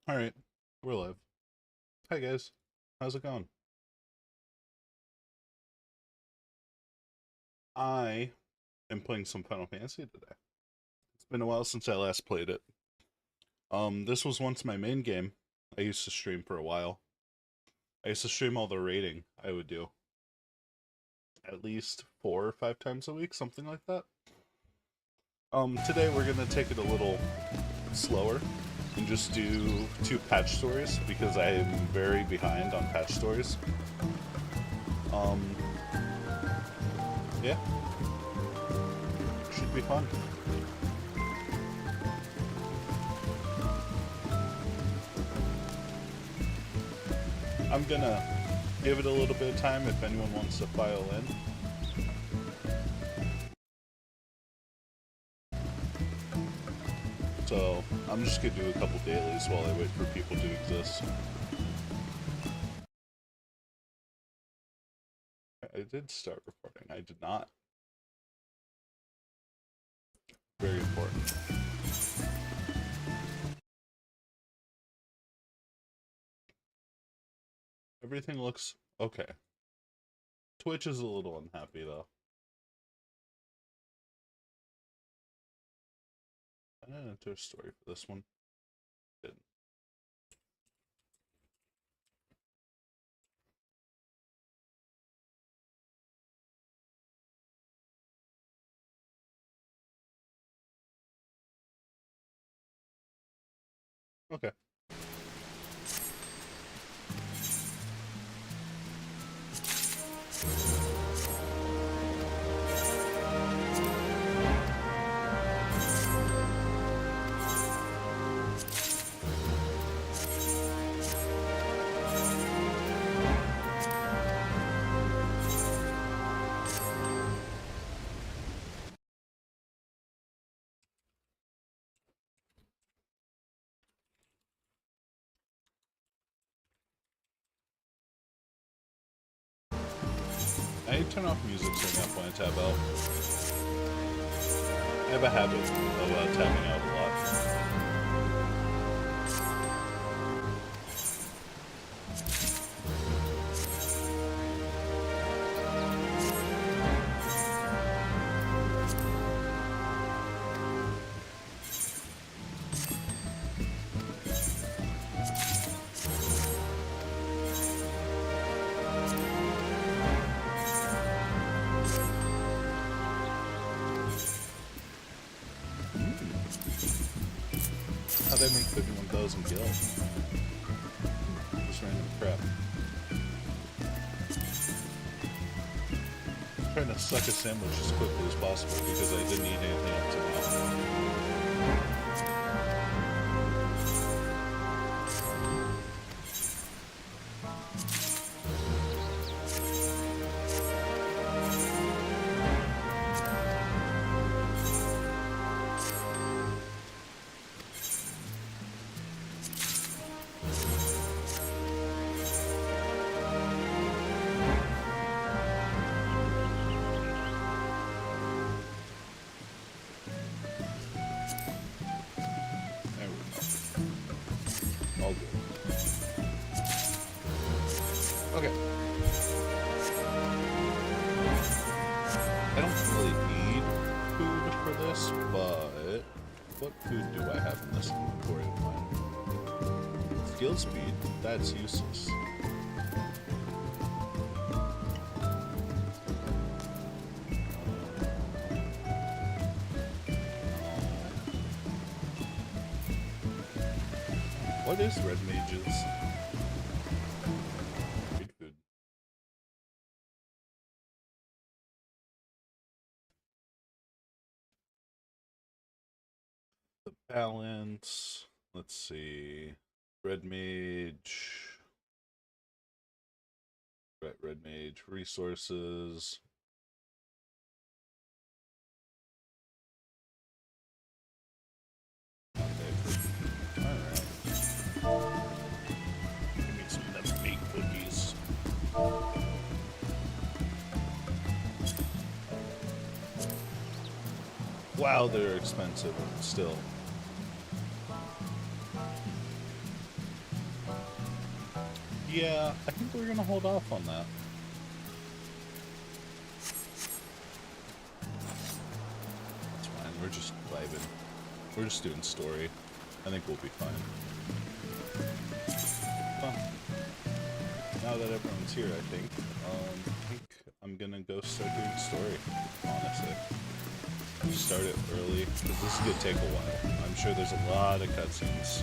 Alright, we're live. Hi guys, how's it going? I am playing some Final Fantasy today. It's been a while since I last played it. This was once my main game. I used to stream for a while. I used to stream all the raiding I would do. At least 4 or 5 times a week, something like that. Today we're gonna take it a little slower and just do 2 patch stories because I am very behind on patch stories. Um, yeah, should be fun. I'm gonna give it a little bit of time if anyone wants to file in. So, I'm just gonna do a couple dailies while I wait for people to exist. I did start recording. I did not. Very important. Everything looks okay. Twitch is a little unhappy though. I didn't enter a story for this one. Didn't. Okay. I turn off music so I when I tab out. I have a habit of tabbing out a lot. How'd I make 51,000 gil? Just random crap. I'm trying to suck a sandwich as quickly as possible because I didn't eat anything up to now. All good. Okay. I don't really need food for this, but what food do I have in this inventory of mine? Skill speed? That's useless. What is Red Mage's? Great food. The balance. Let's see. Red Mage. Red Mage. Resources. Give me some of them baked cookies. Wow, they're expensive still. Yeah, I think we're gonna hold off on that. It's fine, we're just vibing. We're just doing story. I think we'll be fine. Well, now that everyone's here, I think I'm gonna go start doing story, honestly. Start it early, because this is gonna take a while. I'm sure there's a lot of cutscenes.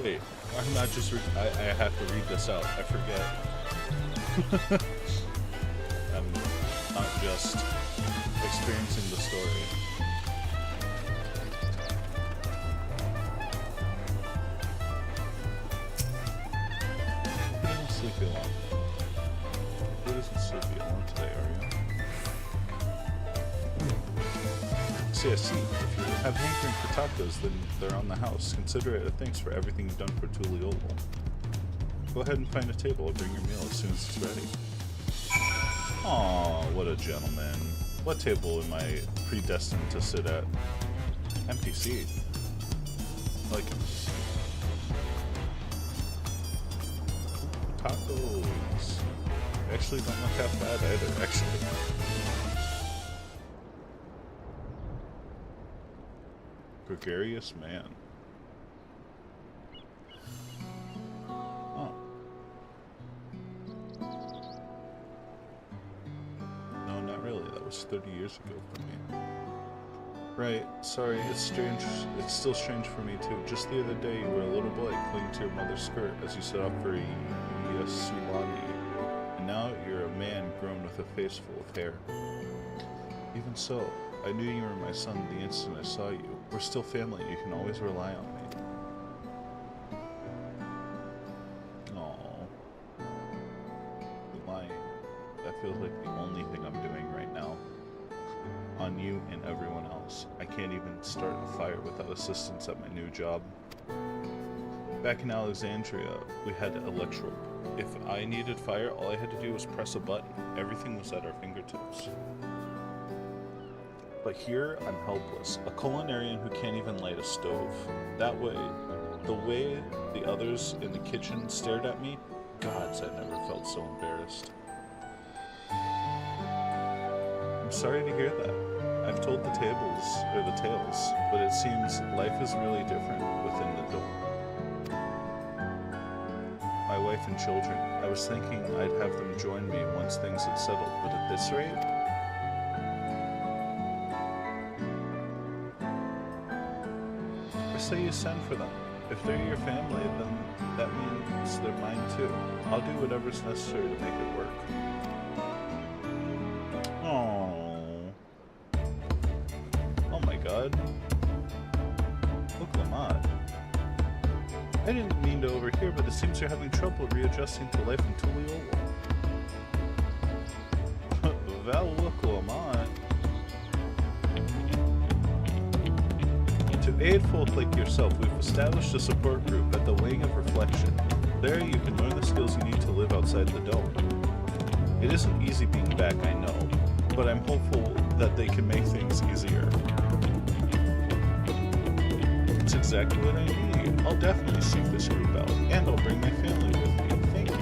Wait, I'm not just I have to read this out. I forget. I'm not just experiencing the story. Who doesn't sleepy alone? Who doesn't sleepy alone today, are you? See, I see. If you have hankering for tacos, then they're on the house. Consider it a thanks for everything you've done for Tuliolo. Go ahead and find a table. I'll bring your meal as soon as it's ready. Aw, what a gentleman. What table am I predestined to sit at? Empty seat. Like him. Tacos. Actually don't look half bad either, actually. Gregarious man. Oh. No, not really. That was 30 years ago for me. Right. Sorry, it's strange. It's still strange for me too. Just the other day, you were a little boy clinging to your mother's skirt as you set off for Yasuwani. And now you're a man grown with a face full of hair. Even so, I knew you were my son the instant I saw you. We're still family. You can always rely on me. Aww. Lying. That feels like the only thing I'm doing right now. On you and everyone else. I can't even start a fire without assistance at my new job. Back in Alexandria, we had Electro. If I needed fire, all I had to do was press a button. Everything was at our fingertips. But here, I'm helpless. A culinarian who can't even light a stove. That way, the way the others in the kitchen stared at me, gods, I never felt so embarrassed. I'm sorry to hear that. I've told the tales, but it seems life is really different within the dome. My wife and children, I was thinking I'd have them join me once things had settled, but at this rate, say you send for them. If they're your family, then that means they're mine too. I'll do whatever's necessary to make it work. Oh. Oh my god. Look, Lamont. I didn't mean to overhear, but it seems you're having trouble readjusting to life in Tuliolo. Val, look, Lamont. To aid folk like yourself, we've established a support group at the Wing of Reflection. There you can learn the skills you need to live outside the dome. It isn't easy being back, I know, but I'm hopeful that they can make things easier. It's exactly what I need. I'll definitely seek this group out, and I'll bring my family with me. Thank you.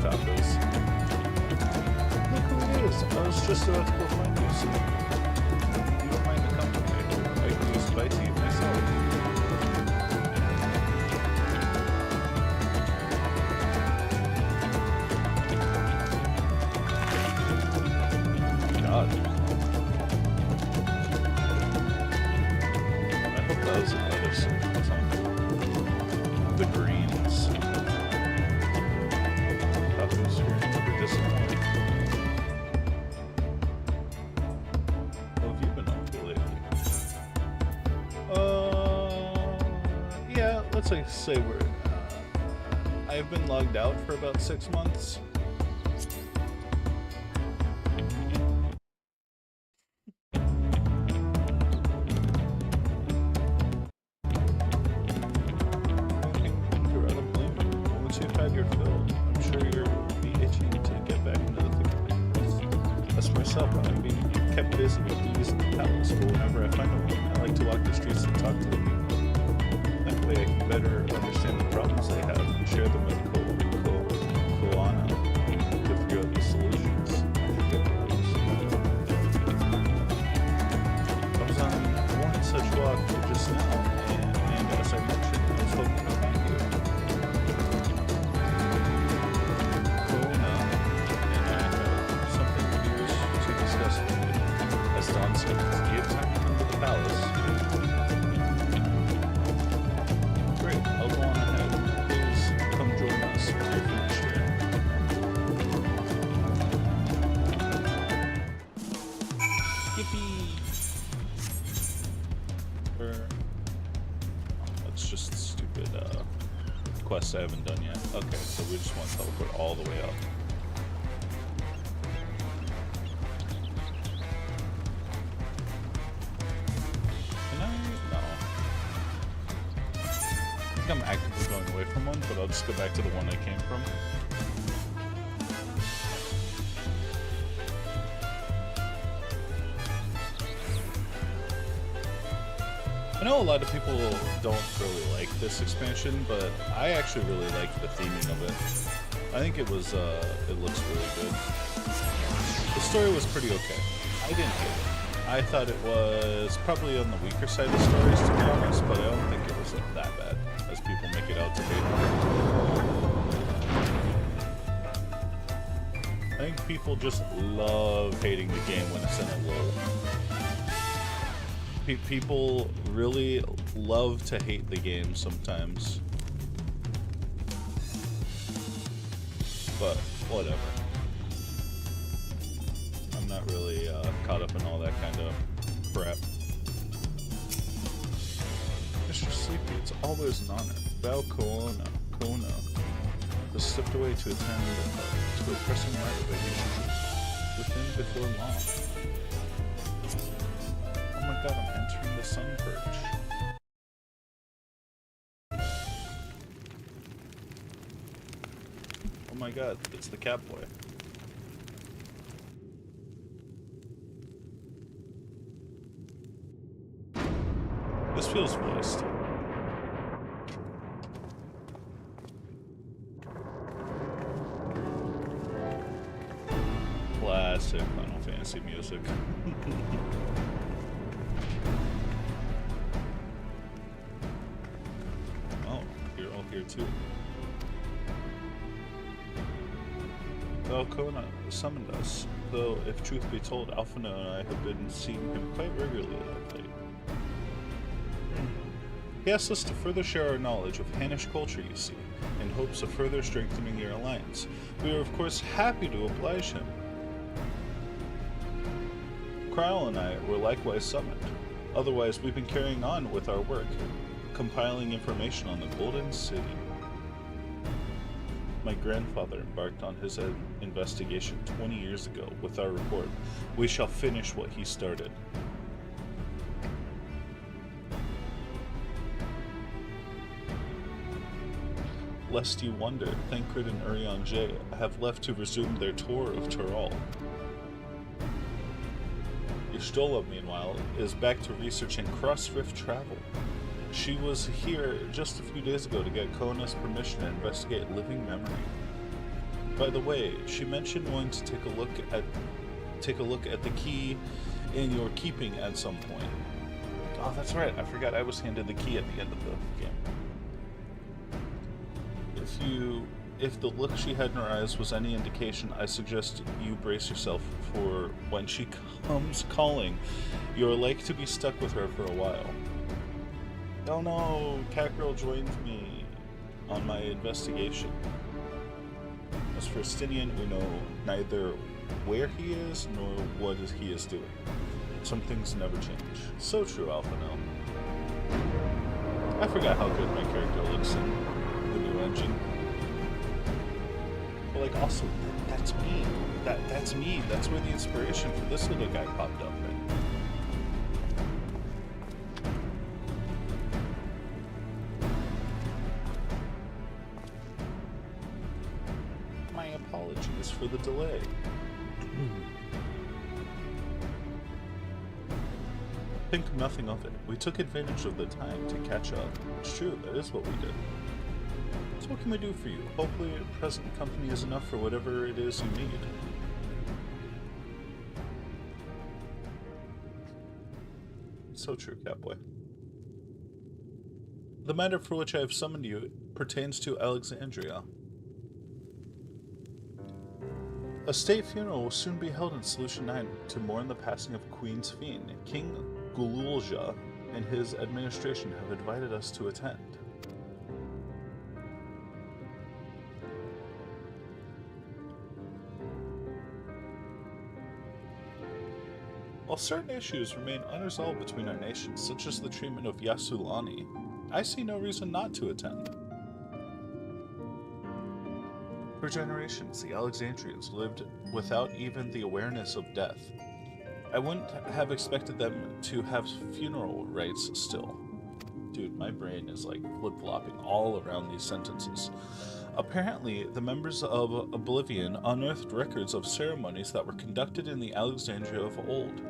Tacos. Look who it is. I was just about to go find you, so you don't mind the company. I can use bite to eat myself. God. I hope that was a let's like say I've been logged out for about 6 months. Once you've had your fill, I'm sure you'll be itching to get back into the thick of things. As for myself, I've been kept busy with duties in the palace, but whenever I find a woman, I like to walk the streets and talk to the people. That way I can better understand the problems they have and share them with Koana to figure out these solutions. I was on one such walk just now, and as I mentioned, I was hoping to find you. Koana and I have something to discuss with you. As Don said, do you have time to come to the palace? Great, I'll go on ahead. Please come join us when you're finished here. Yippee! That's just a stupid quest I haven't done yet. Okay, so we just want to teleport all the way up. Can I? No. I think I'm actively going away from one, but I'll just go back to the one I came from. I know a lot of people don't really like this expansion, but I actually really like the theming of it. I think it looks really good. The story was pretty okay. I didn't hate it. I thought it was probably on the weaker side of stories, to be honest, but I don't think it was that bad as people make it out to be. I think people just love hating the game when it's in a lull. People really love to hate the game sometimes. But whatever. I'm not really caught up in all that kind of crap. Mr. Sleepy, it's always an honor. Val Kona has stepped away to attend to a pressing matter that he should within before long. Oh my god, I'm entering the sun perch. Oh my god, it's the cat boy. This feels moist. Classic Final Fantasy music. Oh, you're all here too. Valkona summoned us, though if truth be told, Alphina and I have been seeing him quite regularly lately. He asked us to further share our knowledge of Hannish culture, you see, in hopes of further strengthening your alliance. We are of course happy to oblige him. Kryl and I were likewise summoned. Otherwise, we've been carrying on with our work, compiling information on the Golden City. My grandfather embarked on his investigation 20 years ago. With our report, we shall finish what he started. Lest you wonder, Thancred and Urianger have left to resume their tour of Tyrol. Y'shtola, meanwhile, is back to researching cross-rift travel. She was here just a few days ago to get Kona's permission to investigate living memory. By the way, she mentioned wanting to take a look at the key in your keeping at some point. Oh, that's right. I forgot I was handed the key at the end of the game. If the look she had in her eyes was any indication, I suggest you brace yourself for when she comes calling. You're like to be stuck with her for a while. Oh no, Catgirl joined me on my investigation. As for Stinian, we know neither where he is nor what he is doing. Some things never change. So true, Alphino. I forgot how good my character looks in the new engine. But like, also, that's me. That's me. That's where the inspiration for this little guy popped up. Right? My apologies for the delay. Think nothing of it. We took advantage of the time to catch up. It's true, that is what we did. So what can we do for you? Hopefully present company is enough for whatever it is you need. So true, Catboy. The matter for which I have summoned you pertains to Alexandria. A state funeral will soon be held in Solution 9 to mourn the passing of Queen's Fiend. King Gululja and his administration have invited us to attend. While certain issues remain unresolved between our nations, such as the treatment of Yasulani, I see no reason not to attend. For generations, the Alexandrians lived without even the awareness of death. I wouldn't have expected them to have funeral rites still. Dude, my brain is like flip-flopping all around these sentences. Apparently, the members of Oblivion unearthed records of ceremonies that were conducted in the Alexandria of old.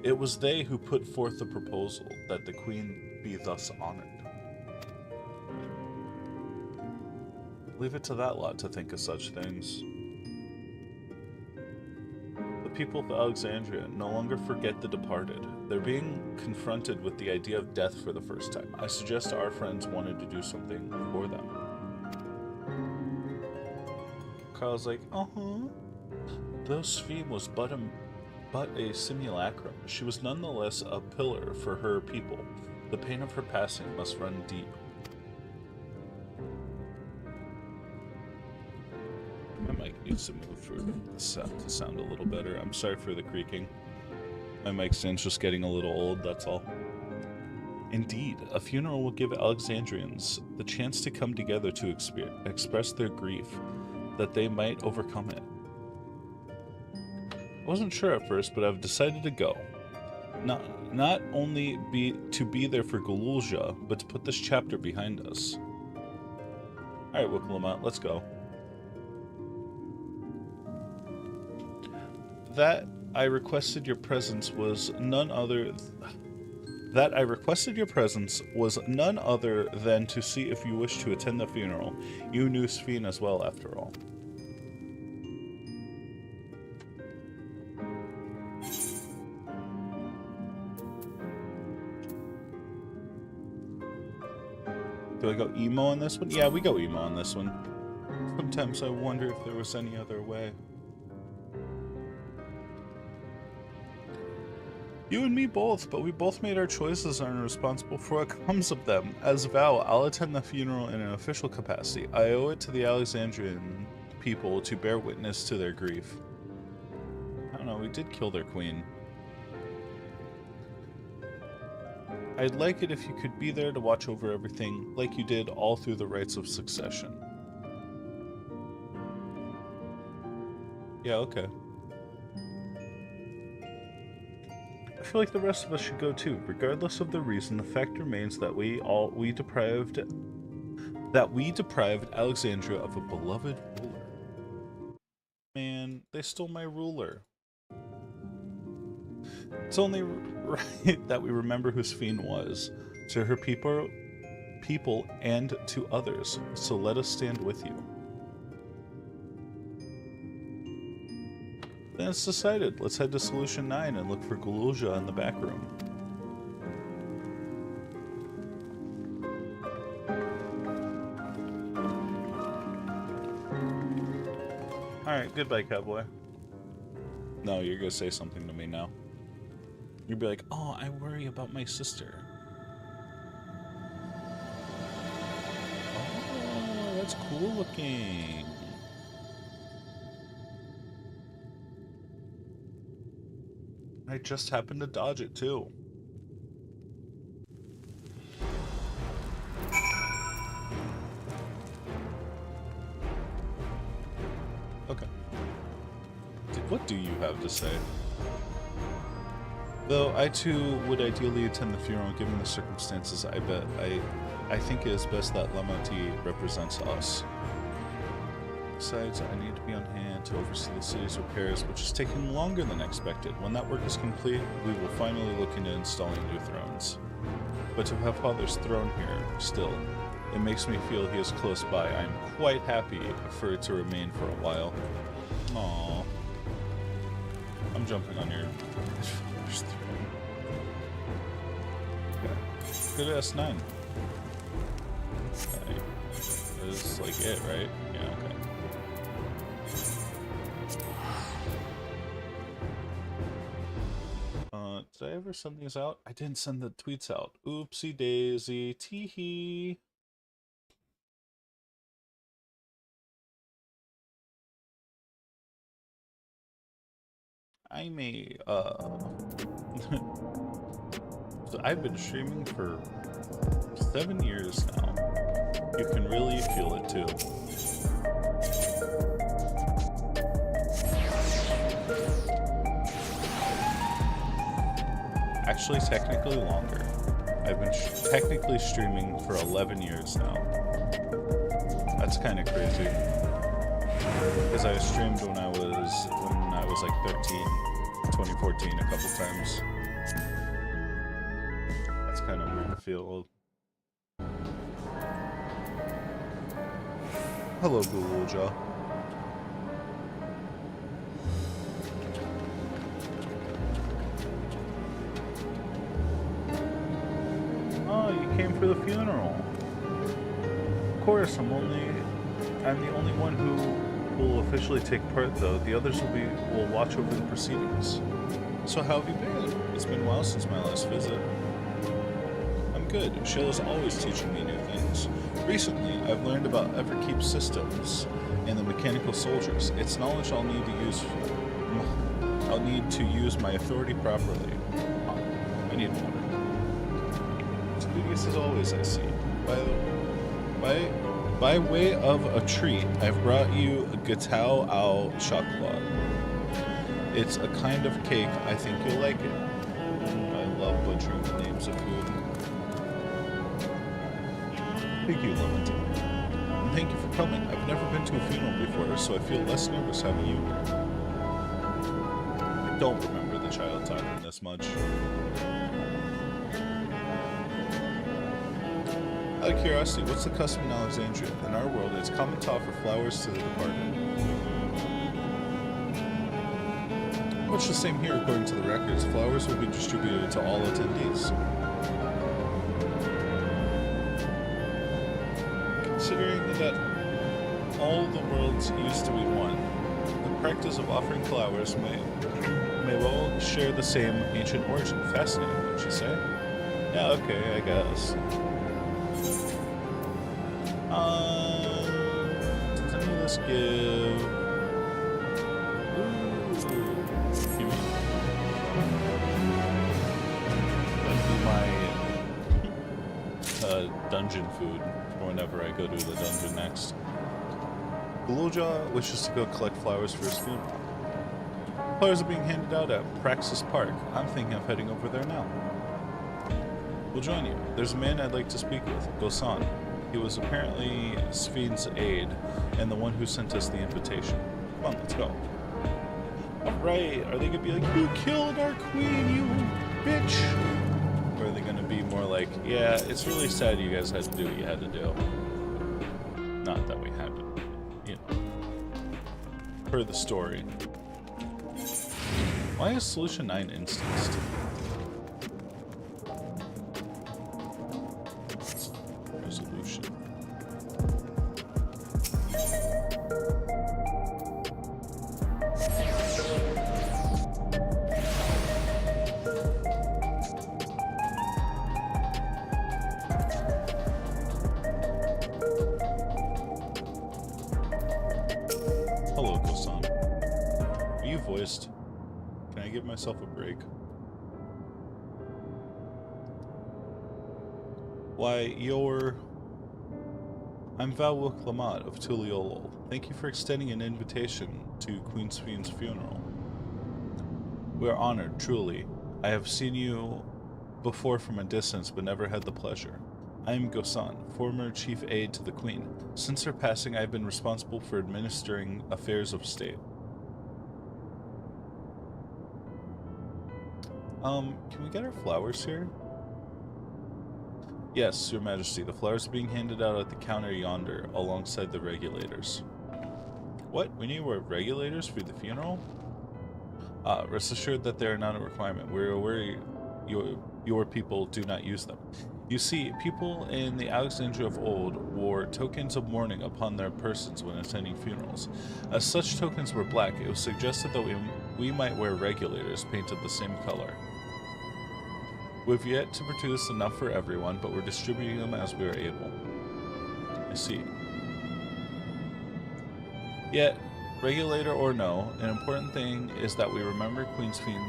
It was they who put forth the proposal that the queen be thus honored. Leave it to that lot to think of such things. The people of Alexandria no longer forget the departed. They're being confronted with the idea of death for the first time. I suggest our friends wanted to do something for them. Carl's like, Though Sphene was but a simulacrum, she was nonetheless a pillar for her people. The pain of her passing must run deep. My mic needs to move for the sound to sound a little better. I'm sorry for the creaking. My mic stand's just getting a little old, that's all. Indeed, a funeral will give Alexandrians the chance to come together to express their grief, that they might overcome it. I wasn't sure at first, but I've decided to go. Not only to be there for Gululja, but to put this chapter behind us. Alright, Wicklama, let's go. That I requested your presence was none other than to see if you wish to attend the funeral. You knew Sphene as well, after all. Do I go emo on this one? Yeah, we go emo on this one. Sometimes I wonder if there was any other way. You and me both, but we both made our choices and are responsible for what comes of them. As vow, I'll attend the funeral in an official capacity. I owe it to the Alexandrian people to bear witness to their grief. I don't know, we did kill their queen. I'd like it if you could be there to watch over everything, like you did all through the rites of succession. Yeah, okay. I feel like the rest of us should go too. Regardless of the reason, the fact remains that we deprived Alexandria of a beloved ruler. Man, they stole my ruler. It's only right that we remember who Sphene was, to her people and to others, so let us stand with you. Then it's decided. Let's head to Solution 9 and look for Gululja in the back room. Alright, goodbye, cowboy. No, you're gonna say something to me now. You'd be like, oh, I worry about my sister. Oh, that's cool looking. I just happened to dodge it too. What do you have to say? Though I too would ideally attend the funeral given the circumstances, I think it is best that Lamati represents us. Besides, I need to be on hand to oversee the city's repairs, which is taking longer than expected. When that work is complete, we will finally look into installing new thrones. But to have Father's throne here, still, it makes me feel he is close by. I am quite happy for it to remain for a while. Aww. I'm jumping on your father's throne. Okay. Good S9. Okay. That's like it, right? Yeah, okay. Did I ever send these out? I didn't send the tweets out. Oopsie daisy. Teehee. I'm a, so I've been streaming for 7 years now. You can really feel it too. Actually, technically longer. I've been technically streaming for 11 years now. That's kind of crazy. Because I streamed when I was like 13, 2014 a couple times. That's kind of weird to feel. Hello, Google Jaw. Oh, you came for the funeral. Of course, I'm the only one who will officially take part, though. The others will watch over the proceedings. So how have you been? It's been a while since my last visit. I'm good. Shayla's always teaching me new things. Recently, I've learned about Everkeep systems and the mechanical soldiers. It's knowledge I'll need to use my authority properly. I need water. Studious as always, I see. By way of a treat, I've brought you Gatao al Chocolat. It's a kind of cake. I think you'll like it. I love butchering the names of food. Thank you, Clementine. And thank you for coming. I've never been to a funeral before, so I feel less nervous having you here. I don't remember the child talking this much. Out of curiosity, what's the custom in Alexandria? In our world, it's common to offer flowers to the departed. Much the same here, according to the records. Flowers will be distributed to all attendees. Considering that all the worlds used to be one, the practice of offering flowers may well share the same ancient origin. Fascinating, don't you say? Yeah, okay, I guess. Does any of this give... Give me... That'd be my dungeon food for whenever I go to the dungeon next. Gluja wishes to go collect flowers for his funeral. Flowers are being handed out at Praxis Park. I'm thinking of heading over there now. We'll join you. There's a man I'd like to speak with, Gosan. He was apparently Sven's aide, and the one who sent us the invitation. Come on, let's go. Alright, are they gonna be like, you killed our queen, you bitch? Or are they gonna be more like, yeah, it's really sad you guys had to do what you had to do. Not that we had to, you know. Per the story. Why is Solution 9 instanced? Resolution. Hello, Kosan. Are you voiced? Can I give myself a break? Why, I'm Val Clamont of Tuliolol. Thank you for extending an invitation to Queen Sfien's funeral. We are honored, truly. I have seen you before from a distance, but never had the pleasure. I am Gosan, former chief aide to the Queen. Since her passing, I have been responsible for administering affairs of state. Can we get our flowers here? Yes, Your Majesty. The flowers are being handed out at the counter yonder, alongside the regulators. What? We need regulators for the funeral? Rest assured that they are not a requirement. We're aware your people do not use them. You see, people in the Alexandria of old wore tokens of mourning upon their persons when attending funerals. As such tokens were black, it was suggested that we might wear regulators painted the same color. We've yet to produce enough for everyone, but we're distributing them as we are able. I see. Yet, regulator or no, an important thing is that we remember Queen Sfien.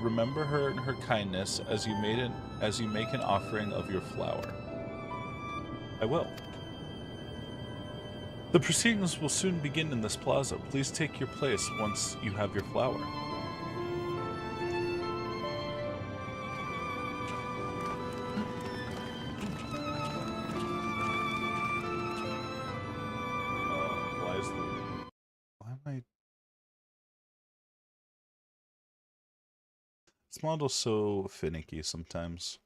Remember her and her kindness as you make an offering of your flower. I will. The proceedings will soon begin in this plaza. Please take your place once you have your flower. This model's so finicky sometimes.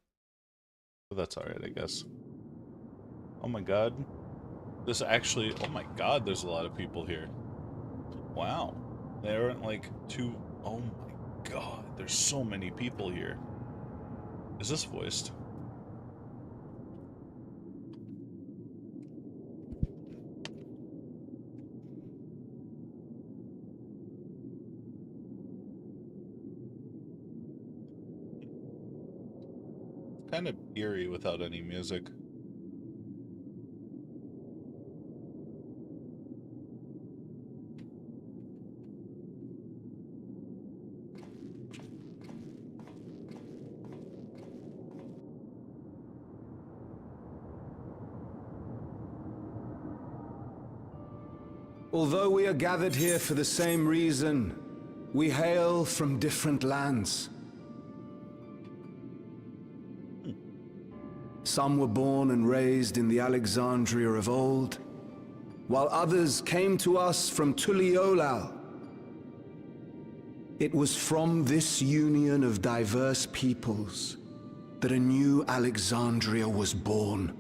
But that's alright, I guess. Oh my god. This actually... Oh my god, there's a lot of people here. Wow. There aren't like two... Oh my god, there's so many people here. Is this voiced? Kind of eerie without any music. Although we are gathered here for the same reason, we hail from different lands. Some were born and raised in the Alexandria of old, while others came to us from Tuliolal. It was from this union of diverse peoples that a new Alexandria was born.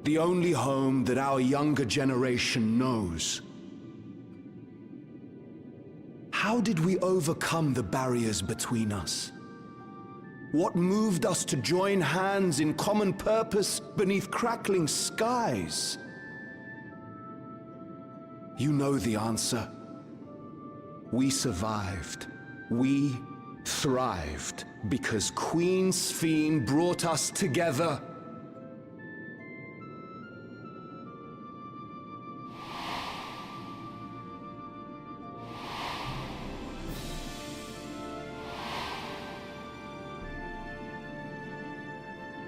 The only home that our younger generation knows. How did we overcome the barriers between us? What moved us to join hands in common purpose beneath crackling skies? You know the answer. We survived. We thrived because Queen Sfien brought us together.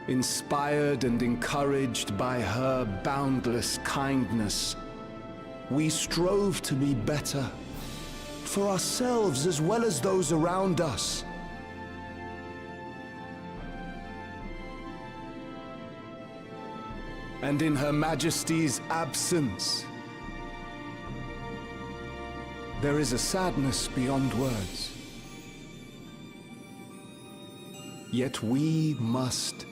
Inspired and encouraged by her boundless kindness, we strove to be better, for ourselves as well as those around us. And in Her Majesty's absence, there is a sadness beyond words. Yet we must.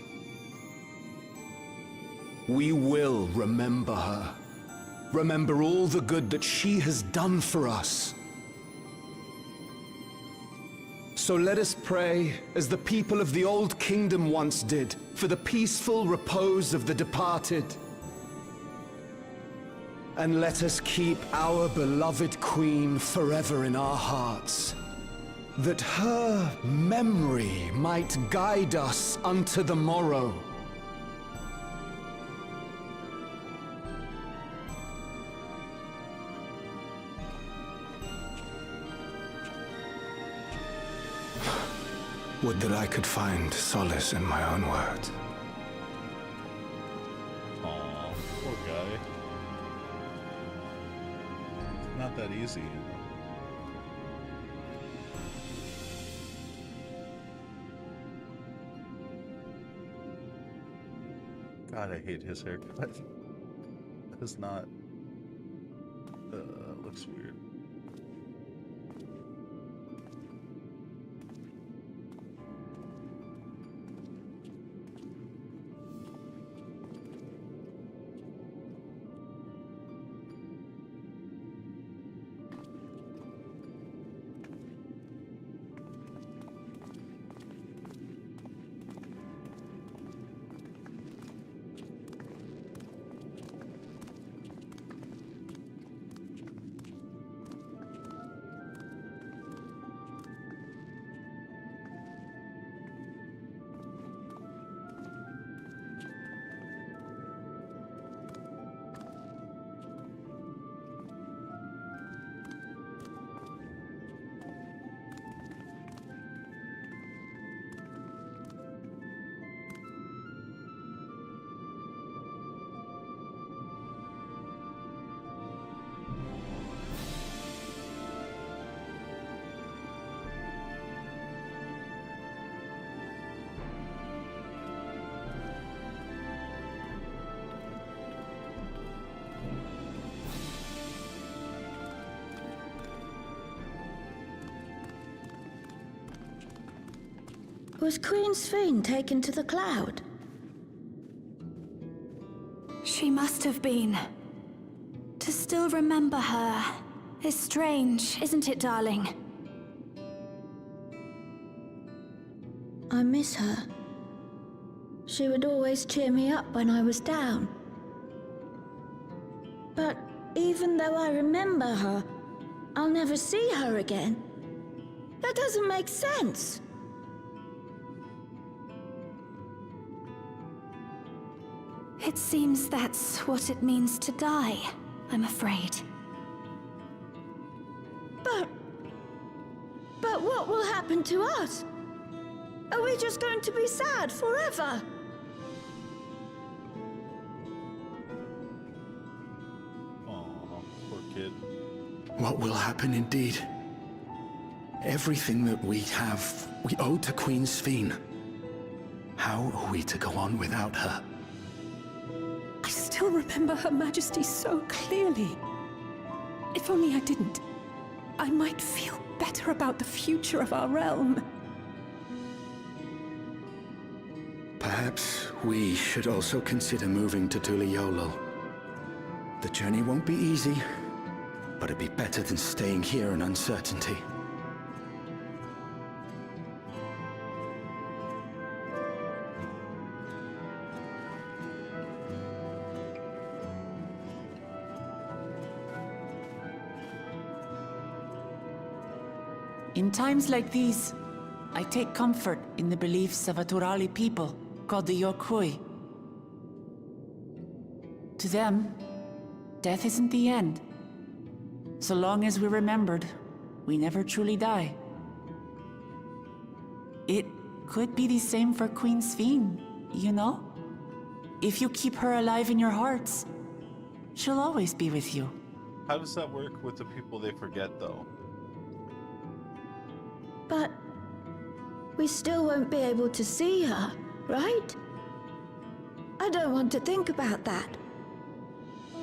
We will remember her. Remember all the good that she has done for us. So let us pray, as the people of the Old Kingdom once did, for the peaceful repose of the departed. And let us keep our beloved Queen forever in our hearts, that her memory might guide us unto the morrow. Would that I could find solace in my own words. Aw, poor guy. that easy, you know? God, I hate his haircut. That's not... looks weird. Was Queen Sphene taken to the cloud? She must have been. To still remember her is strange, isn't it, darling? I miss her. She would always cheer me up when I was down. But even though I remember her, I'll never see her again. That doesn't make sense. It seems that's what it means to die, I'm afraid. But what will happen to us? Are we just going to be sad forever? Aw, poor kid. What will happen indeed? Everything that we have, we owe to Queen Sphene. How are we to go on without her? I still remember Her Majesty so clearly. If only I didn't, I might feel better about the future of our realm. Perhaps we should also consider moving to Tuliolo. The journey won't be easy, but it'd be better than staying here in uncertainty. In times like these, I take comfort in the beliefs of a Turali people called the Yokui. To them, death isn't the end. So long as we're remembered, we never truly die. It could be the same for Queen Sphene, you know? If you keep her alive in your hearts, she'll always be with you. How does that work with the people they forget, though? But we still won't be able to see her, right? I don't want to think about that.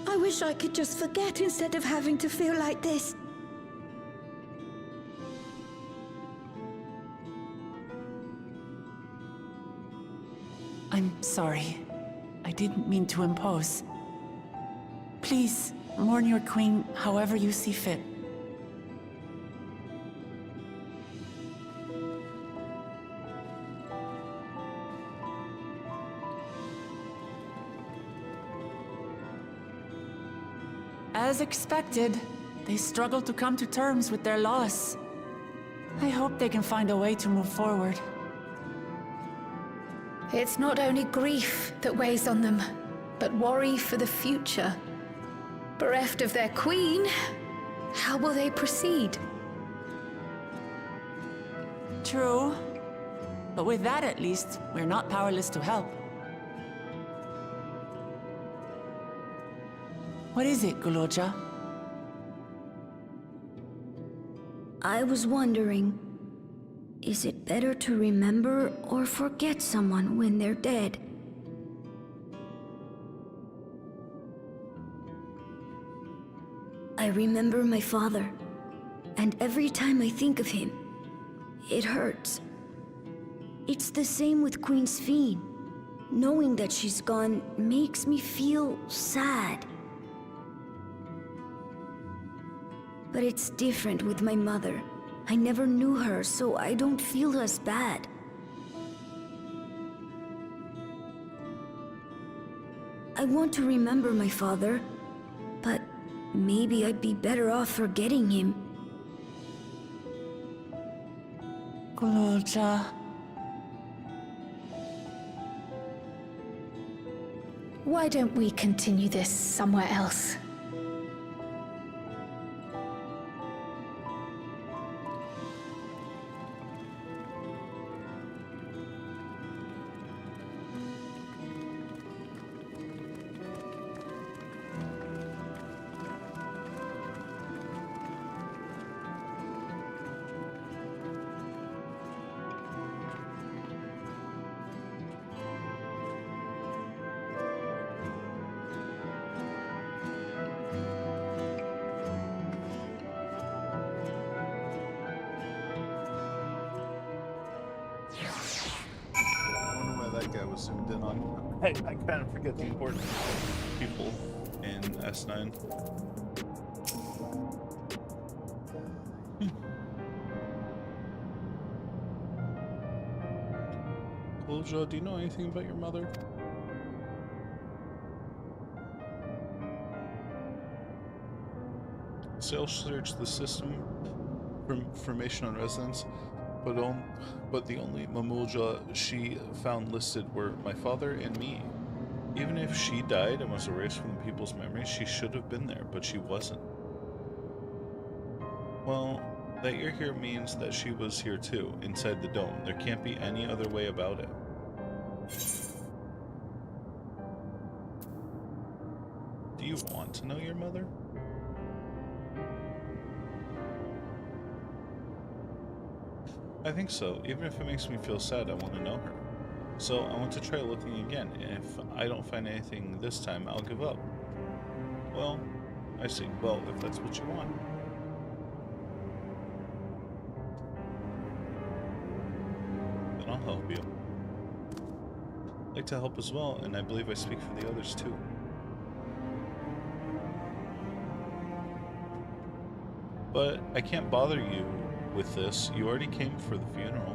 I wish I could just forget instead of having to feel like this. I'm sorry. I didn't mean to impose. Please, mourn your queen however you see fit. As expected, they struggle to come to terms with their loss. I hope they can find a way to move forward. It's not only grief that weighs on them, but worry for the future. Bereft of their queen, how will they proceed? True. But with that at least, we're not powerless to help. What is it, Guloja? I was wondering, is it better to remember or forget someone when they're dead? I remember my father, and every time I think of him, it hurts. It's the same with Queen Sphene. Knowing that she's gone makes me feel sad. But it's different with my mother. I never knew her, so I don't feel as bad. I want to remember my father, but maybe I'd be better off forgetting him. Kulja. Why don't we continue this somewhere else? That guy was zoomed in on. I kind of forget the important people in S9. Kulja, do you know anything about your mother? Sales searched the system for information on residents, but the only Mamulja she found listed were my father and me. Even if she died and was erased from the people's memories, she should have been there, but she wasn't. Well, that you're here means that she was here too, inside the dome. There can't be any other way about it. Do you want to know your mother? I think so. Even if it makes me feel sad, I want to know her. So I want to try looking again, and if I don't find anything this time, I'll give up. Well, I see. Well, if that's what you want. Then I'll help you. I'd like to help as well, and I believe I speak for the others too. But I can't bother you with this. You already came for the funeral.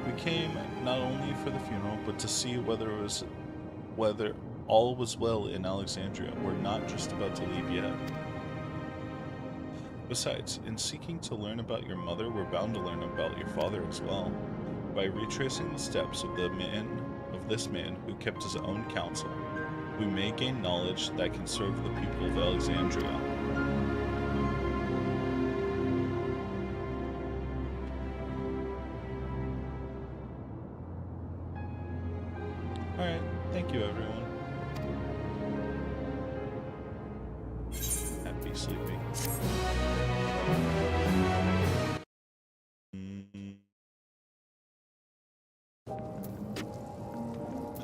We came not only for the funeral, but to see whether all was well in Alexandria. We're not just about to leave yet. Besides, in seeking to learn about your mother, we're bound to learn about your father as well. By retracing the steps of this man who kept his own counsel, we may gain knowledge that can serve the people of Alexandria. Alright, thank you everyone. Happy sleeping.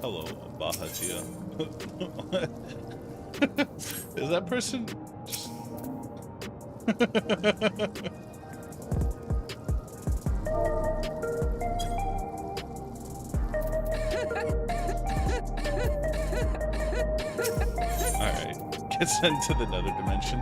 Hello, Bahatia. Is that person just... Alright, get sent to the nether dimension.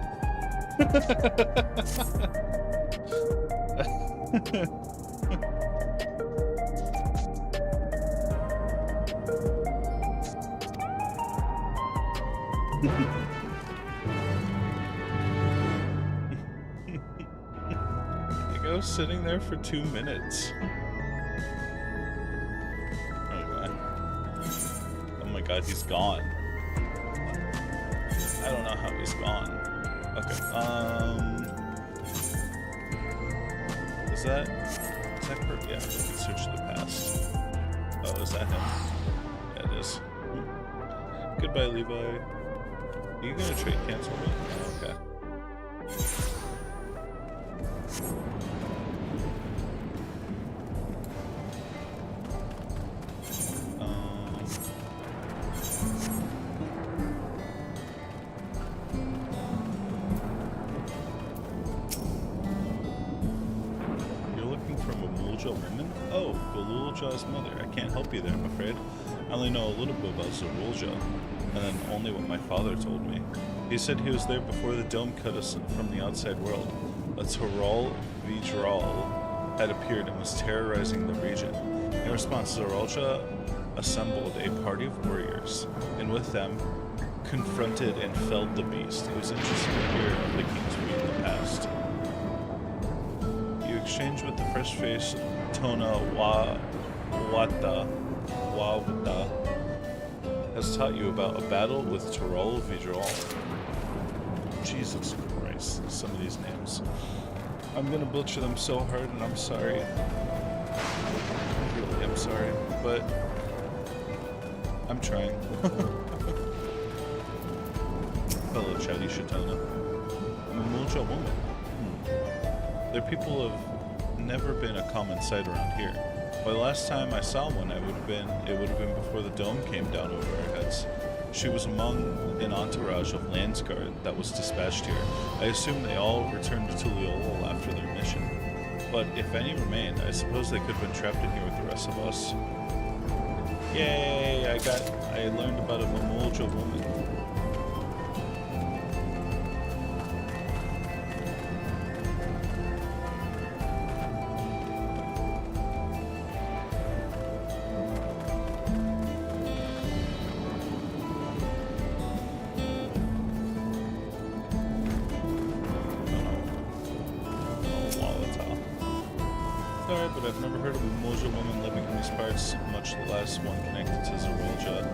Like I was sitting there for 2 minutes. Anyway. Oh my god, he's gone. I don't know how he's gone. Okay, is that correct? Yeah, we can search the past. Oh, is that him? Yeah, it is. Goodbye, Levi. Are you gonna trade cancel me? Okay. woman? Oh, Golulja's mother. I can't help you there, I'm afraid. I only know a little bit about Zorulja, and then only what my father told me. He said he was there before the dome cut us from the outside world. A Torol Vijral had appeared and was terrorizing the region. In response, Zorulja assembled a party of warriors, and with them, confronted and felled the beast. He was interested to hear of the king's feat in the past. You exchanged with the fresh-faced Tona Wawata has taught you about a battle with Torol Vijral. Jesus Christ, some of these names. I'm gonna butcher them so hard, and I'm sorry. I really am sorry, but I'm trying. Hello, Chatty Shatona. Mamulja woman. Their people have never been a common sight around here. By the last time I saw one, it would have been before the dome came down over our heads. She was among an entourage of Landsguard that was dispatched here. I assume they all returned to Tuliol after their mission. But if any remained, I suppose they could have been trapped in here with the rest of us. Yay! I learned about a Mamulja woman. Sorry, but I've never heard of a Mamulja woman living in these parts, much less one connected to Zorulja.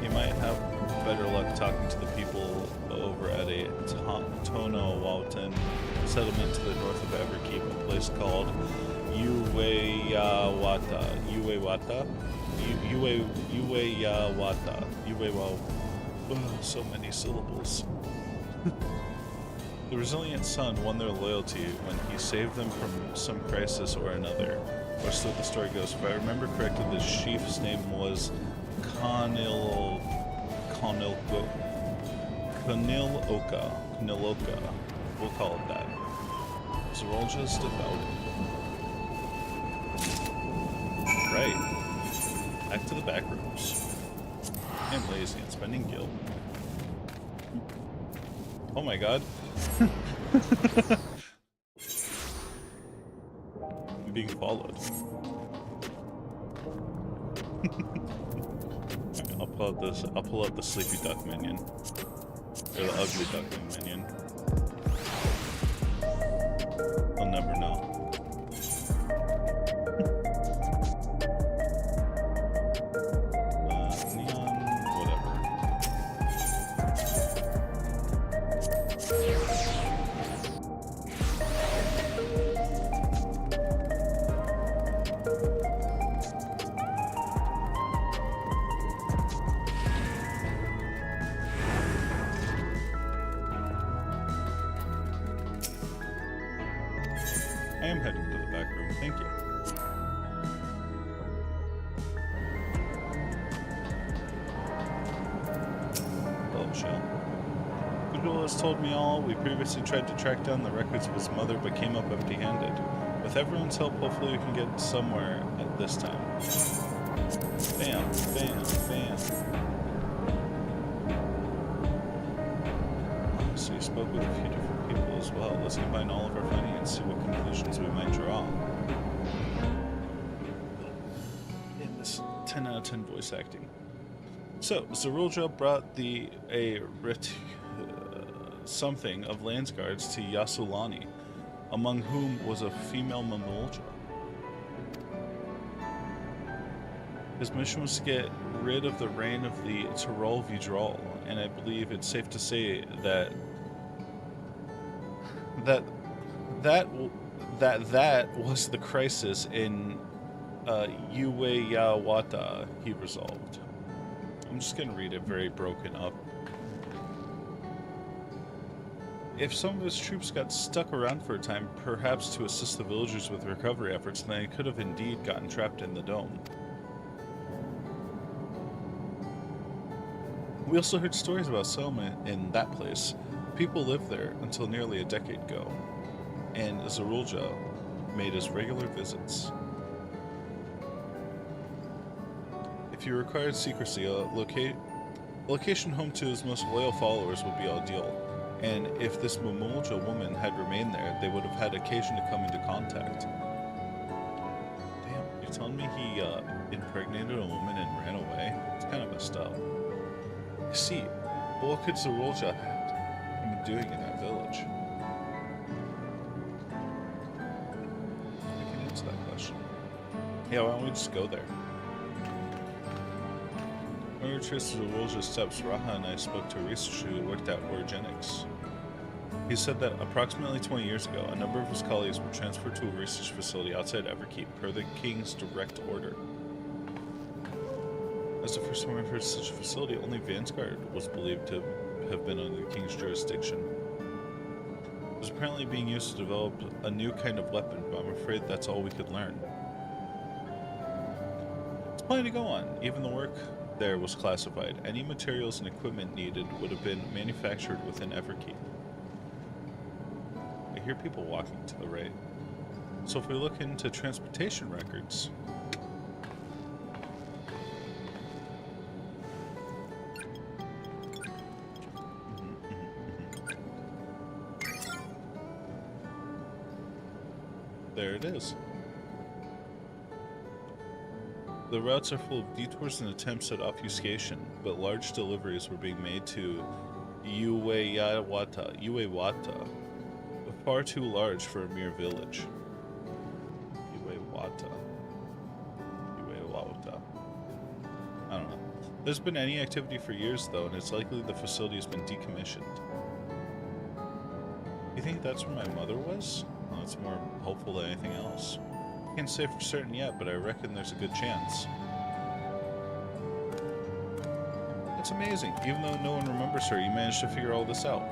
You might have better luck talking to the people over at a Tonawautan settlement to the north of Everkeep, a place called Uweyawata. So many syllables. The resilient son won their loyalty when he saved them from some crisis or another, or so the story goes. If I remember correctly, the chief's name was Kaniloka. We'll call it that. Zorulja's devoted. Right. Back to the back rooms. I'm lazy and spending guild. Oh my god. I'm being followed. Right, I'll pull out the sleepy duck minion. Or the ugly duckling minion. I'll never know. I am heading to the back room, thank you. Hello, Shell. Goodwill has told me all. We previously tried to track down the records of his mother, but came up empty-handed. With everyone's help, hopefully we can get somewhere at this time. Bam, bam, bam. So you spoke with a few different people as well. Let's combine all of our findings and see what conclusions we might draw. In this 10 out of 10 voice acting. So, Zorulja brought something of Landsguards to Yasulani, among whom was a female Mamulja. His mission was to get rid of the reign of the Torol Vijral, and I believe it's safe to say that was the crisis in Uweyawata he resolved. I'm just going to read it very broken up. If some of his troops got stuck around for a time, perhaps to assist the villagers with recovery efforts, then they could have indeed gotten trapped in the dome. We also heard stories about settlement in that place. People lived there until nearly a decade ago, and Zorulja made his regular visits. If you required secrecy, a location home to his most loyal followers would be ideal. And if this Momolja woman had remained there, they would have had occasion to come into contact. Damn, you're telling me he impregnated a woman and ran away? It's kind of messed up. I see. But what could Zorolja have been doing in that village? I can answer that question. Yeah, why don't we just go there? When we retraced Zorolja's steps, Raha and I spoke to a researcher who worked at orogenics. He said that approximately 20 years ago, a number of his colleagues were transferred to a research facility outside Everkeep per the king's direct order. As the first time I've heard of such a facility, only Vanguard was believed to have been under the king's jurisdiction. It was apparently being used to develop a new kind of weapon, but I'm afraid that's all we could learn. It's plenty to go on. Even the work there was classified. Any materials and equipment needed would have been manufactured within Everkeep. I hear people walking to the right. So if we look into transportation records... There it is. The routes are full of detours and attempts at obfuscation, but large deliveries were being made to Uewata, far too large for a mere village. Uewata. I don't know. There's been any activity for years though, and it's likely the facility has been decommissioned. You think that's where my mother was? Well, it's more hopeful than anything else. I can't say for certain yet, but I reckon there's a good chance. That's amazing. Even though no one remembers her, you managed to figure all this out.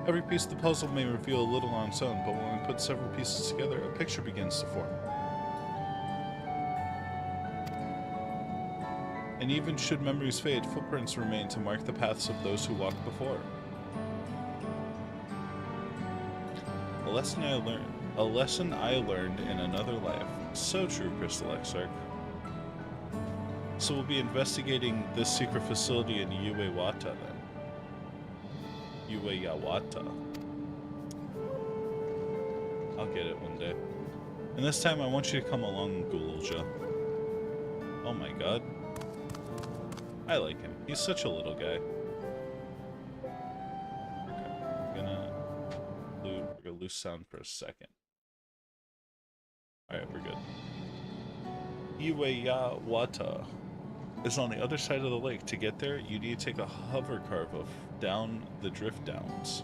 Every piece of the puzzle may reveal a little on its own, but when we put several pieces together, a picture begins to form. And even should memories fade, footprints remain to mark the paths of those who walked before. A lesson I learned in another life. So true, Crystal Exarch. So we'll be investigating this secret facility in Uewata then. Uewata. I'll get it one day. And this time I want you to come along, Gululja. Oh my god. I like him. He's such a little guy. We're gonna lose sound for a second. Alright, we're good. Uewata is on the other side of the lake. To get there, you need to take a hover car down the drift downs.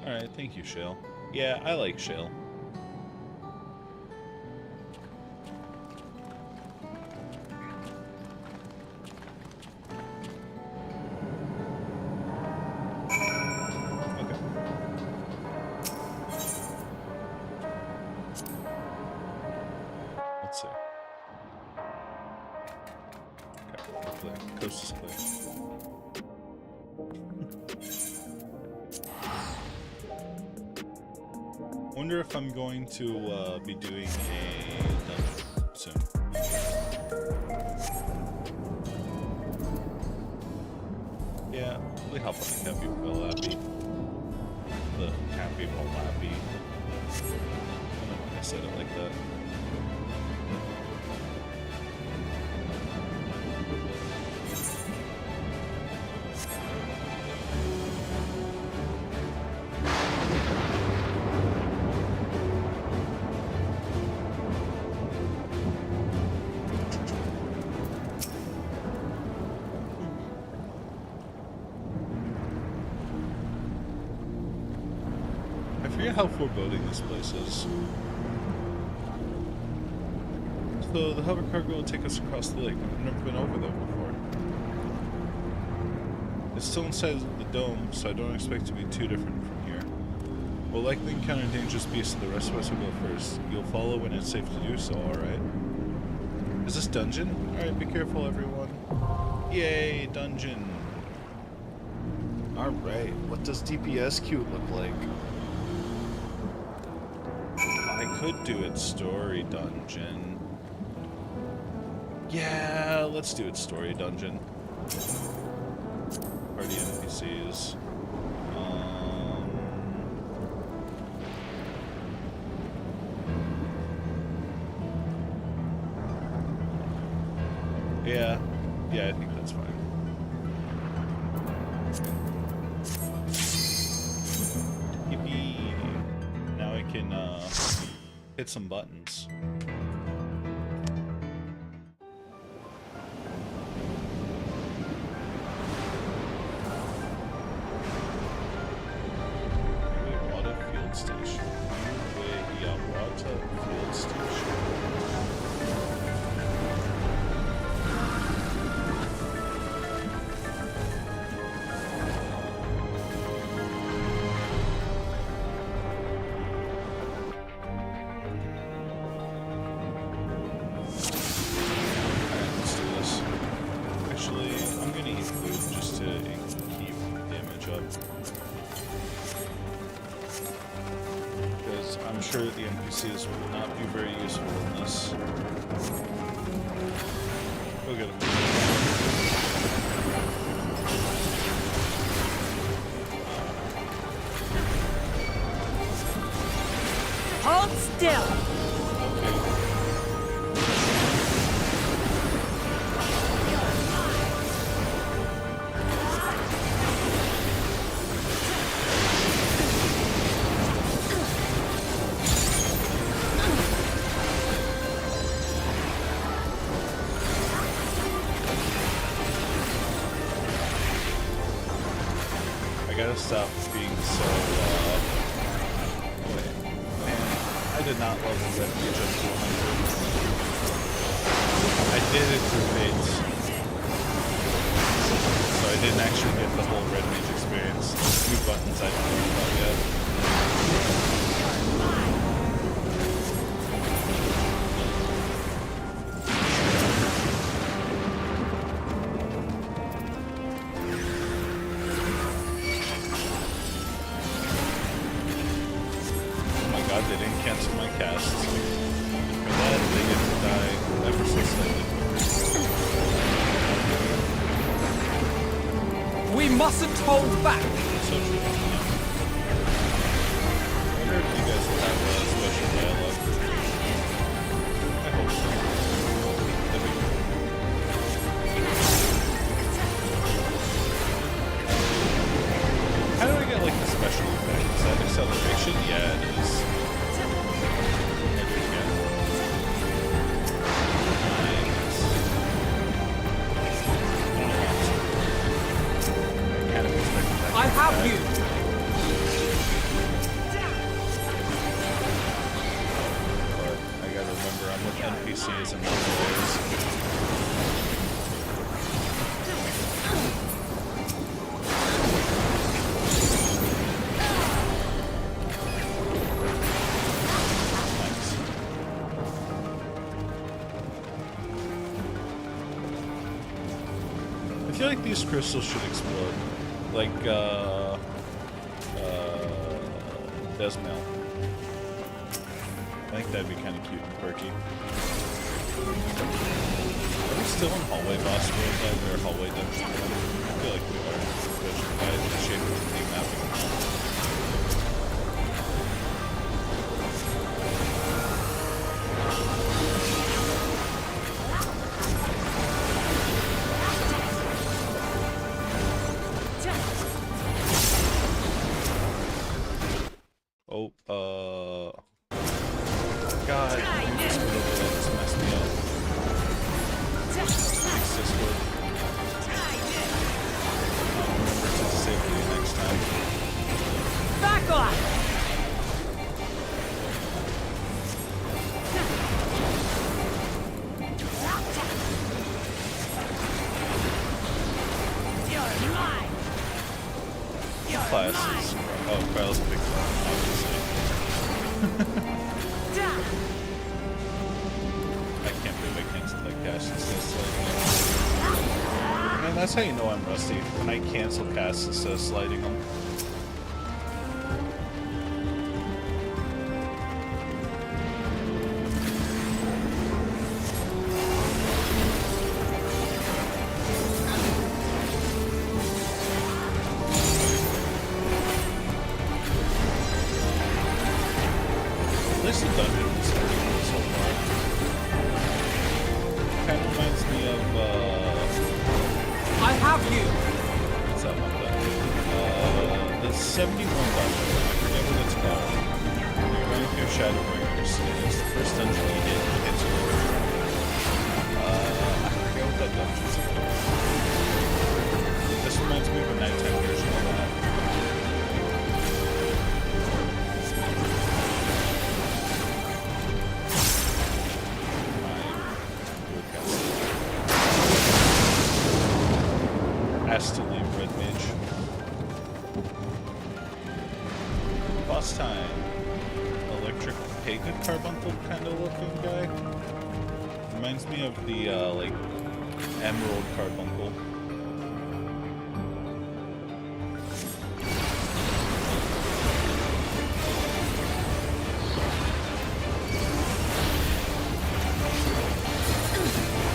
Alright, thank you, Shale. Yeah, I like Shale. Wonder if I'm going to be doing a dungeon soon. Yeah, really help on the cat people happy. The cat people happy. I don't know why I said it like that. How foreboding this place is. So the hover cargo will take us across the lake. I've never been over there before. It's still inside the dome, so I don't expect to be too different from here. We'll likely encounter dangerous beasts, so the rest of us will go first. You'll follow when it's safe to do so, alright? Is this dungeon? Alright, be careful everyone. Yay, dungeon! Alright, what does DPS queue look like? could do it story dungeon. Yeah, let's do it story dungeon. Party NPCs. Yeah, I think that's fine. Yippee! Now I can hit some buttons. Water field station. Water field station. I'm sure the NPCs will not be very useful in this. Go get them. Hold still! I gotta stop being so, man, I did not love the red mage up to 100. I did it through fates. So I didn't actually get the whole red mage experience. There's 2 buttons I don't know about yet. They didn't cancel my cast. For that, they get to die ever so slightly. We mustn't hold back! So true. I wonder if you guys will have a special dialogue. I hope so. That'd be cool. How do I get like the special effect? Is that acceleration? Yeah, it is. I have you! But I gotta remember I'm with NPCs and not players. I feel like these crystals should explode. Like, Desmail. I think that'd be kind of cute and quirky. Are we still in hallway boss mode or hallway dungeon? I feel like we are. Judging by the shape of the map. God, this messed me up. Fix this one. I'll remember to disable you next time. Back off! Classes. Oh, Kyle's a big fan, obviously. I can't believe I canceled that cast instead of sliding them. Man, that's how you know I'm rusty. When I cancel casts instead of sliding them. 71 dungeon. I forget what it's called. You're running through Shadowbringers. It's the first dungeon you hit. It hits your... I forget what that dungeon's called. This reminds me of a nighttime version of that. Has to leave Red Mage. Boss time. Electric Pagan Carbuncle kind of looking guy. Reminds me of the like Emerald Carbuncle.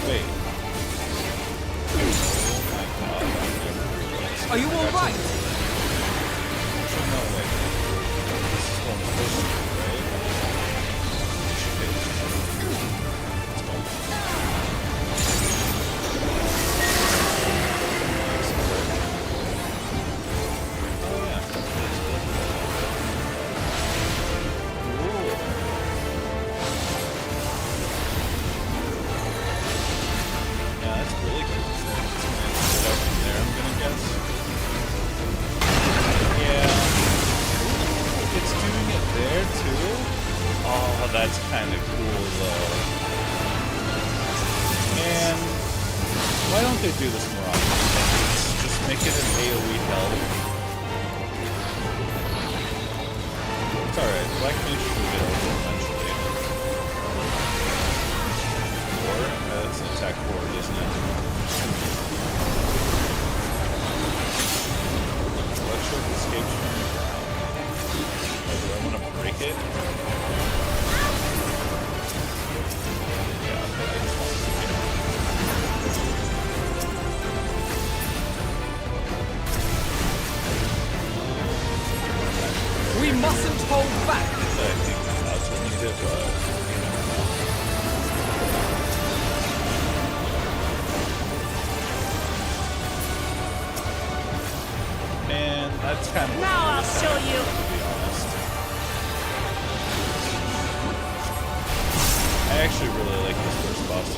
Wait. Are you all right? No, wait. This is going close, right? Oh, yeah. Cool. Yeah, that's really cool. It's gonna get up from there, I'm gonna guess. Yeah. It's doing it there too? Oh, that's kind of cool though. Man, why don't they do this more often? Just make it an AoE health. It's alright, Black Mage should be available eventually. Or, that's an attack forward, isn't it? Electric escapes from the ground. Oh, do I want to break it? Yeah, okay, I just want to break it. We mustn't hold back. I think the odds will need it, but you never know. Man, that's kind of... Now I'll show you. To be honest. I actually really like this first boss.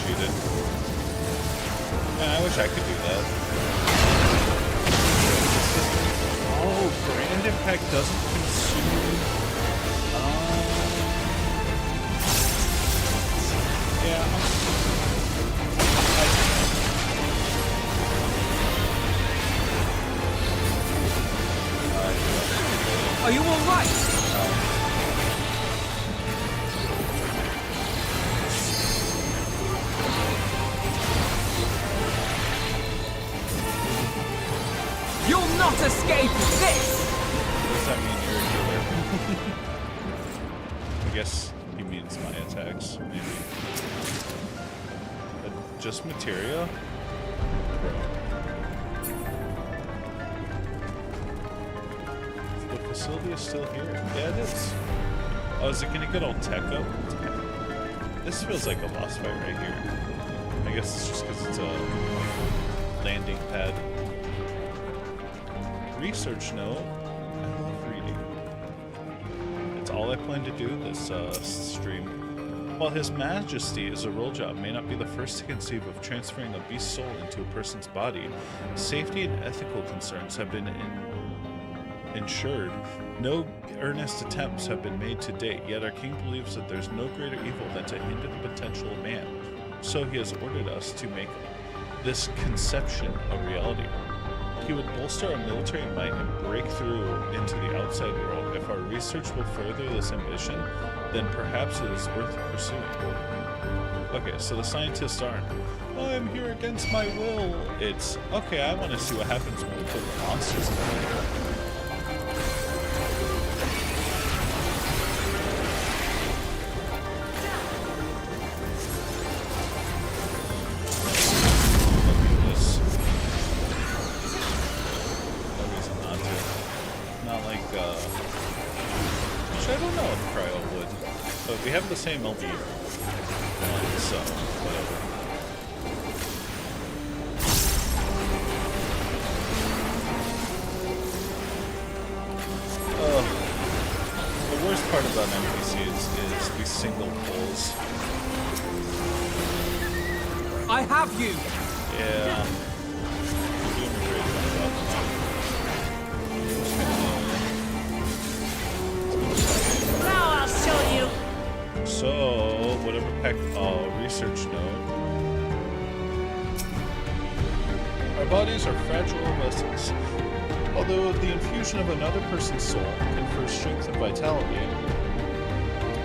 Cheated. Man, I wish I could do that. Oh, Grand Impact doesn't consume. Yeah. Are you all right? You'll not escape this! Does that mean you're a healer? I guess he means my attacks, maybe. But just materia? Bro. The facility is still here. Yeah, it is. Oh, is it gonna get all tech up? This feels like a boss fight right here. I guess it's just because it's a landing pad. Research note. I love reading. It's all I plan to do this stream. While His Majesty is a role job may not be the first to conceive of transferring a beast's soul into a person's body, safety and ethical concerns have been ensured. No earnest attempts have been made to date, yet our king believes that there's no greater evil than to hinder the potential of man. So he has ordered us to make this conception a reality. He would bolster our military might and break through into the outside world. If our research will further this ambition, then perhaps it is worth pursuing. Okay, so the scientists aren't, oh, I'm here against my will. It's, okay, I want to see what happens when we put the monsters in there. Actually, I don't know if Cryo would. But we have the same LB. So, whatever. The worst part about NPCs is these single pulls. I have you! Yeah. You're doing a great job about them. Now I'll show you! So, whatever pack. Oh, research note. Our bodies are fragile vessels. Although the infusion of another person's soul confers strength and vitality,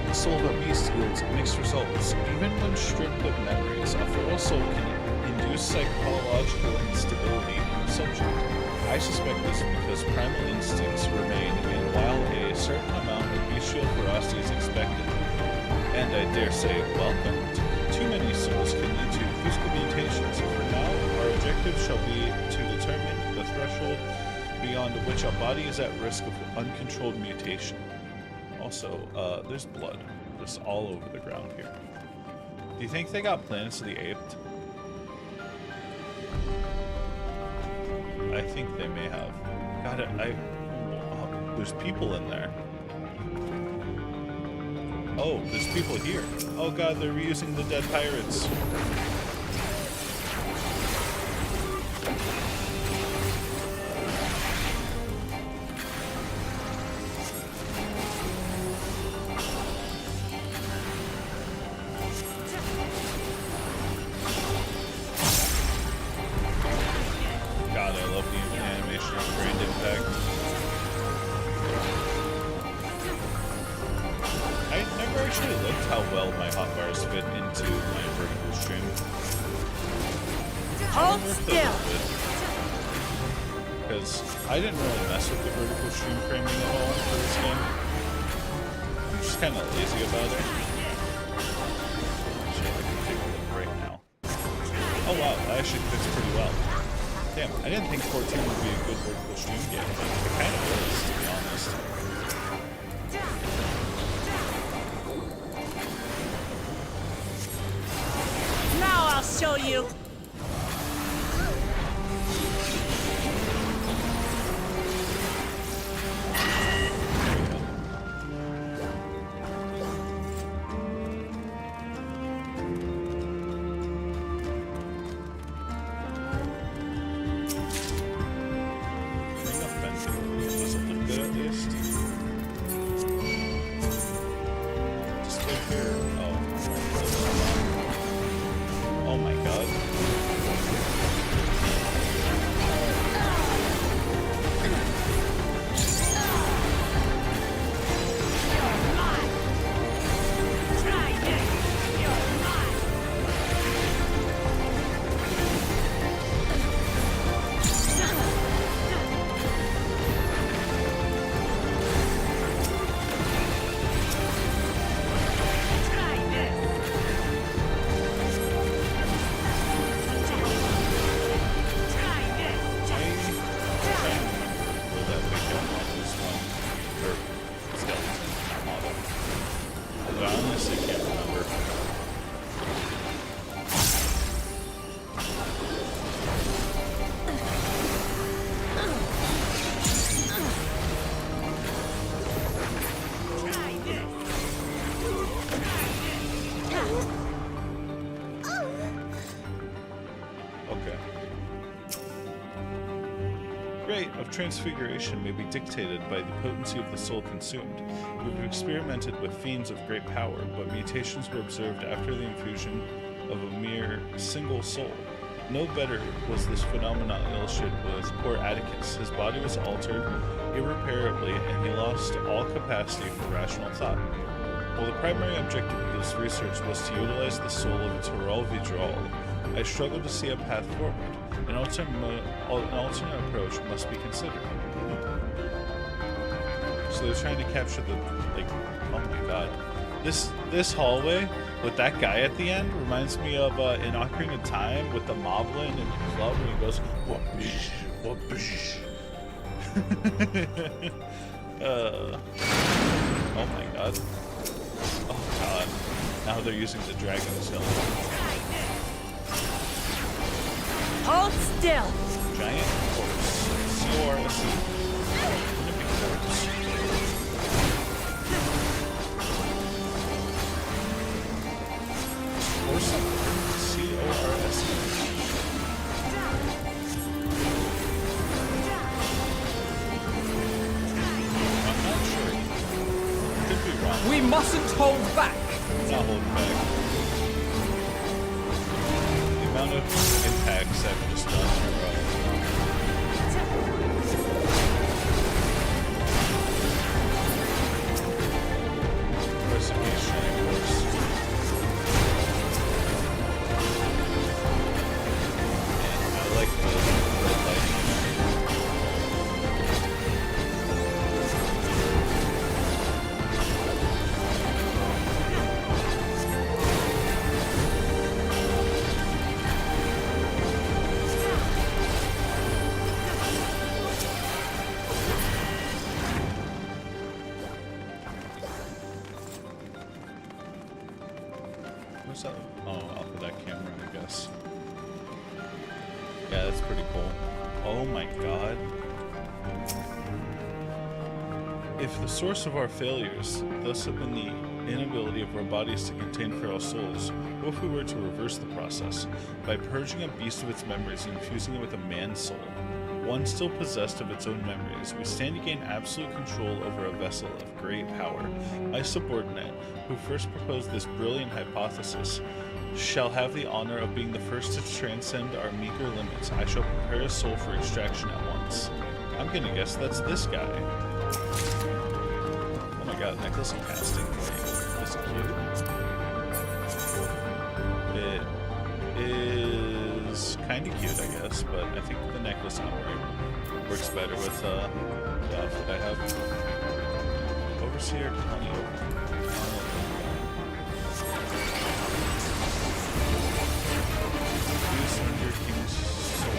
the soul of a beast yields mixed results. Even when stripped of memories, a feral soul can induce psychological instability in the subject. I suspect this because primal instincts remain, and while a certain amount of bestial ferocity is expected, and I dare say welcomed, too many souls can lead to physical mutations. For now, our objective shall be to determine the threshold beyond which a body is at risk of uncontrolled mutation. Also, there's blood just all over the ground here. Do you think they got Planets of the Aped? I think they may have. God, there's people in there. Oh, there's people here. Oh god, they're reusing the dead pirates. God, I love the animation of Grand Impact. I never actually looked how well my hotbars fit into my vertical stream. Hold still! Because I didn't really mess with the vertical stream framing at all for this game. I'm just kind of lazy about it. Actually, I can take a look right now. Oh wow, that actually fits pretty well. Damn, I didn't think 14 would be a good vertical stream game, but it kind of is, to be honest. Now I'll show you! Does it look good at least? Just look here. Oh my god. Transfiguration may be dictated by the potency of the soul consumed. We've experimented with fiends of great power, but mutations were observed after the infusion of a mere single soul. No better was this phenomenon illustrated with poor Atticus. His body was altered irreparably, and he lost all capacity for rational thought. While the primary objective of this research was to utilize the soul of Torel Vidral, I struggled to see a path forward. An alternate approach must be considered. So they're trying to capture the, like, oh my god. This hallway with that guy at the end reminds me of in Ocarina of Time with the Moblin and the club when he goes, whoopish, whoopish. Oh my god. Oh god. Now they're using the dragon skeleton. Hold still. Giant corpse. C-O-R-S-E. Wouldn't it be corpse? Corsa? C-O-R-S-E. I'm not sure. Could be wrong. We mustn't hold back. Not holding back. The amount of impacts I've just done are recipe shining horse. And I like the red lighting. What's that? Oh, off of that camera, I guess. Yeah, that's pretty cool. Oh my god. If the source of our failures thus have been the inability of our bodies to contain feral souls, what if we were to reverse the process by purging a beast of its memories and infusing it with a man's soul? One still possessed of its own memories, we stand to gain absolute control over a vessel of great power. My subordinate, who first proposed this brilliant hypothesis, shall have the honor of being the first to transcend our meager limits. I shall prepare a soul for extraction at once. I'm gonna guess that's this guy. Oh my god, necklace and casting. That's cute. It is kind of cute, I guess, but I think the necklace outright works better with the outfit I have. Overseer 20. Use your king's soul.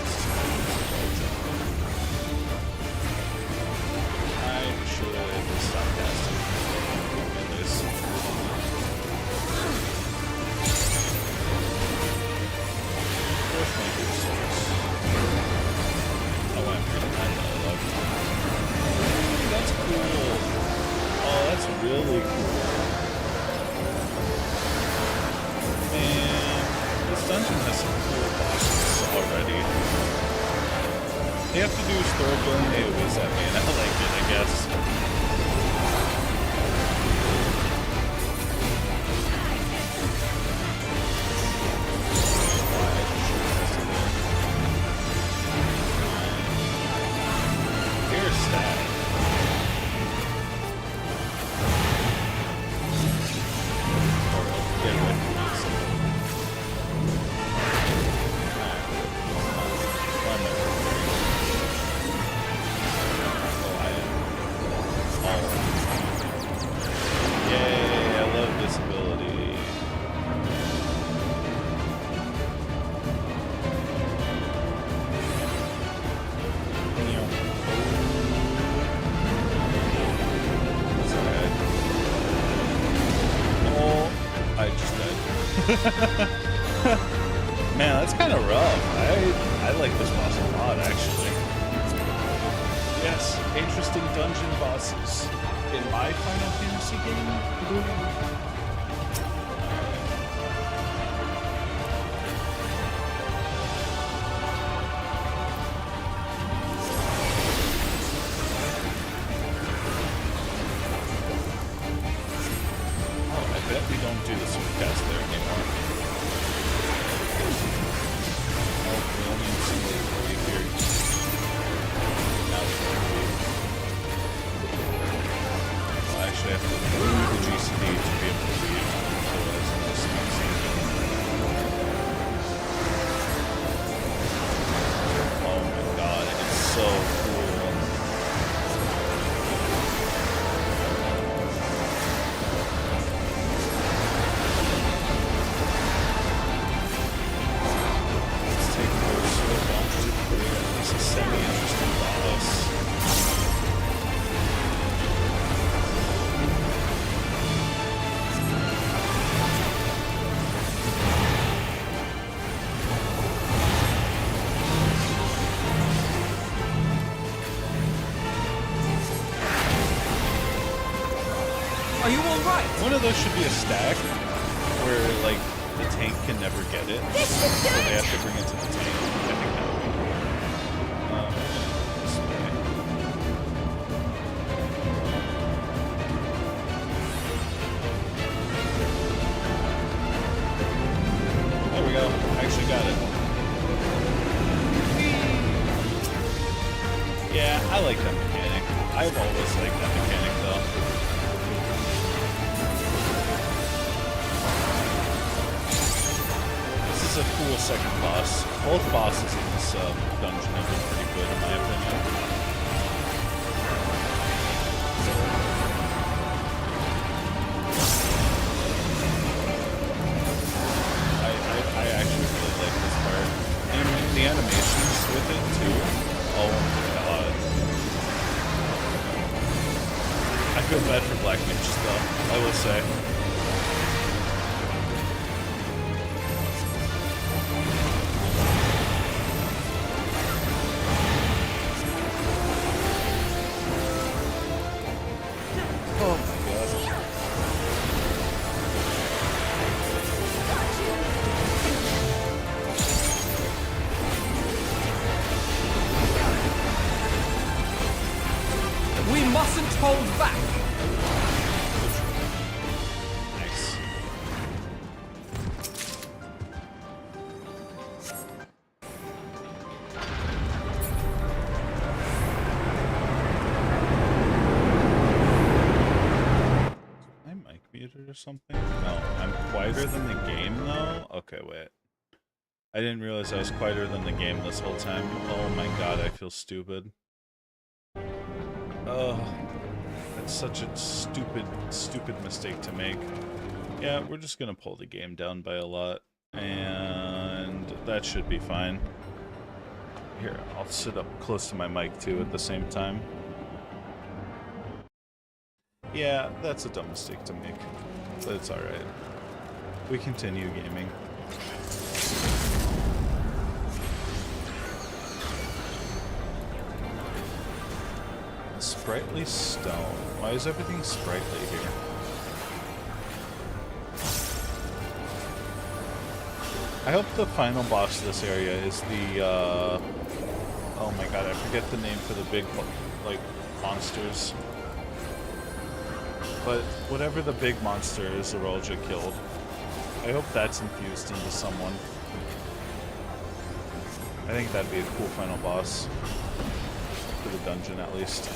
I should stop casting. At least. Oh, I'm pretty mad that I love. That's cool. Oh, that's really cool. Man, this dungeon has some cool bosses already. They have to do is throw burn AoEs at me, and I like it, I guess. Man, that's kind of rough. I like this boss a lot, actually. Yes, interesting dungeon bosses in my Final Fantasy game. Oh, I bet we don't do the supercast there anymore. I have to move the GCD to be able to read, otherwise it's easy. Oh my god, it's so cool. It's taking so long to create at least a semi-interesting boss. all right? One of those should be a stack where, like, the tank can never get it. This should do So they it! have to bring it to the tank. I think that would be cool. This way. There we go. I actually got it. Yeah, I like that mechanic. I've always liked that mechanic, though. This is a cool second boss. Both bosses in this dungeon have been pretty good, in my opinion. I actually really like this part. And the animations with it, too. Oh my god. I feel bad for Black Mages, though, I will say. Oh my god. We mustn't hold back. Nice. Am I mic muted or something? No, I'm quieter than the game though? Okay, wait. I didn't realize I was quieter than the game this whole time. Oh my god, I feel stupid. Oh, that's such a stupid mistake to make. Yeah, we're just gonna pull the game down by a lot, and that should be fine. Here, I'll sit up close to my mic too at the same time. Yeah, that's a dumb mistake to make, but it's alright. We continue gaming. Sprightly stone. Why is everything sprightly here? I hope the final boss of this area is the, oh my god, I forget the name for the big, like, monsters. But whatever the big monster is Zorolja killed, I hope that's infused into someone. I think that'd be a cool final boss. For the dungeon, at least.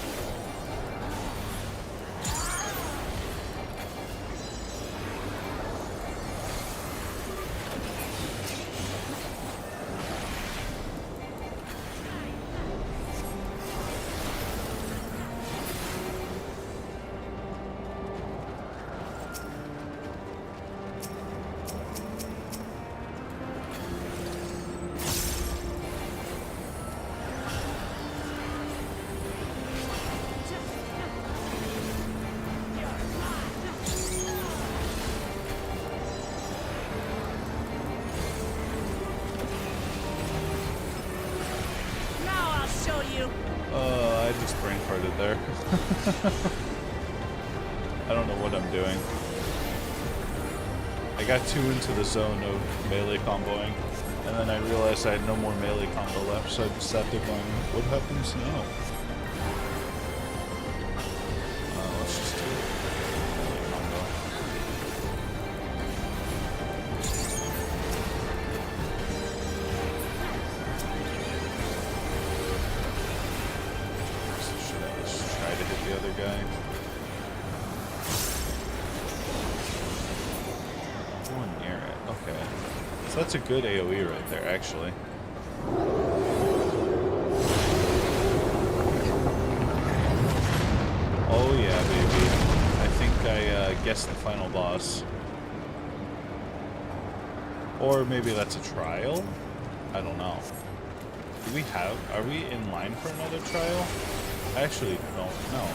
I just brain farted there. I don't know what I'm doing. I got too into the zone of melee comboing, and then I realized I had no more melee combo left, so I just sat there going, what happens now? Let's just do melee combo. Should I just try to hit the other guy? One near it. Okay. So that's a good AoE right there, actually. Oh yeah, baby. I think I guessed the final boss. Or maybe that's a trial? I don't know. Do we have... Are we in line for another trial? I actually don't know.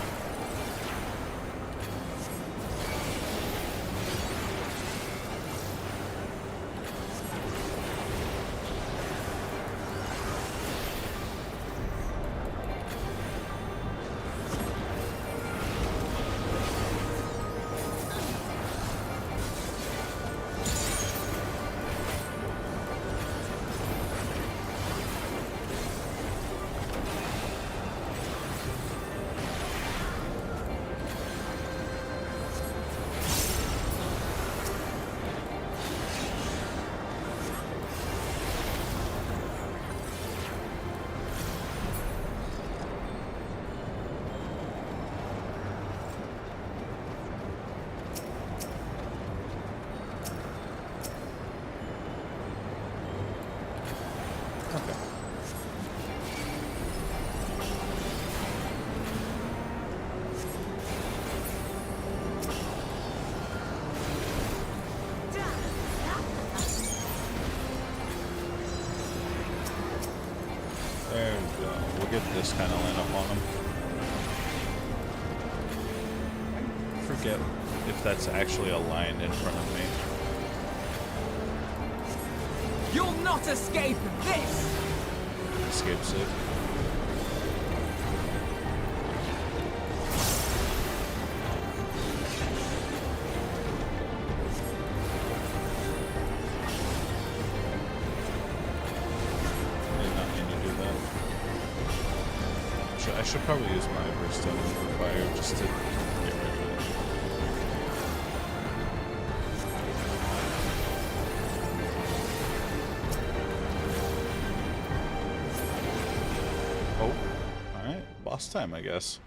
get this kind of line up on him. I forget if that's actually a line in front of me. You'll not escape this! Escape safe. I should probably use my Burstone for fire just to get rid of it. Oh, alright. Boss time, I guess.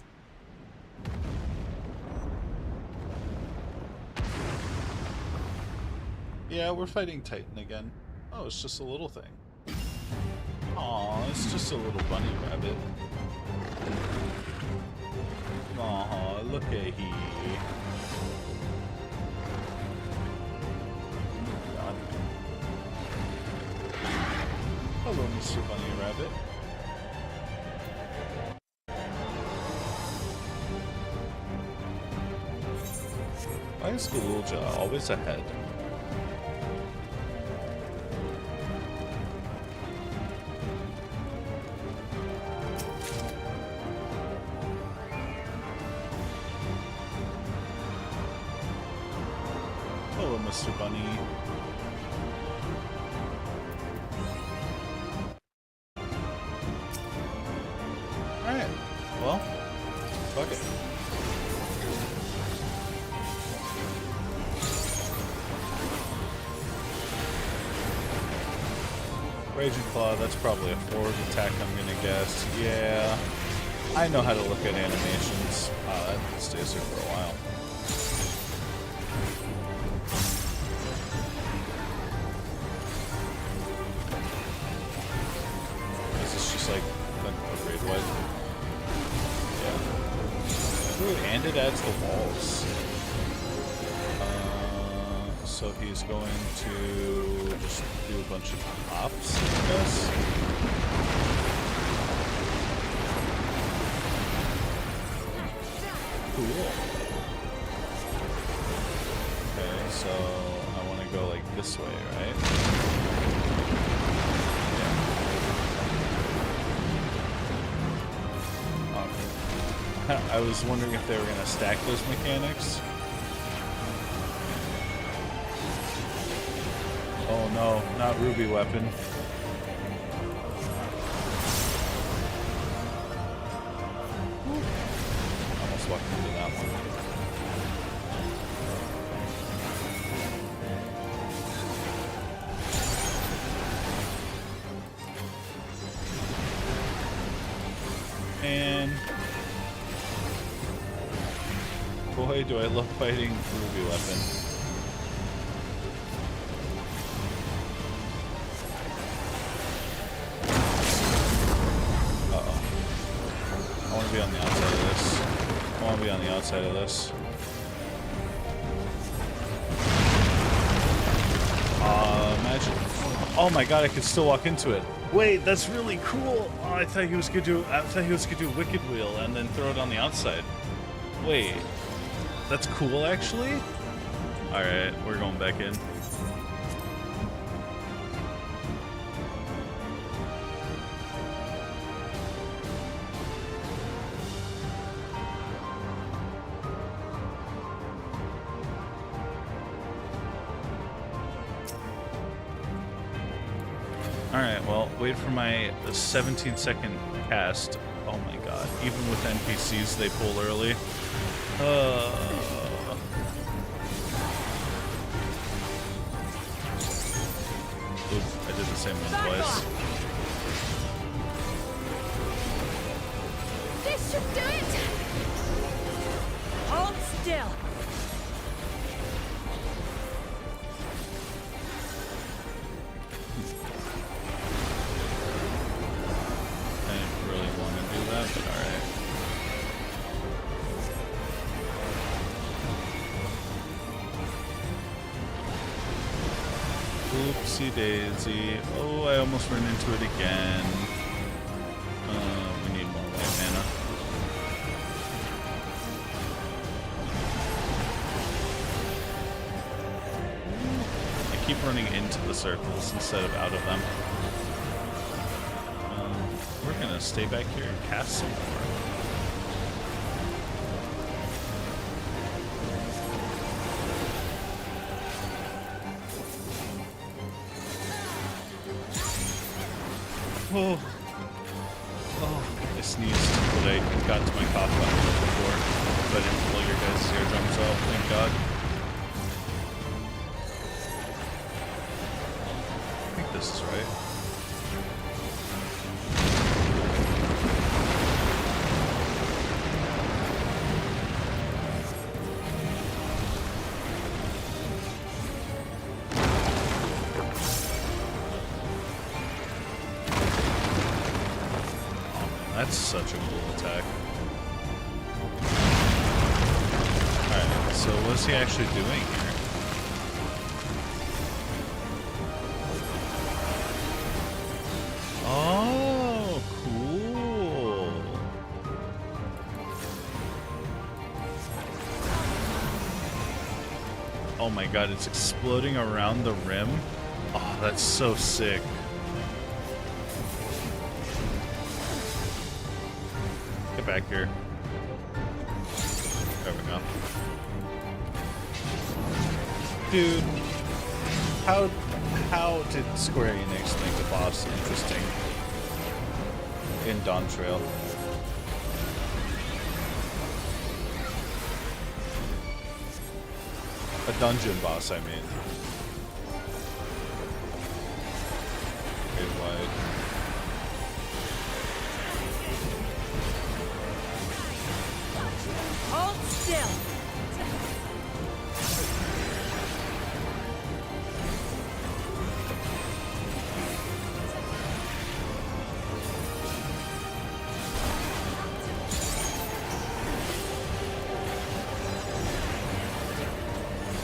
Yeah, we're fighting Titan again. Oh, it's just a little thing. Aw, it's just a little bunny rabbit. Aw, look at he. God. Hello, Mr. Bunny Rabbit. Why is Galulja always ahead? Hello, Mr. Bunny. Alright. Well, fuck it. Raging Claw, that's probably a forward attack, I'm gonna guess. Yeah. I know how to look at animations. That stays there for a while. Is this just like a raid wide? Yeah. Ooh, and it adds the walls. So he's going to just do a bunch of hops, I guess. Cool. Okay, so I want to go like this way, right? Yeah. I was wondering if they were going to stack those mechanics. Oh no, not Ruby Weapon. Almost walked into that one. And boy, do I love fighting Ruby Weapon. Be on the outside of this. I want to be on the outside of this. Imagine. Oh my god, I could still walk into it. Wait, that's really cool. Oh, I thought he was gonna do. Wicked Wheel and then throw it on the outside. Wait, that's cool actually. All right, we're going back in. Alright, well, wait for my 17-second cast. Oh my god, even with NPCs they pull early. Oops, I did the same one twice. This should do it! Hold still. But alright. Oopsie daisy. Oh, I almost ran into it again. We need keep running into the circles instead of out of them. We're gonna stay back here and cast some more. Oh, I sneezed, but I got to my cough button before, so I didn't blow your guys' eardrums out, thank God. I think this is right. That's such a cool attack. Alright, so what's he actually doing here? Oh, cool. Oh my god, it's exploding around the rim? Oh, that's so sick. Back here. There we go. Dude, how did Square Enix make the boss interesting in Dawn Trail? A dungeon boss, I mean. Very wide. Hold still.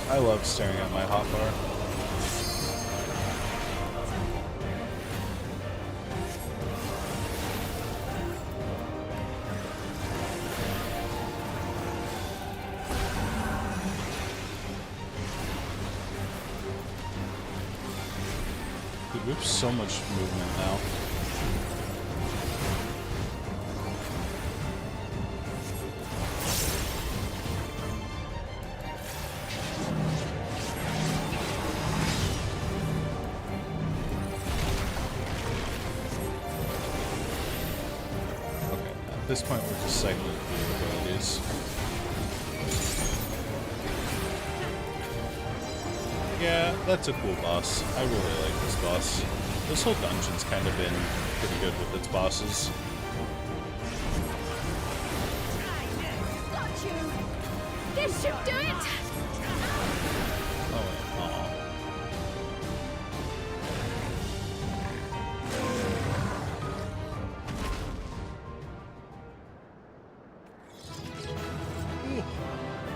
I love staring at my hotbar. Dude, we have so much movement now. At this point, we're just cycling through the abilities. Yeah, that's a cool boss. I really like this boss. This whole dungeon's kind of been pretty good with its bosses. Got you! This should do it! Oh, wait. Aw.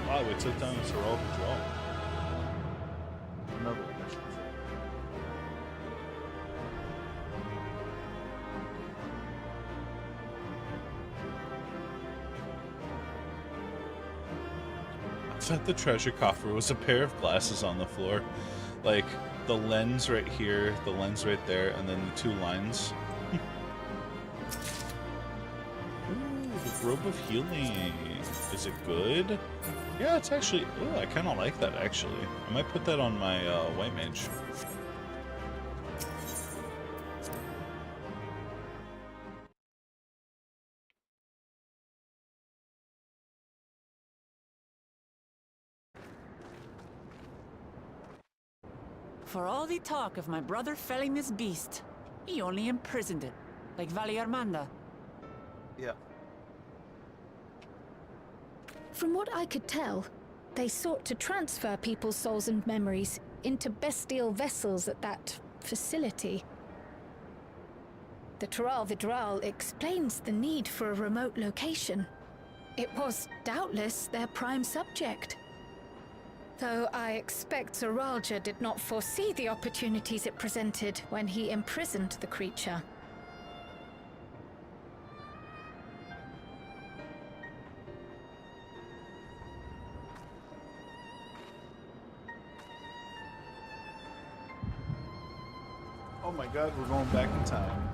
Wow, we took down this heroic draw. Another mission. I thought the treasure coffer was a pair of glasses on the floor. Like, the lens right here, the lens right there, and then the two lines. Ooh, the robe of healing. Is it good? Yeah, it's actually... Ooh, I kind of like that, actually. I might put that on my white mage. For all the talk of my brother felling this beast, he only imprisoned it, like Vali Armanda. Yeah. From what I could tell, they sought to transfer people's souls and memories into bestial vessels at that facility. The Tural Vidral explains the need for a remote location. It was doubtless their prime subject. Though I expect Zoralja did not foresee the opportunities it presented when he imprisoned the creature. Oh my god, we're going back in time.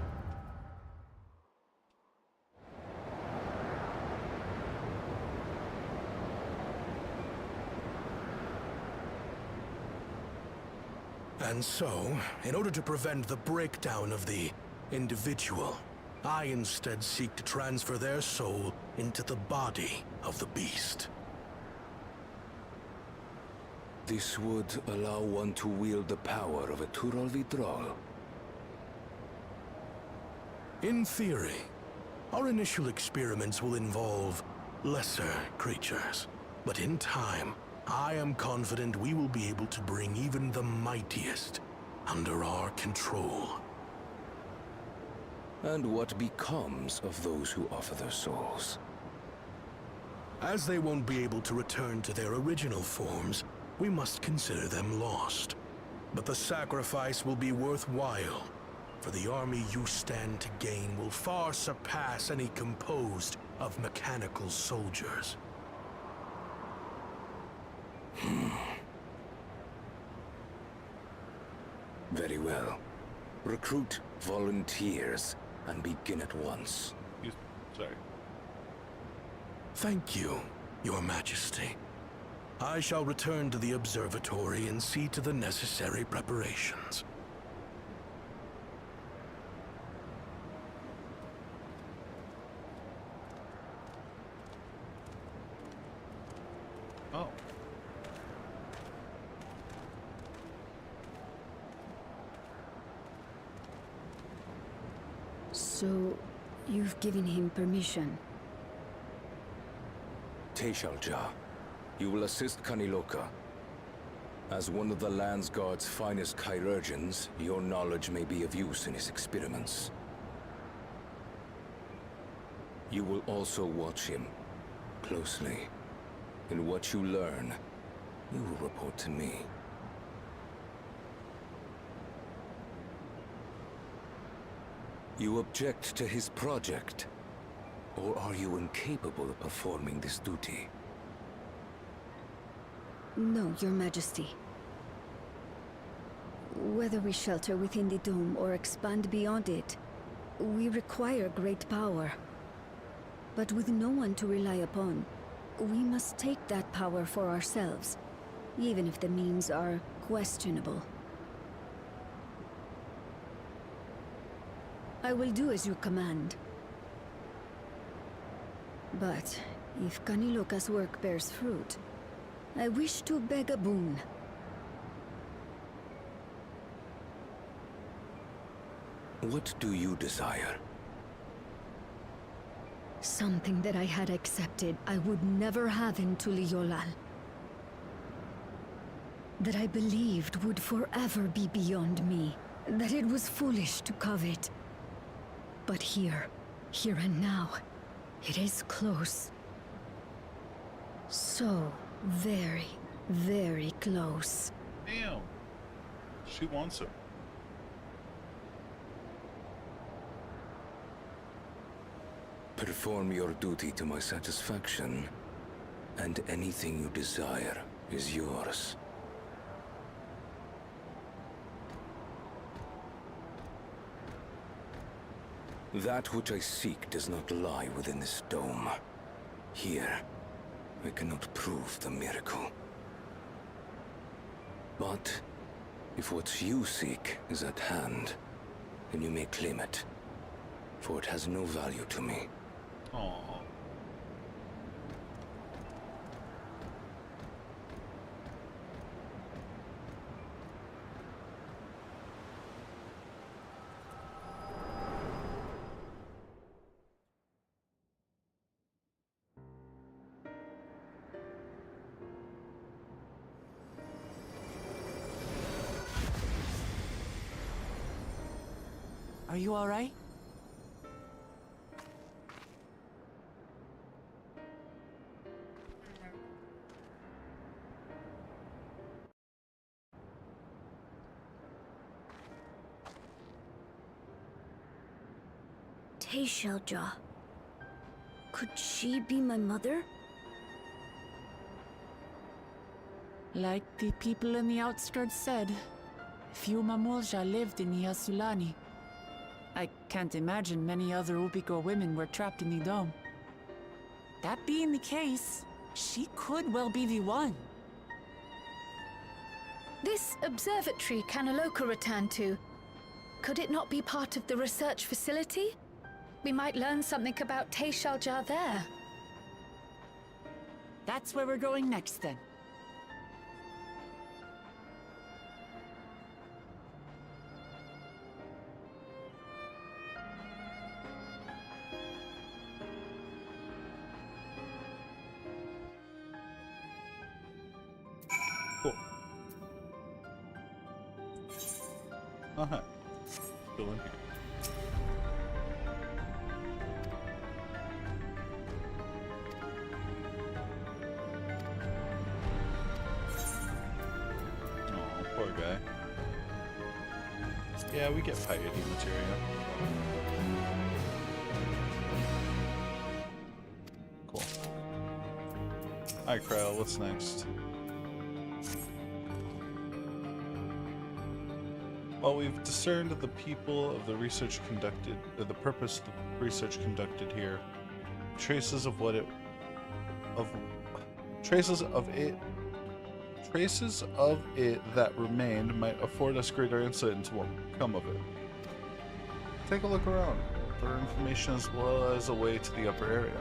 And so, in order to prevent the breakdown of the individual, I instead seek to transfer their soul into the body of the beast. This would allow one to wield the power of a Tural Vidral. In theory, our initial experiments will involve lesser creatures. But in time, I am confident we will be able to bring even the mightiest under our control. And what becomes of those who offer their souls? As they won't be able to return to their original forms, we must consider them lost. But the sacrifice will be worthwhile, for the army you stand to gain will far surpass any composed of mechanical soldiers. Very well. Recruit volunteers and begin at once. Sorry. Thank you, Your Majesty. I shall return to the observatory and see to the necessary preparations. Oh. So, you've given him permission? Teishalja, you will assist Kaniloka. As one of the Landsguard's finest chirurgeons, your knowledge may be of use in his experiments. You will also watch him closely. And what you learn, you will report to me. You object to his project? Or are you incapable of performing this duty? No, Your Majesty. Whether we shelter within the dome or expand beyond it, we require great power. But with no one to rely upon, we must take that power for ourselves, even if the means are questionable. I will do as you command. But if Kaniloka's work bears fruit, I wish to beg a boon. What do you desire? Something that I had accepted I would never have in Tuliyollal. That I believed would forever be beyond me. That it was foolish to covet. But here and now, it is close. So very, very close. Damn. She wants it. Perform your duty to my satisfaction, and anything you desire is yours. That which I seek does not lie within this dome. Here, I cannot prove the miracle. But if what you seek is at hand, then you may claim it, for it has no value to me. Aww. Are you all right? Teishalja. Could she be my mother? Like the people in the outskirts said, few Mamulja lived in the Yasulani. I can't imagine many other Ubiko women were trapped in the dome. That being the case, she could well be the one. This observatory Kanaloka returned to, could it not be part of the research facility? We might learn something about Teishalja there. That's where we're going next, then. Cool. Uh-huh. Still in here. Oh, poor guy. Yeah, we get piety material. Cool. Alright, Kryle, what's next? While we've discerned the people of the research conducted, the purpose of the research conducted here, traces of it that remained might afford us greater insight into what will come of it. Take a look around. There are information as well as a way to the upper area.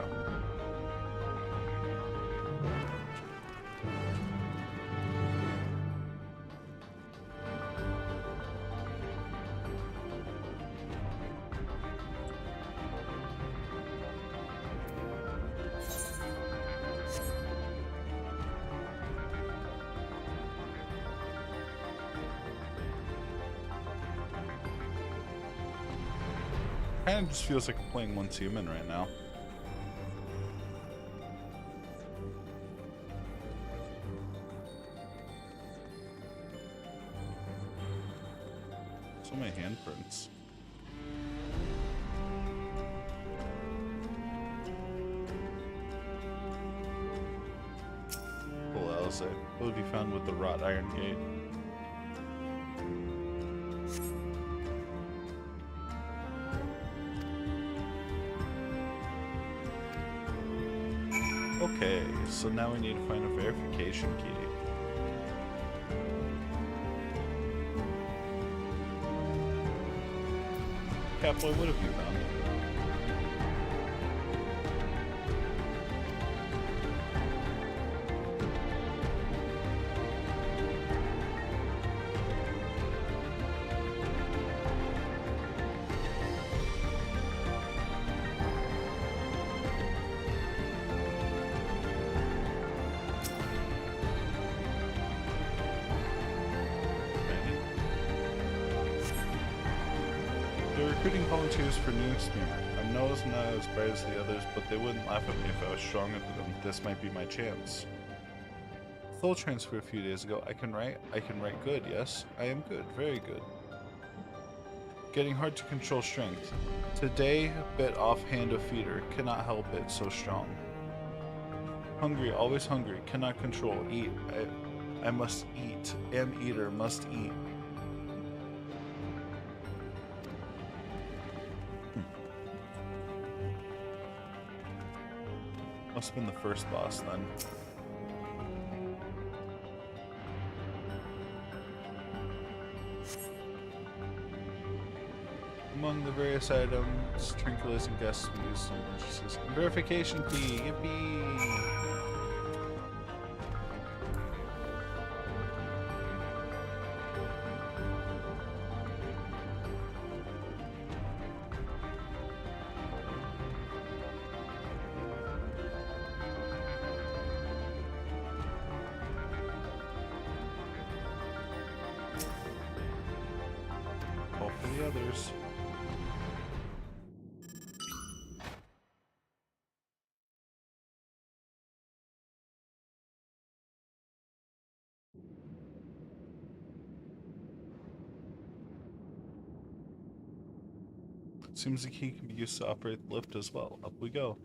Kind of just feels like I'm playing Once Human right now. So many handprints. Cool, Alice. What would be found with the wrought iron gate? Okay, so now we need to find a verification key. Catboy, what have you found? They're recruiting volunteers for new experiment. I know it's not as bright as the others, but they wouldn't laugh at me if I was stronger than them. This might be my chance. Soul transfer a few days ago. I can write good, yes. I am good, very good. Getting hard to control strength. Today, bit off hand of feeder. Cannot help it, so strong. Hungry, always hungry. Cannot control. Eat. I must eat. Am eater, must eat. Must have been the first boss then. Among the various items, tranquilizing gas we use in emergencies. Verification key, yippee! Call for the others. Seems the key can be used to operate the lift as well. Up we go.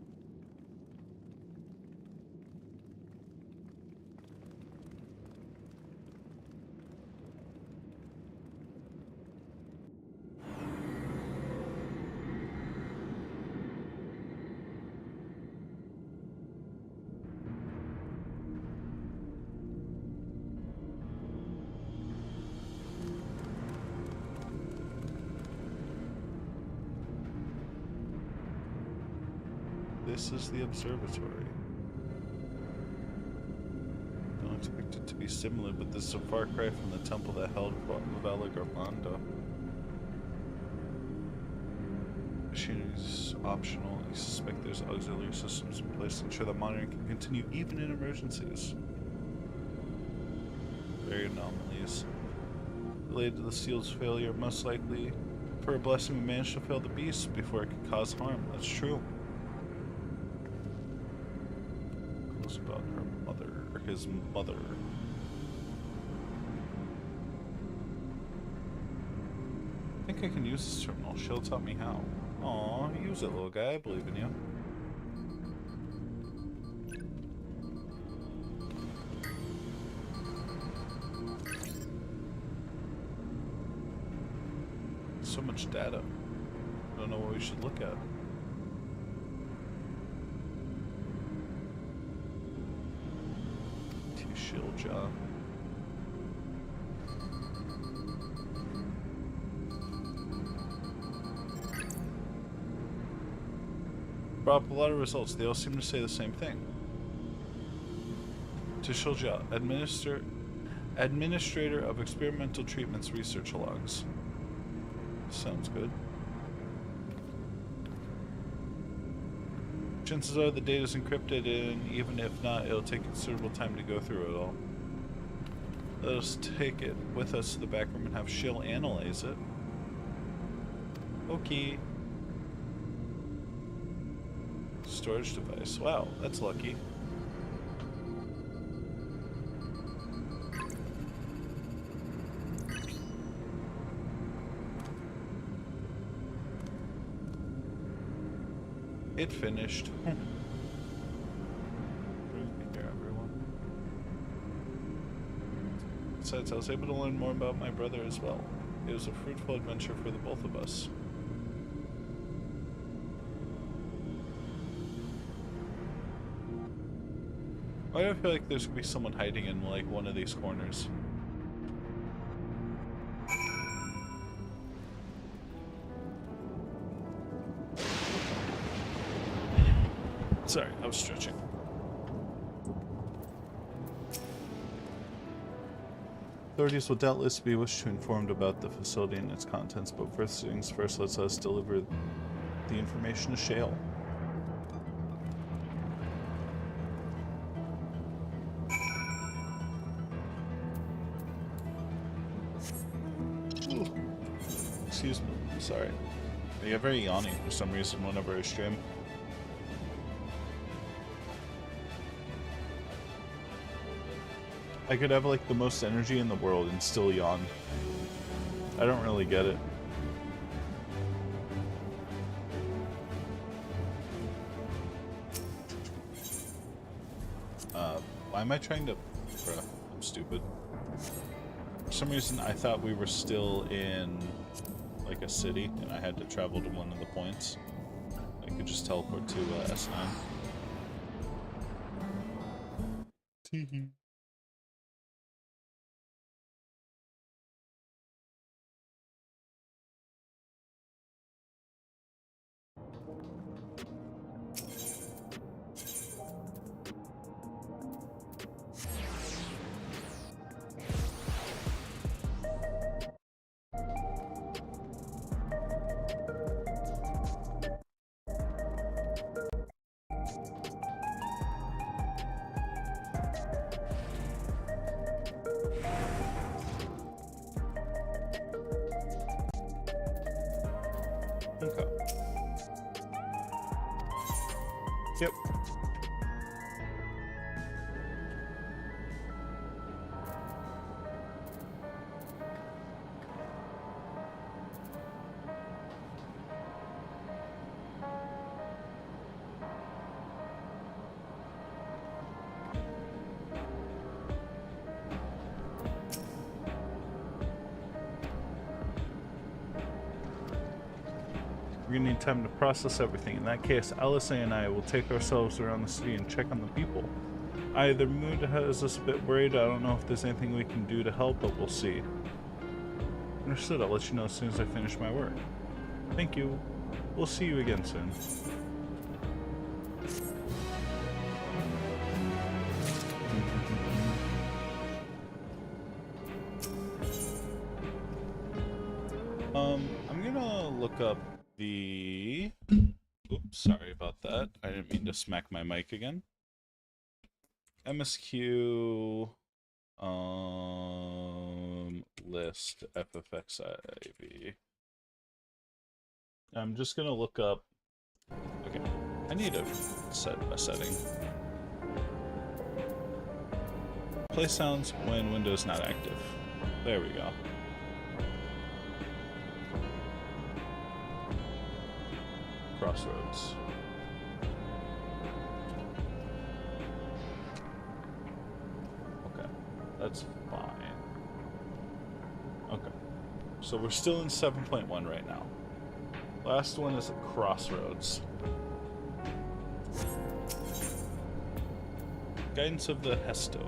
This is the observatory. Don't expect it to be similar, but this is a far cry from the temple that held Vela Garlanda. Machinery is optional. I suspect there's auxiliary systems in place to ensure that monitoring can continue even in emergencies. Very anomalies. Related to the seal's failure, most likely for a blessing we managed to fail the beast before it could cause harm. That's true. Clues about her mother, or his mother. I think I can use this terminal. She'll taught me how. Aw, use it, little guy. I believe in you. So much data. I don't know what we should look at. Shield job. Brought up a lot of results. They all seem to say the same thing. Tishilja, Administrator of Experimental Treatments Research Logs. Sounds good. Chances are the data is encrypted, and even if not, it'll take considerable time to go through it all. Let us take it with us to the back room and have Shill analyze it. Okay. Storage device. Wow, that's lucky. It finished. Here, everyone. Besides, I was able to learn more about my brother as well. It was a fruitful adventure for the both of us. Why do I feel like there's gonna be someone hiding in like one of these corners? Sorry, I was stretching. Authorities will doubtless be wished to informed about the facility and its contents, but first things first, let us deliver the information to Shale. Ooh. Excuse me, I'm sorry. I get very yawny for some reason whenever I stream. I could have like the most energy in the world and still yawn. I don't really get it. Why am I trying to... Bruh, I'm stupid. For some reason I thought we were still in like a city and I had to travel to one of the points. I could just teleport to S9. Okay. Yep. We're gonna need time to process everything. In that case, Alice and I will take ourselves around the city and check on the people. Either mood has us a bit worried. I don't know if there's anything we can do to help, but we'll see. Understood. I'll let you know as soon as I finish my work. Thank you. We'll see you again soon. look up the... Oops, sorry about that. I didn't mean to smack my mic again. MSQ... list FFxiv. I'm just gonna look up... Okay, I need to set a setting. Play sounds when Windows not active. There we go. Crossroads. Okay, that's fine. Okay, so we're still in 7.1 right now. Last one is at Crossroads. Guidance of the Hesto.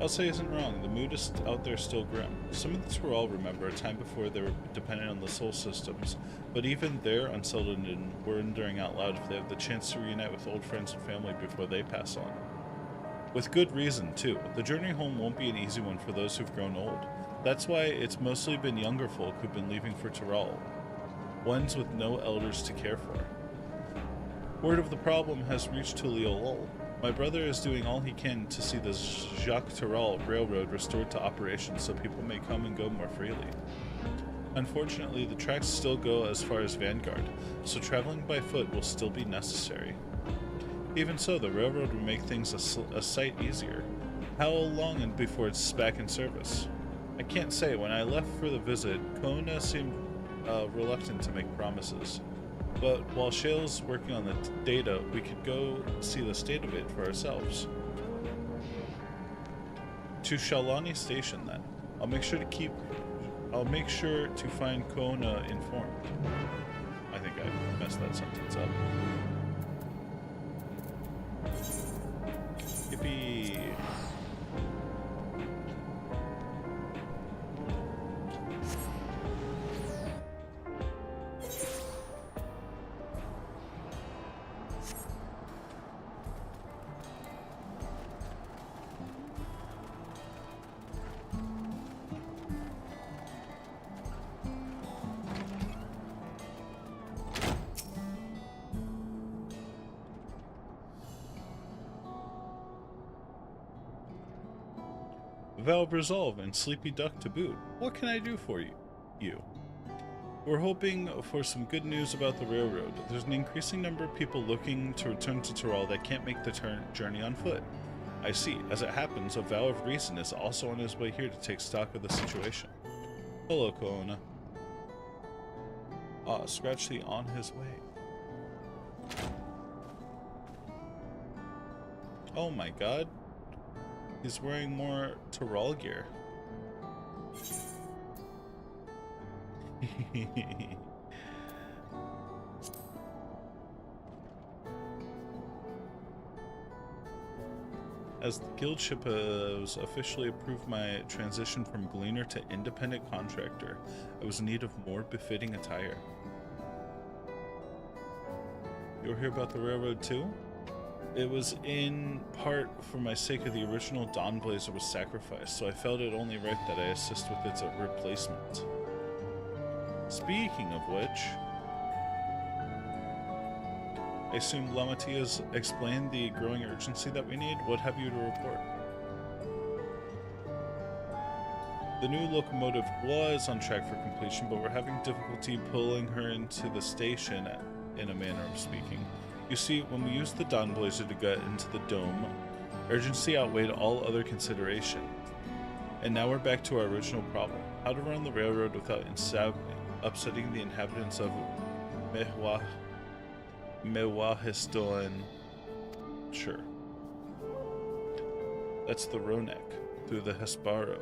I'll say isn't wrong, the mood is out there still grim. Some of the Tyrell remember a time before they were dependent on the Sol systems, but even they're unsettled and wondering out loud if they have the chance to reunite with old friends and family before they pass on. With good reason, too. The journey home won't be an easy one for those who've grown old. That's why it's mostly been younger folk who've been leaving for Tyrell, ones with no elders to care for. Word of the problem has reached Tuliolol. My brother is doing all he can to see the Jacques Tyrell Railroad restored to operation so people may come and go more freely. Unfortunately, the tracks still go as far as Vanguard, so traveling by foot will still be necessary. Even so, the railroad will make things a sight easier. How long before it's back in service? I can't say. When I left for the visit, Kona seemed reluctant to make promises. But while Shale's working on the data, we could go see the state of it for ourselves. To Shalani Station, then. I'll make sure to find Kona informed. I think I messed that sentence up. Yippee! Valve Resolve and Sleepy Duck to boot. What can I do for you? We're hoping for some good news about the railroad. There's an increasing number of people looking to return to Tyrell that can't make the journey on foot. I see. As it happens, a Vow of Reason is also on his way here to take stock of the situation. Hello, Kona. Ah, Scratch the on his way. Oh my god. He's wearing more Tyrell gear. As the guild ship has officially approved my transition from gleaner to independent contractor, I was in need of more befitting attire. You'll hear about the railroad too? It was in part for my sake of the original Dawn Blazer was sacrificed, so I felt it only right that I assist with its replacement. Speaking of which, I assume Lamatia's explained the growing urgency that we need. What have you to report? The new locomotive was on track for completion, but we're having difficulty pulling her into the station, in a manner of speaking. You see, when we used the Dawn Blazer to get into the dome, urgency outweighed all other consideration. And now we're back to our original problem. How to run the railroad without upsetting the inhabitants of Mewahiston. Sure. That's the Ronek, through the Hesparo,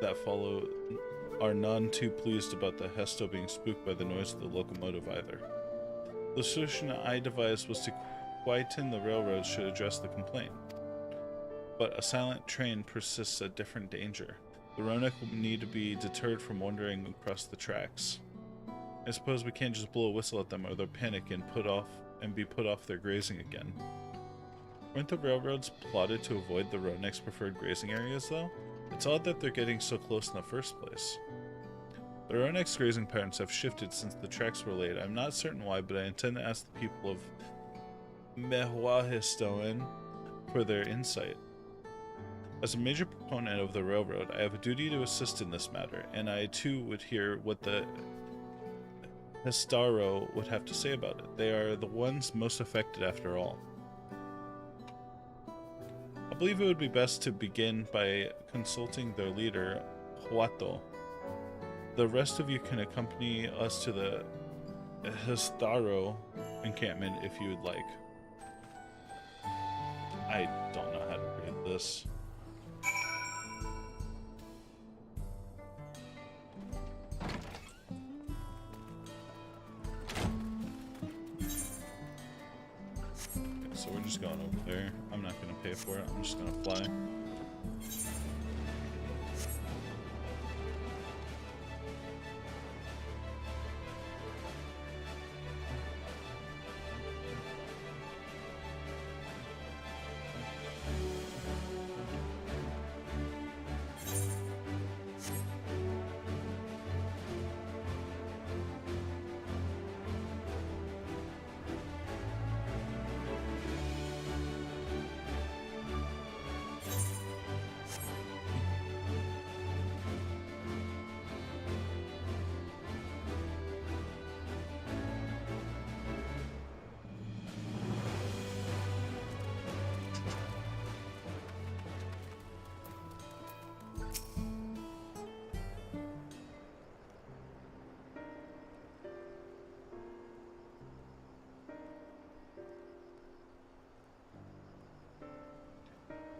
that follow are none too pleased about the Hesto being spooked by the noise of the locomotive either. The solution I devised was to quieten the railroad should address the complaint. But a silent train persists a different danger. The Ronek will need to be deterred from wandering across the tracks. I suppose we can't just blow a whistle at them or they'll panic and be put off their grazing again. Weren't the railroads plotted to avoid the Ronek's preferred grazing areas, though? It's odd that they're getting so close in the first place. Their own grazing patterns have shifted since the tracks were laid. I'm not certain why, but I intend to ask the people of Mehuahistoan for their insight. As a major proponent of the railroad, I have a duty to assist in this matter, and I too would hear what the Hestaro would have to say about it. They are the ones most affected after all. I believe it would be best to begin by consulting their leader, Huato. The rest of you can accompany us to the Hestaro encampment if you would like. I don't know how to read this. Okay, so we're just going over there. I'm not going to pay for it. I'm just going to fly.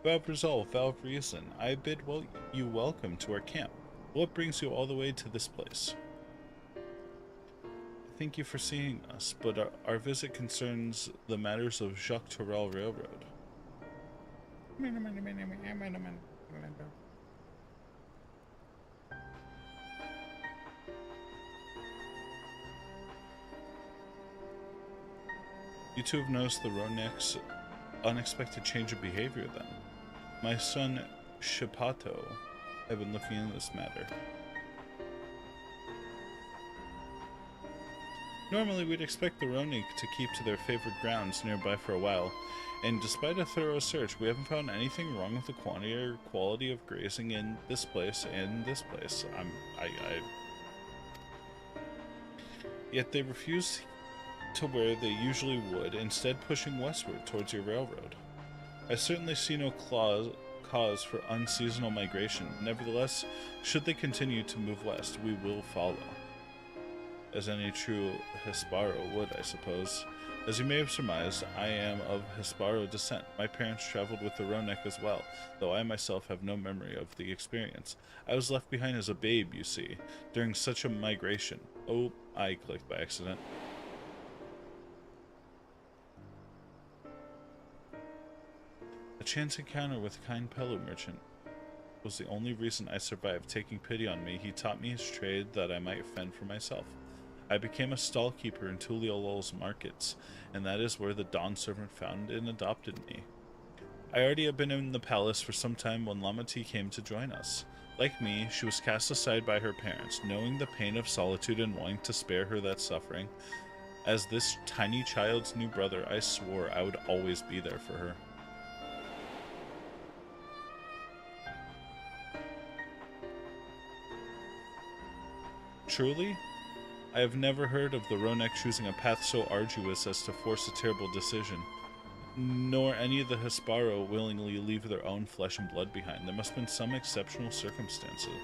Valve Resolve, Valve Reason, I bid you welcome to our camp. What brings you all the way to this place? Thank you for seeing us, but our visit concerns the matters of Jacques Tourelle Railroad. You two have noticed the Ronek's unexpected change of behavior then. My son, Shipato, have been looking into this matter. Normally, we'd expect the Ronik to keep to their favorite grounds nearby for a while, and despite a thorough search, we haven't found anything wrong with the quantity or quality of grazing in this place and this place. Yet they refuse to where they usually would, instead pushing westward towards your railroad. I certainly see no cause for unseasonal migration. Nevertheless, should they continue to move west, we will follow. As any true Hesparo would, I suppose. As you may have surmised, I am of Hesparo descent. My parents traveled with the Ronek as well, though I myself have no memory of the experience. I was left behind as a babe, you see, during such a migration. Oh, I clicked by accident. A chance encounter with a kind Pelu merchant was the only reason I survived. Taking pity on me, he taught me his trade that I might fend for myself. I became a stall keeper in Tuliolol's markets, and that is where the Dawn servant found and adopted me. I already had been in the palace for some time when Lamati came to join us. Like me, she was cast aside by her parents, knowing the pain of solitude and wanting to spare her that suffering. As this tiny child's new brother, I swore I would always be there for her. Truly? I have never heard of the Ronek choosing a path so arduous as to force a terrible decision, nor any of the Hesparo willingly leave their own flesh and blood behind. There must have been some exceptional circumstances.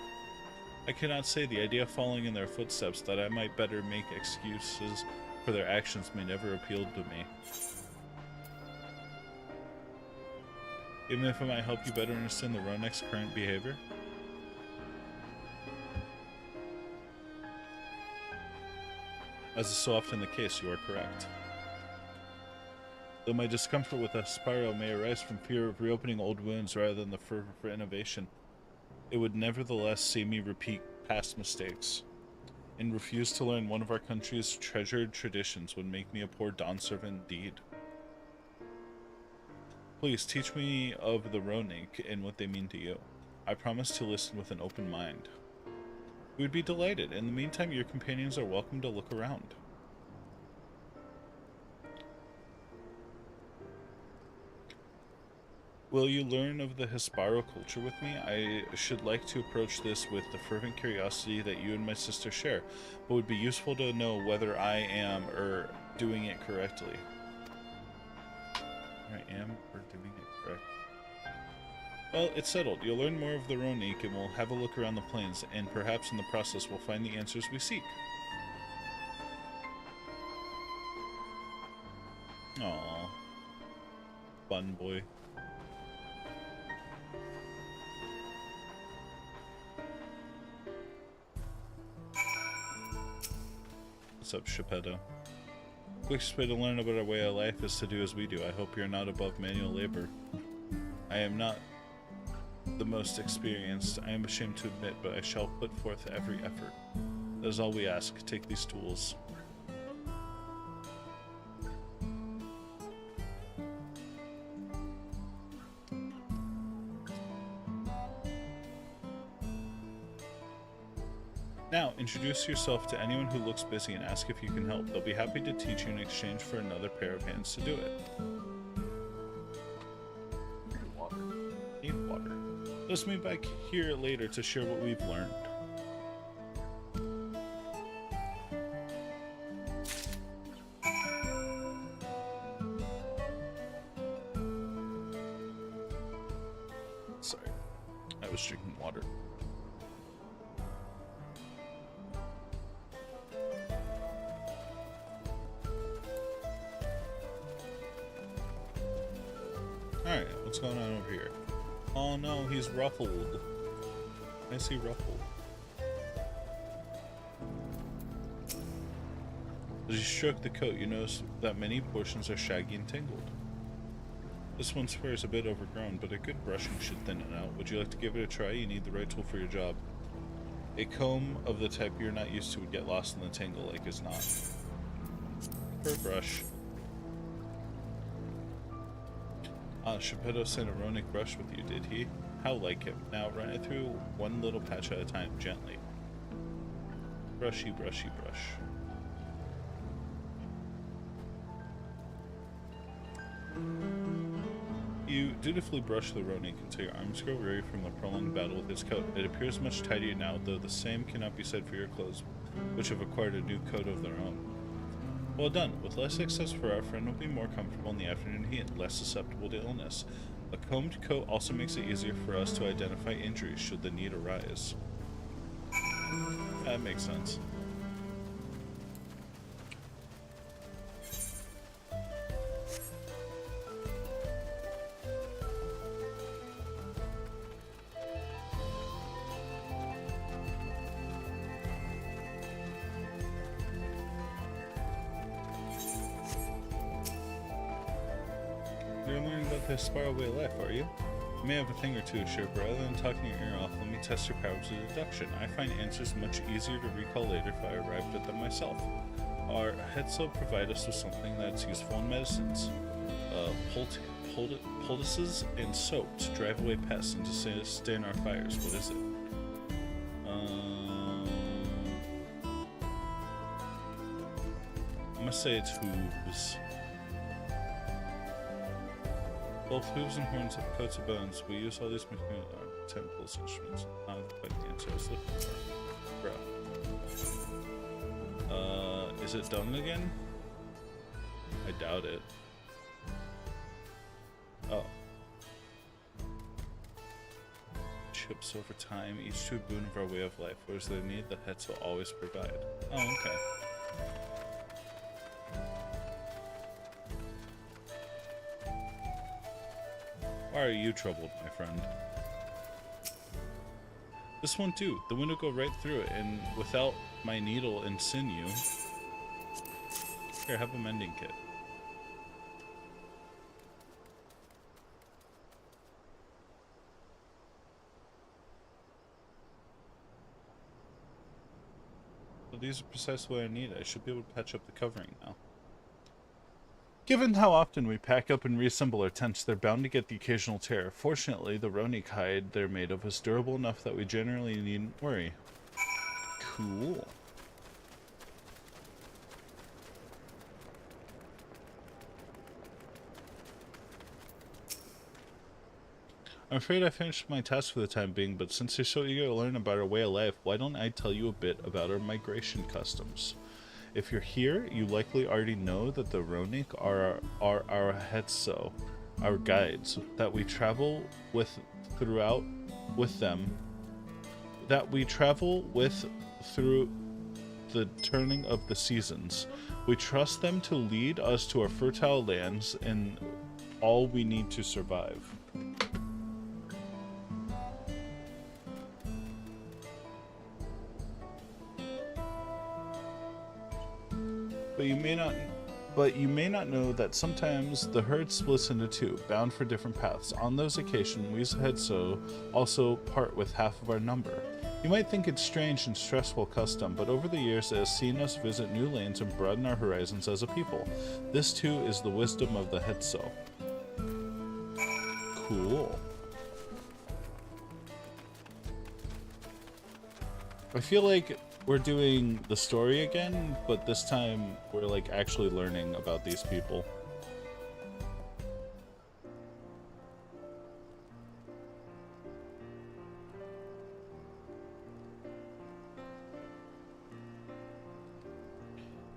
I cannot say the idea of following in their footsteps that I might better make excuses for their actions may never appealed to me. Even if it might help you better understand the Ronek's current behavior. As is so often the case, you are correct. Though my discomfort with Asparo may arise from fear of reopening old wounds rather than the fervor for innovation, it would nevertheless see me repeat past mistakes, and refuse to learn one of our country's treasured traditions would make me a poor Dawn servant indeed. Please teach me of the Ronik and what they mean to you. I promise to listen with an open mind. We would be delighted. In the meantime, your companions are welcome to look around. Will you learn of the Hesparo culture with me? I should like to approach this with the fervent curiosity that you and my sister share, but would be useful to know whether I am doing it correctly. I am doing it correctly. Well, it's settled. You'll learn more of the Ronique, and we'll have a look around the plains, and perhaps in the process we'll find the answers we seek. Aww. Fun boy. What's up, Geppetto? Quickest way to learn about our way of life is to do as we do. I hope you're not above manual labor. I am not the most experienced, I am ashamed to admit, but I shall put forth every effort. That is all we ask. Take these tools. Now, introduce yourself to anyone who looks busy and ask if you can help. They'll be happy to teach you in exchange for another pair of hands to do it. Water. Need water. Let's meet back here later to share what we've learned. Sorry, I was drinking water. Alright, what's going on over here? Oh no, he's ruffled. I see ruffled. As you stroke the coat, you notice that many portions are shaggy and tangled. This one's fur is a bit overgrown, but a good brushing should thin it out. Would you like to give it a try? You need the right tool for your job. A comb of the type you're not used to would get lost in the tangle like it's not. Fur brush. Geppetto sent a Ronic brush with you, did he? How like him. Now run it through one little patch at a time, gently. Brushy, brushy, brush. You dutifully brush the Ronic until your arms grow weary from the prolonged battle with its coat. It appears much tidier now, though the same cannot be said for your clothes, which have acquired a new coat of their own. Well done. With less excess fur, our friend will be more comfortable in the afternoon heat and less susceptible to illness. A combed coat also makes it easier for us to identify injuries should the need arise. That makes sense. You're learning about the Hesparo way of life, are you? You may have a thing or two to share, but rather than talking your ear off, let me test your powers of deduction. I find answers much easier to recall later if I arrived at them myself. Our heads will provide us with something that's useful in medicines. Poultices and soap to drive away pests and to sustain our fires. What is it? I'm gonna say it's hooves. Both hooves and horns have coats of bones. We use all these material temples instruments. Not quite the answer I was looking for. Bro. Is it dung again? I doubt it. Oh. Chips over time, each to a boon of our way of life. Where's the need, the heads will always provide. Oh, okay. Why are you troubled, my friend? This one too. The wind will go right through it, and without my needle and sinew... Here, have a mending kit. So these are precisely what I need. I should be able to patch up the covering now. Given how often we pack up and reassemble our tents, they're bound to get the occasional tear. Fortunately, the Ronik hide they're made of is durable enough that we generally needn't worry. Cool. I'm afraid I finished my task for the time being, but since you're so eager to learn about our way of life, why don't I tell you a bit about our migration customs? If you're here, you likely already know that the Ronik are our Hetso, our guides, that we travel with through the turning of the seasons. We trust them to lead us to our fertile lands and all we need to survive. But you may not know that sometimes the herd splits into two, bound for different paths. On those occasions, we Hetso also part with half of our number. You might think it's strange and stressful custom, but over the years it has seen us visit new lands and broaden our horizons as a people. This too is the wisdom of the Hetso. Cool. I feel like we're doing the story again, but this time we're like actually learning about these people.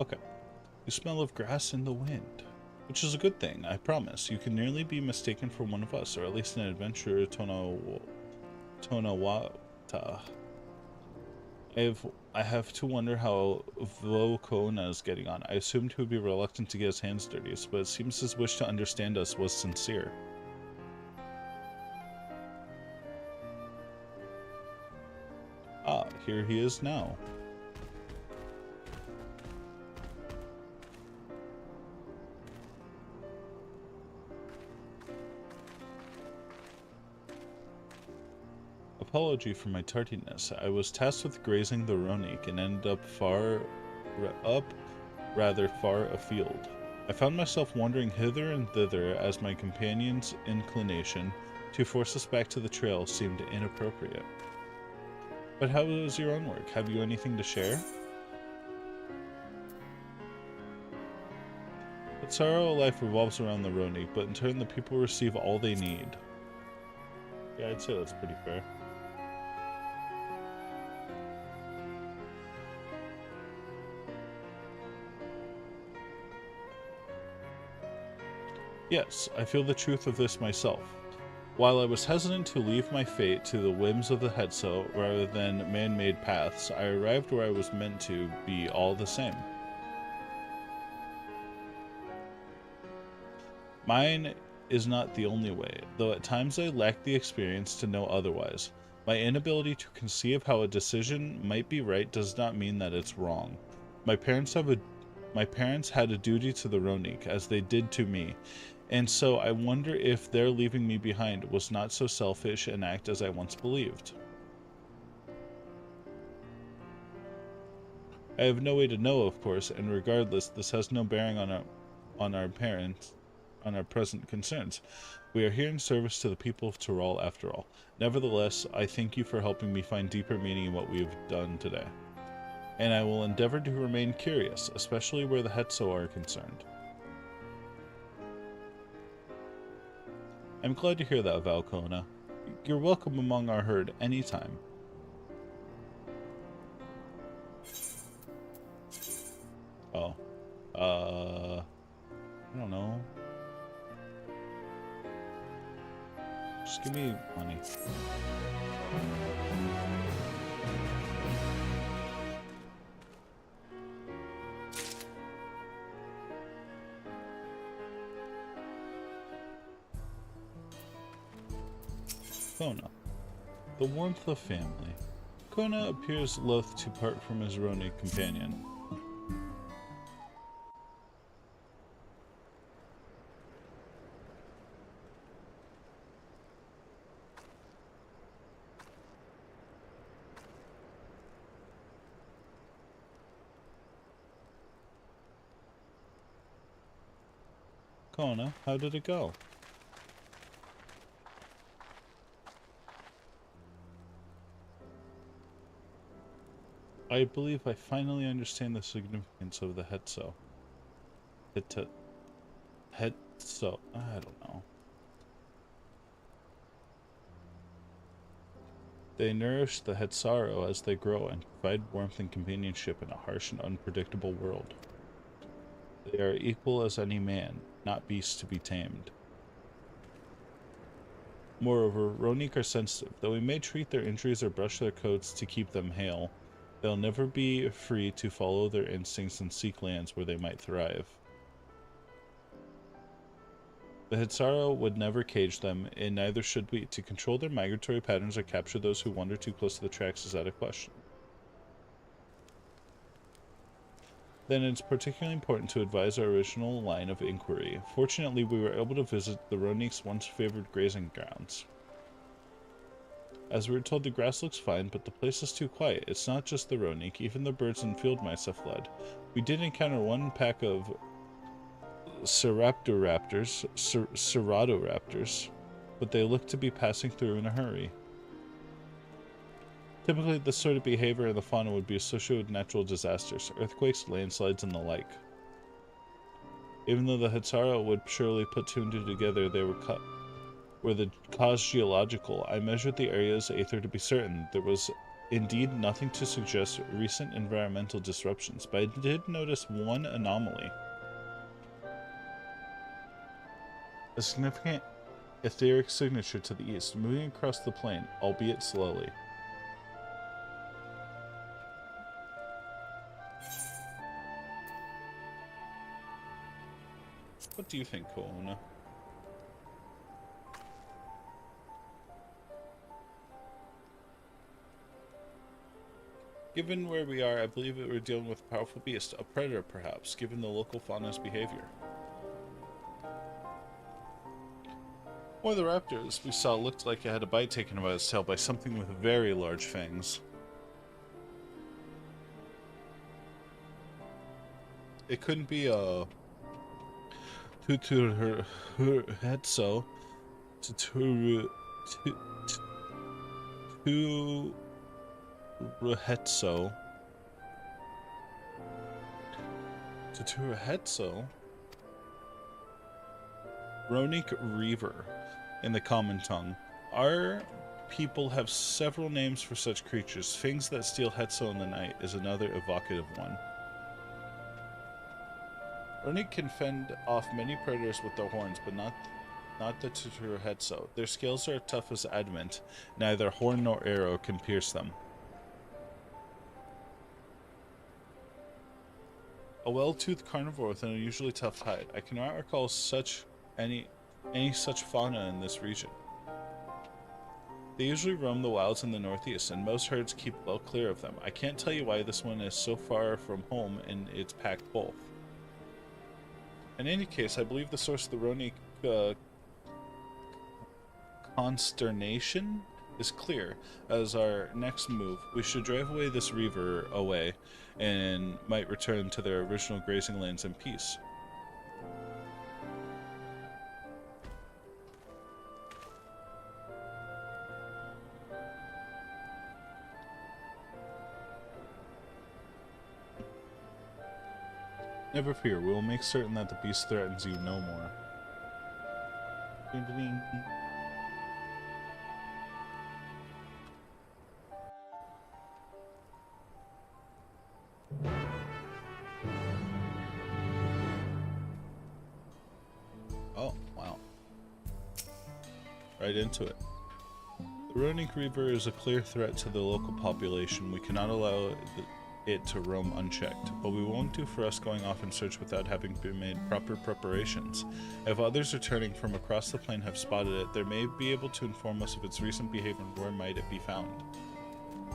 Okay. You smell of grass in the wind, which is a good thing, I promise. You can nearly be mistaken for one of us, or at least an adventurer Tonawata. I have to wonder how Vokona is getting on. I assumed he would be reluctant to get his hands dirty, but it seems his wish to understand us was sincere. Ah, here he is now. Apology for my tardiness. I was tasked with grazing the Ronik and ended up rather far afield. I found myself wandering hither and thither as my companion's inclination to force us back to the trail seemed inappropriate. But how was your own work? Have you anything to share? But sorrow life revolves around the Ronik, but in turn the people receive all they need. Yeah, I'd say that's pretty fair. Yes, I feel the truth of this myself. While I was hesitant to leave my fate to the whims of the Hetso rather than man-made paths, I arrived where I was meant to be all the same. Mine is not the only way, though at times I lack the experience to know otherwise. My inability to conceive how a decision might be right does not mean that it's wrong. My parents had a duty to the Ronik, as they did to me, and so I wonder if their leaving me behind was not so selfish an act as I once believed. I have no way to know, of course, and regardless, this has no bearing on our present concerns. We are here in service to the people of Tyrol after all. Nevertheless, I thank you for helping me find deeper meaning in what we have done today. And I will endeavor to remain curious, especially where the Hetso are concerned. I'm glad to hear that, Valkona. You're welcome among our herd anytime. Oh. I don't know. Just give me money. Kona. The warmth of family. Kona appears loath to part from his Ronik companion. Kona, how did it go? I believe I finally understand the significance of the Hetso. Hetso, I don't know. They nourish the Hetsaro as they grow and provide warmth and companionship in a harsh and unpredictable world. They are equal as any man, not beasts to be tamed. Moreover, Ronique are sensitive. Though we may treat their injuries or brush their coats to keep them hale, they'll never be free to follow their instincts and seek lands where they might thrive. The Hetsaro would never cage them, and neither should we. To control their migratory patterns or capture those who wander too close to the tracks is out of question. Then it's particularly important to advise our original line of inquiry. Fortunately, we were able to visit the Ronique's once favored grazing grounds. As we were told, the grass looks fine, but the place is too quiet. It's not just the Ronique, even the birds and field mice have fled. We did encounter one pack of Ceratoraptors, but they look to be passing through in a hurry. Typically, this sort of behavior in the fauna would be associated with natural disasters, earthquakes, landslides, and the like. Even though the Hetsaro would surely put two and two together, they were the cause geological. I measured the area's aether to be certain. There was indeed nothing to suggest recent environmental disruptions, but I did notice one anomaly. A significant etheric signature to the east, moving across the plain, albeit slowly. What do you think, Koona? Given where we are, I believe that we're dealing with a powerful beast, a predator perhaps, given the local fauna's behavior. One of the raptors we saw looked like it had a bite taken by its tail by something with very large fangs. It couldn't be a Tuturhetso. Tuturhetso. Ronique Reaver in the common tongue. Our people have several names for such creatures. Fangs that steal Hetso in the night is another evocative one. Ronique can fend off many predators with their horns, but not the Tuturhetso. Their scales are tough as adamant. Neither horn nor arrow can pierce them. A well-toothed carnivore with an unusually tough hide. I cannot recall any such fauna in this region. They usually roam the wilds in the northeast, and most herds keep well clear of them. I can't tell you why this one is so far from home and it's packed both. In any case, I believe the source of the Ronique consternation is clear. As our next move, we should drive away this Reaver away and might return to their original grazing lands in peace. Never fear, we will make certain that the beast threatens you no more. Ding-ding. Oh, wow. Right into it. The Ronique Reaver is a clear threat to the local population. We cannot allow it to roam unchecked, but we won't do for us going off in search without having been made proper preparations. If others returning from across the plain have spotted it, they may be able to inform us of its recent behavior and where might it be found.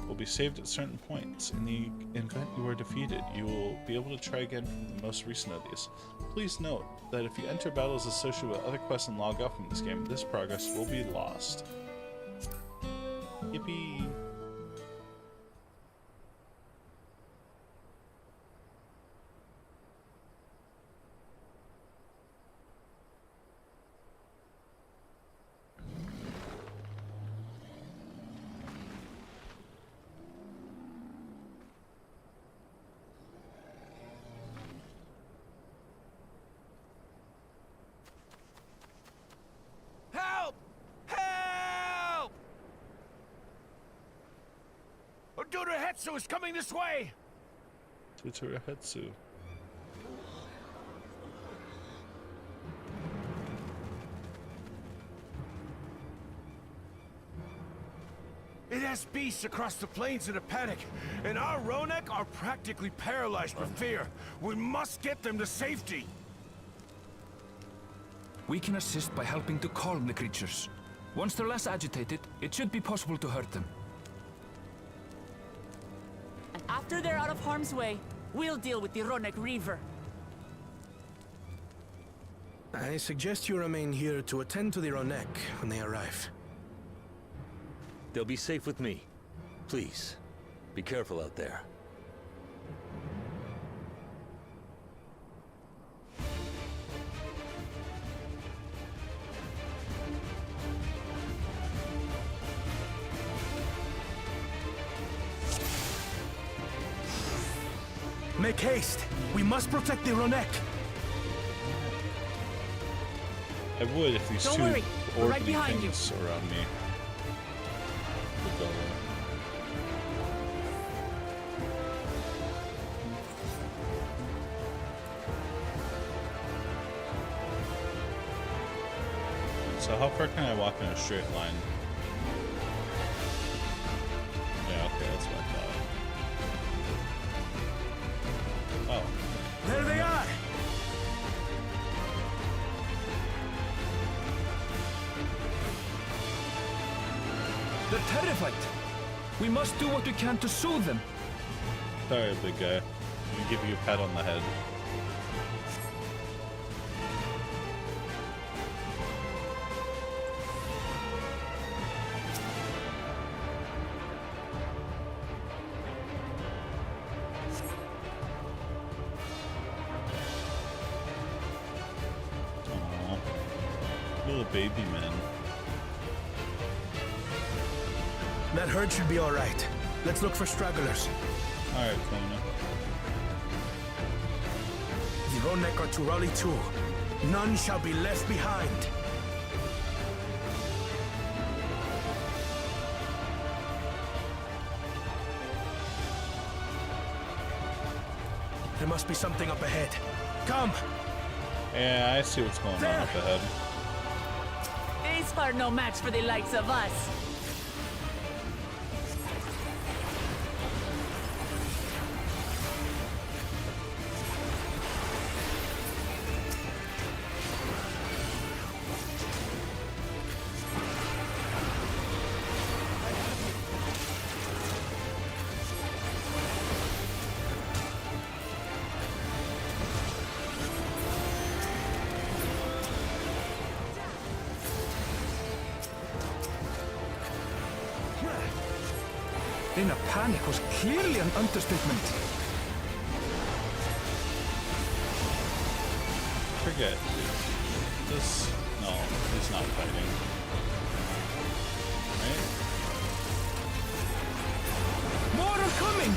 Will be saved at certain points. In the event you are defeated, you will be able to try again from the most recent of these. Please note that if you enter battles associated with other quests and log off from this game, this progress will be lost. Yippee! Hetsu is coming this way! Tuturahetsu. It has beasts across the plains in a panic, and our Ronek are practically paralyzed with fear. We must get them to safety. We can assist by helping to calm the creatures. Once they're less agitated, it should be possible to hurt them. And after they're out of harm's way, we'll deal with the Ronek Reaver. I suggest you remain here to attend to the Ronek when they arrive. They'll be safe with me. Please, be careful out there. Make haste! We must protect the Ronek! I would if these Don't two worry, we're right orbiting behind you. things around me would go away. So how far can I walk in a straight line? Yeah, okay, that's what I thought. Oh. There they are! They're terrified. We must do what we can to soothe them. Sorry, big guy. Let me give you a pat on the head. Aww. Little baby man. That herd should be all right. Let's look for stragglers. Alright, Kona. The Ronek are to rally too. None shall be left behind. There must be something up ahead. Come! Yeah, I see what's going on up ahead. These are no match for the likes of us. In a panic was clearly an understatement. Forget. This. No, he's not fighting. Right? More are coming!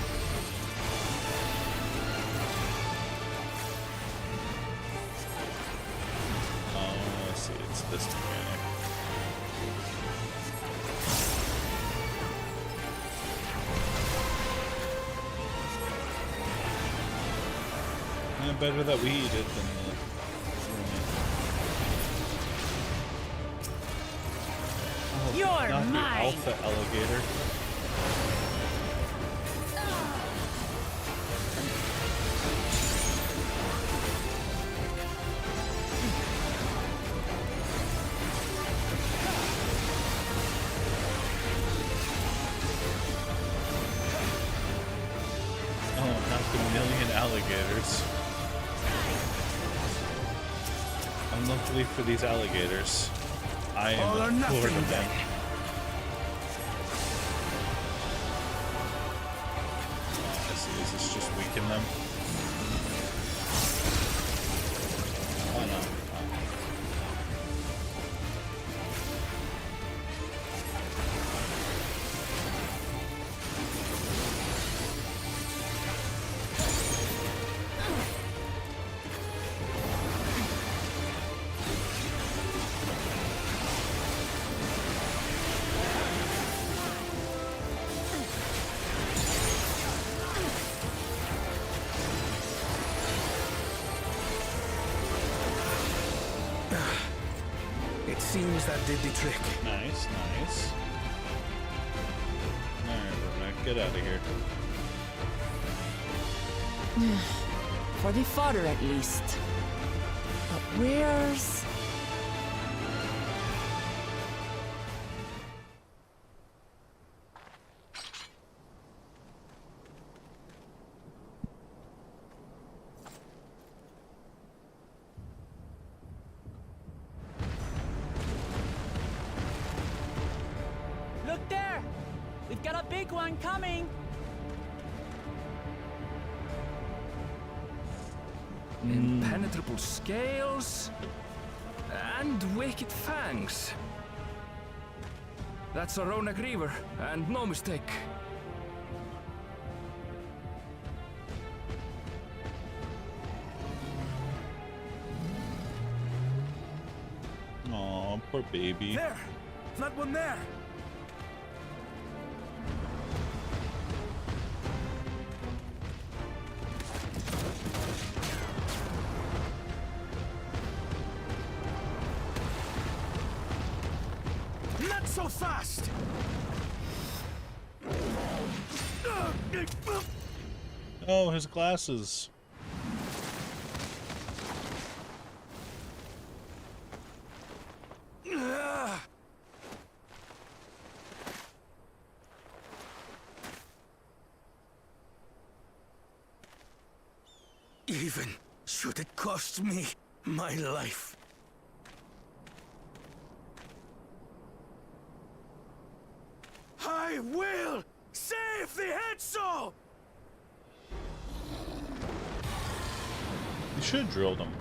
Oh, I see. It's this mechanic. Better that we eat it than the... Oh, You're not mine. the alpha alligator. Oh, not the million alligators. Unluckily for these alligators, I am All or the nothing, lord of them. then. Oh, I see. Is this just weaken them? Oh no. seems that did the trick. Nice, nice. Alright, Ronak, get out of here. For the fodder, at least. But where's... Look there! We've got a big one coming! Impenetrable scales and wicked fangs. That's a Ronak Reaver, and no mistake. Aw, poor baby. There! That one there! Not so fast! Oh, his glasses. Even should it cost me my life. I will save the head soul! You should have drilled him.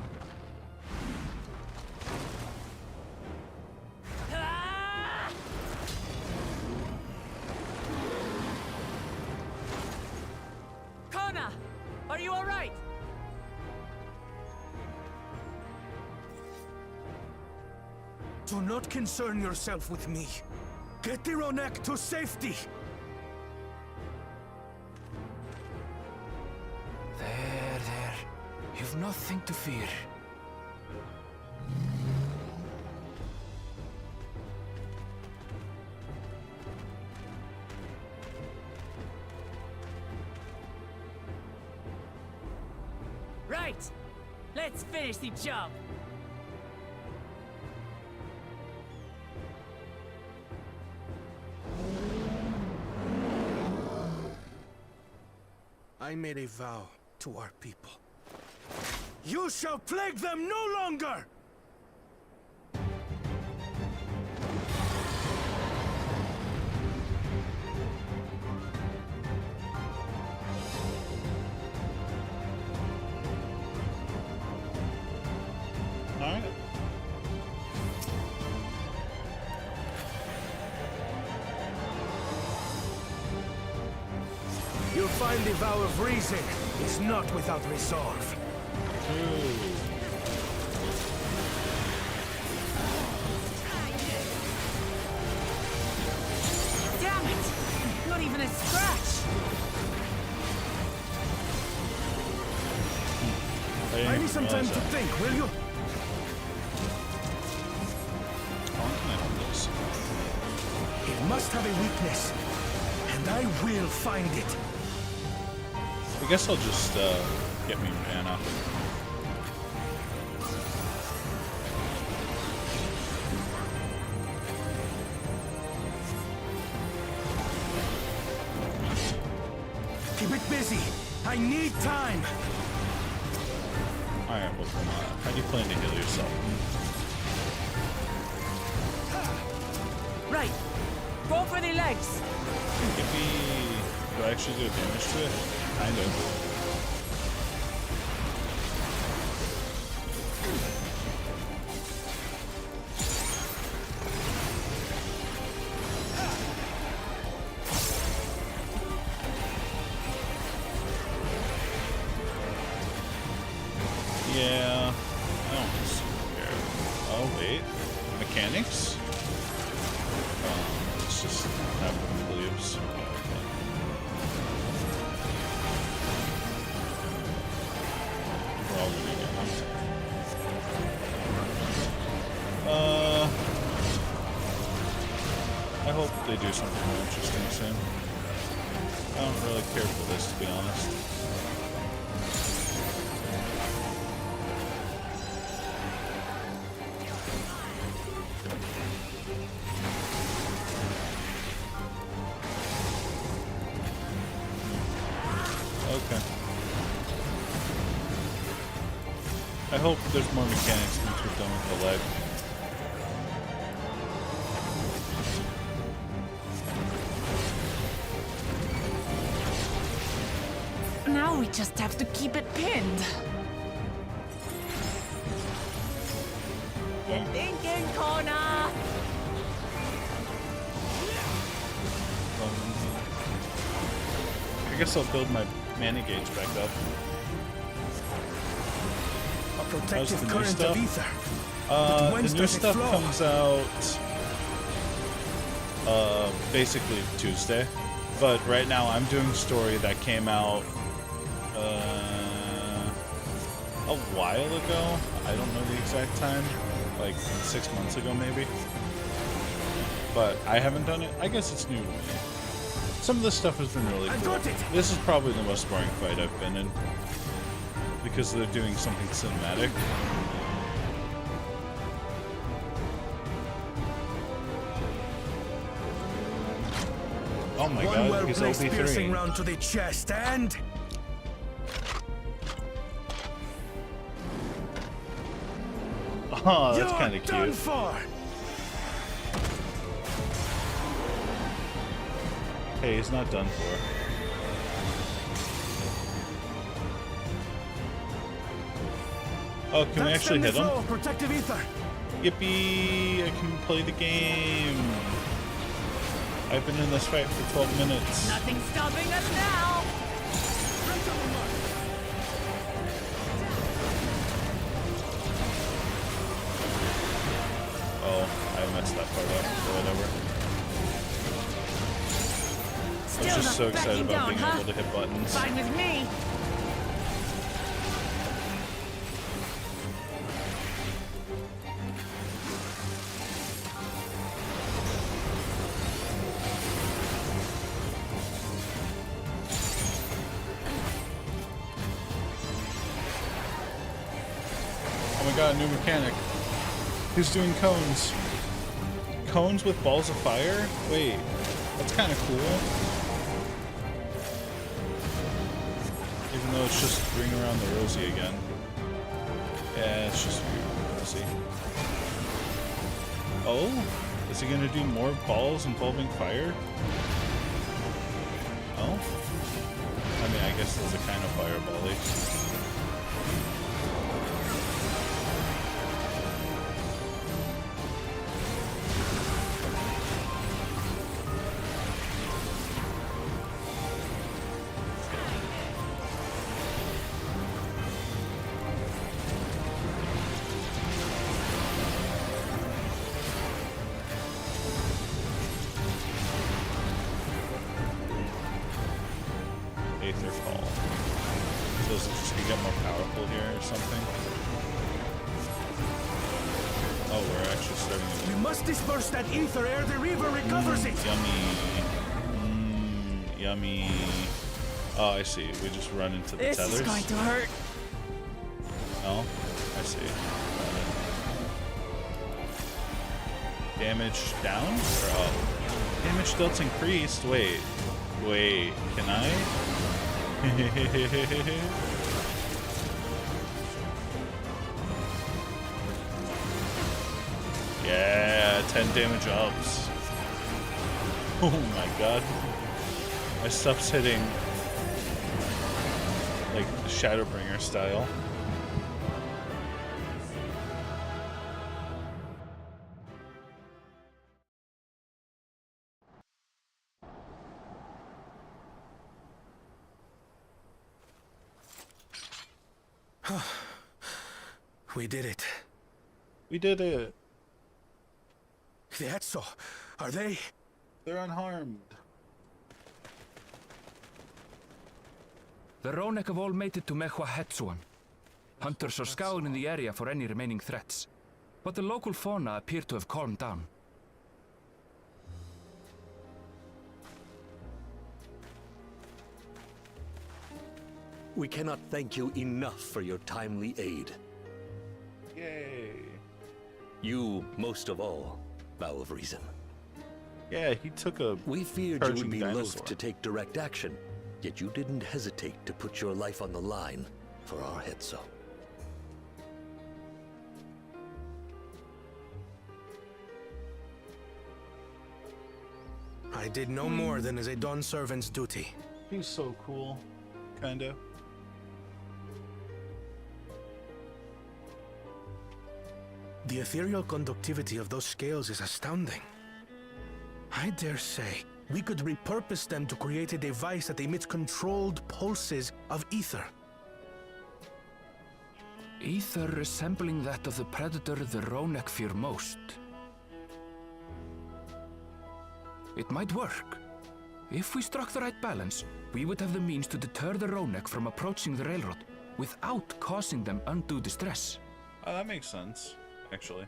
Kona! Are you alright? Do not concern yourself with me. Get the Ronak to safety! There. You've nothing to fear. Right! Let's finish the job! I made a vow to our people. You shall plague them no longer! Alright. You'll find the vow of reason is not without resolve. Damn it! Not even a scratch! I need some time to think, will you? How can I help this? It must have a weakness, and I will find it. I guess I'll just get me mana. Keep it busy. I need time. Alright, well, how do you plan to heal yourself? Right! Go for the legs! Give me... Do I actually do damage to it? Kind of. Yeah, I don't care. Oh wait, mechanics? Let's just have one of the leaves. I hope they do something more interesting soon. I don't really care for this, to be honest. Okay. I hope there's more mechanics once we're done with the leg. Now we just have to keep it pinned. You're thinking, Kona! I guess I'll build my mana gauge back up. A protective the new current stuff? of ether. The whence new does it stuff flow? comes out basically Tuesday. But right now I'm doing story that came out a while ago. I don't know the exact time. Like 6 months ago maybe. But I haven't done it. I guess it's new to me. Some of this stuff has been really cool. This is probably the most boring fight I've been in. Because they're doing something cinematic. Oh my One god, well-placed he's piercing OB3. round to the chest and... Oh, that's You're kind of done cute. for! Hey, he's not done for. Oh, can we actually hit him? Protective ether. Yippee! I can play the game. I've been in this fight for 12 minutes. Nothing's stopping us now! Oh, I messed that part up, or whatever. I was just so excited about being able to hit buttons. Fine with me. Oh my god, new mechanic. He's doing cones. Cones with balls of fire? Wait, that's kind of cool. Even though it's just ring around the rosy again. Yeah, it's just weird, rosy. Oh? Is he gonna do more balls involving fire? Oh? I mean, I guess it's a kind of fireball-y. Aether Fall. Does it just get more powerful here or something? Oh, we're actually starting to... We must disperse that ether ere the river recovers it. Yummy. Yummy. Oh, I see. We just run into the This tethers. is going to hurt. Oh, I see. Damage down or up? Damage dealt increased. Wait, can I? Yeah, 10 damage ups. Oh my god. My stuff's hitting like Shadowbringer style. We did it. We did it. The Etso, are they? They're unharmed. The Ronek have all made it to Mehwa Hetsuan. Hunters are scouring the area for any remaining threats, but the local fauna appear to have calmed down. We cannot thank you enough for your timely aid. Yay. You, most of all, Bow of Reason. Yeah, he took a We feared you would charging be dinosaur. loath to take direct action, yet you didn't hesitate to put your life on the line for our Hetzo. I did no more than as a Dawn servant's duty. He's so cool. Kinda. The ethereal conductivity of those scales is astounding. I dare say we could repurpose them to create a device that emits controlled pulses of ether. Ether resembling that of the predator the Ronek fear most. It might work. If we struck the right balance, we would have the means to deter the Ronek from approaching the railroad without causing them undue distress. Oh, that makes sense, actually.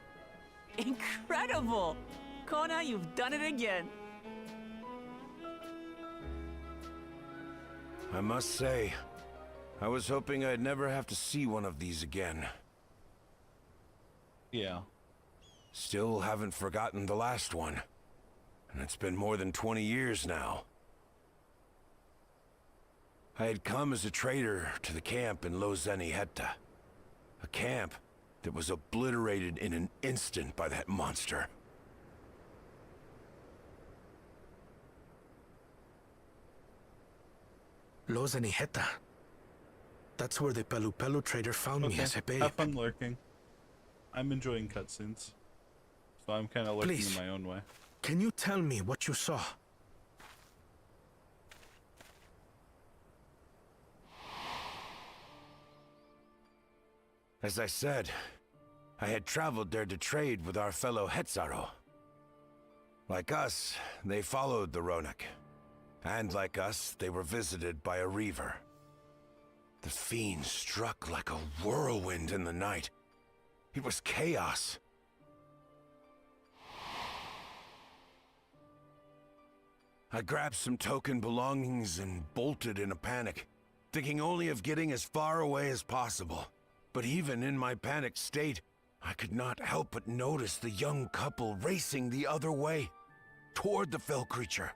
Incredible! Kona, you've done it again. I must say, I was hoping I'd never have to see one of these again. Yeah. Still haven't forgotten the last one. And it's been more than 20 years now. I had come as a trader to the camp in Lozeni Hetta. A camp that was obliterated in an instant by that monster. Lozeni Hetta. That's where the Pelu Pelu trader found me as a babe. Have fun lurking. I'm enjoying cutscenes. So I'm kind of lurking Please. in my own way. Can you tell me what you saw? As I said, I had traveled there to trade with our fellow Hetzaro. Like us, they followed the Ronek. And like us, they were visited by a reaver. The fiend struck like a whirlwind in the night. It was chaos. I grabbed some token belongings and bolted in a panic, thinking only of getting as far away as possible. But even in my panicked state, I could not help but notice the young couple racing the other way, toward the fell creature.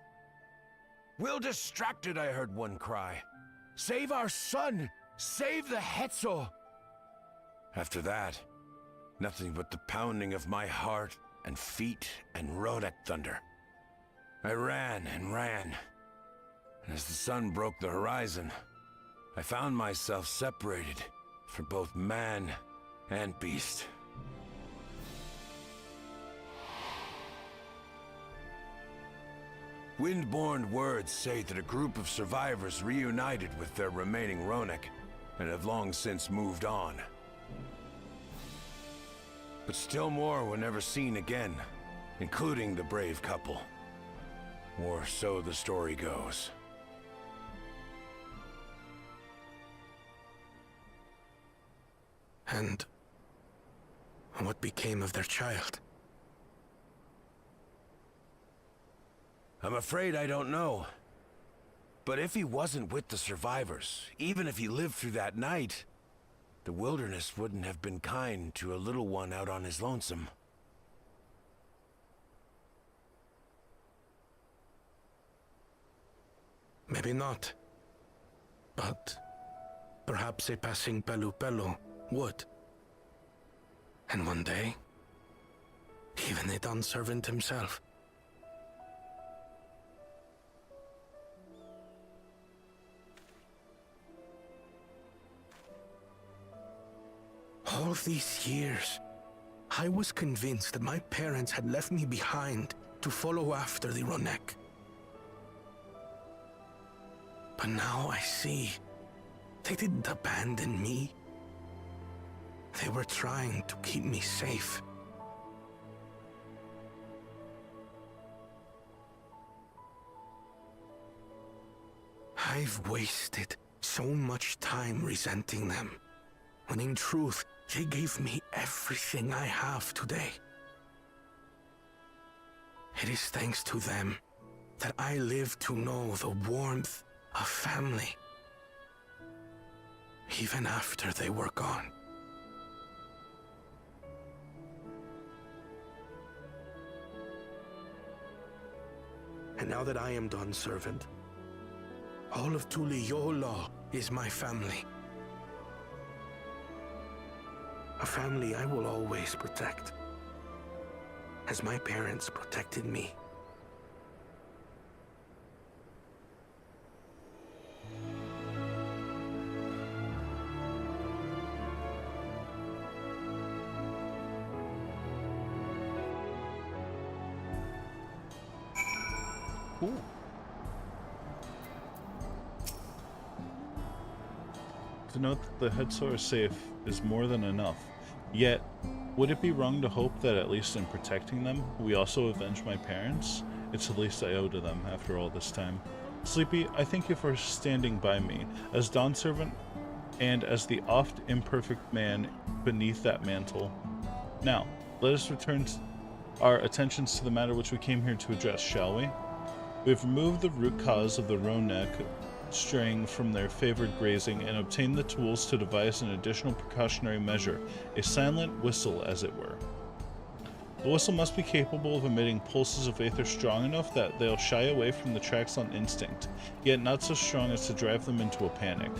"We're distracted," I heard one cry. "Save our son! Save the Hetzo!" After that, nothing but the pounding of my heart and feet and Ronek thunder. I ran and ran. And as the sun broke the horizon, I found myself separated from both man and beast. Windborne words say that a group of survivors reunited with their remaining Ronek and have long since moved on. But still more were never seen again, including the brave couple. Or so the story goes. And what became of their child? I'm afraid I don't know. But if he wasn't with the survivors, even if he lived through that night, the wilderness wouldn't have been kind to a little one out on his lonesome. Maybe not. But perhaps a passing Pelu Pelu would. And one day, even a Dawn servant himself. All these years, I was convinced that my parents had left me behind to follow after the Ronek. But now I see, they didn't abandon me. They were trying to keep me safe. I've wasted so much time resenting them, when in truth, they gave me everything I have today. It is thanks to them that I live to know the warmth of family. even after they were gone. And now that I am done, servant, all of Tuliyola is my family. A family I will always protect, as my parents protected me. Cool. To note that the head sore safe is more than enough. Yet, would it be wrong to hope that at least in protecting them, we also avenge my parents? It's the least I owe to them after all this time. Sleepy, I thank you for standing by me, as Dawn Servant and as the oft imperfect man beneath that mantle. Now, let us return our attentions to the matter which we came here to address, shall we? We have removed the root cause of the roe-neck straying from their favored grazing and obtained the tools to devise an additional precautionary measure, a silent whistle as it were. The whistle must be capable of emitting pulses of aether strong enough that they'll shy away from the tracks on instinct, yet not so strong as to drive them into a panic.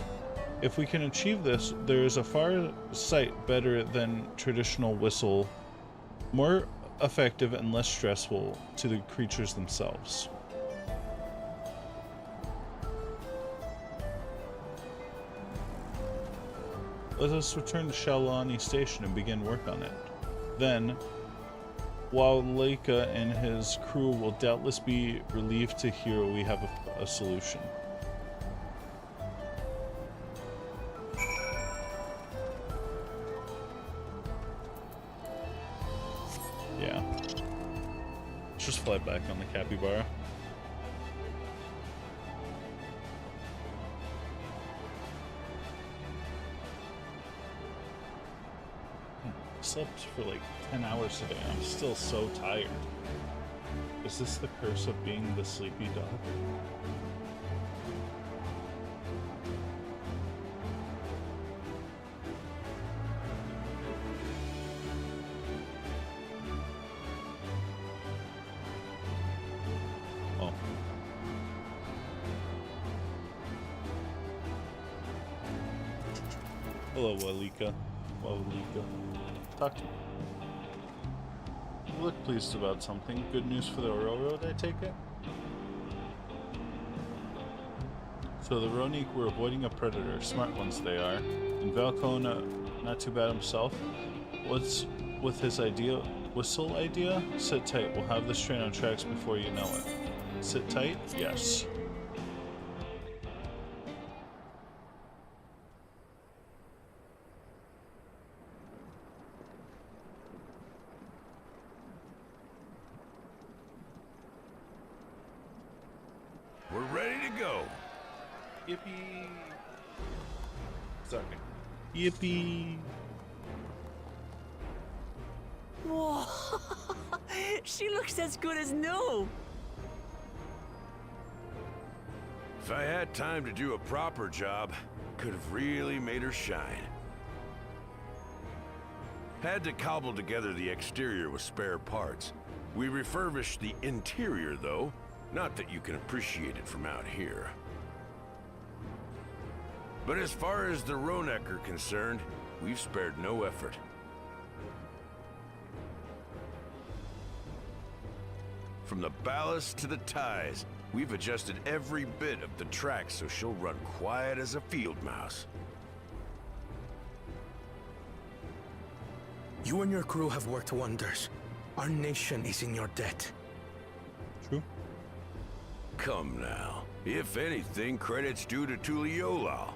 If we can achieve this, there is a far sight better than traditional whistle, more effective and less stressful to the creatures themselves. Let us return to Shalani Station and begin work on it. Then, while Leica and his crew will doubtless be relieved to hear we have a solution. Yeah. Let's just fly back on the capybara. Slept for like 10 hours today. I'm still so tired. Is this the curse of being the sleepy dog? Oh. Hello, Walika. Walika. Talk to me. You look pleased about something. Good news for the railroad, I take it? So the Ronik were avoiding a predator. Smart ones they are. And Valkona, not too bad himself. What's with his whistle idea? Sit tight. We'll have this train on tracks before you know it. Sit tight? Yes. Yippee! Sorry. Yippee! Whoa! She looks as good as new! If I had time to do a proper job, could have really made her shine. Had to cobble together the exterior with spare parts. We refurbished the interior, though. Not that you can appreciate it from out here. But as far as the Ronek are concerned, we've spared no effort. From the ballast to the ties, we've adjusted every bit of the track so she'll run quiet as a field mouse. You and your crew have worked wonders. Our nation is in your debt. True. Come now. If anything, credit's due to Tuliyola.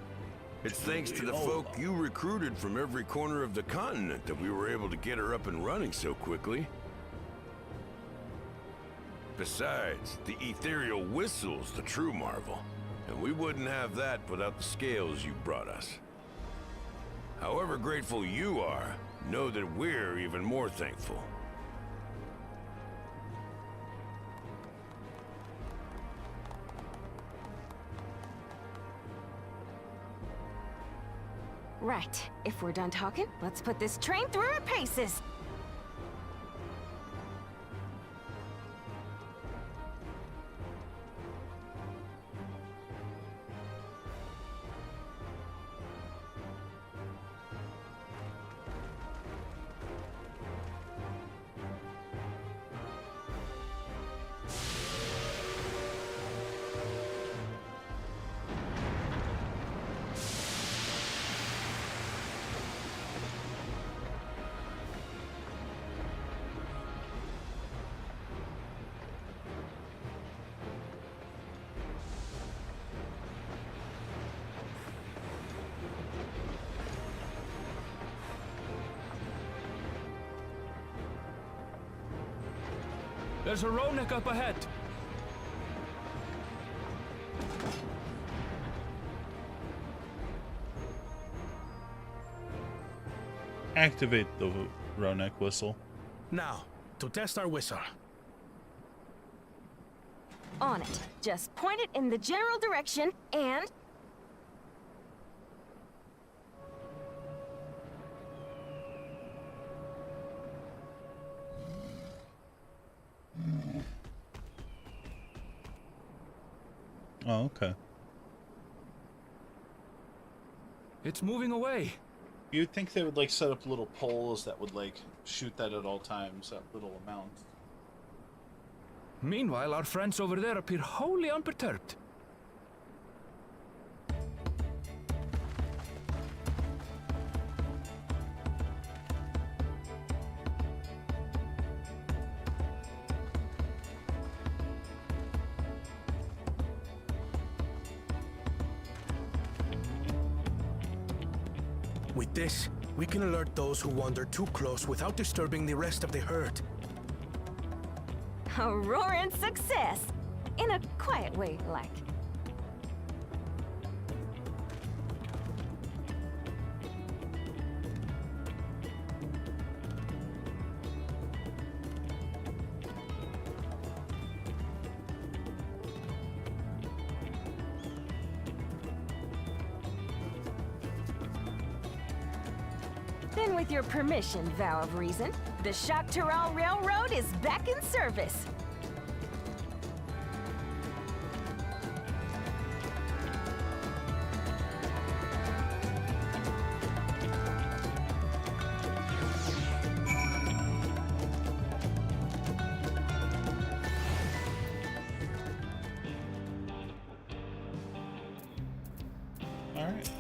It's thanks to the folk you recruited from every corner of the continent that we were able to get her up and running so quickly. Besides, the ethereal whistle's the true marvel, and we wouldn't have that without the scales you brought us. However grateful you are, know that we're even more thankful. Right. If we're done talking, let's put this train through her paces. There's a Ronek up ahead. Activate the Ronek whistle. Now, to test our whistle. On it. Just point it in the general direction and... Oh, okay. It's moving away. You'd think they would like set up little poles that would like shoot that at all times, that little amount. Meanwhile, our friends over there appear wholly unperturbed. With this, we can alert those who wander too close without disturbing the rest of the herd. A roaring success! In a quiet way, like. Then with your permission, Vow of Reason, the Shaktaral Railroad is back in service. All right.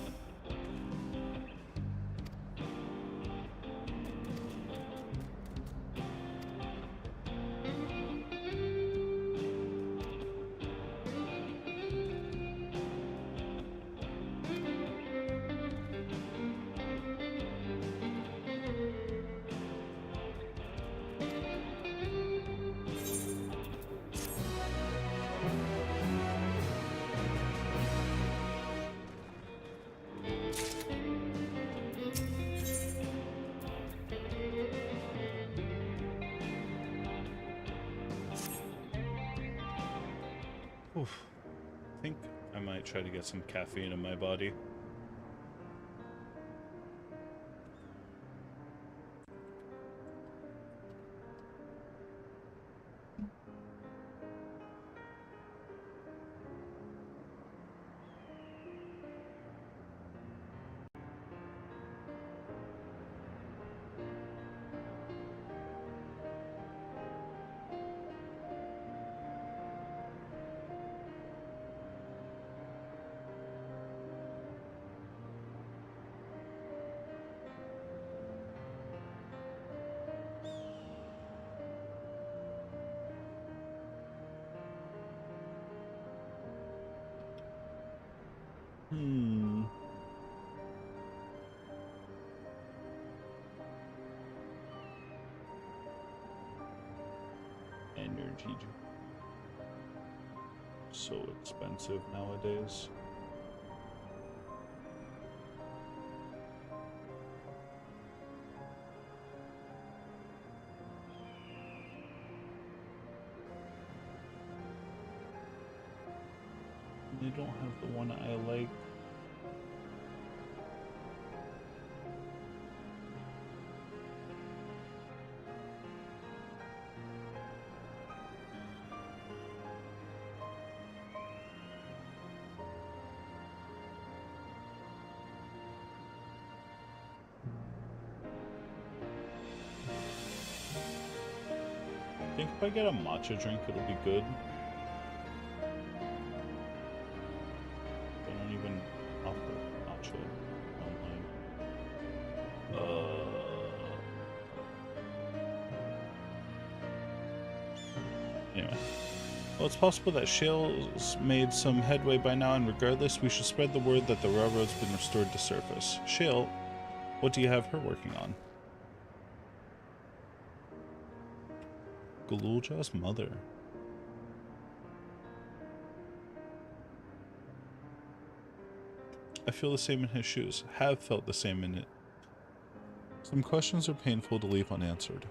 Oof. I think I might try to get some caffeine in my body. Energy. So expensive nowadays. They don't have the one I like. I think if I get a matcha drink, it'll be good. They don't even offer matcha online. Anyway. Well, it's possible that Shale's made some headway by now, and regardless, we should spread the word that the railroad's been restored to surface. Shale, what do you have her working on? Galulja's mother. I feel the same in his shoes. Have felt the same in it. Some questions are painful to leave unanswered.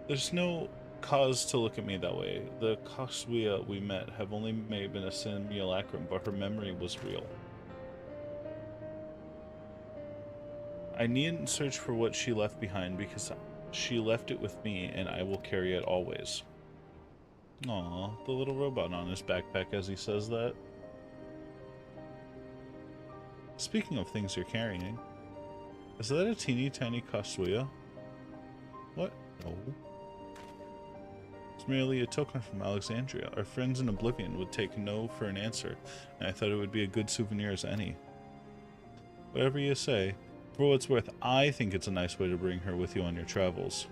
There's no cause to look at me that way. The Kasuya we met have only been a simulacrum, but her memory was real. I needn't search for what she left behind because she left it with me and I will carry it always. Aw, the little robot on his backpack as he says that. Speaking of things you're carrying, is that a teeny tiny Kasuya? What? No. It's merely a token from Alexandria. Our friends in Oblivion would take no for an answer, and I thought it would be a good souvenir as any. Whatever you say, for what it's worth, I think it's a nice way to bring her with you on your travels.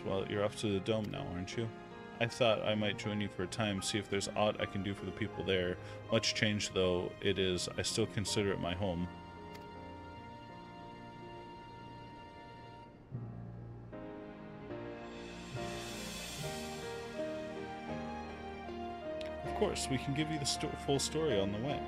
Well, you're off to the dome now, aren't you? I thought I might join you for a time, see if there's aught I can do for the people there. Much changed though it is, I still consider it my home. Of course, we can give you the full story on the way.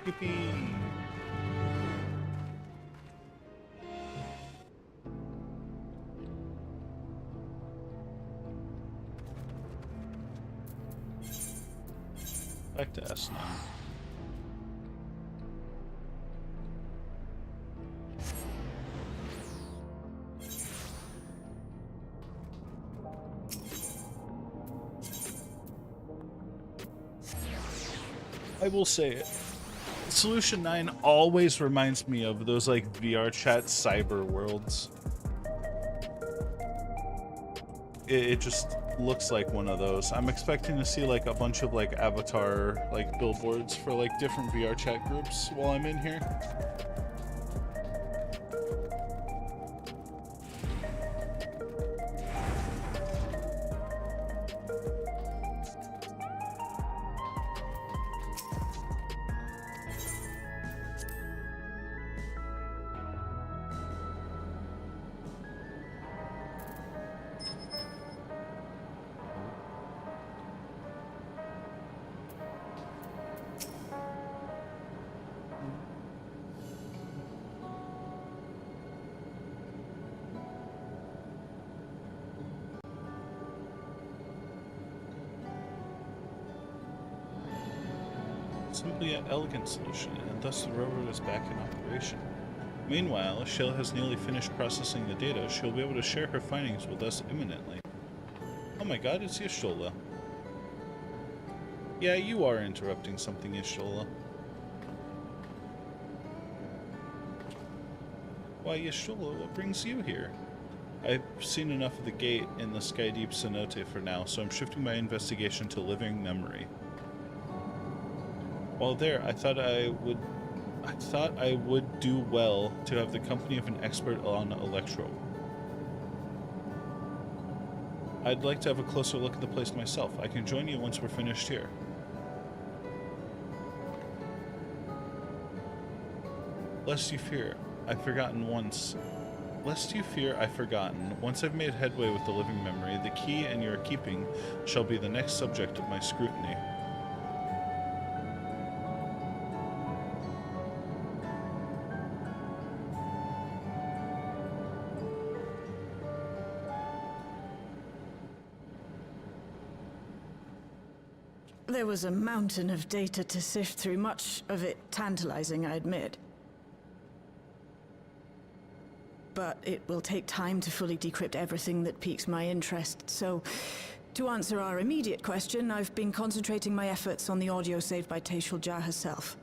Yippee! Back to S9. I will say it. Solution 9 always reminds me of those like VR chat cyber worlds. It just looks like one of those. I'm expecting to see like a bunch of like avatar like billboards for like different VR chat groups while I'm in here. Simply an elegant solution, and thus the railroad is back in operation. Meanwhile, Shale has nearly finished processing the data. She'll be able to share her findings with us imminently. Oh my god, it's Y'shtola. Yeah, you are interrupting something, Y'shtola. Why, Y'shtola, what brings you here? I've seen enough of the gate in the Sky Deep cenote for now, so I'm shifting my investigation to living memory. While there, I thought I would do well to have the company of an expert on Electro. I'd like to have a closer look at the place myself. I can join you once we're finished here. Lest you fear, I've forgotten. Once I've made headway with the living memory, the key in your keeping shall be the next subject of my scrutiny. There was a mountain of data to sift through, much of it tantalizing, I admit. But it will take time to fully decrypt everything that piques my interest, so to answer our immediate question, I've been concentrating my efforts on the audio saved by Teishulja herself.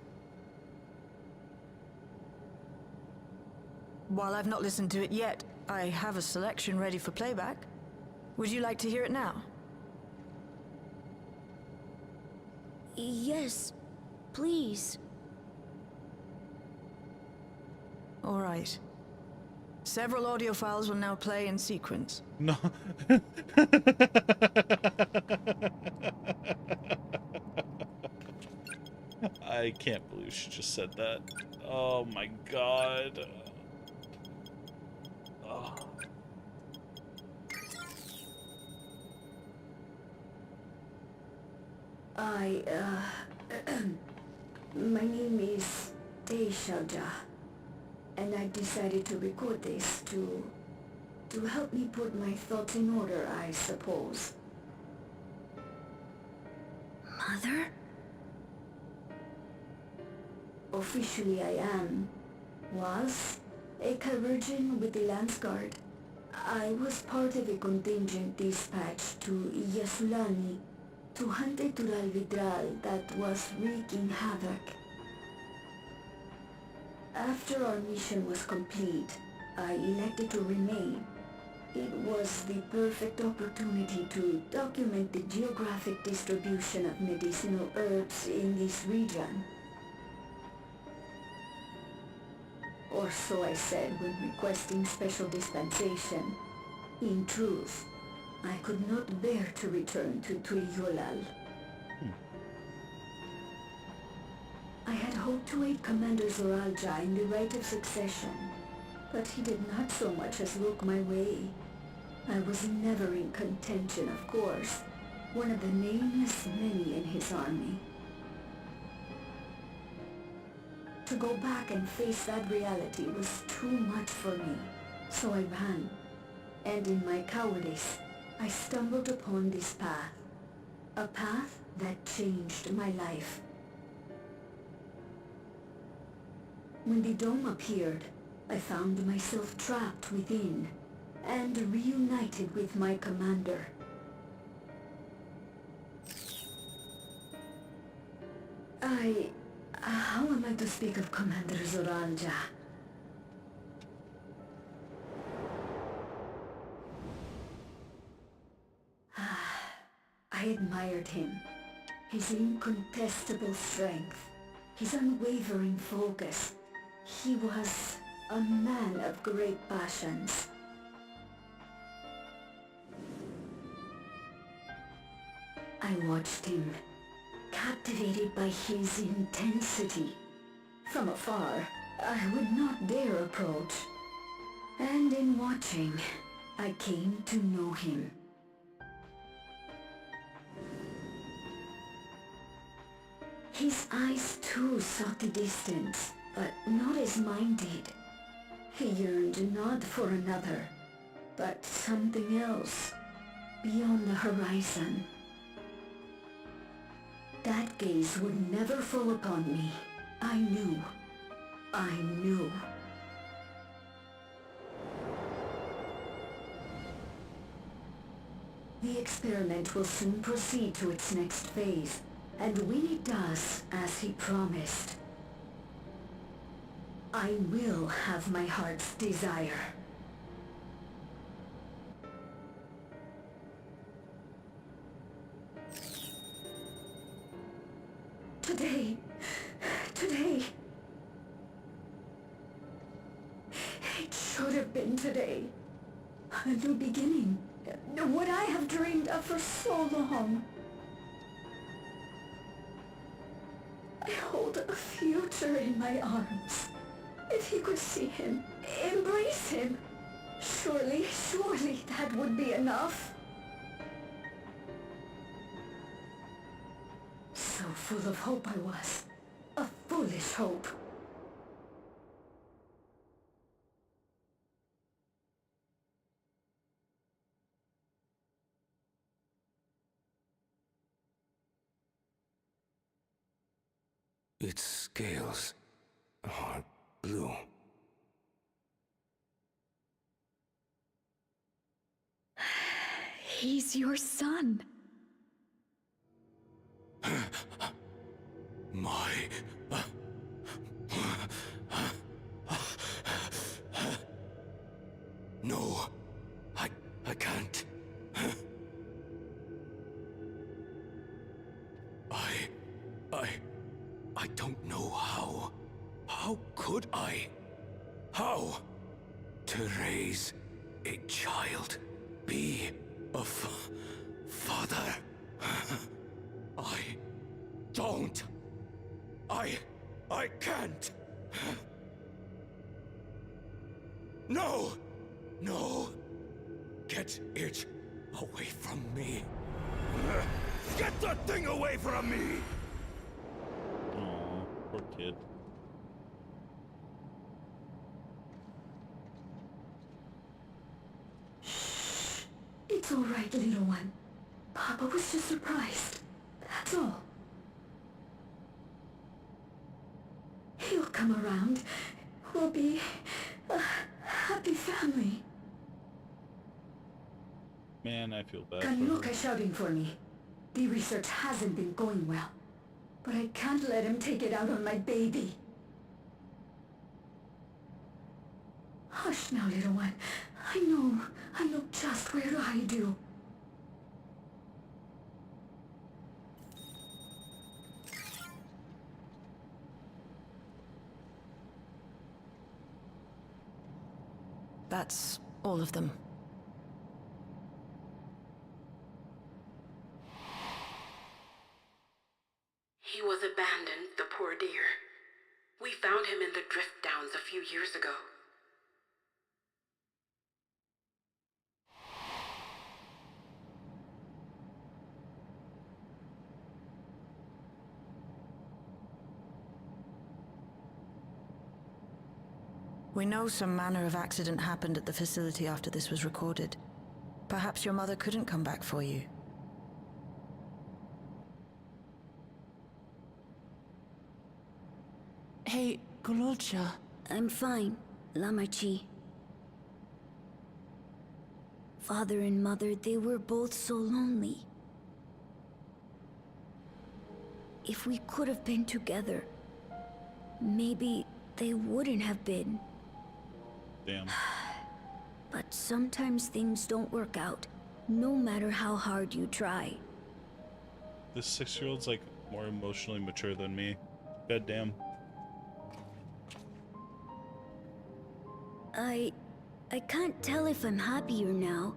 While I've not listened to it yet, I have a selection ready for playback. Would you like to hear it now? Yes, please. All right. Several audio files will now play in sequence. No. I can't believe she just said that. Oh my god. Oh. My name is Teishulja, and I decided to record this to help me put my thoughts in order, I suppose. Mother? Officially I was a Virgin with the Lance Guard. I was part of a contingent dispatched to Yasulani to hunt a Tural Vidral that was wreaking havoc. After our mission was complete, I elected to remain. It was the perfect opportunity to document the geographic distribution of medicinal herbs in this region. Or so I said when requesting special dispensation. In truth, I could not bear to return to Tuiyolal. I had hoped to aid Commander Zoralja in the right of succession, but he did not so much as look my way. I was never in contention, of course, one of the nameless many in his army. To go back and face that reality was too much for me, so I ran. And in my cowardice, I stumbled upon this path. A path that changed my life. When the dome appeared, I found myself trapped within, and reunited with my commander. How am I to speak of Commander Zoralja? I admired him. His incontestable strength, his unwavering focus. He was a man of great passions. I watched him, captivated by his intensity. From afar, I would not dare approach. And in watching, I came to know him. His eyes too sought the distance, but not as mine did. He yearned not for another, but something else, beyond the horizon. That gaze would never fall upon me. I knew. I knew. The experiment will soon proceed to its next phase, and when it does, as he promised, I will have my heart's desire. Today, it should have been today. A new beginning. What I have dreamed of for so long. I hold a future in my arms. If he could see him, embrace him, surely that would be enough. So full of hope I was. A foolish hope. Its scales are blue. He's your son. My... No, I can't. I don't know how. How could I? How? To raise a child, be a father. I don't. I can't. No! No! Get it away from me. Get that thing away from me! Aw, poor kid. It's all right, little one. Papa was just surprised. That's all. He'll come around. We'll be a happy family. Man, I feel bad for Kanuka her. is shouting for me. The research hasn't been going well. But I can't let him take it out on my baby. Hush now, little one. I know just where to hide you. That's all of them. He was abandoned, the poor dear. We found him in the drift downs a few years ago. We know some manner of accident happened at the facility after this was recorded. Perhaps your mother couldn't come back for you. Hey, Gululcha. I'm fine, Lamarchi. Father and Mother, they were both so lonely. If we could have been together, maybe they wouldn't have been. Damn. But sometimes things don't work out, no matter how hard you try. This 6-year-old's like more emotionally mature than me. God damn. I can't tell if I'm happier now.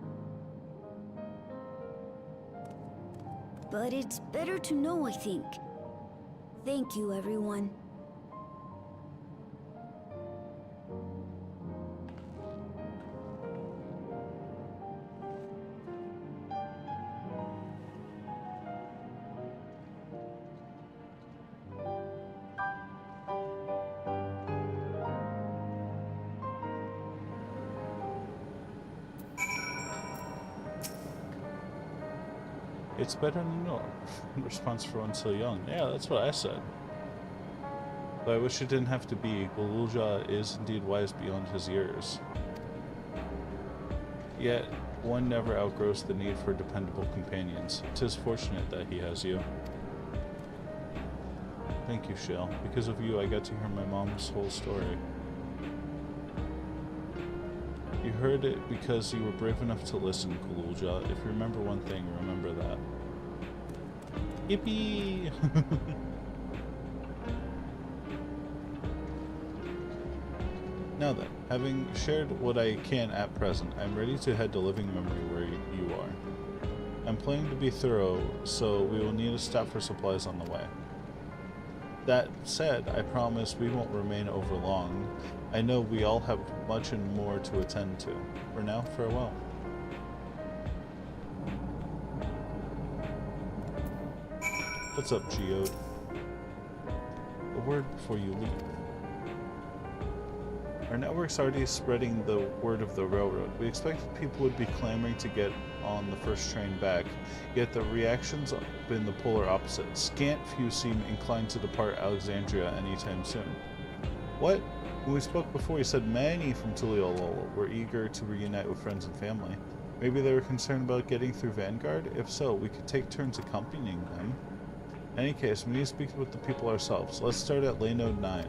But it's better to know, I think. Thank you, everyone. It's better than no. In response for one so young. Yeah, that's what I said. But I wish it didn't have to be. Gululja is indeed wise beyond his years. Yet, one never outgrows the need for dependable companions. 'Tis fortunate that he has you. Thank you, Shale. Because of you, I got to hear my mom's whole story. You heard it because you were brave enough to listen, Gululja. If you remember one thing, remember that. Yippee! Now then, having shared what I can at present, I'm ready to head to Living Memory where you are. I'm planning to be thorough, so we will need a stop for supplies on the way. That said, I promise we won't remain over long. I know we all have much and more to attend to. For now, farewell. What's up, Geode? A word before you leave. Our network's already spreading the word of the railroad. We expected people would be clamoring to get on the first train back, yet the reaction's been the polar opposite. Scant few seem inclined to depart Alexandria anytime soon. What? When we spoke before, you said many from Tuliololo were eager to reunite with friends and family. Maybe they were concerned about getting through Vanguard? If so, we could take turns accompanying them. In any case, we need to speak with the people ourselves. Let's start at lane node 9.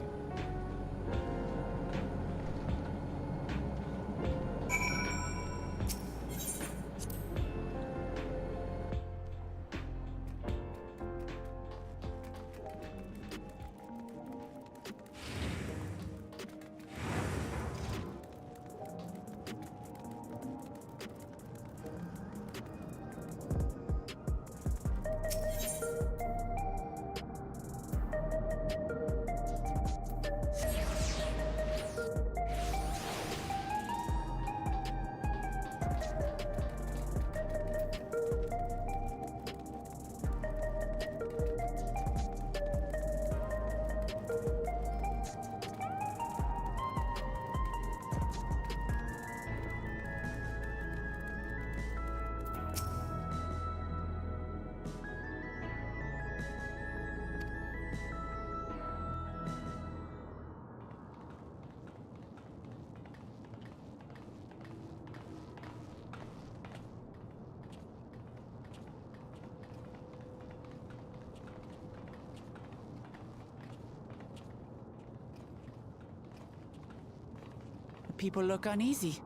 People look uneasy.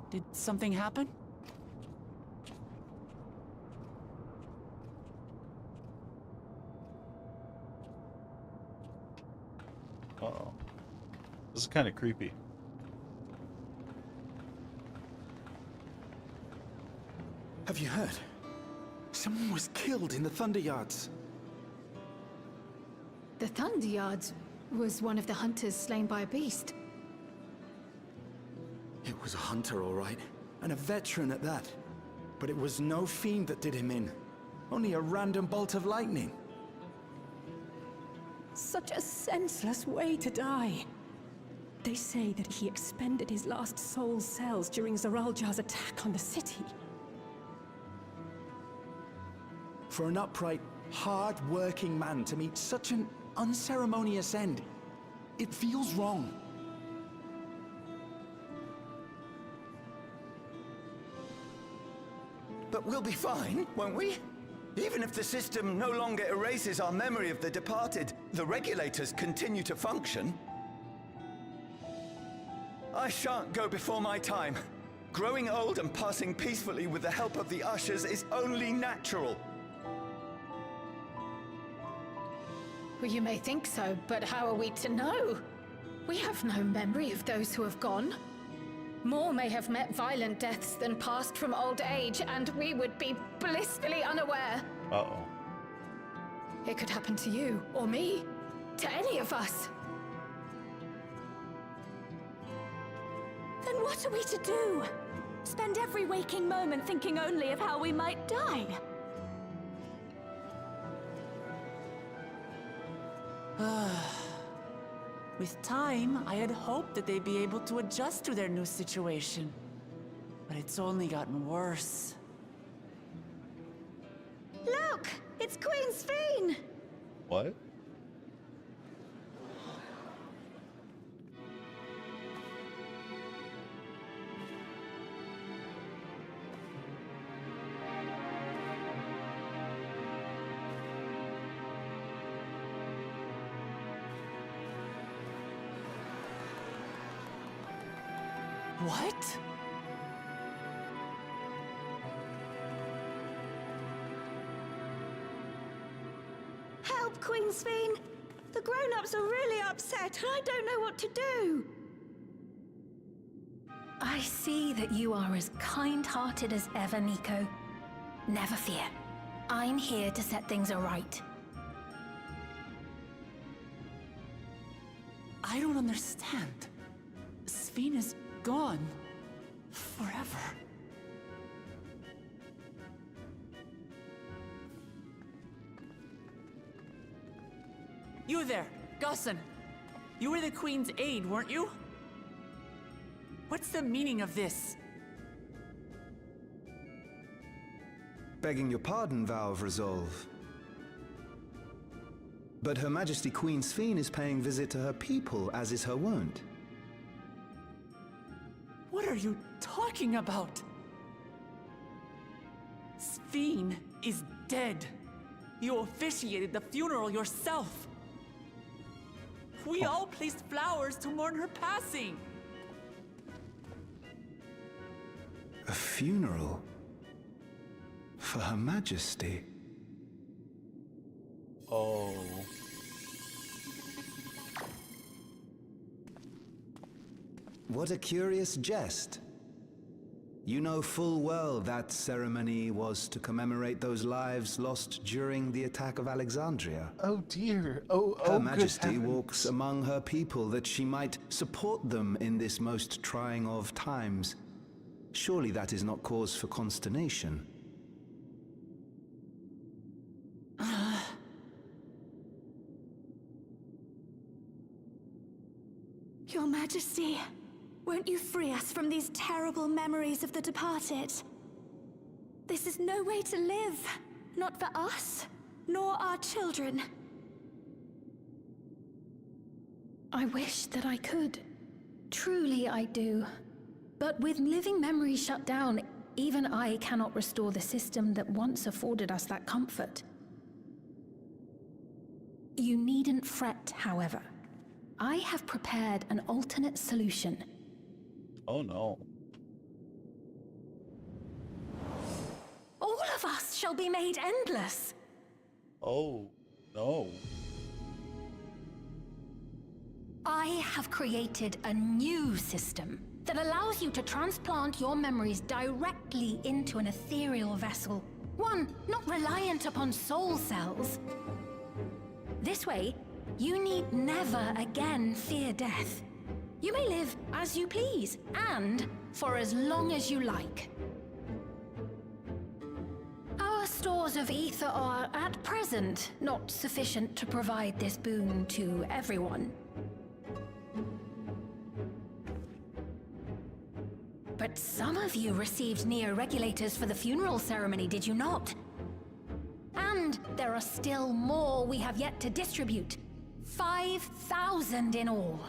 Did something happen? Uh-oh. This is kind of creepy. Have you heard? Someone was killed in the Thunder Yards. The Thunder Yards was one of the hunters slain by a beast. It was a hunter, all right, and a veteran at that. But it was no fiend that did him in. Only a random bolt of lightning. Such a senseless way to die. They say that he expended his last soul cells during Zaraljar's attack on the city. For an upright, hard-working man to meet such an unceremonious end, it feels wrong. But we'll be fine, won't we? Even if the system no longer erases our memory of the departed, the regulators continue to function. I shan't go before my time. Growing old and passing peacefully with the help of the ushers is only natural. Well, you may think so, but how are we to know? We have no memory of those who have gone. More may have met violent deaths than passed from old age, and we would be blissfully unaware. Uh-oh. It could happen to you, or me, to any of us. Then what are we to do? Spend every waking moment thinking only of how we might die? With time, I had hoped that they'd be able to adjust to their new situation. But it's only gotten worse. Look! It's Queen Sphene! What? What? Help, Queen Sphene! The grown-ups are really upset, and I don't know what to do. I see that you are as kind-hearted as ever, Nico. Never fear. I'm here to set things right. I don't understand. Sphene is gone. Forever. You there, Gussin. You were the Queen's aide, weren't you? What's the meaning of this? Begging your pardon, Vow of Resolve. But Her Majesty Queen Sphene is paying visit to her people, as is her wont. What are you talking about? Sphene is dead. You officiated the funeral yourself. We all placed flowers to mourn her passing. A funeral? For Her Majesty? Oh. What a curious jest. You know full well that ceremony was to commemorate those lives lost during the attack of Alexandria. Oh dear. Oh, Her good Majesty heavens. walks among her people that she might support them in this most trying of times. Surely that is not cause for consternation. Your Majesty, won't you free us from these terrible memories of the departed? This is no way to live, not for us, nor our children. I wish that I could. Truly I do. But with living memories shut down, even I cannot restore the system that once afforded us that comfort. You needn't fret, however. I have prepared an alternate solution. Oh no. All of us shall be made endless. Oh no. I have created a new system that allows you to transplant your memories directly into an ethereal vessel. One not reliant upon soul cells. This way, you need never again fear death. You may live as you please, and for as long as you like. Our stores of ether are, at present, not sufficient to provide this boon to everyone. But some of you received neo-regulators for the funeral ceremony, did you not? And there are still more we have yet to distribute. 5,000 in all.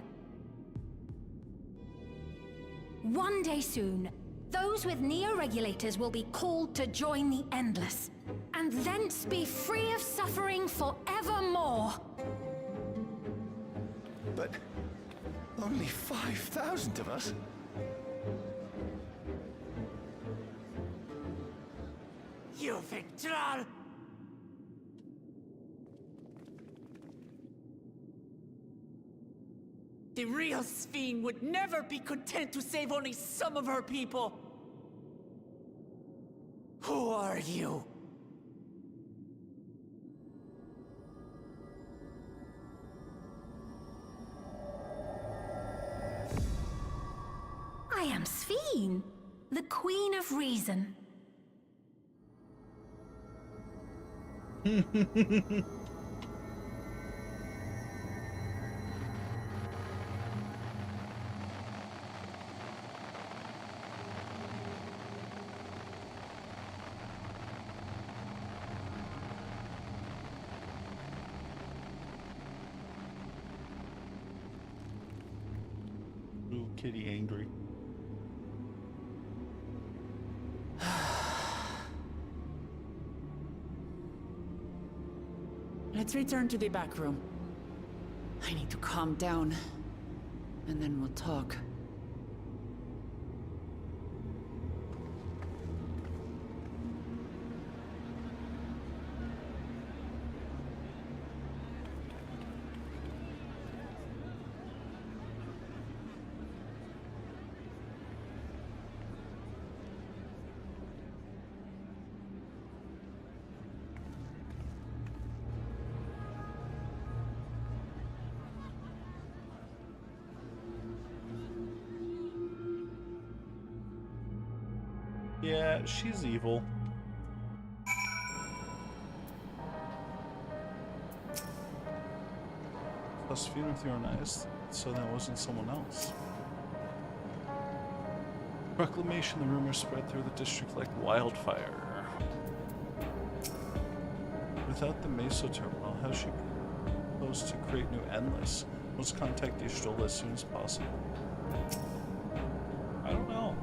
One day soon, those with neo-regulators will be called to join the Endless, and thence be free of suffering forevermore. But only 5,000 of us? You Victral! The real Sphene would never be content to save only some of her people. Who are you? I am Sphene, the Queen of Reason. Ooh, kitty angry. Let's return to the back room. I need to calm down, and then we'll talk. Yeah, she's evil. Plus, Sphene with your eyes, so that wasn't someone else. Proclamation, the rumors spread through the district like wildfire. Without the Meso terminal, how she proposed to create new Endless? Must contact the Ishtola as soon as possible. I don't know.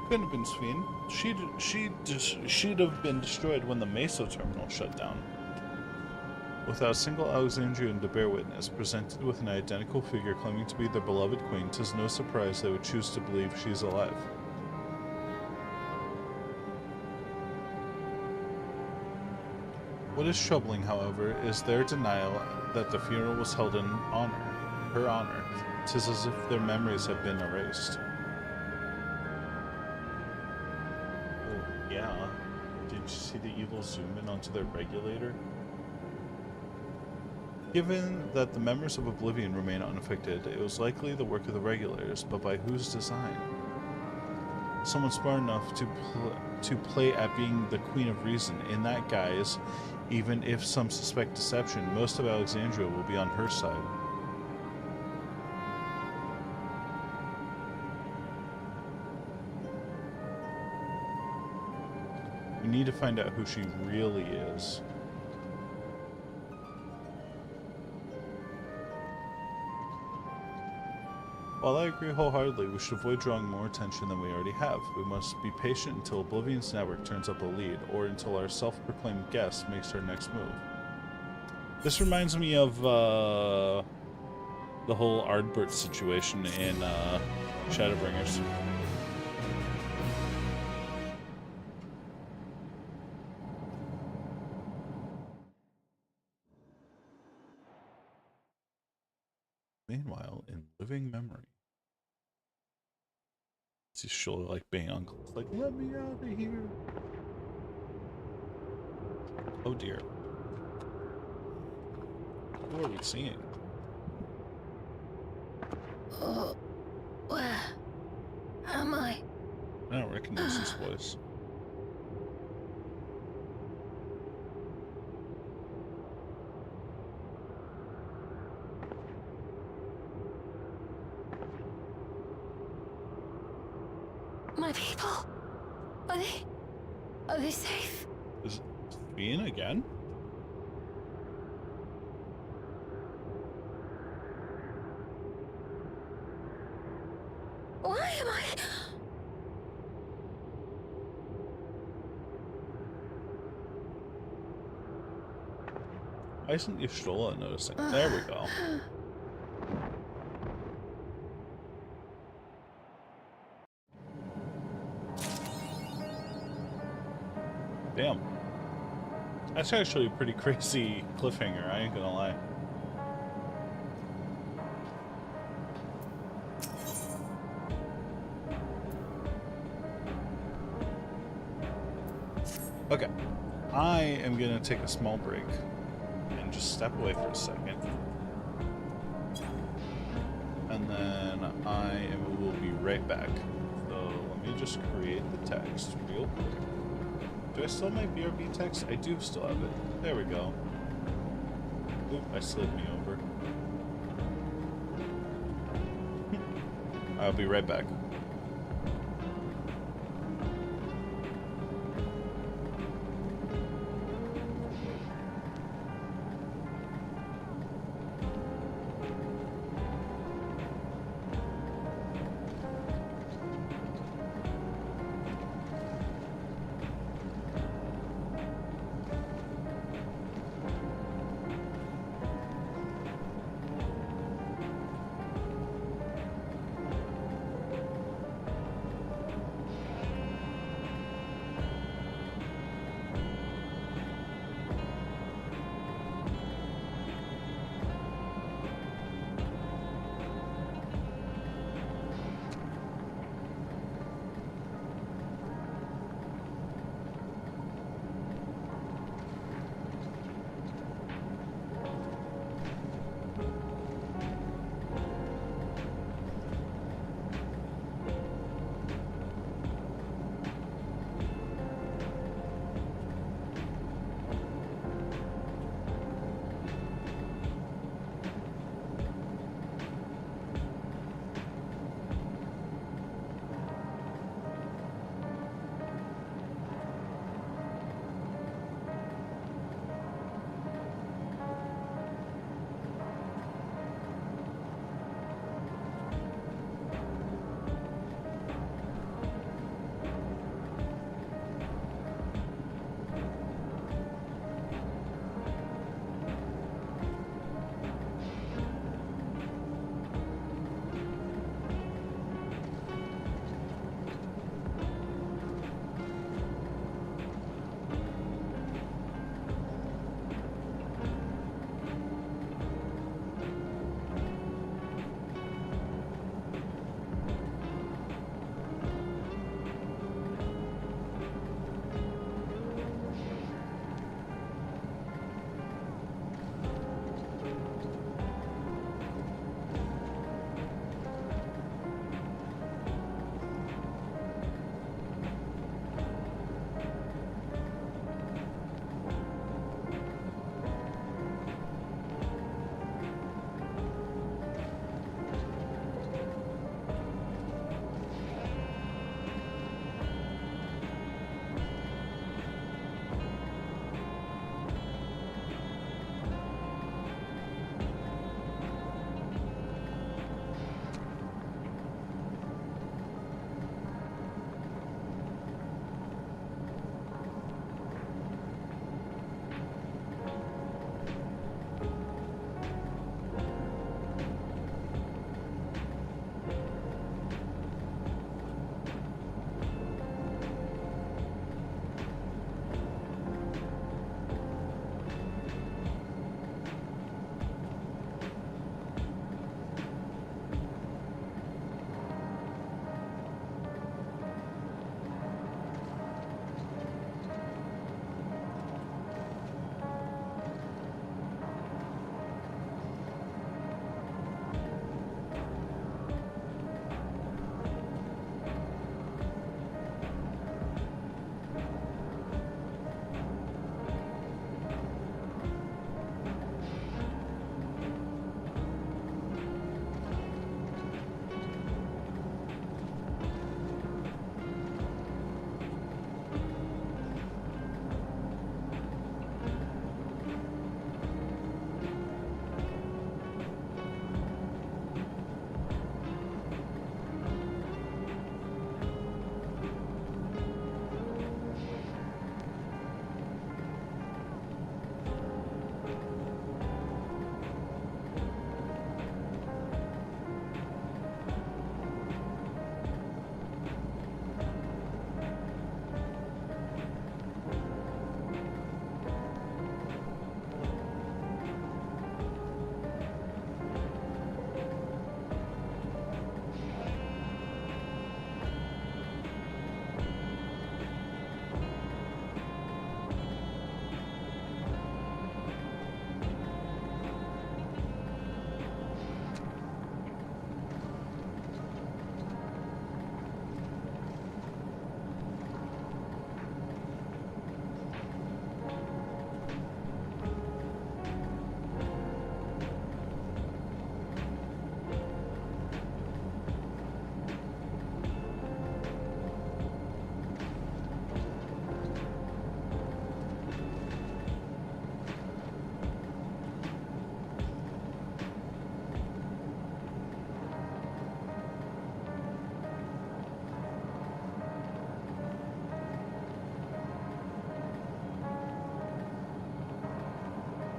Couldn't have been Sveen. She'd have been destroyed when the Meso terminal shut down. Without a single Alexandrian to bear witness, presented with an identical figure claiming to be their beloved queen, 'tis no surprise they would choose to believe she's alive. What is troubling, however, is their denial that the funeral was held in her honor. 'Tis as if their memories have been erased. Yeah. Did you see the evil zoom in onto their regulator? Given that the members of Oblivion remain unaffected, it was likely the work of the regulators, but by whose design? Someone smart enough to play at being the Queen of Reason in that guise, even if some suspect deception, most of Alexandria will be on her side. We need to find out who she really is. While I agree wholeheartedly, we should avoid drawing more attention than we already have. We must be patient until Oblivion's network turns up a lead, or until our self-proclaimed guest makes her next move. This reminds me of the whole Ardbert situation in Shadowbringers. Meanwhile, in living memory, it's surely like being uncle. It's like, let me out of here. Oh dear. Who are we seeing? Oh, where am I? I don't recognize this voice. My people? Are they safe? Is it Bean again? Why am I... Why isn't Ishtola noticing? There we go. Damn. That's actually a pretty crazy cliffhanger, I ain't gonna lie. Okay. I am gonna take a small break and just step away for a second. And then will be right back. So let me just create the text real quick. Do I still have my BRB text? I do still have it. There we go. Oop, I slid me over. I'll be right back.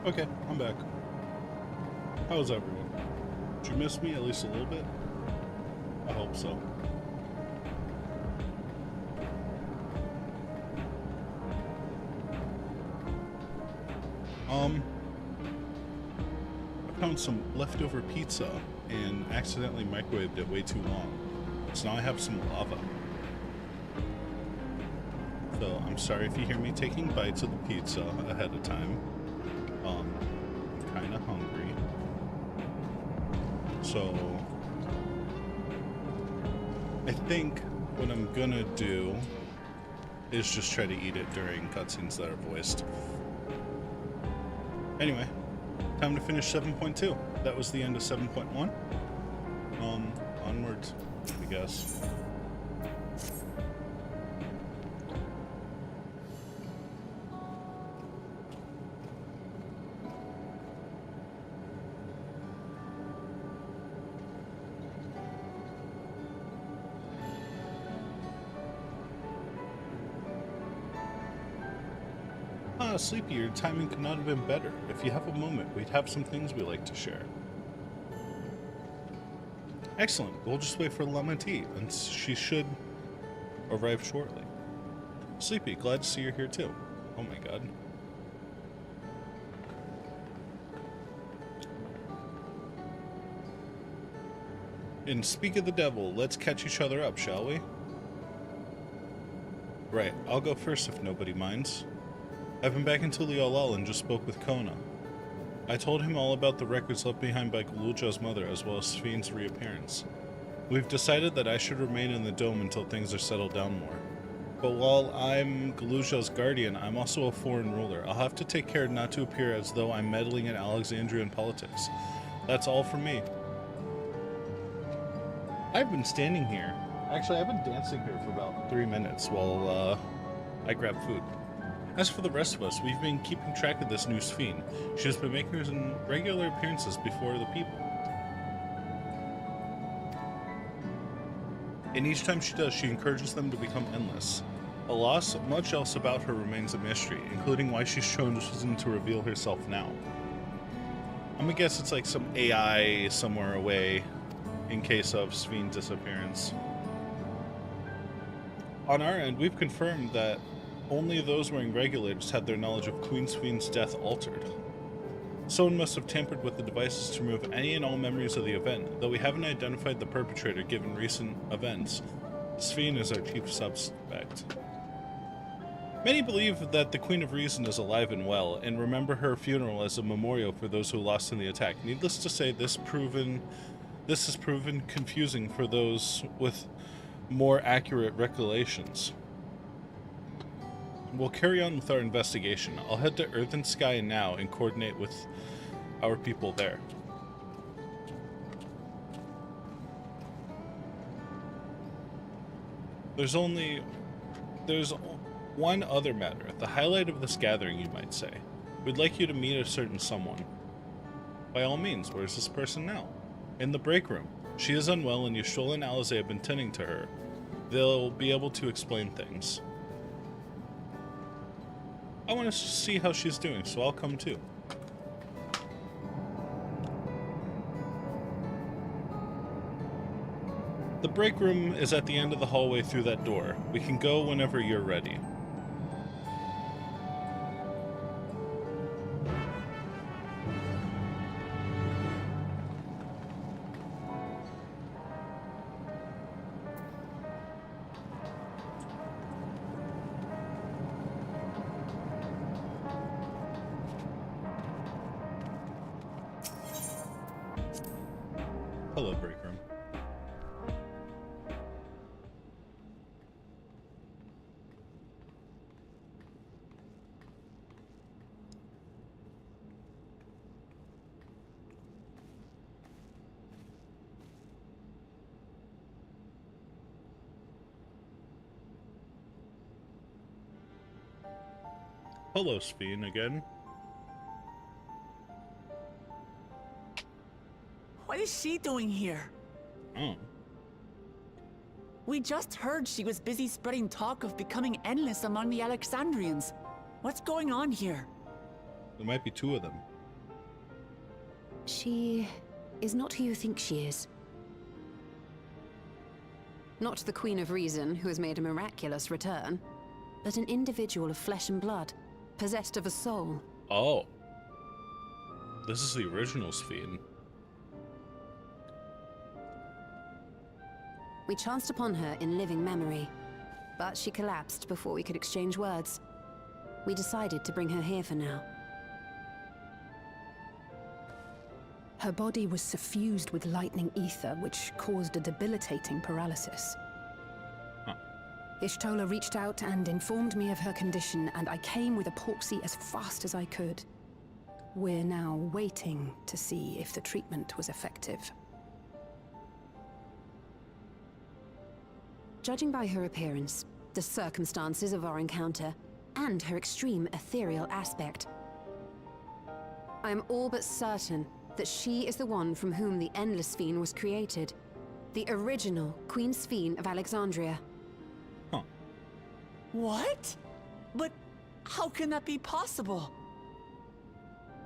Okay, I'm back. How's everyone? Did you miss me at least a little bit? I hope so. I found some leftover pizza and accidentally microwaved it way too long. So now I have some lava. So I'm sorry if you hear me taking bites of the pizza ahead of time. I'm kind of hungry. So I think what I'm gonna do is just try to eat it during cutscenes that are voiced. Anyway, time to finish 7.2. That was the end of 7.1. Onward, I guess. Sleepy, your timing could not have been better. If you have a moment, we'd have some things we like to share. Excellent. We'll just wait for Lamenti, and she should arrive shortly. Sleepy, glad to see you're here too. Oh my god. And speak of the devil, let's catch each other up, shall we? Right, I'll go first if nobody minds. I've been back in Tuliolal and just spoke with Kona. I told him all about the records left behind by Galulja's mother as well as Spheen's reappearance. We've decided that I should remain in the dome until things are settled down more. But while I'm Galulja's guardian, I'm also a foreign ruler. I'll have to take care not to appear as though I'm meddling in Alexandrian politics. That's all from me. I've been standing here. Actually, I've been dancing here for about 3 minutes while I grab food. As for the rest of us, we've been keeping track of this new Spheen. She has been making her regular appearances before the people. And each time she does, she encourages them to become endless. Alas, much else about her remains a mystery, including why she's chosen to reveal herself now. I'm gonna guess it's like some AI somewhere away in case of Spheen's disappearance. On our end, we've confirmed that only those wearing regulators had their knowledge of Queen Spheen's death altered. Someone must have tampered with the devices to remove any and all memories of the event, though we haven't identified the perpetrator given recent events. Spheen is our chief suspect. Many believe that the Queen of Reason is alive and well, and remember her funeral as a memorial for those who lost in the attack. Needless to say, this has proven confusing for those with more accurate recollections. We'll carry on with our investigation. I'll head to Earth and Sky now and coordinate with our people there. There's one other matter, the highlight of this gathering, you might say. We'd like you to meet a certain someone. By all means, where's this person now? In the break room. She is unwell and Yashul and Alize have been tending to her. They'll be able to explain things. I want to see how she's doing, so I'll come too. The break room is at the end of the hallway through that door. We can go whenever you're ready. Hello, break room. Hello, Spheen again. What is she doing here? Oh. We just heard she was busy spreading talk of becoming endless among the Alexandrians. What's going on here? There might be two of them. She is not who you think she is. Not the Queen of Reason, who has made a miraculous return, but an individual of flesh and blood, possessed of a soul. Oh. This is the original Sphene. We chanced upon her in living memory, but she collapsed before we could exchange words. We decided to bring her here for now. Her body was suffused with lightning ether, which caused a debilitating paralysis. Ishtola reached out and informed me of her condition, and I came with epoxy as fast as I could. We're now waiting to see if the treatment was effective. Judging by her appearance, the circumstances of our encounter, and her extreme ethereal aspect, I am all but certain that she is the one from whom the Endless Sphene was created. The original Queen Sphene of Alexandria. Huh. What? But how can that be possible?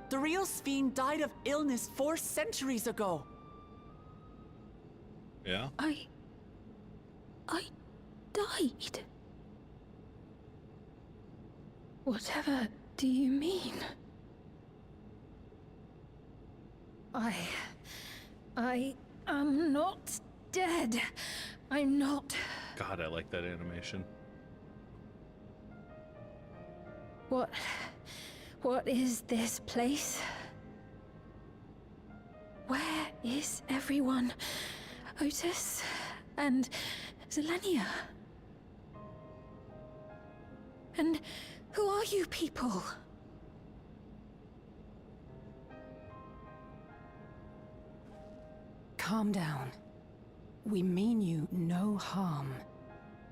The real Sphene died of illness 4 centuries ago. Yeah? I died. Whatever do you mean? I am not dead. I'm not. God, I like that animation. What is this place? Where is everyone? Otis and Zelenia? And who are you people? Calm down. We mean you no harm.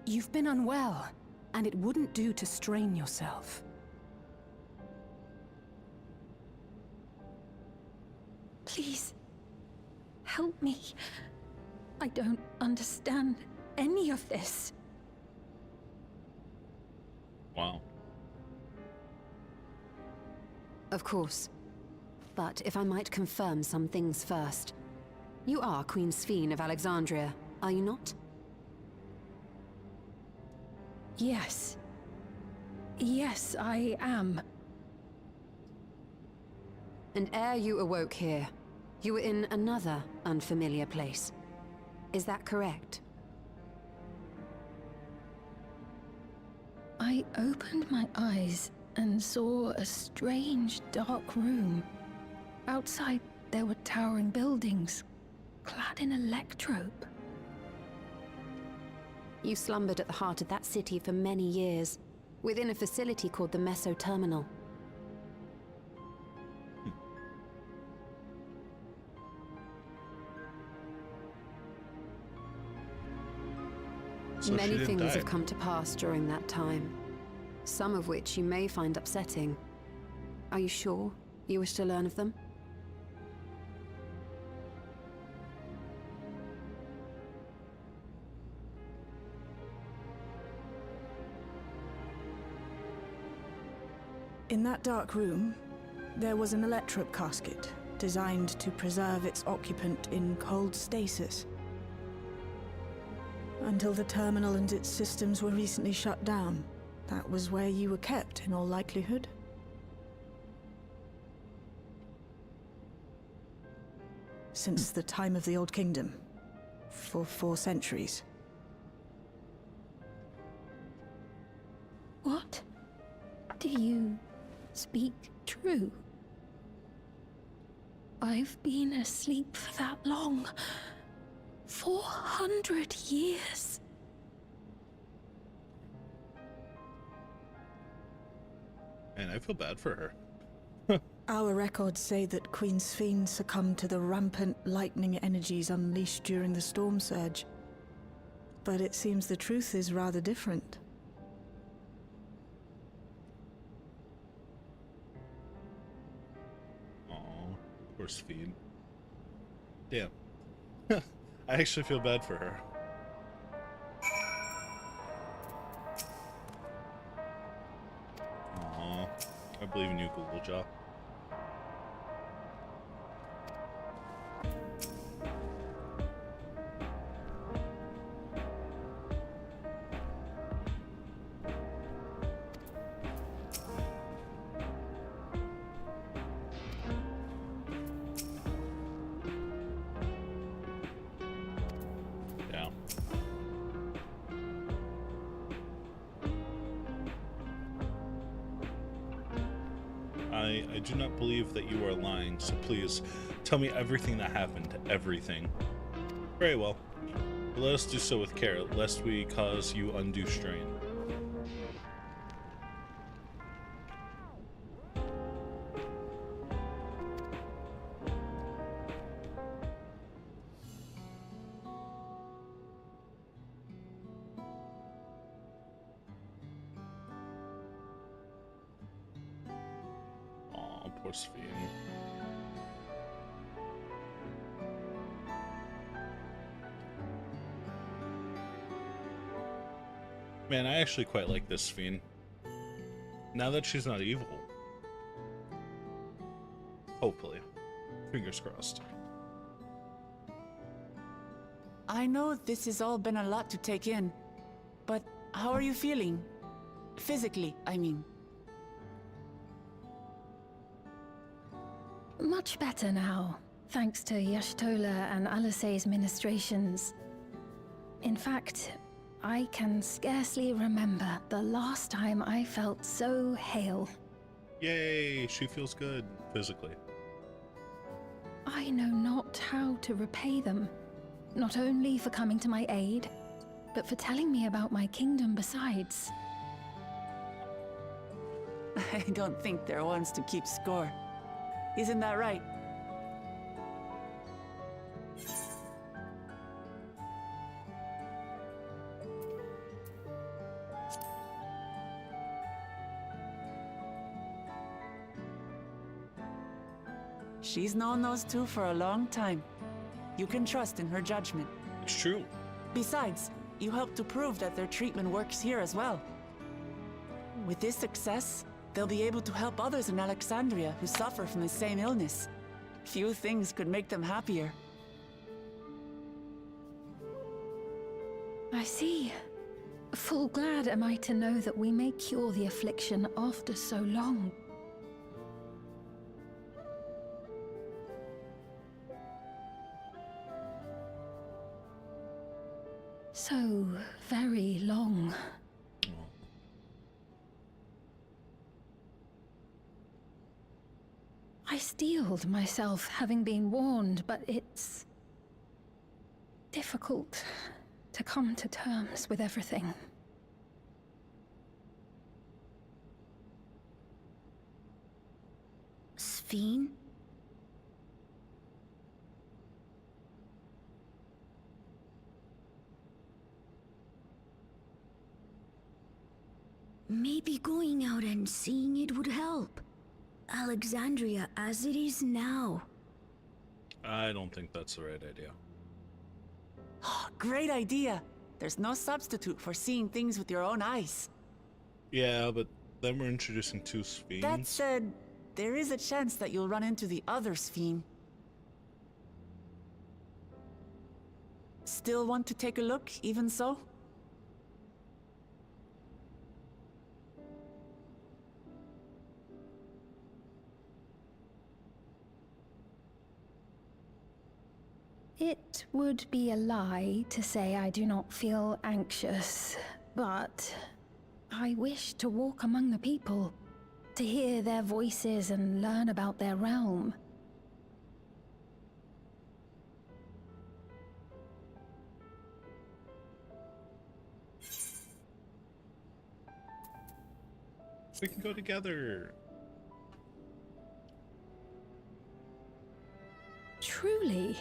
You've been unwell, and it wouldn't do to strain yourself. Please, help me. I don't understand any of this. Wow. Of course. But if I might confirm some things first. You are Queen Sphene of Alexandria, are you not? Yes. Yes, I am. And ere you awoke here, you were in another unfamiliar place. Is that correct? I opened my eyes and saw a strange, dark room. Outside, there were towering buildings, clad in electrope. You slumbered at the heart of that city for many years, within a facility called the Meso Terminal. So Many things die. have come to pass during that time, some of which you may find upsetting. Are you sure you wish to learn of them? In that dark room, there was an electrope casket designed to preserve its occupant in cold stasis. Until the terminal and its systems were recently shut down, that was where you were kept, in all likelihood. Since the time of the Old Kingdom, for 4 centuries. What? Do you speak true? I've been asleep for that long. 400 years. And I feel bad for her. Our records say that Queen Sphene succumbed to the rampant lightning energies unleashed during the storm surge. But it seems the truth is rather different. Aw, poor Sphene. Damn. I actually feel bad for her. Aw, I believe in you, Google Jaw. tonight. I do not believe that you are lying, so please tell me everything that happened. Everything. Very well. But let us do so with care, lest we cause you undue strain. Poor Sphene. Man, I actually quite like this Sphene. Now that she's not evil. Hopefully. Fingers crossed. I know this has all been a lot to take in, but how are you feeling? Physically, I mean. Much better now, thanks to Y'shtola and Alisei's ministrations. In fact, I can scarcely remember the last time I felt so hale. Yay, she feels good physically. I know not how to repay them, not only for coming to my aid, but for telling me about my kingdom besides. I don't think they're ones to keep score. Isn't that right? She's known those two for a long time. You can trust in her judgment. It's true. Besides, you helped to prove that their treatment works here as well. With this success, they'll be able to help others in Alexandria who suffer from the same illness. Few things could make them happier. I see. Full glad am I to know that we may cure the affliction after so long. So very long. I steeled myself, having been warned, but it's difficult to come to terms with everything. Sphene? Maybe going out and seeing it would help. Alexandria as it is now. I don't think that's the right idea. Great idea! There's no substitute for seeing things with your own eyes. Yeah, but then we're introducing two Sphenes. That said, there is a chance that you'll run into the other Sphene. Still want to take a look, even so? It would be a lie to say I do not feel anxious, but I wish to walk among the people, to hear their voices and learn about their realm. We can go together. Truly,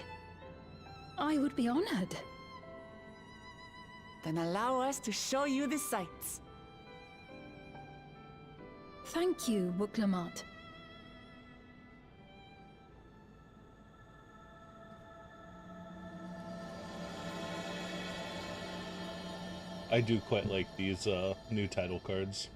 I would be honored. Then allow us to show you the sights. Thank you, Wuklamart. I do quite like these new title cards.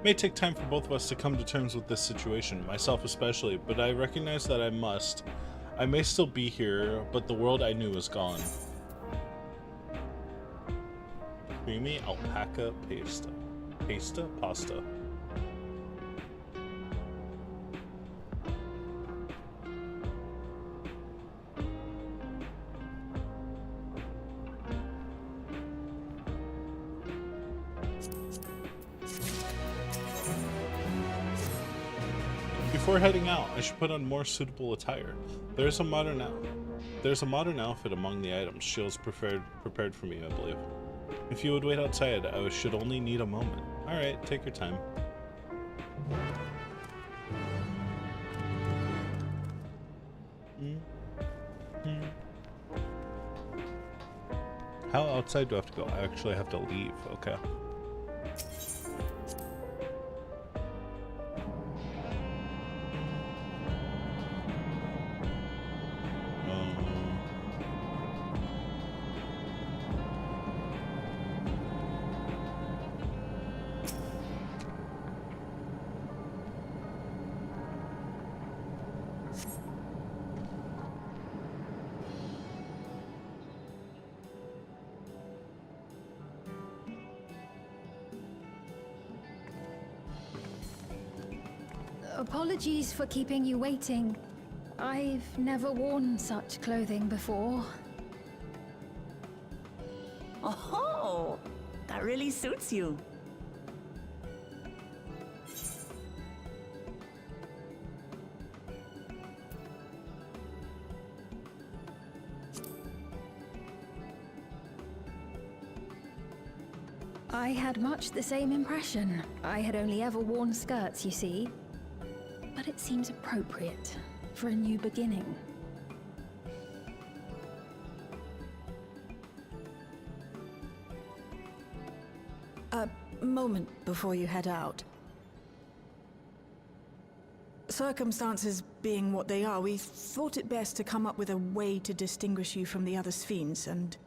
May take time for both of us to come to terms with this situation, myself especially, but I recognize that I must. I may still be here, but the world I knew is gone. Creamy alpaca paste. Pasta? Before heading out, I should put on more suitable attire. There's a modern outfit among the items Shield's prepared for me, I believe. If you would wait outside, I should only need a moment. Alright, take your time. How outside do I have to go? I actually have to leave, okay. Apologies for keeping you waiting. I've never worn such clothing before. Oh, that really suits you. I had much the same impression. I had only ever worn skirts, you see. But it seems appropriate for a new beginning. A moment before you head out. Circumstances being what they are, we thought it best to come up with a way to distinguish you from the other Sphenes, and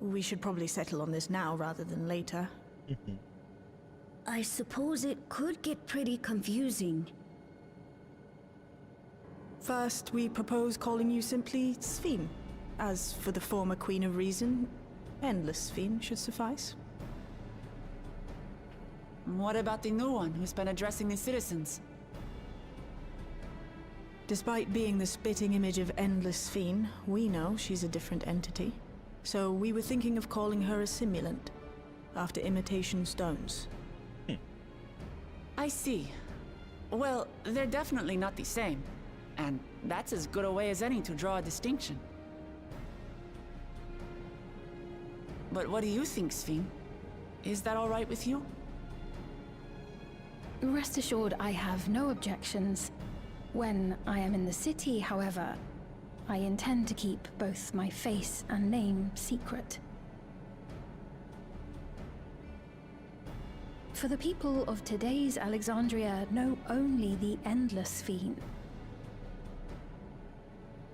we should probably settle on this now rather than later. I suppose it could get pretty confusing. First, we propose calling you simply Sphene. As for the former Queen of Reason, Endless Sphene should suffice. What about the new one who's been addressing the citizens? Despite being the spitting image of Endless Sphene, we know she's a different entity. So we were thinking of calling her a simulant, after imitation stones. I see. Well, they're definitely not the same. And that's as good a way as any to draw a distinction. But what do you think, Sphene? Is that all right with you? Rest assured, I have no objections. When I am in the city, however, I intend to keep both my face and name secret. For the people of today's Alexandria know only the Endless Sphene.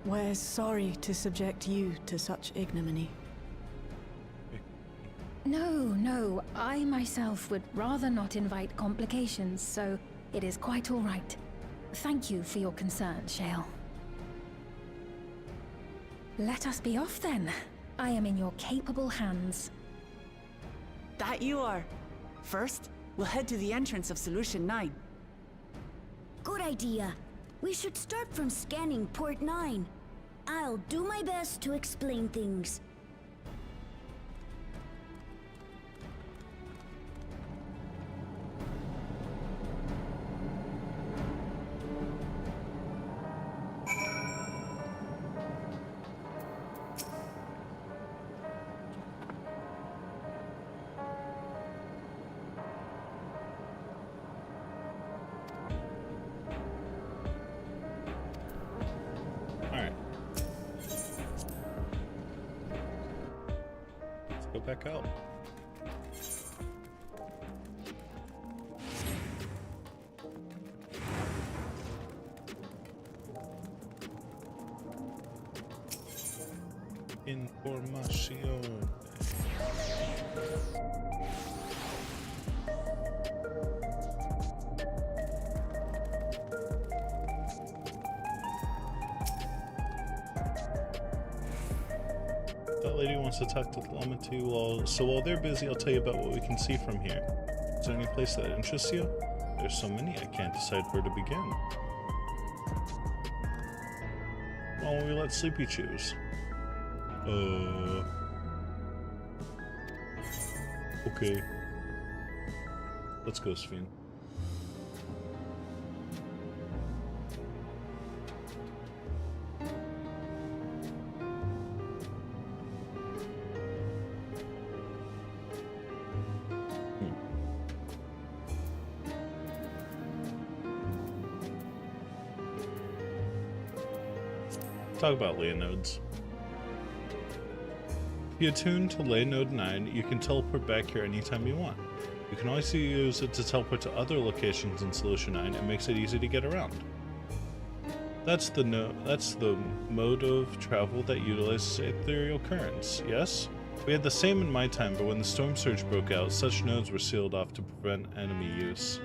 We're sorry to subject you to such ignominy. No, I myself would rather not invite complications, so it is quite all right. Thank you for your concern, Shale. Let us be off then. I am in your capable hands. That you are. First, we'll head to the entrance of Solution 9. Good idea. We should start from scanning Port 9. I'll do my best to explain things. Back out. Información. That lady wants to talk to Lamatu. So while they're busy, I'll tell you about what we can see from here. Is there any place that interests you? There's so many, I can't decide where to begin. Well, we let Sleepy choose. Okay. Let's go, Sphene. Talk about ley nodes. If you attune to ley node 9, you can teleport back here anytime you want. You can also use it to teleport to other locations in Solution 9 and makes it easy to get around. That's the mode of travel that utilizes ethereal currents, yes? We had the same in my time, but when the storm surge broke out, such nodes were sealed off to prevent enemy use.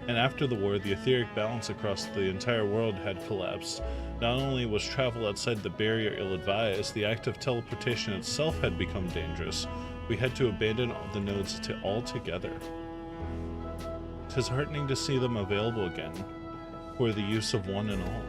And after the war, the etheric balance across the entire world had collapsed. Not only was travel outside the barrier ill-advised, the act of teleportation itself had become dangerous. We had to abandon the nodes altogether. 'Tis heartening to see them available again, for the use of one and all.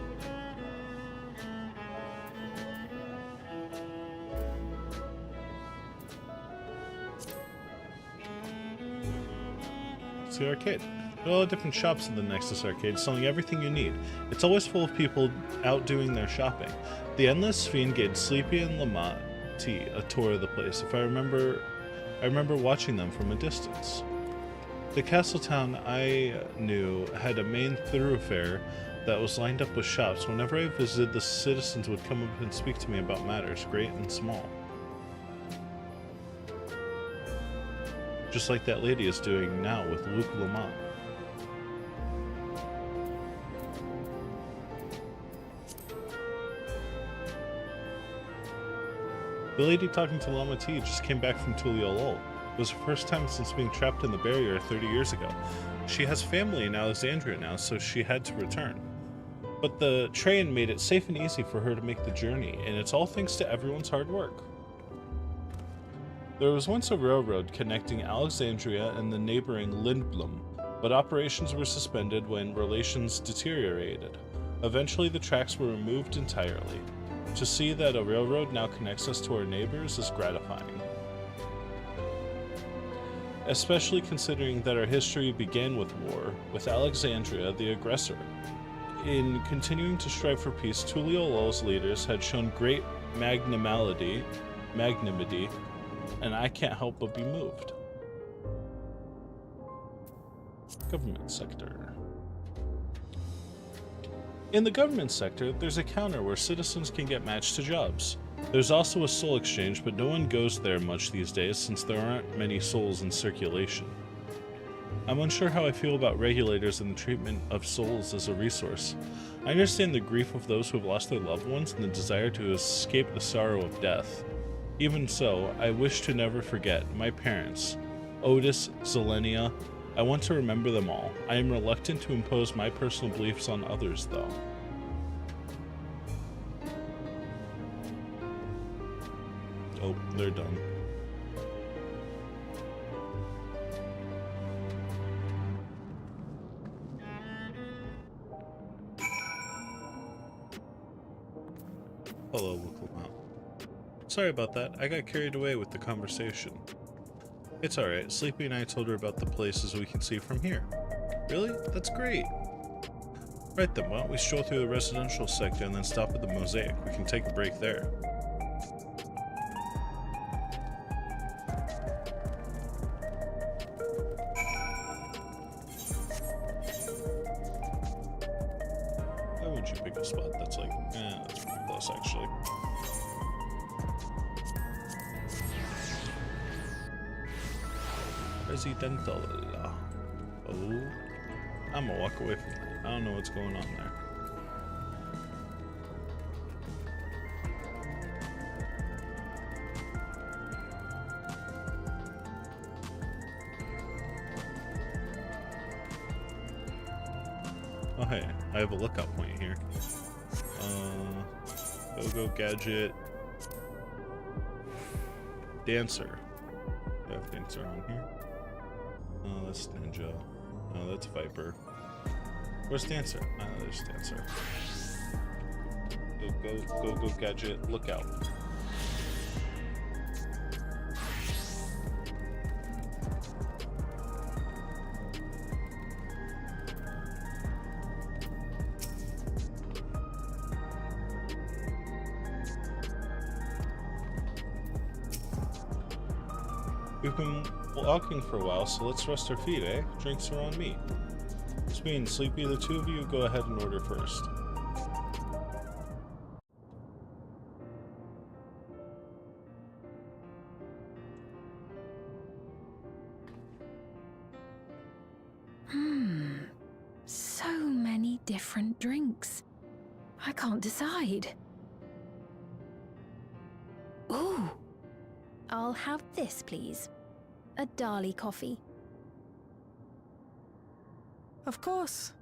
It's the arcade. There are all different shops in the Nexus Arcade selling everything you need. It's always full of people out doing their shopping. The Endless Sphene gave Sleepy and Lamati a tour of the place. I remember watching them from a distance. The castle town I knew had a main thoroughfare that was lined up with shops. Whenever I visited, the citizens would come up and speak to me about matters, great and small. Just like that lady is doing now with Luke Lamont. The lady talking to Lama T just came back from Tuliolol. It was her first time since being trapped in the barrier 30 years ago. She has family in Alexandria now, so she had to return. But the train made it safe and easy for her to make the journey, and it's all thanks to everyone's hard work. There was once a railroad connecting Alexandria and the neighboring Lindblom, but operations were suspended when relations deteriorated. Eventually the tracks were removed entirely. To see that a railroad now connects us to our neighbors is gratifying. Especially considering that our history began with war, with Alexandria the aggressor. In continuing to strive for peace, Tuliolol's leaders had shown great magnanimity, and I can't help but be moved. Government sector. In the government sector, there's a counter where citizens can get matched to jobs. There's also a soul exchange, but no one goes there much these days since there aren't many souls in circulation. I'm unsure how I feel about regulators and the treatment of souls as a resource. I understand the grief of those who have lost their loved ones and the desire to escape the sorrow of death. Even so, I wish to never forget my parents, Otis, Zelenia. I want to remember them all. I am reluctant to impose my personal beliefs on others, though. Oh, they're done. Hello, Wickelmount. Sorry about that. I got carried away with the conversation. It's alright. Sleepy and I told her about the places we can see from here. Really? That's great. Right then, why don't we stroll through the residential sector and then stop at the Mosaic? We can take a break there. Why would you pick a spot that's like, that's pretty close actually. Residential. Oh, I'm gonna walk away from that. I don't know what's going on there. Oh hey, I have a lookout point here. Go gadget. Dancer. I have dancer on here. Oh, that's Ninja. Oh, that's Viper. Where's Dancer? Ah, there's Dancer. Go, Gadget. Look out. We've been walking for a while, so let's rest our feet, eh? Drinks are on me. Sween, Sleepy, the two of you go ahead and order first. So many different drinks. I can't decide. Ooh. I'll have this, please. A Dali coffee. Of course.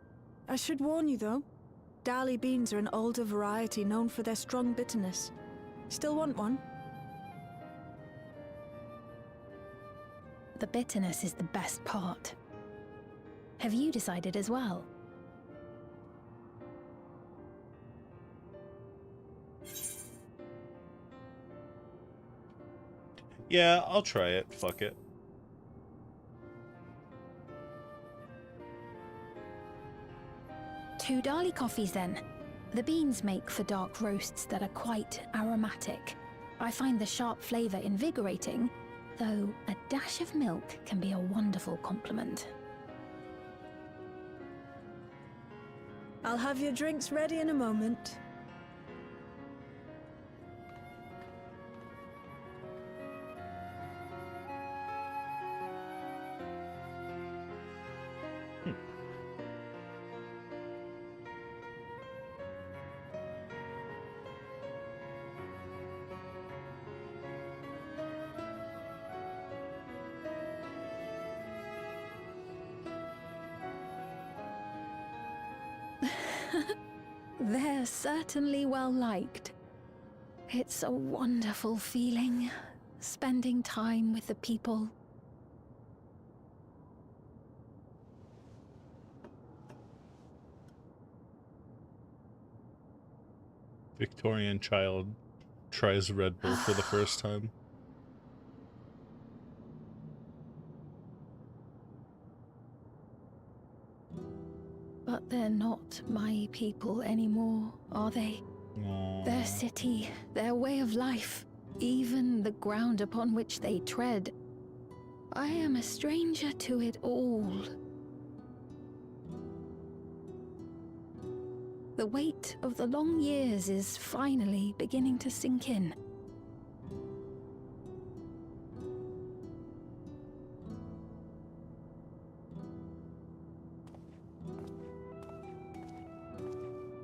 I should warn you, though. Dali beans are an older variety known for their strong bitterness. Still want one? The bitterness is the best part. Have you decided as well? Yeah, I'll try it. Fuck it. Two Dali coffees then. The beans make for dark roasts that are quite aromatic. I find the sharp flavour invigorating, though a dash of milk can be a wonderful complement. I'll have your drinks ready in a moment. They're certainly well liked. It's a wonderful feeling, spending time with the people. Victorian child tries Red Bull for the first time. But they're not my people anymore, are they? Aww. Their city, their way of life, even the ground upon which they tread. I am a stranger to it all. The weight of the long years is finally beginning to sink in.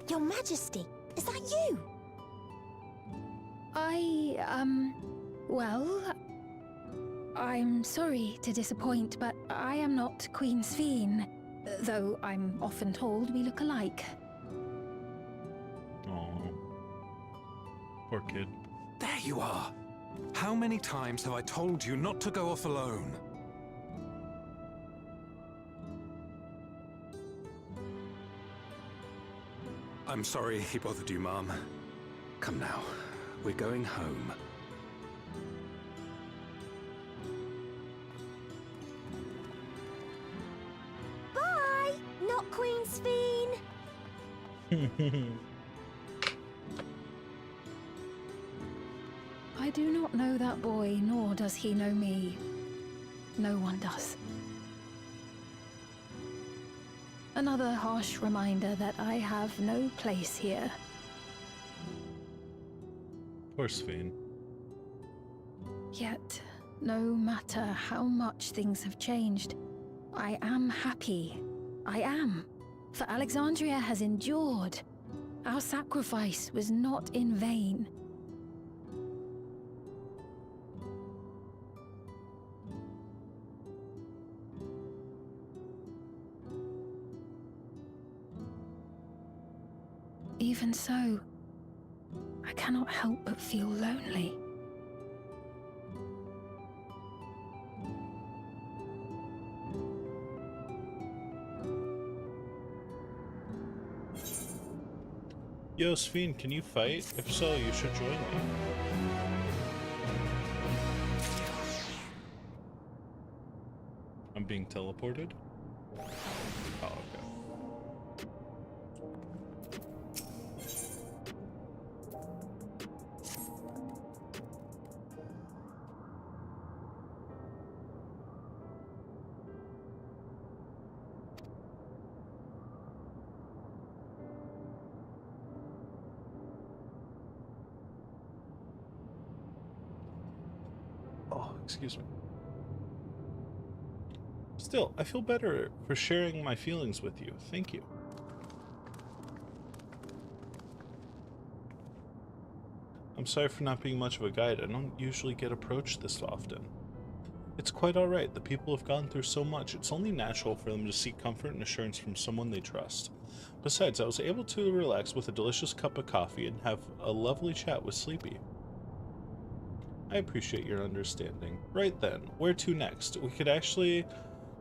Your Majesty, is that you? Well, I'm sorry to disappoint, but I am not Queen Sphene, though I'm often told we look alike. Aww. Poor kid. There you are. How many times have I told you not to go off alone? I'm sorry he bothered you, Mom. Come now, we're going home. Bye, not Queen Sphene. I do not know that boy, nor does he know me. No one does. Another harsh reminder that I have no place here. Poor Sphene. Yet, no matter how much things have changed, I am happy. I am. For Alexandria has endured. Our sacrifice was not in vain. Even so, I cannot help but feel lonely. Yo, Sphene, can you fight? If so, you should join me. I'm being teleported? Oh, okay. Oh, excuse me. Still, I feel better for sharing my feelings with you. Thank you. I'm sorry for not being much of a guide. I don't usually get approached this often. It's quite alright. The people have gone through so much. It's only natural for them to seek comfort and assurance from someone they trust. Besides, I was able to relax with a delicious cup of coffee and have a lovely chat with Sleepy. I appreciate your understanding. Right then, where to next? We could actually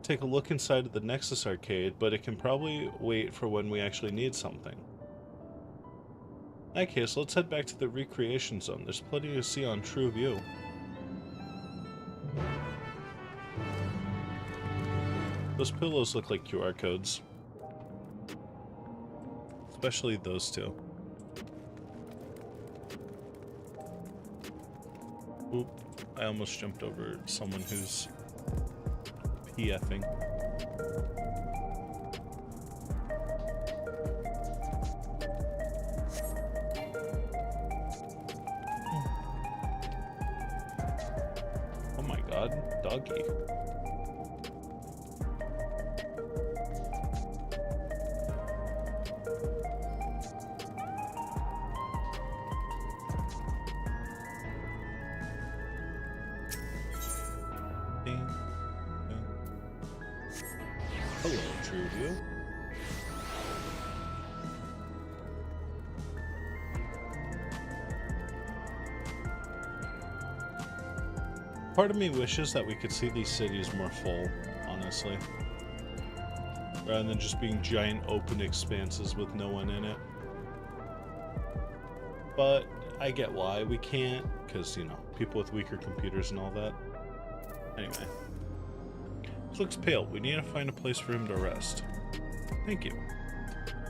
take a look inside of the Nexus arcade, but it can probably wait for when we actually need something. In that case, let's head back to the recreation zone. There's plenty to see on True View. Those pillows look like QR codes. Especially those two. Oop, I almost jumped over someone who's PFing. Oh my god, doggy. Hello, Truvio. Part of me wishes that we could see these cities more full, honestly. Rather than just being giant open expanses with no one in it. But I get why we can't, because, you know, people with weaker computers and all that. Anyway. He looks pale. We need to find a place for him to rest. Thank you.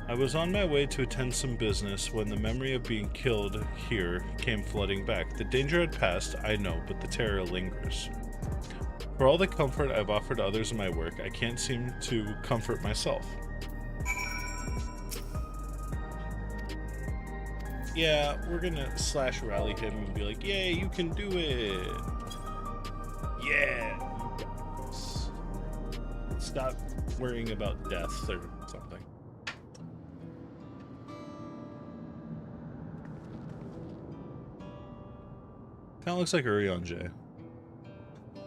I was on my way to attend some business when the memory of being killed here came flooding back. The danger had passed, I know, but the terror lingers. For all the comfort I've offered others in my work, I can't seem to comfort myself. Yeah, we're gonna slash rally him and be like, yay, you can do it! Yeah! Stop worrying about death or something. Kinda looks like Urion J.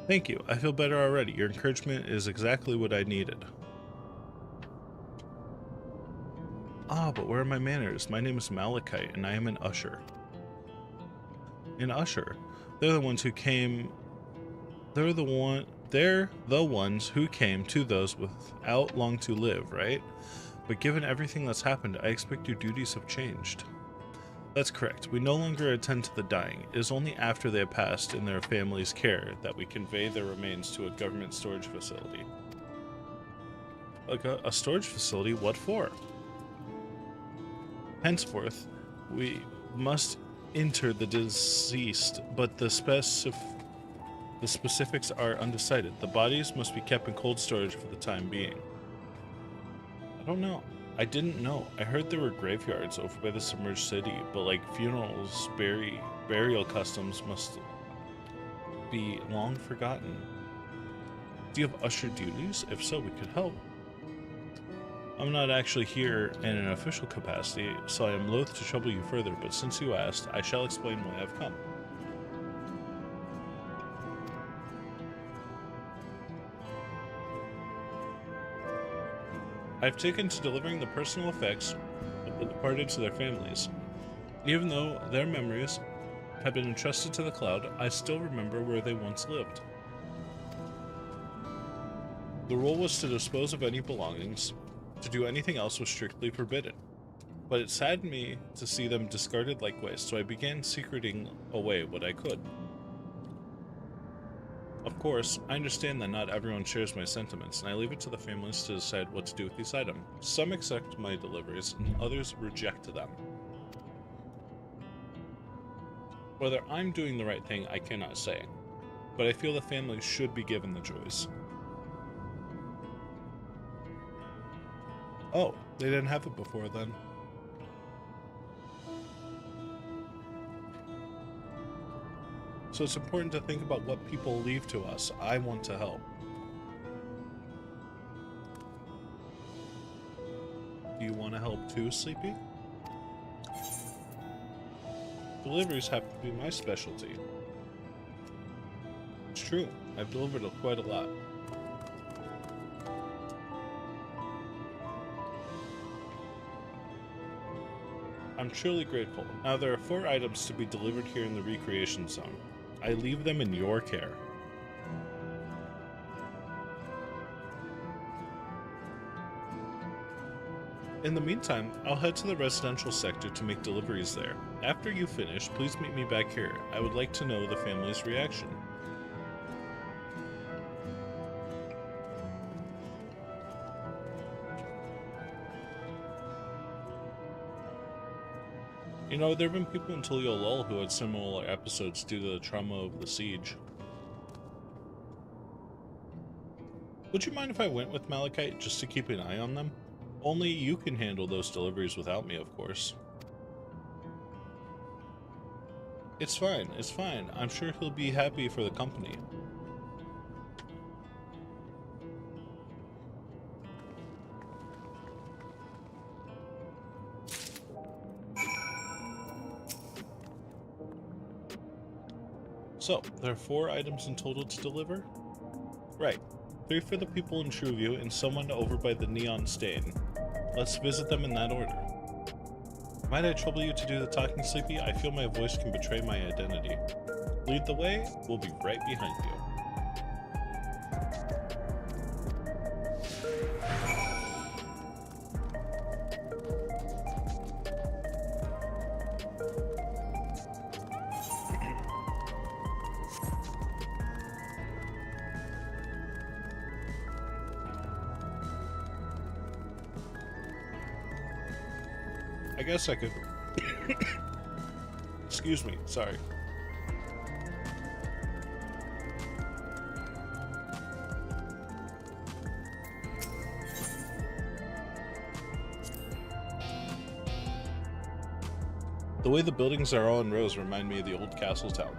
Thank you. I feel better already. Your encouragement is exactly what I needed. Ah, but where are my manners? My name is Malachite, and I am an usher. An usher? They're the ones who came... They're the ones who came to those without long to live, right? But given everything that's happened, I expect your duties have changed. That's correct. We no longer attend to the dying. It is only after they have passed in their family's care that we convey their remains to a government storage facility. Like a storage facility? What for? Henceforth, we must inter the deceased, but the specifics are undecided. The bodies must be kept in cold storage for the time being. I don't know. I didn't know. I heard there were graveyards over by the submerged city, but like funerals, burial customs must be long forgotten. Do you have usher duties? If so, we could help. I'm not actually here in an official capacity, so I am loath to trouble you further, but since you asked, I shall explain why I've come. I've taken to delivering the personal effects of the departed to their families. Even though their memories have been entrusted to the cloud, I still remember where they once lived. The rule was to dispose of any belongings. To do anything else was strictly forbidden. but it saddened me to see them discarded like waste, so I began secreting away what I could. Of course, I understand that not everyone shares my sentiments, and I leave it to the families to decide what to do with these items. Some accept my deliveries, and others reject them. Whether I'm doing the right thing, I cannot say, but I feel the families should be given the choice. Oh, they didn't have it before then. So it's important to think about what people leave to us. I want to help. Do you want to help too, Sleepy? Deliveries happen to be my specialty. It's true, I've delivered quite a lot. I'm truly grateful. Now there are 4 items to be delivered here in the recreation zone. I leave them in your care. In the meantime, I'll head to the residential sector to make deliveries there. After you finish, please meet me back here. I would like to know the family's reaction. You know, there have been people in Tulio Lull who had similar episodes due to the trauma of the siege. Would you mind if I went with Malachite just to keep an eye on them? Only you can handle those deliveries without me, of course. It's fine, it's fine. I'm sure he'll be happy for the company. So, there are 4 items in total to deliver? Right. 3 for the people in Trueview and someone over by the Neon Stain. Let's visit them in that order. Might I trouble you to do the talking, Sleepy? I feel my voice can betray my identity. Lead the way, we'll be right behind you. I guess I could... Excuse me, sorry. The way the buildings are all in rows remind me of the old castle town.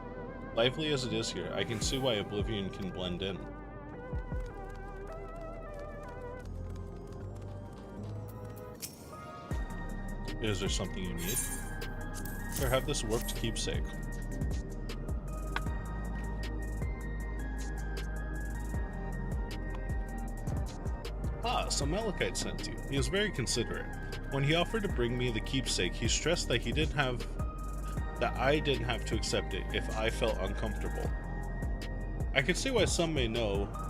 Lively as it is here, I can see why Oblivion can blend in. Is there something you need? Or have this warped keepsake? Ah, so Malachite sent you. He was very considerate. When he offered to bring me the keepsake, he stressed that I didn't have to accept it if I felt uncomfortable. I could see why some may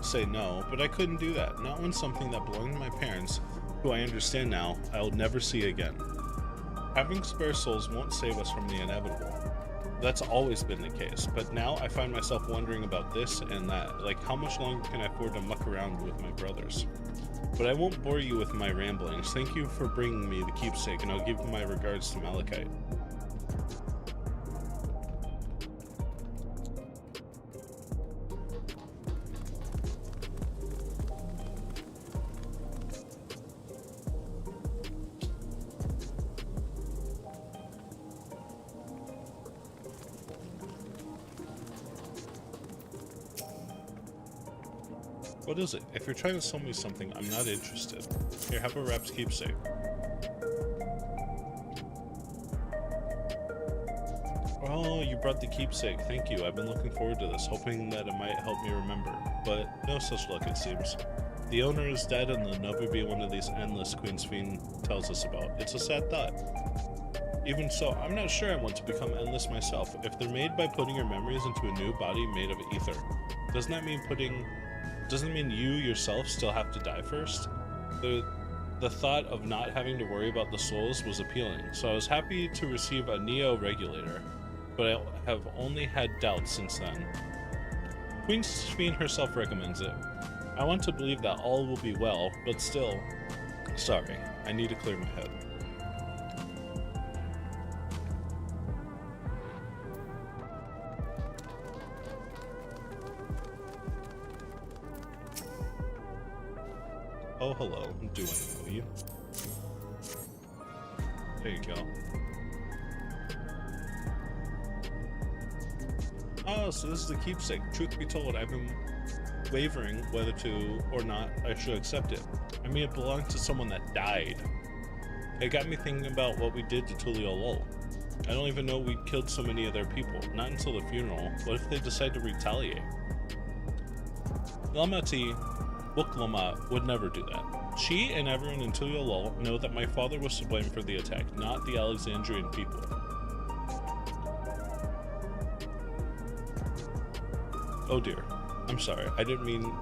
say no, but I couldn't do that. Not when something that belonged to my parents, who I understand now, I'll never see again. Having spare souls won't save us from the inevitable. That's always been the case, but now I find myself wondering about this and that, like how much longer can I afford to muck around with my brothers? But I won't bore you with my ramblings. Thank you for bringing me the keepsake, and I'll give my regards to Malachite. What is it? If you're trying to sell me something, I'm not interested. Here, have a wrapped keepsake. Oh, you brought the keepsake. Thank you. I've been looking forward to this, hoping that it might help me remember. But no such luck, it seems. The owner is dead and there'll never be one of these endless Queen's Fiend tells us about. It's a sad thought. Even so, I'm not sure I want to become endless myself. If they're made by putting your memories into a new body made of ether, doesn't that mean you yourself still have to die first? The thought of not having to worry about the souls was appealing, so I was happy to receive a Neo-regulator, but I have only had doubts since then. Queen Sphene herself recommends it. I want to believe that all will be well, but still... Sorry, I need to clear my head. Oh, hello. Do I know you? There you go. Oh, so this is the keepsake. Truth be told, I've been wavering whether to or not I should accept it. I mean, it belonged to someone that died. It got me thinking about what we did to Tulio Lol. I don't even know we killed so many of their people. Not until the funeral. What if they decide to retaliate? Lamati Wuklama would never do that. She and everyone in Tulio Lol know that my father was to blame for the attack, not the Alexandrian people. Oh dear. I'm sorry. I didn't mean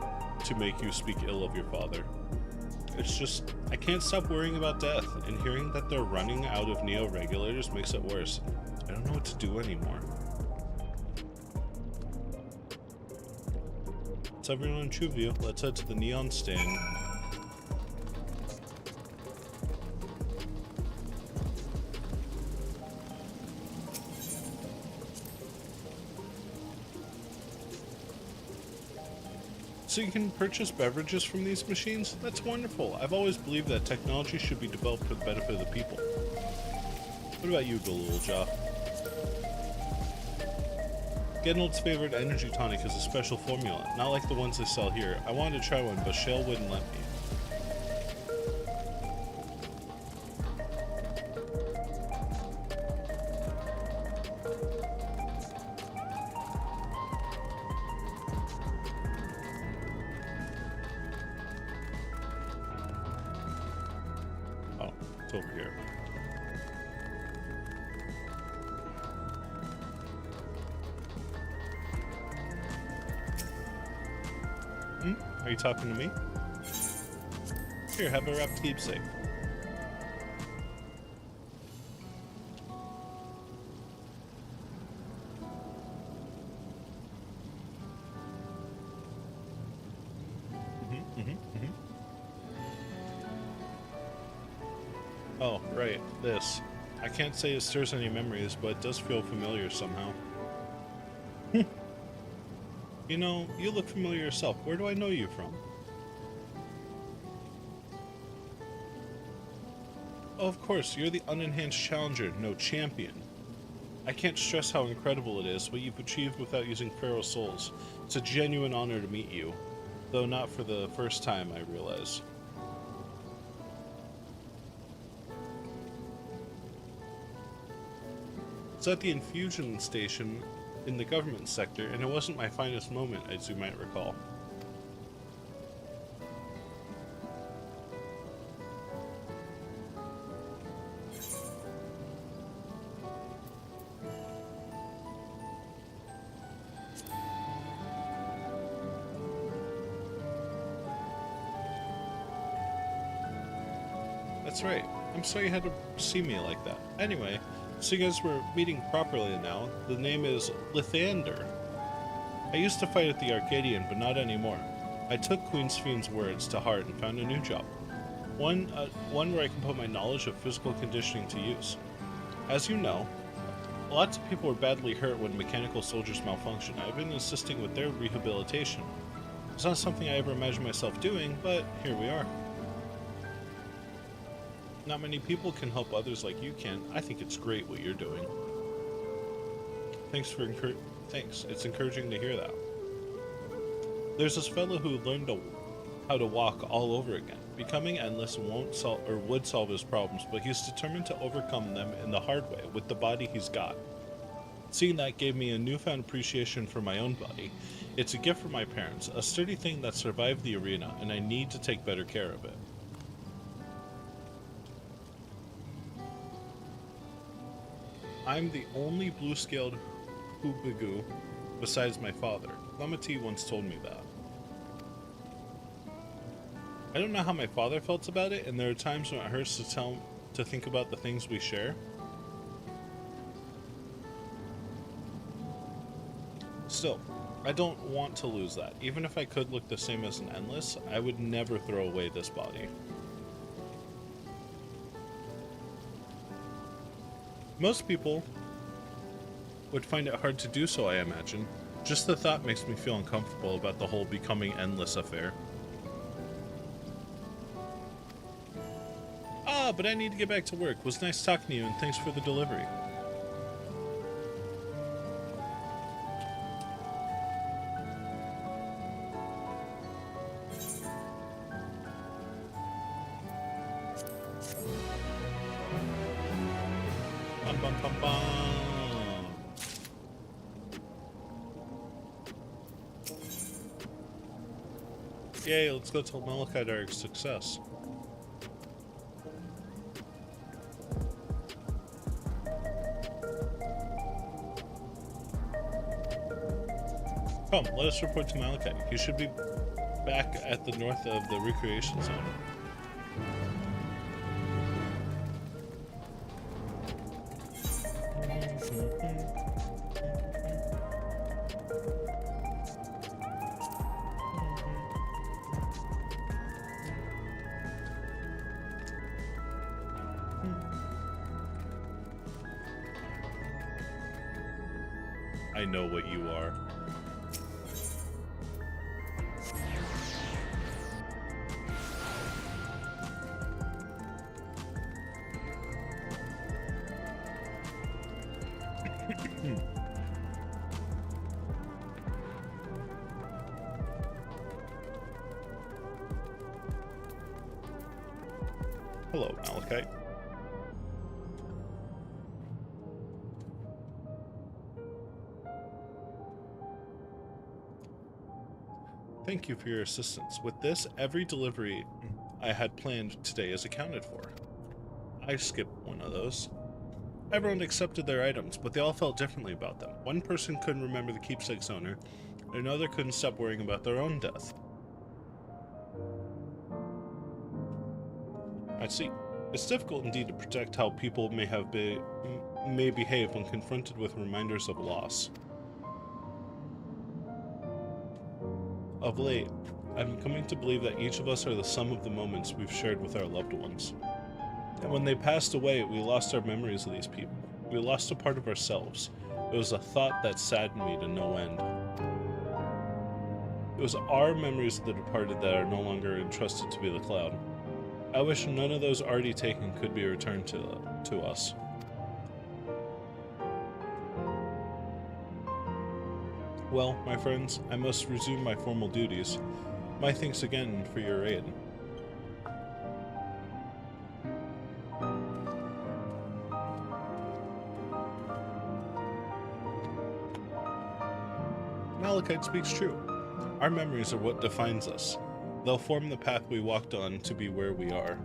to make you speak ill of your father. It's just, I can't stop worrying about death, and hearing that they're running out of Neo-regulators makes it worse. I don't know what to do anymore. It's everyone in TrueView. Let's head to the Neon Stand. So you can purchase beverages from these machines? That's wonderful. I've always believed that technology should be developed for the benefit of the people. What about you, Galulja? Genold's favorite energy tonic is a special formula, not like the ones they sell here. I wanted to try one, but Shale wouldn't let me. Oh, it's over here. Are you talking to me? Here, have a wrapped keepsake. Oh, right, this. I can't say it stirs any memories, but it does feel familiar somehow. You know, you look familiar yourself. Where do I know you from? Oh, of course, you're the unenhanced challenger, no champion. I can't stress how incredible it is what you've achieved without using Pharaoh souls. It's a genuine honor to meet you, though not for the first time, I realize. It's at the infusion station in the government sector, and it wasn't my finest moment, as you might recall. That's right. I'm sorry you had to see me like that. Anyway, so you guys were meeting properly now. The name is Lithander. I used to fight at the Arcadian, but not anymore. I took Queen Sphene's words to heart and found a new job. One where I can put my knowledge of physical conditioning to use. As you know, lots of people were badly hurt when mechanical soldiers malfunction. I've been assisting with their rehabilitation. It's not something I ever imagined myself doing, but here we are. Not many people can help others like you can. I think it's great what you're doing. Thanks. It's encouraging to hear that. There's this fellow who learned how to walk all over again. Becoming endless would solve his problems, but he's determined to overcome them in the hard way with the body he's got. Seeing that gave me a newfound appreciation for my own body. It's a gift from my parents, a sturdy thing that survived the arena, and I need to take better care of it. I'm the only blue-scaled Hoobigu besides my father. Lamati once told me that. I don't know how my father felt about it, and there are times when it hurts to think about the things we share. Still, I don't want to lose that. Even if I could look the same as an Endless, I would never throw away this body. Most people would find it hard to do so, I imagine. Just the thought makes me feel uncomfortable about the whole becoming Endless affair. Ah, but I need to get back to work. Was nice talking to you, and thanks for the delivery. Bum, bum, bum, bum. Yay, let's go tell Malachite our success. Come, let us report to Malachite. He should be back at the north of the recreation zone. I know what you are. Hello, Malachite. Thank you for your assistance. With this, every delivery I had planned today is accounted for. I skipped one of those. Everyone accepted their items, but they all felt differently about them. One person couldn't remember the keepsake's owner, and another couldn't stop worrying about their own death. I see. It's difficult indeed to predict how people may behave when confronted with reminders of loss. Of late, I've been coming to believe that each of us are the sum of the moments we've shared with our loved ones. And when they passed away, we lost our memories of these people. We lost a part of ourselves. It was a thought that saddened me to no end. It was our memories of the departed that are no longer entrusted to be the cloud. I wish none of those already taken could be returned to us. Well, my friends, I must resume my formal duties. My thanks again for your aid. Malachite speaks true. Our memories are what defines us. They'll form the path we walked on to be where we are.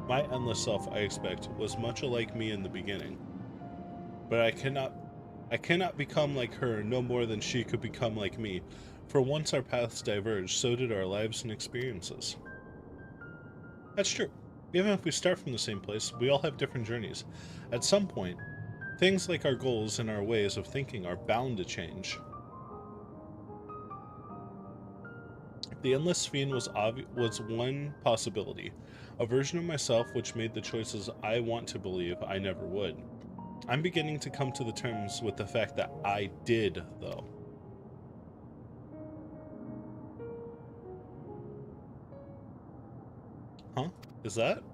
My endless self, I expect, was much alike me in the beginning. But I cannot become like her no more than she could become like me, for once our paths diverged, so did our lives and experiences. That's true. Even if we start from the same place, we all have different journeys. At some point, things like our goals and our ways of thinking are bound to change. The Endless Fiend was one possibility, a version of myself which made the choices I want to believe I never would. I'm beginning to come to the terms with the fact that I did, though. Huh? Is that?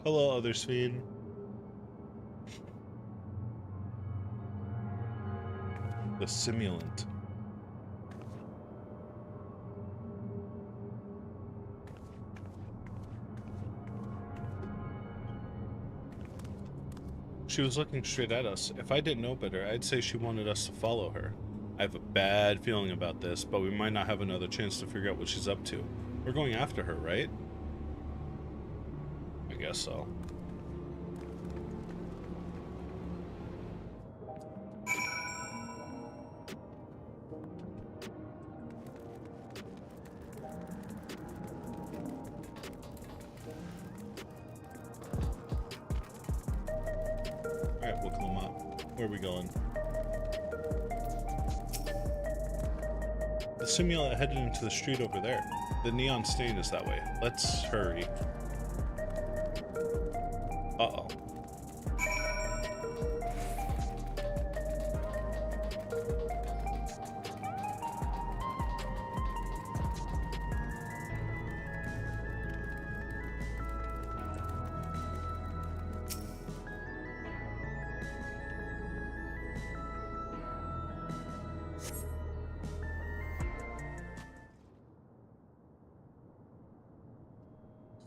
Hello, other Fiend. The simulant. She was looking straight at us. If I didn't know better, I'd say she wanted us to follow her. I have a bad feeling about this, but we might not have another chance to figure out what she's up to. We're going after her, right? I guess so. Where are we going? The simulant headed into the street over there. The neon stain is that way. Let's hurry. Uh-oh.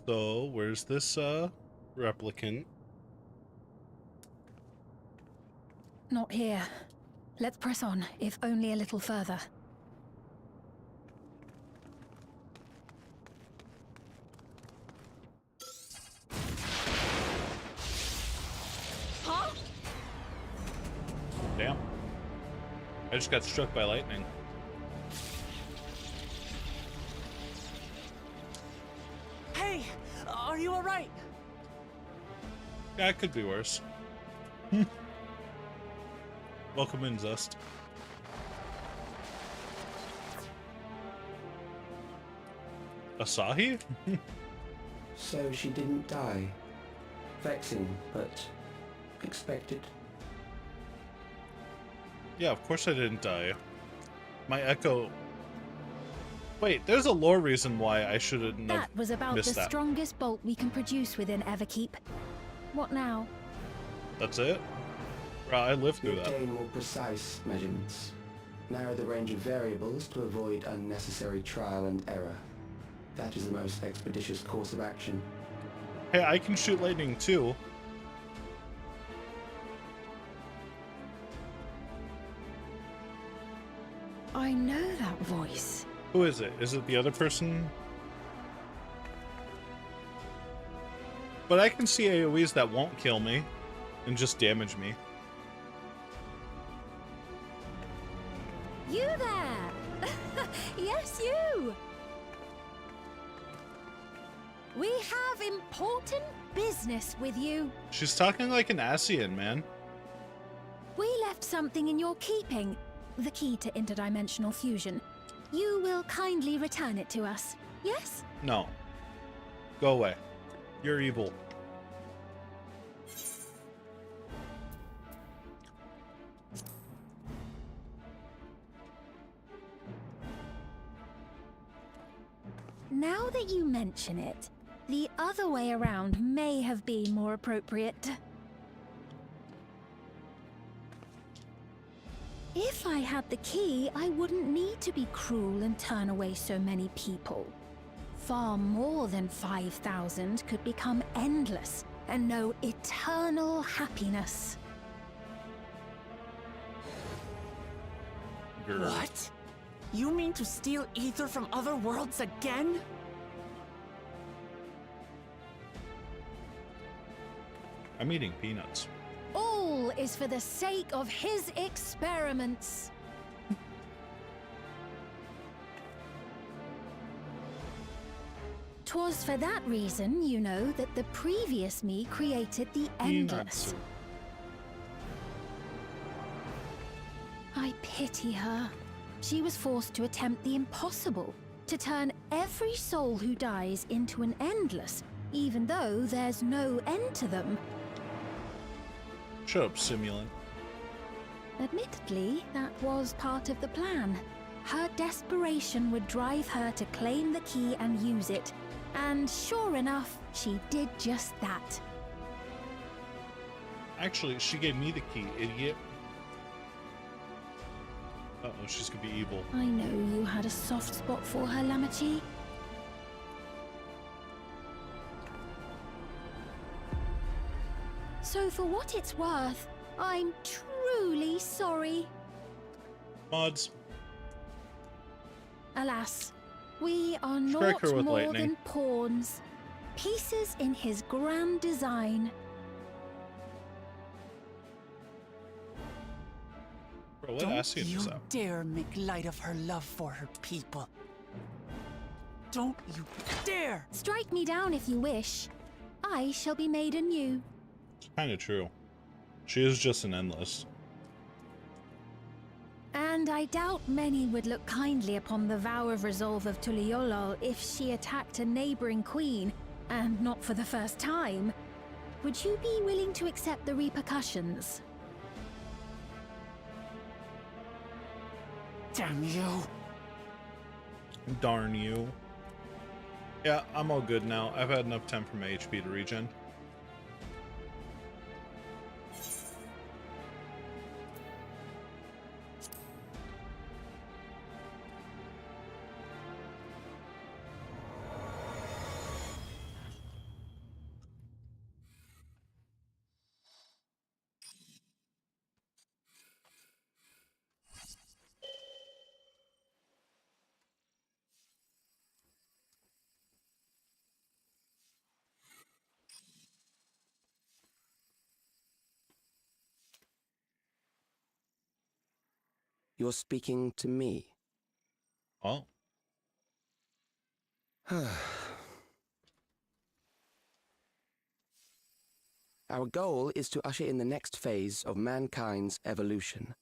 So, where's this, replicant? Not here. Let's press on, if only a little further. Huh? Damn. I just got struck by lightning. Hey, are you alright? Yeah, it could be worse. Welcome in, Zest. Asahi? So she didn't die. Vexing, but expected. Yeah, of course I didn't die. My echo... Wait, there's a lore reason why I shouldn't have That was about the missed that. strongest bolt we can produce within Everkeep. What now? That's it? Bro, I lived through You that. obtain more precise measurements. Narrow the range of variables to avoid unnecessary trial and error. That is the most expeditious course of action. Hey, I can shoot lightning too. I know that voice. Who is it? Is it the other person? But I can see AoEs that won't kill me and just damage me. You there! Yes, you! We have important business with you. She's talking like an Asian, man. We left something in your keeping. The key to interdimensional fusion. You will kindly return it to us, yes? No. Go away. You're evil. Now that you mention it, the other way around may have been more appropriate. If I had the key, I wouldn't need to be cruel and turn away so many people. Far more than 5,000 could become endless and know eternal happiness. What? You mean to steal ether from other worlds again? I'm eating peanuts. All is for the sake of his experiments. 'Twas for that reason, you know, that the previous me created the Endless. I pity her. She was forced to attempt the impossible, to turn every soul who dies into an Endless, even though there's no end to them. Shut up, simulant. Admittedly, that was part of the plan. Her desperation would drive her to claim the key and use it. And sure enough, she did just that. Actually, she gave me the key, idiot. Uh-oh, she's gonna be evil. I know you had a soft spot for her, Lamachi. So for what it's worth, I'm truly sorry. Mods. Alas, we are Strike not her with more lightning. than pawns. Pieces in his grand design. Bro, what Don't Asian you is that? dare make light of her love for her people. Don't you dare! Strike me down if you wish. I shall be made anew. It's kind of true. She is just an endless. And I doubt many would look kindly upon the vow of resolve of Tuliolol if she attacked a neighboring queen, and not for the first time. Would you be willing to accept the repercussions? Damn you. Darn you. Yeah, I'm all good now. I've had enough time for my HP to regen. You're speaking to me. Oh. Our goal is to usher in the next phase of mankind's evolution.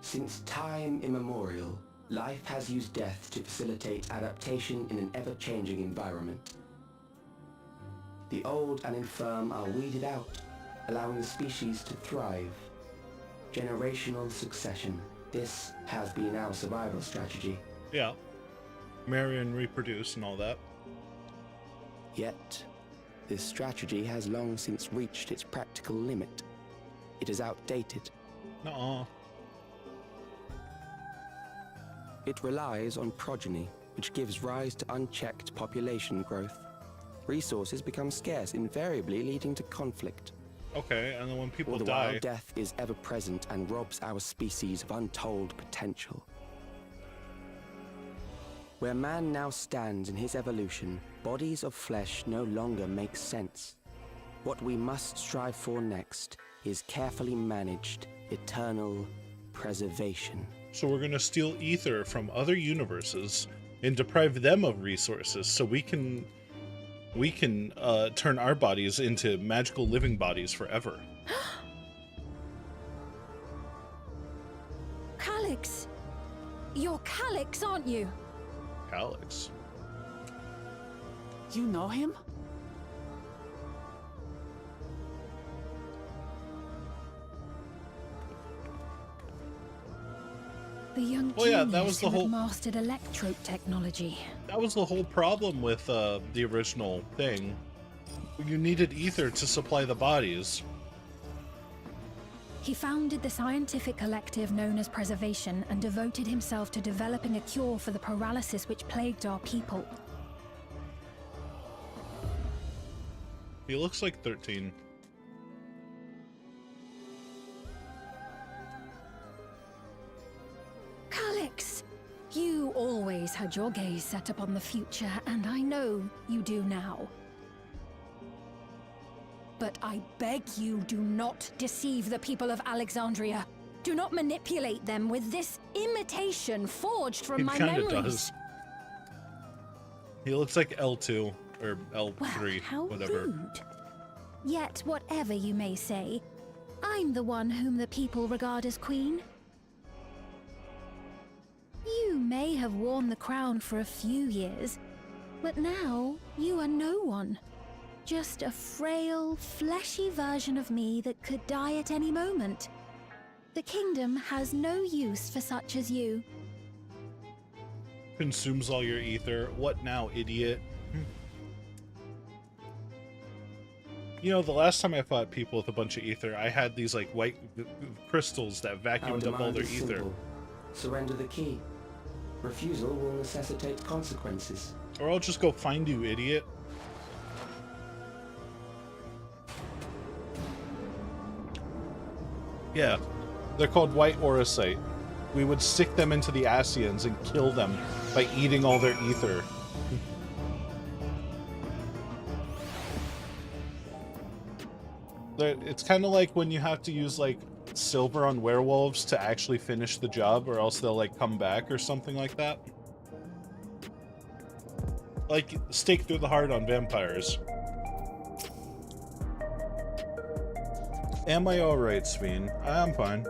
Since time immemorial, life has used death to facilitate adaptation in an ever-changing environment. The old and infirm are weeded out, allowing the species to thrive. Generational succession. This has been our survival strategy. Yeah. Marry and reproduce and all that. Yet, this strategy has long since reached its practical limit. It is outdated. Nuh-uh. It relies on progeny, which gives rise to unchecked population growth. Resources become scarce, invariably leading to conflict. Okay, and then when people All the die... while death is ever present and robs our species of untold potential. Where man now stands in his evolution, bodies of flesh no longer make sense. What we must strive for next is carefully managed, eternal preservation. So we're gonna steal ether from other universes and deprive them of resources so we can turn our bodies into magical living bodies forever. Calyx! You're Calyx, aren't you? Calyx? You know him? The young Oh yeah, that was the who had whole... mastered electrope technology. That was the whole problem with the original thing. You needed ether to supply the bodies. He founded the scientific collective known as Preservation and devoted himself to developing a cure for the paralysis which plagued our people. He looks like 13. Calyx! You always had your gaze set upon the future, and I know you do now. But I beg you, do not deceive the people of Alexandria. Do not manipulate them with this imitation forged from my memories. He kinda does. He looks like L2, or L3, well, how whatever. Rude. Yet, whatever you may say, I'm the one whom the people regard as queen. You may have worn the crown for a few years, but now you are no one. Just a frail, fleshy version of me that could die at any moment. The kingdom has no use for such as you. Consumes all your ether. What now, idiot? You know, the last time I fought people with a bunch of ether, I had these like white crystals that vacuumed up all their ether. Simple. Surrender the key. Refusal will necessitate consequences. Or I'll just go find you, idiot. Yeah, they're called white orosite. We would stick them into the Asians and kill them by eating all their ether. It's kind of like when you have to use like silver on werewolves to actually finish the job, or else they'll like come back or something like that. Like stake through the heart on vampires. Am I alright, Sveen? I'm fine.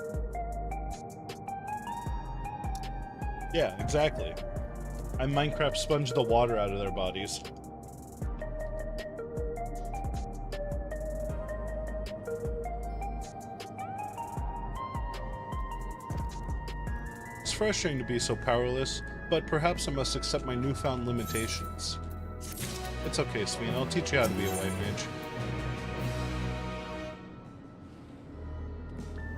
Yeah, exactly. I Minecraft sponged the water out of their bodies. It's frustrating to be so powerless, but perhaps I must accept my newfound limitations. It's okay, Sveen. I'll teach you how to be a white mage.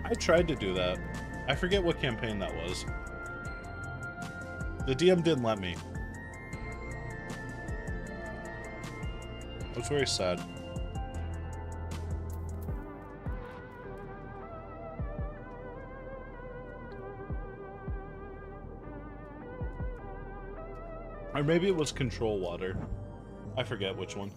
I tried to do that. I forget what campaign that was. The DM didn't let me. I was very sad. Or maybe it was Control Water. I forget which one.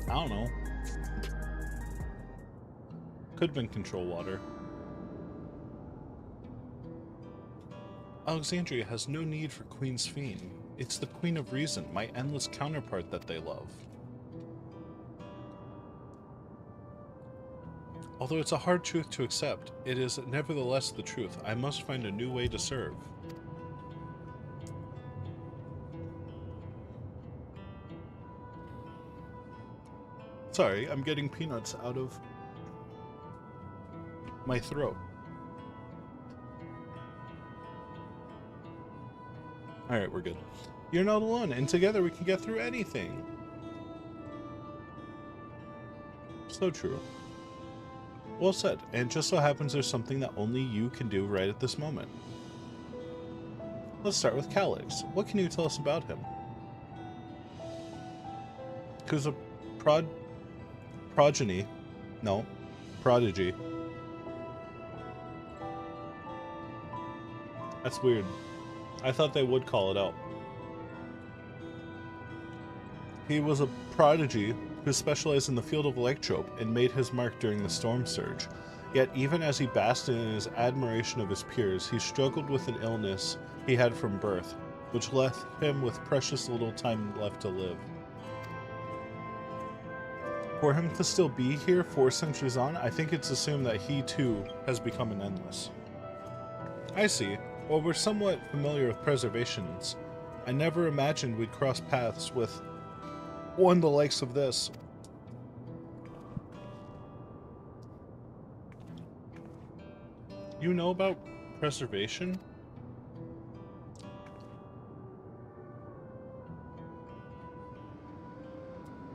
I don't know. Could have been Control Water. Alexandria has no need for Queen Sphene. It's the Queen of Reason, my endless counterpart that they love. Although it's a hard truth to accept, it is nevertheless the truth. I must find a new way to serve. Sorry, I'm getting peanuts out of my throat. Alright, we're good. You're not alone, and together we can get through anything. So true. Well said, and just so happens there's something that only you can do right at this moment. Let's start with Calix. What can you tell us about him? Who's a prodigy. That's weird. I thought they would call it out. He was a prodigy who specialized in the field of electrope and made his mark during the storm surge. Yet even as he basked in his admiration of his peers, he struggled with an illness he had from birth, which left him with precious little time left to live. For him to still be here 4 centuries on, I think it's assumed that he too has become an endless. I see. While we're somewhat familiar with preservations, I never imagined we'd cross paths with one the likes of this. You know about preservation?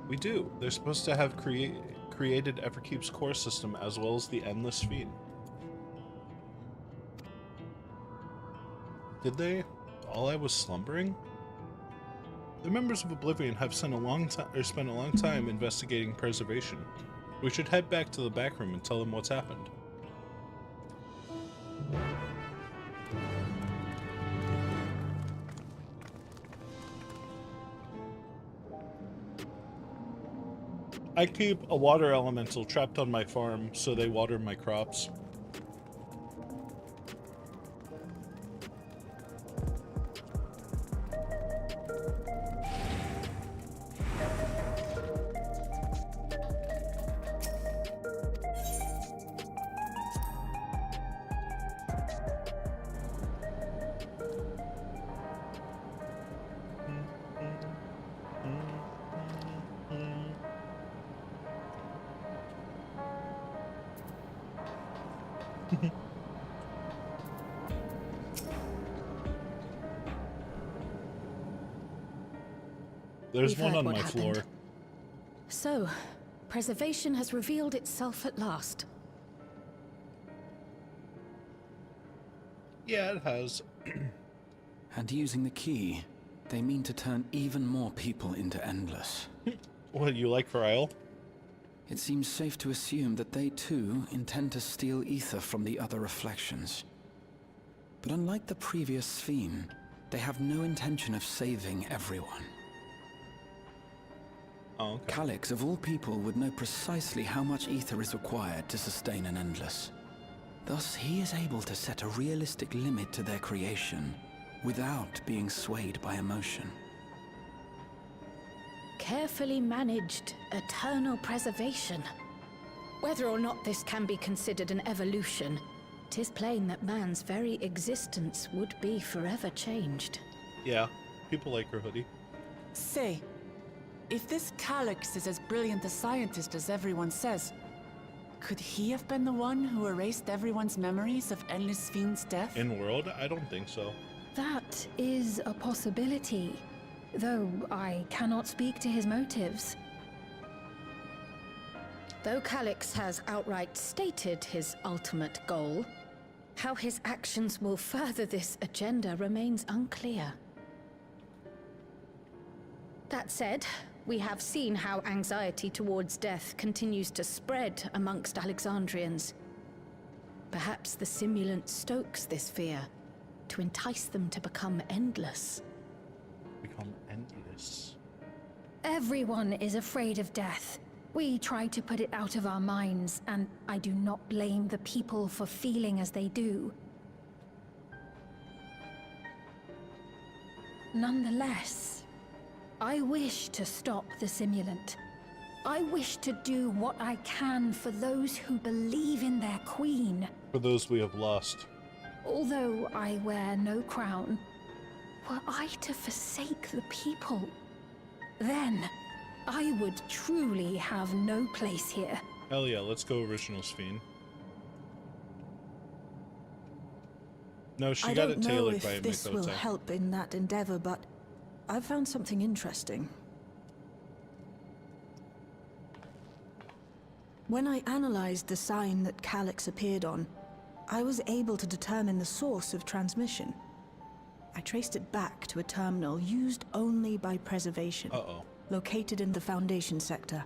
We do. They're supposed to have created Everkeep's core system as well as the Endless Feed. Did they? While I was slumbering? The members of Oblivion have spent a long time investigating preservation. We should head back to the back room and tell them what's happened. I keep a water elemental trapped on my farm so they water my crops. There's We've one heard on what my happened. floor. So, preservation has revealed itself at last. Yeah, it has. And using the key, they mean to turn even more people into Endless. What, you like Ryle? It seems safe to assume that they too intend to steal ether from the other reflections. But unlike the previous Sphene, they have no intention of saving everyone. Oh, okay. Calix, of all people, would know precisely how much ether is required to sustain an Endless. Thus, he is able to set a realistic limit to their creation without being swayed by emotion. carefully managed eternal preservation. Whether or not this can be considered an evolution, 'tis plain that man's very existence would be forever changed. Yeah, people like her hoodie. Say, if this Calyx is as brilliant a scientist as everyone says, could he have been the one who erased everyone's memories of Endless Fiend's death? In world? I don't think so. That is a possibility, though I cannot speak to his motives. Though Calyx has outright stated his ultimate goal, how his actions will further this agenda remains unclear. That said, we have seen how anxiety towards death continues to spread amongst Alexandrians. Perhaps the simulant stokes this fear to entice them to become endless. Become endless. Everyone is afraid of death. We try to put it out of our minds, and I do not blame the people for feeling as they do. Nonetheless, I wish to stop the simulant. I wish to do what I can for those who believe in their queen. For those we have lost. Although I wear no crown, were I to forsake the people, then I would truly have no place here. Hell yeah, let's go original Sphene. No, she got it tailored by I don't know if this will help in that endeavor, but I've found something interesting. When I analyzed the sign that Calyx appeared on, I was able to determine the source of transmission. I traced it back to a terminal used only by preservation. Uh-oh. Located in the Foundation sector.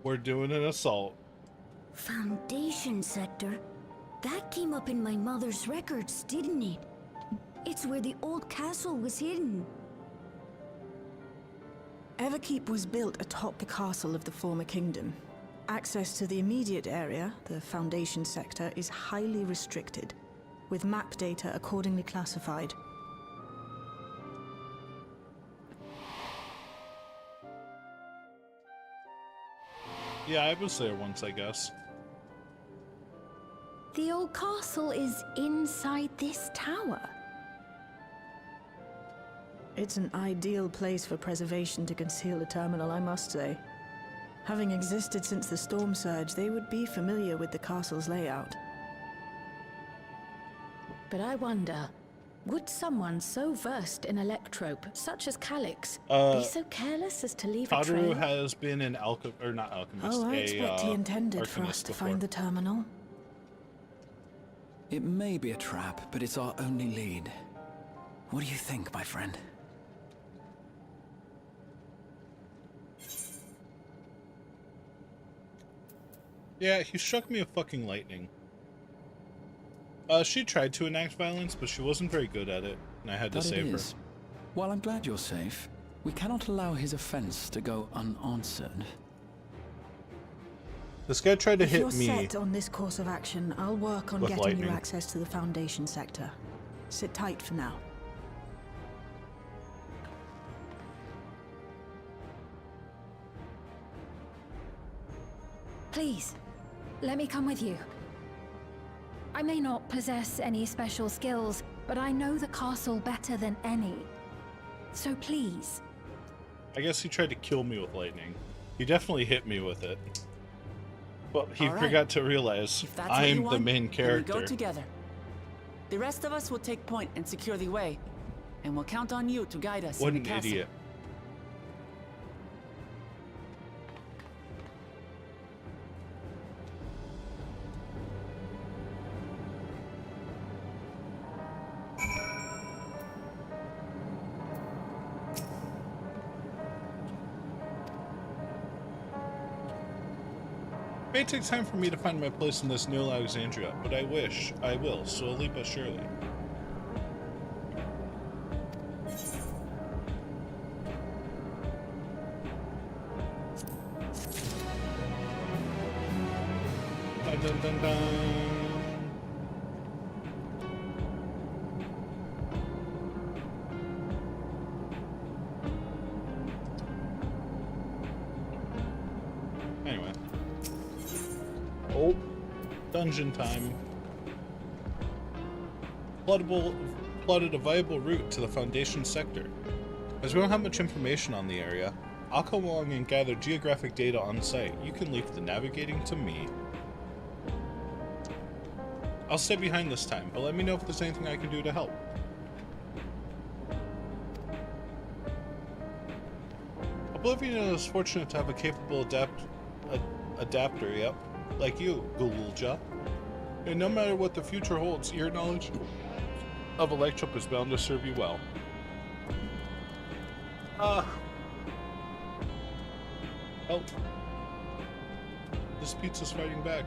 We're doing an assault. Foundation sector? That came up in my mother's records, didn't it? It's where the old castle was hidden. Everkeep was built atop the castle of the former kingdom. Access to the immediate area, the Foundation sector, is highly restricted, with map data accordingly classified. Yeah, I was there once, I guess. The old castle is inside this tower. It's an ideal place for preservation to conceal a terminal, I must say. Having existed since the storm surge, they would be familiar with the castle's layout. But I wonder, would someone so versed in electrope, such as Calyx, be so careless as to leave a trail? Tadaru has been an not alchemist. Oh, I expect he intended for us to find the terminal. It may be a trap, but it's our only lead. What do you think, my friend? Yeah, he struck me with fucking lightning. She tried to enact violence, but she wasn't very good at it, and I had to save her. While I'm glad you're safe, we cannot allow his offense to go unanswered. This guy tried to hit me. If you're set on this course of action, I'll work on getting you access to the Foundation sector. Sit tight for now. Please, let me come with you. I may not possess any special skills, but I know the castle better than any. So please. I guess he tried to kill me with lightning. He definitely hit me with it. But he forgot to realize I'm the main character. We go together. The rest of us will take point and secure the way, and we'll count on you to guide us in the castle. What an idiot. It may take time for me to find my place in this new Alexandria, but I wish I will, slowly but surely. Dun, dun, dun, dun. Oh, dungeon time. Plotted a viable route to the Foundation sector. As we don't have much information on the area, I'll come along and gather geographic data on site. You can leave the navigating to me. I'll stay behind this time, but let me know if there's anything I can do to help. Oblivion is fortunate to have a capable adapter, yep, like you, Gululja. And no matter what the future holds, your knowledge of Electrup is bound to serve you well. Help. This pizza's fighting back.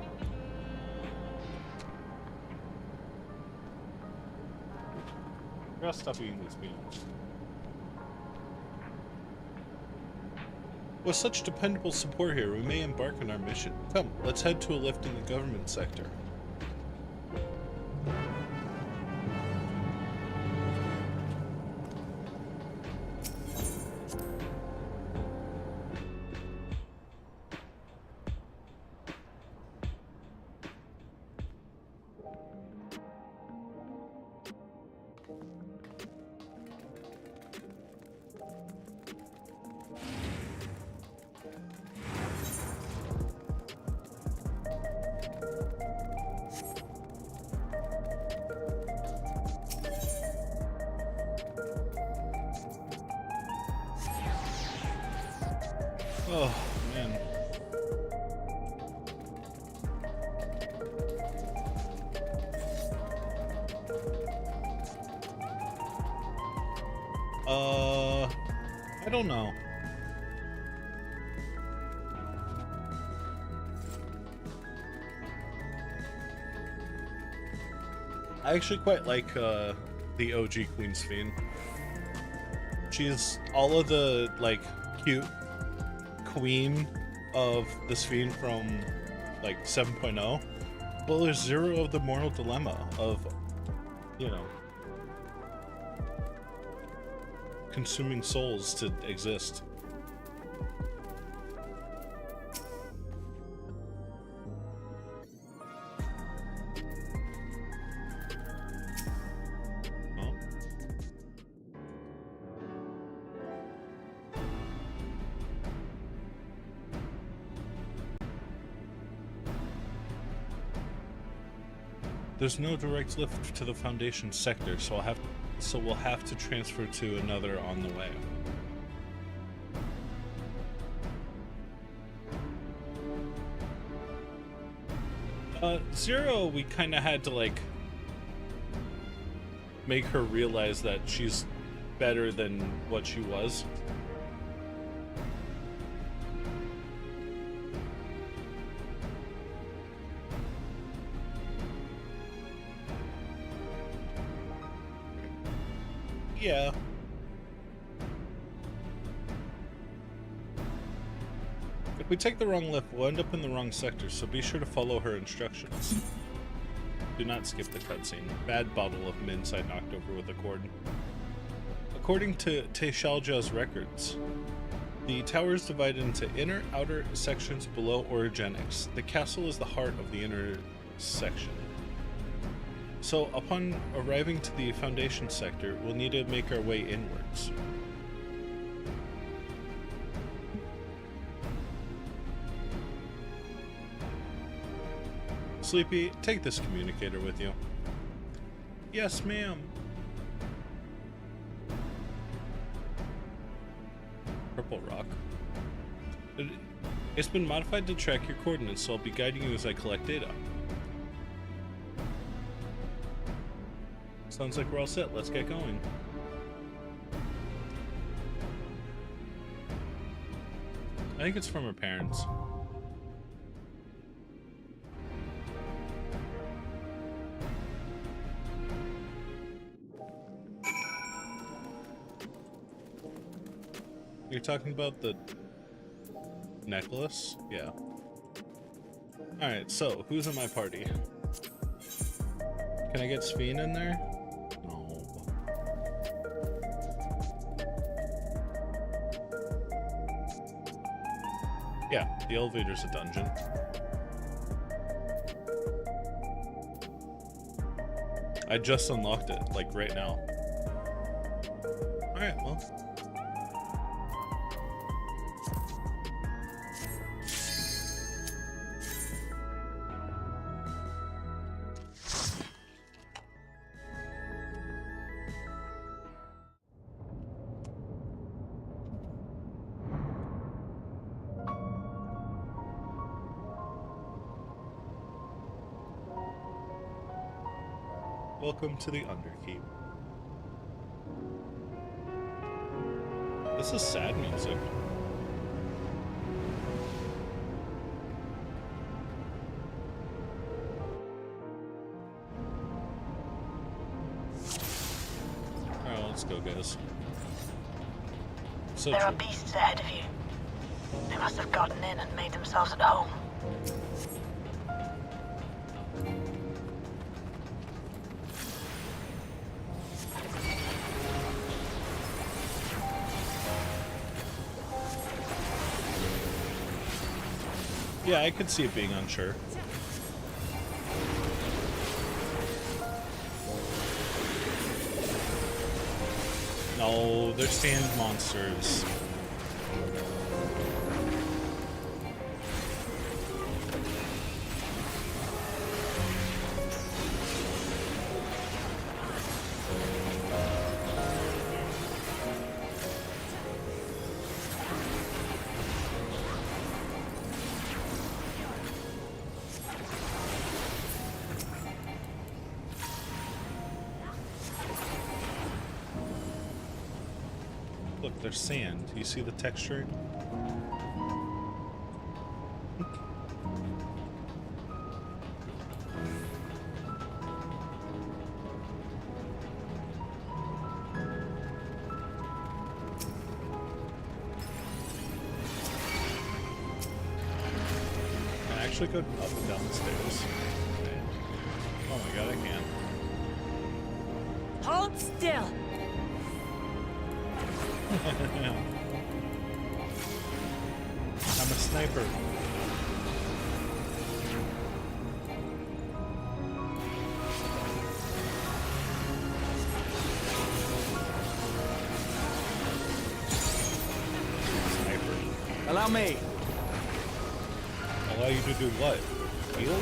I gotta stop eating these meals. With such dependable support here, we may embark on our mission. Come, let's head to a lift in the government sector. Oh, man. I don't know. I actually quite like the OG Queen Sphene. She's all of the like cute queen of the Sphene from like 7.0. Well, there's zero of the moral dilemma of, you know, consuming souls to exist. There's no direct lift to the Foundation sector, so we'll have to transfer to another on the way. Zero, we kind of had to like make her realize that she's better than what she was. Yeah. If we take the wrong lift, we'll end up in the wrong sector, so be sure to follow her instructions. Do not skip the cutscene. Bad bottle of Minside knocked over with a cord. According to Teishalja's records, the tower is divided into inner, outer sections below Origenics. The castle is the heart of the inner section. So, upon arriving to the Foundation sector, we'll need to make our way inwards. Sleepy, take this communicator with you. Yes, ma'am. Purple rock. It's been modified to track your coordinates, so I'll be guiding you as I collect data. Sounds like we're all set. Let's get going. I think it's from her parents. You're talking about the necklace? Yeah. Alright, so who's in my party? Can I get Sphene in there? Yeah, the elevator's a dungeon. I just unlocked it, like right now. Alright, well. Welcome to the Underkeep. This is sad music. Alright, let's go, guys. So there are beasts ahead of you. They must have gotten in and made themselves at home. Yeah, I could see it being unsure. No, they're sand monsters. Look, there's sand. Do you see the texture? Can I actually go up and down the stairs? Oh my god, I can. Hold still! I'm a sniper. Sniper. Allow me. Allow you to do what? Heal?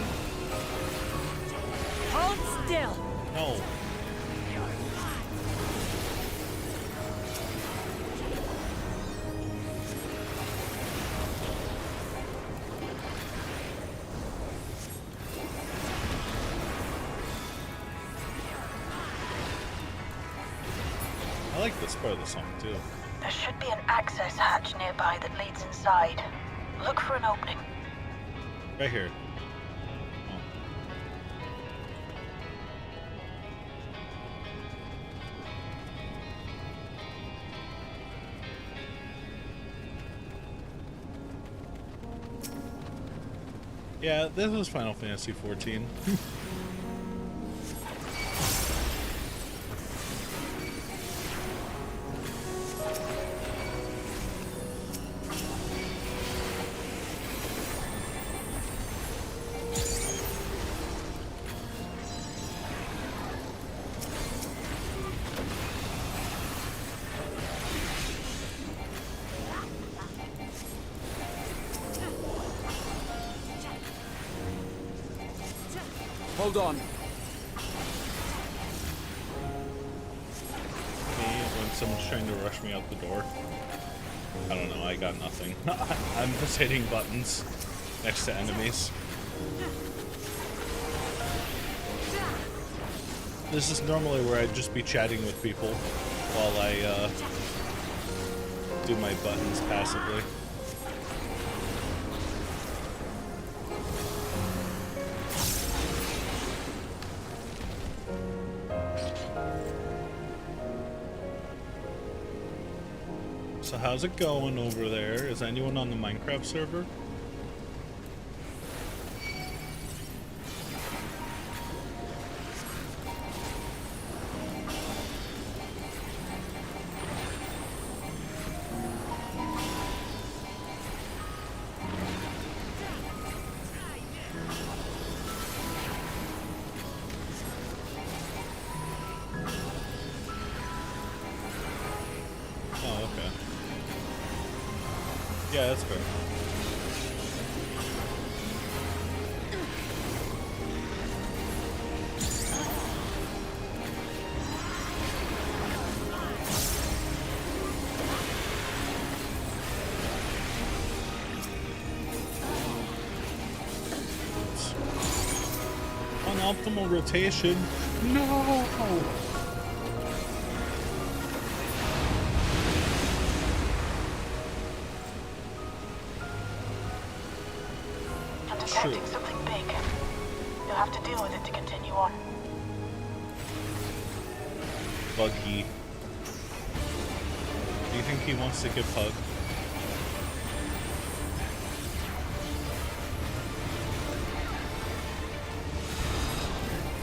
Hold still! No. I like this part of the song too. There should be an access hatch nearby that leads inside. Look for an opening. Right here. Oh. Yeah, this was Final Fantasy 14. Hold on. Me, when someone's trying to rush me out the door. I don't know, I got nothing. I'm just hitting buttons next to enemies. This is normally where I'd just be chatting with people while I do my buttons passively. So how's it going over there? Is anyone on the Minecraft server? Yeah, that's fair. Optimal rotation. No. I'm detecting something big. You'll have to deal with it to continue on. Buggy. Do you think he wants to get hugged?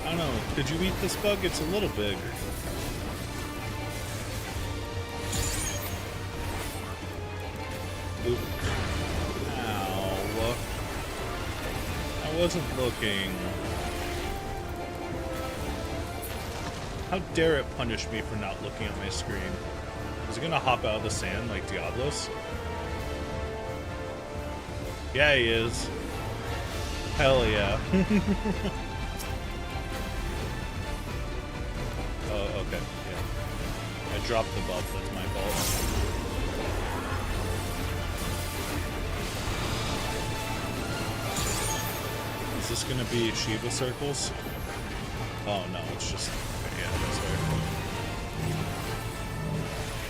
I don't know. Could you eat this bug? It's a little big. Oop. Ow. I wasn't looking. How dare it punish me for not looking at my screen? Is it gonna hop out of the sand like Diablos? Yeah, he is. Hell yeah. Okay, yeah. I dropped the buff, that's my fault. Is this gonna be Shiva circles? Oh no, it's just... yeah, that's fair.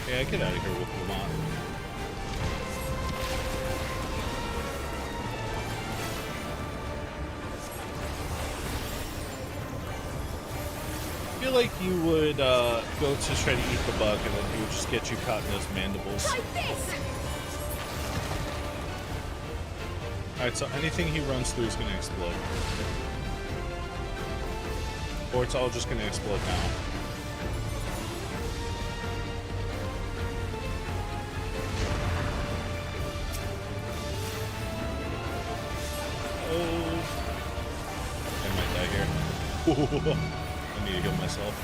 Yeah, get out of here with Lamont. I feel like you would go to try to eat the bug and then he would just get you caught in those mandibles. Like this! Alright, so anything he runs through is going to explode. Or it's all just going to explode now. Oh. I might die here. I need to heal myself.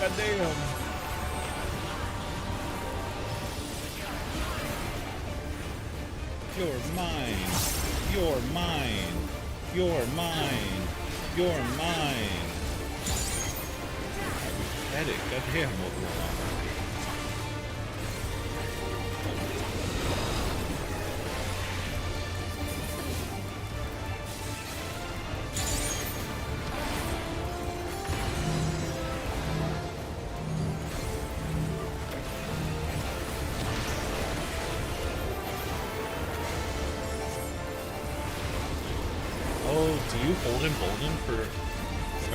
God damn. You're mine. You're mine. You're mine. You're mine. Pathetic. God damn, what's going on? Do you hold Embolden for,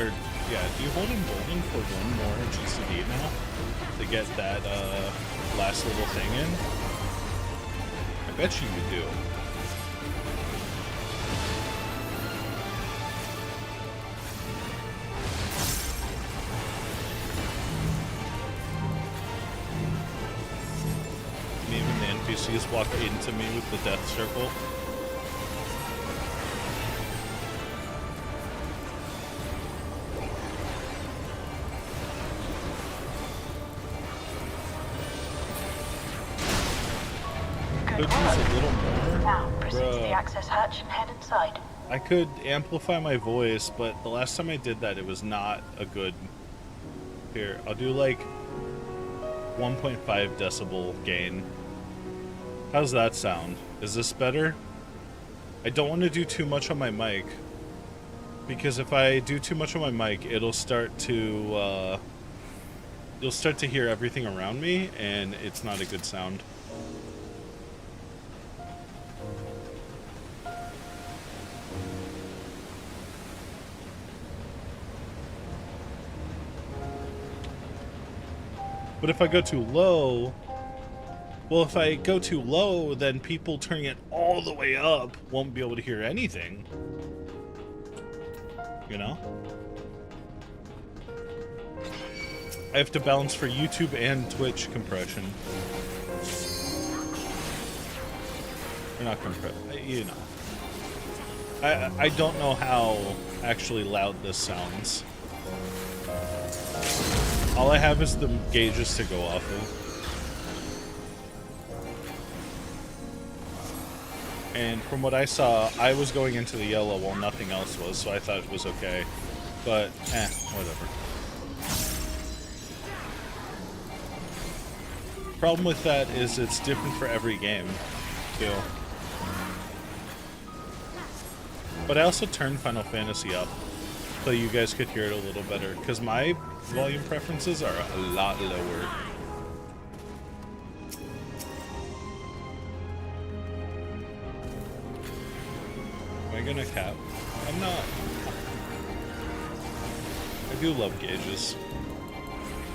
or yeah, do you hold Embolden for one more GCD now to get that last little thing in? I bet you do. And even the NPCs walk into me with the death circle. Hatch and head inside. I could amplify my voice, but the last time I did that, it was not a good... Here, I'll do like 1.5 decibel gain. How's that sound? Is this better? I don't want to do too much on my mic, because if I do too much on my mic, it'll start to, you'll start to hear everything around me, and it's not a good sound. But if I go too low, well, if I go too low, then people turning it all the way up won't be able to hear anything. You know? I have to balance for YouTube and Twitch compression. Or not compression, you know. I don't know how actually loud this sounds. All I have is the gauges to go off of. And from what I saw, I was going into the yellow while nothing else was, so I thought it was okay. But, whatever. Problem with that is it's different for every game, too. But I also turned Final Fantasy up, so you guys could hear it a little better, because my volume preferences are a lot lower. Am I gonna cap? I'm not. I do love gauges.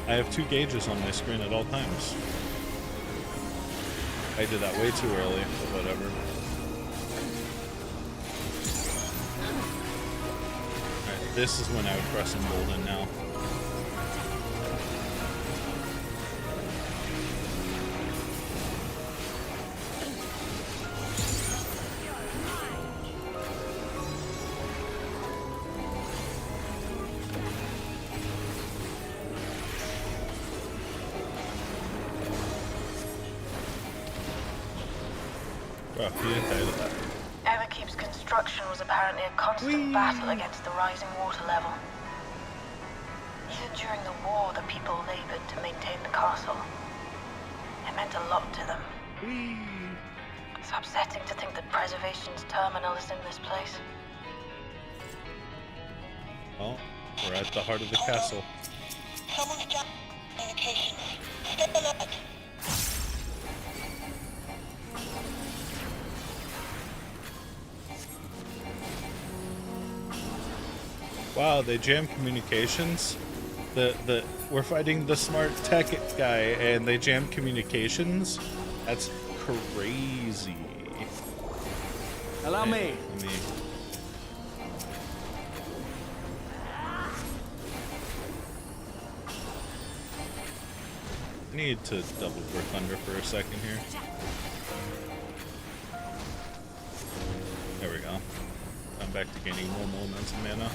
I have 2 gauges on my screen at all times. I did that way too early, but whatever. Alright, this is when I would press Embolden now. Wow, he didn't die to that. Everkeep's construction was apparently a constant battle against the rising water level. Even during the war, the people labored to maintain the castle. It meant a lot to them. It's upsetting to think that Preservation's terminal is in this place. Well, we're at the heart of the castle. Someone's down communications. Stay alert. Wow, they jam communications. We're fighting the smart tech guy, and they jam communications. That's crazy. Allow me. I need to double for thunder for a second here. There we go. I'm back to gaining more momentum mana.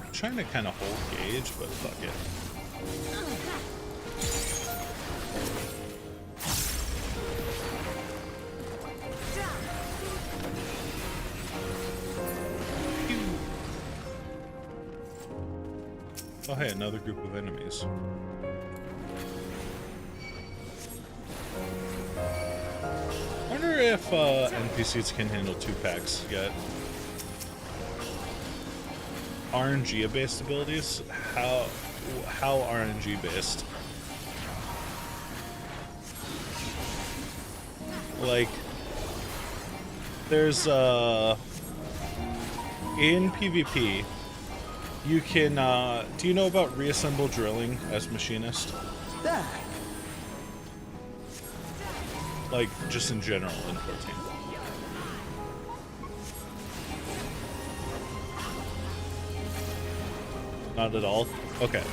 I'm trying to kind of hold gauge, but fuck it. Oh hey, another group of enemies. I wonder if NPCs can handle 2-packs yet. RNG based abilities? How RNG based? Like, there's in PvP you can do you know about reassemble drilling as machinist? There. Like, just in general in 14. Not at all? Okay.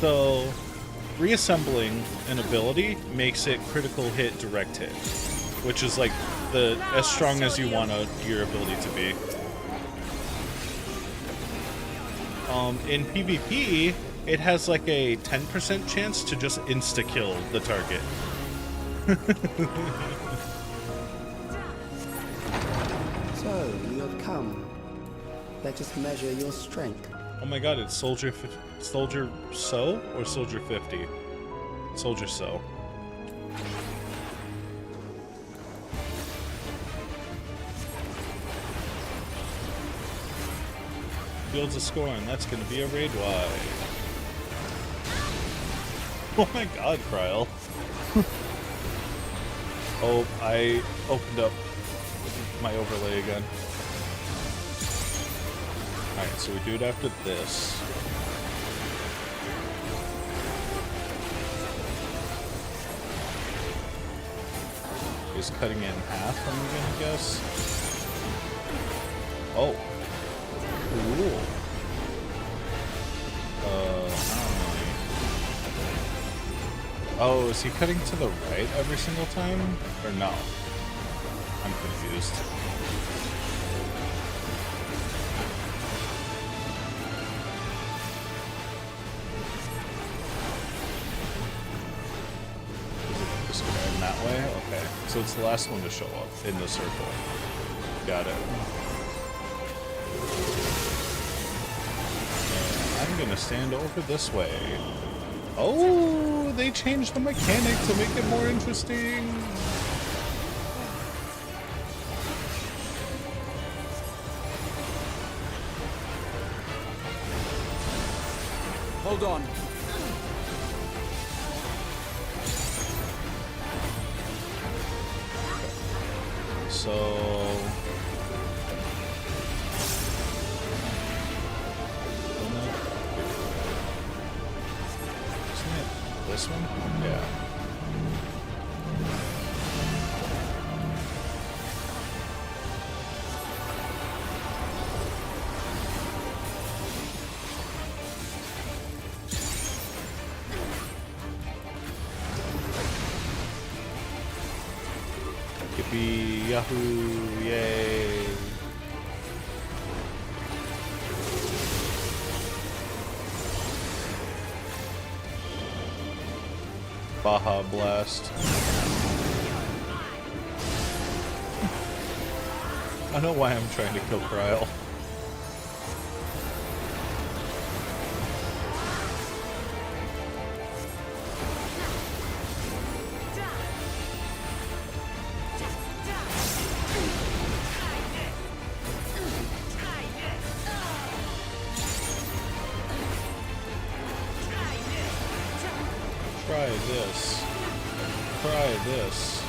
So, reassembling an ability makes it critical hit, direct hit. Which is like as strong as you want your ability to be. In PvP, it has like a 10% chance to just insta-kill the target. So, you have come. Let us measure your strength. Oh my god, it's Soldier So or Soldier 50? Soldier So. Fields of Scorn, that's gonna be a raid wide. Oh my god, Kryl. Oh, I opened up my overlay again. Alright, so we do it after this. He's cutting it in half, I'm gonna guess. Oh. Cool. Oh, is he cutting to the right every single time? Or no? I'm confused. way? Okay. So it's the last one to show up in the circle. Got it. And I'm gonna stand over this way. Oh, they changed the mechanic to make it more interesting. Hold on. So... This one? Yeah. Yippee, yahoo, yay. Baja Blast. I know why I'm trying to kill Kryle. Try this. Try this.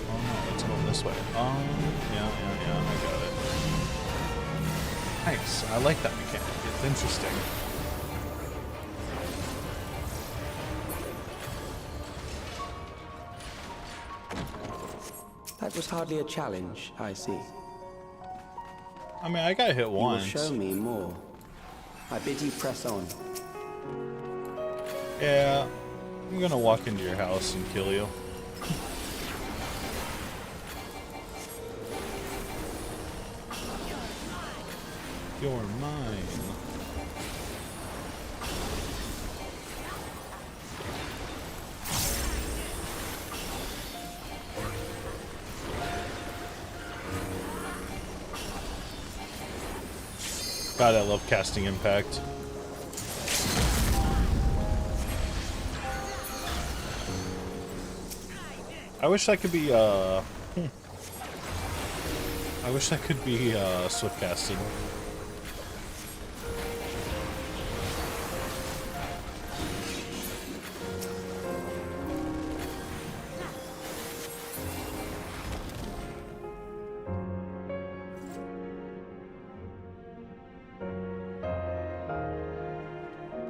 Oh no, let's go this way. Yeah, I got it. Nice. I like that mechanic. It's interesting. That was hardly a challenge, I see. I mean, I got hit once. You will show me more. I bid you press on. Yeah, I'm gonna walk into your house and kill you. You're mine. God, I love casting impact. I wish I could be, I wish I could be, swift casted.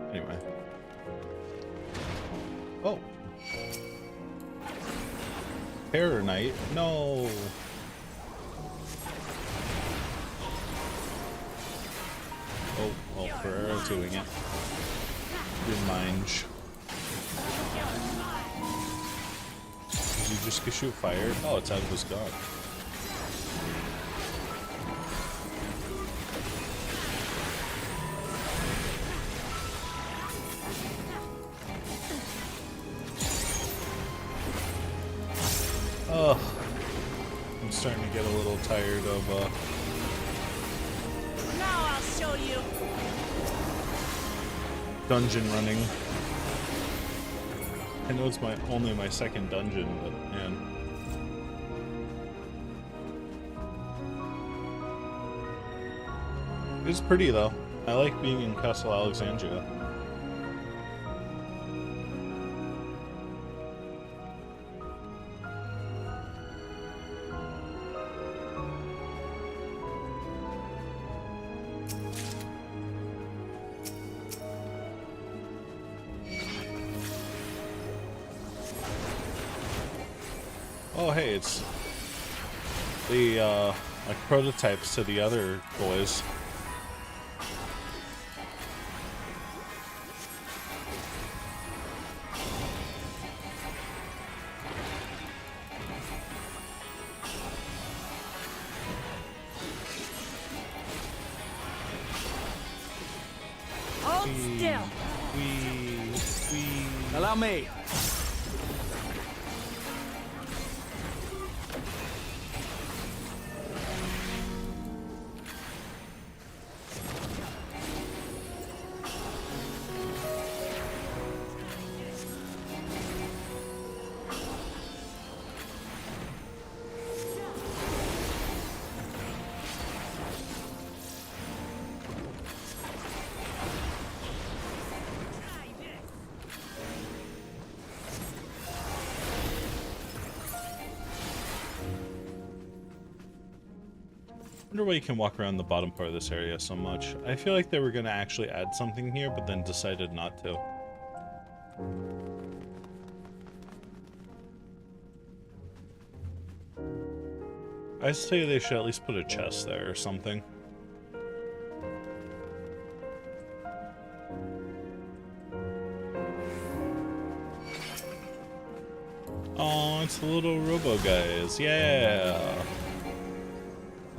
Anyway. Oh. Terror Knight? No. Oh, well, Ferrero doing it. Your mind. Did you just shoot fire? Oh, it's out of his gun. Ugh. I'm starting to get a little tired of, Now I'll show you. dungeon running. I know it's only my second dungeon, but man. It's pretty though. I like being in Castle Alexandria. Oh hey, it's the like prototypes to the other boys. me. I wonder why you can walk around the bottom part of this area so much. I feel like they were going to actually add something here, but then decided not to. I say they should at least put a chest there or something. Oh, it's the little robo guys. Yeah.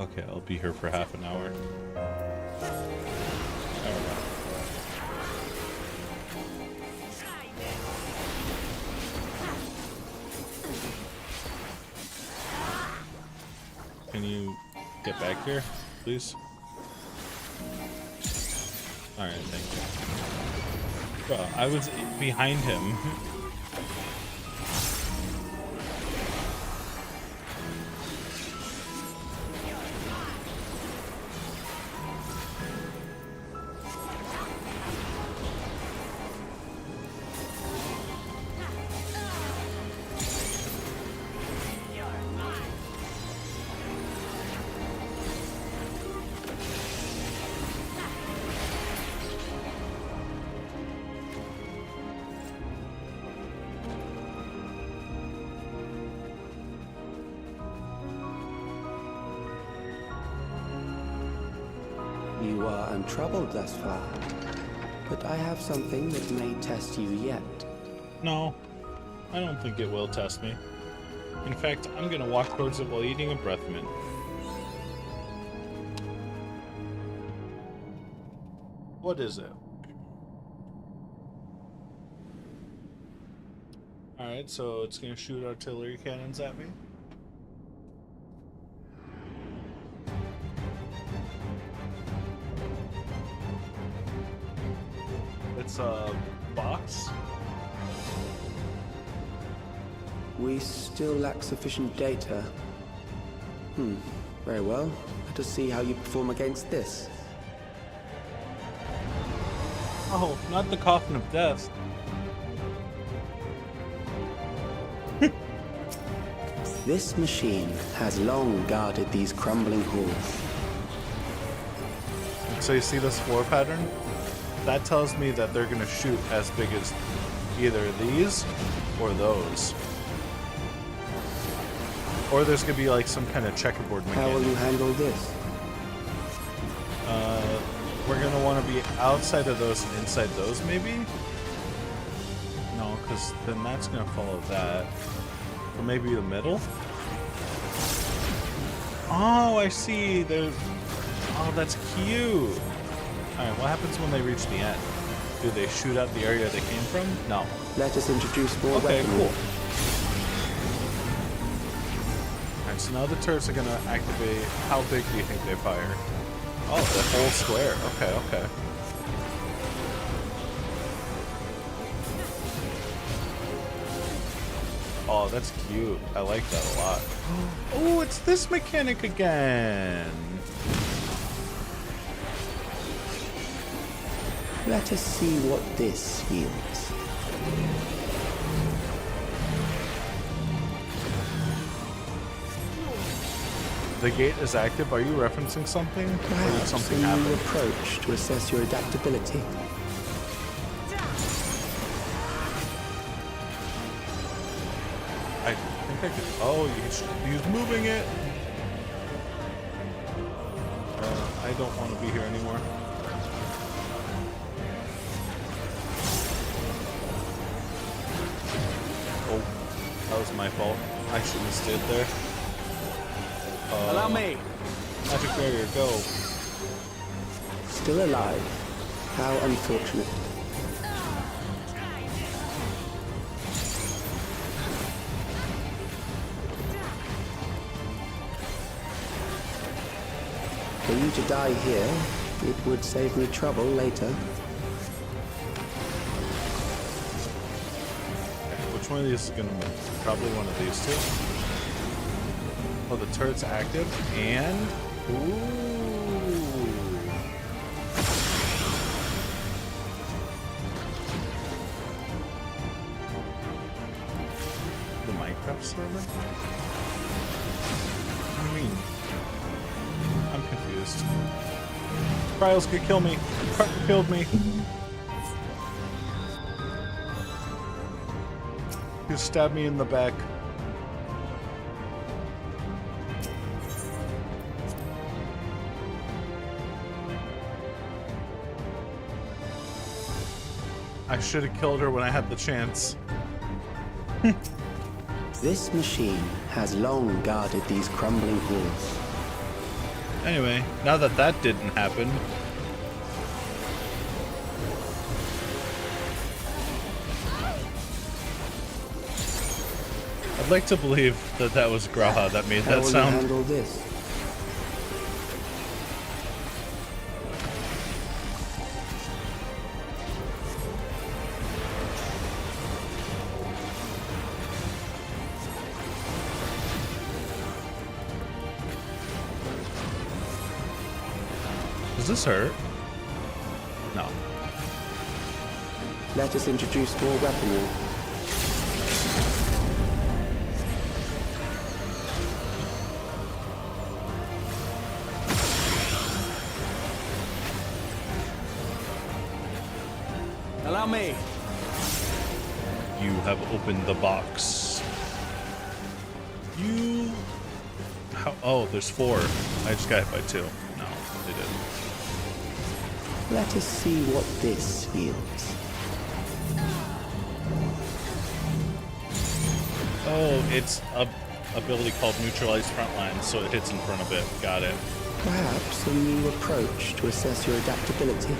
Okay, I'll be here for half an hour. Can you get back here, please? Alright, thank you. Bro, I was behind him. You are untroubled thus far, but I have something that may test you yet. No, I don't think it will test me. In fact, I'm gonna walk towards it while eating a breath mint. What is it? Alright, so it's gonna shoot artillery cannons at me. It's a box. We still lack sufficient data. Very well. Let us see how you perform against this. Oh, not the coffin of death. This machine has long guarded these crumbling halls. So you see this floor pattern? That tells me that they're gonna shoot as big as either these or those. Or there's gonna be like some kind of checkerboard mechanic. How will you handle this? We're gonna want to be outside of those and inside those, maybe? No, because then that's gonna follow that. Or maybe the middle? Oh, I see. There's... Oh, that's cute. Alright, what happens when they reach the end? Do they shoot out the area they came from? No. Let us introduce more okay, weaponry. Cool. Alright, so now the turrets are gonna activate. How big do you think they fire? Oh, the whole square. Okay, okay. Oh, that's cute. I like that a lot. Oh, it's this mechanic again. Let us see what this yields. The gate is active. Are you referencing something? Perhaps or did something a happen? new approach to assess your adaptability. I think I could. Oh, he's moving it. I don't want to be here anymore. Oh, that was my fault. I shouldn't have stayed there. Allow me. Magic barrier, go. Still alive. How unfortunate. For you to die here, it would save me trouble later. Which one of these is gonna move? Probably one of these two. Oh, the turret's active and the Minecraft server? What do you mean? I'm confused. Trials could kill me. Carter killed me. He stabbed me in the back. I should have killed her when I had the chance. This machine has long guarded these crumbling halls. Anyway, now that that didn't happen, I'd like to believe that that was Graha that made that sound. How will you handle this? Does this hurt? No. Let us introduce more weaponry. Allow me. You have opened the box. You... How... Oh, there's 4. I just got hit by 2. No, they didn't. Let us see what this feels. Oh, it's a ability called Neutralize Frontline, so it hits in front of it. Got it. Perhaps a new approach to assess your adaptability.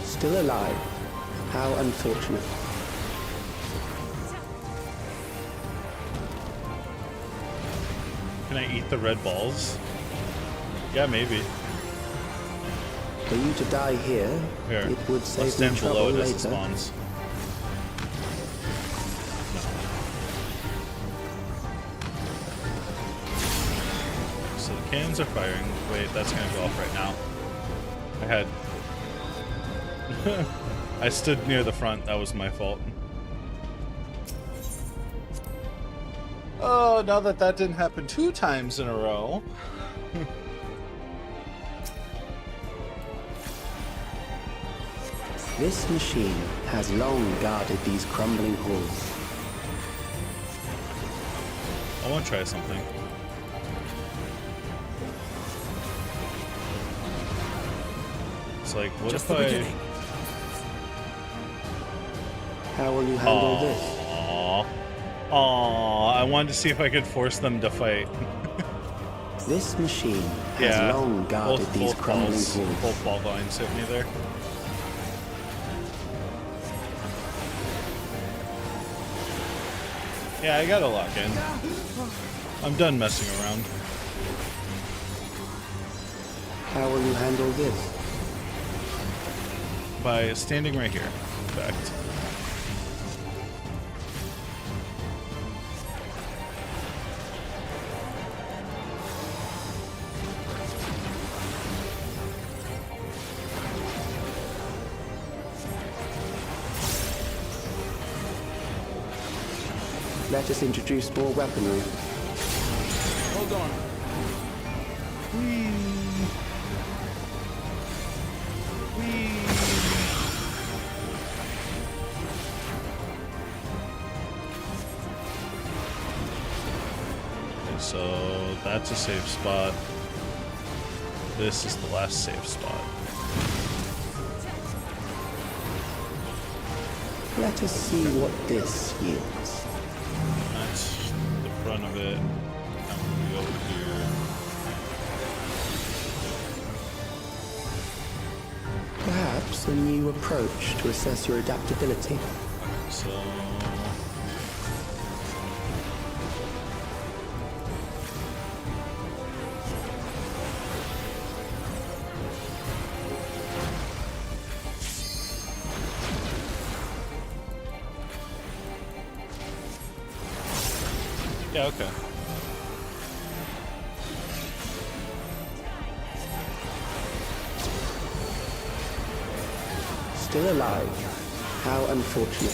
Still alive. How unfortunate. Can I eat the red balls? Yeah, maybe. For you to die here, Here, it would I'll save me stand trouble below it as later. it spawns. So the cannons are firing. Wait, that's gonna go off right now. I had... I stood near the front, that was my fault. Oh, now that that didn't happen 2 times in a row. This machine has long guarded these crumbling halls. I want to try something. It's like, what Just if the I... beginning. How will you handle this? Aww, I wanted to see if I could force them to fight. This machine has Yeah, long guarded these crumbling balls, halls. both ball lines hit me there. Yeah, I gotta lock in. I'm done messing around. How will you handle this? By standing right here, in fact. Let us introduce more weaponry. Hold on. Okay, so that's a safe spot. This is the last safe spot. Let us see what this yields. That's the front of it. Now we go here. Perhaps a new approach to assess your adaptability. So... yeah, okay. Still alive. How unfortunate.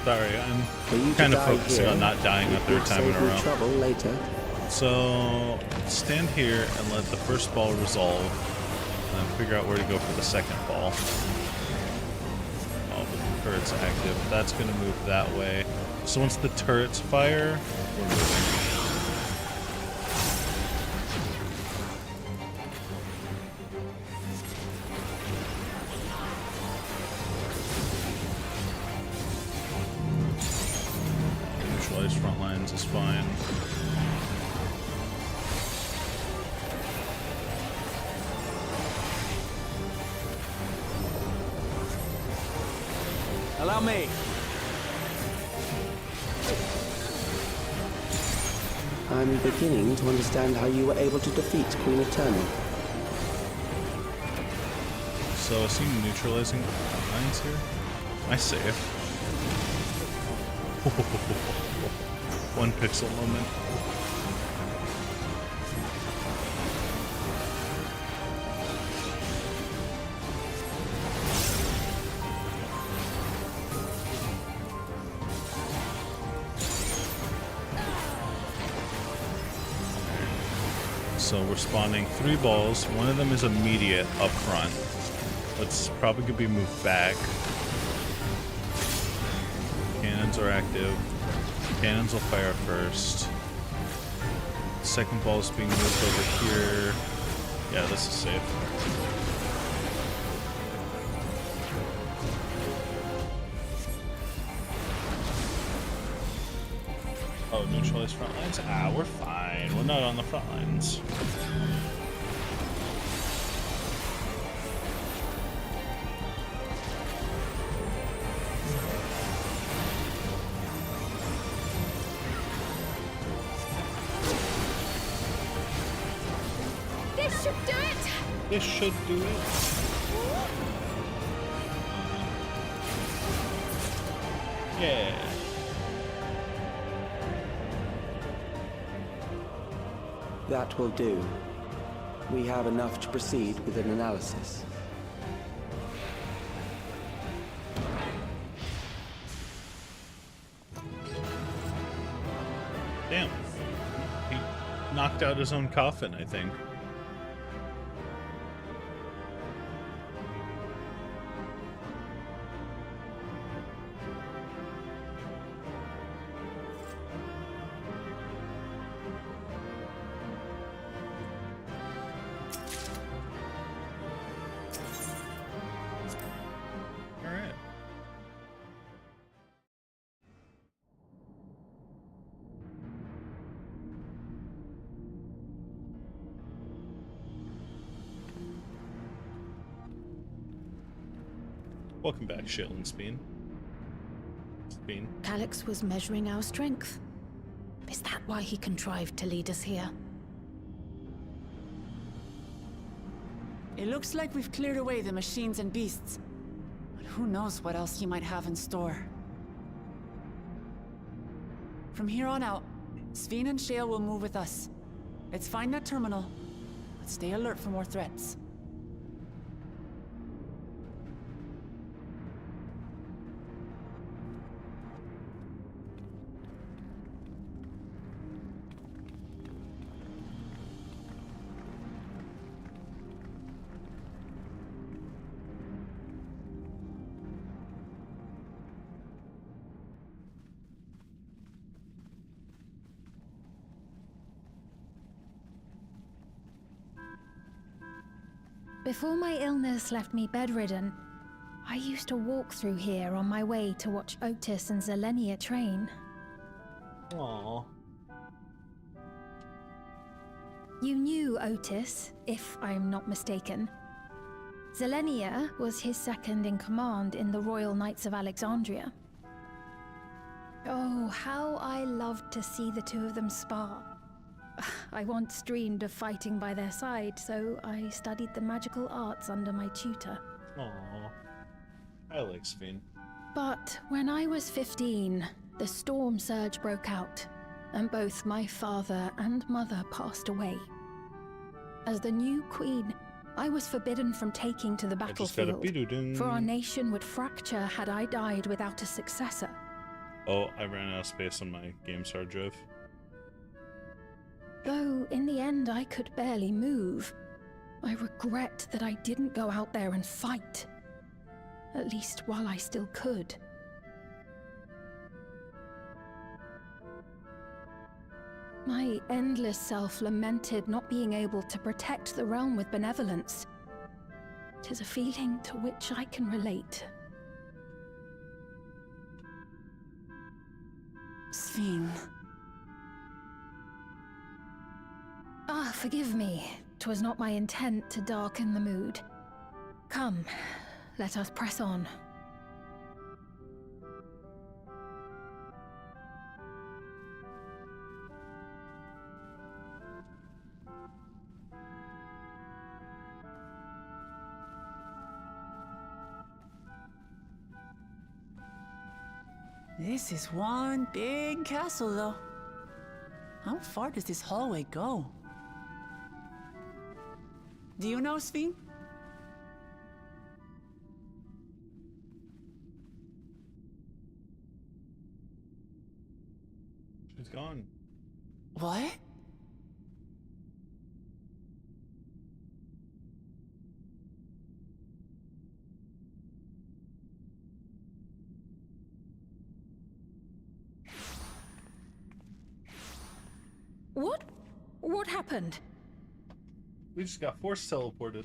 Sorry, I'm kind of focusing on not dying a third time in a row. Trouble later. So, stand here and let the first ball resolve, and then figure out where to go for the second ball. Oh, the turret's active. That's going to move that way. So once the turrets fire, we're moving. Neutralize front lines is fine. Allow me. I'm beginning to understand how you were able to defeat Queen Eternal. So I seem neutralizing lines here. I save. One pixel moment. So we're spawning 3 balls. One of them is immediate up front. That's probably gonna be moved back. Cannons are active. Cannons will fire first. Second ball is being moved over here. Yeah, this is safe. Oh, neutralize front lines? Ah, we're fine. We're not on the front lines. This should do it! This should do it. Yeah. That will do. We have enough to proceed with an analysis. Damn. He knocked out his own coffin, I think. Welcome back, Shale and Speen. Calyx was measuring our strength. Is that why he contrived to lead us here? It looks like we've cleared away the machines and beasts. But who knows what else he might have in store. From here on out, Sveen and Shale will move with us. Let's find that terminal, but stay alert for more threats. Before my illness left me bedridden, I used to walk through here on my way to watch Otis and Zelenia train. Aww. You knew Otis, if I'm not mistaken. Zelenia was his second in command in the Royal Knights of Alexandria. Oh, how I loved to see the two of them spar. I once dreamed of fighting by their side, so I studied the magical arts under my tutor. Aww. I like Sphene. But when I was 15, the storm surge broke out, and both my father and mother passed away. As the new queen, I was forbidden from taking to the battlefield, for our nation would fracture had I died without a successor. Oh, I ran out of space on my games hard drive. Though in the end I could barely move, I regret that I didn't go out there and fight. At least while I still could. My endless self lamented not being able to protect the realm with benevolence. 'Tis a feeling to which I can relate. Sphene. Ah, forgive me. 'Twas not my intent to darken the mood. Come, let us press on. This is one big castle, though. How far does this hallway go? Do you know, Sphene? She's gone. What? What happened? We just got force teleported.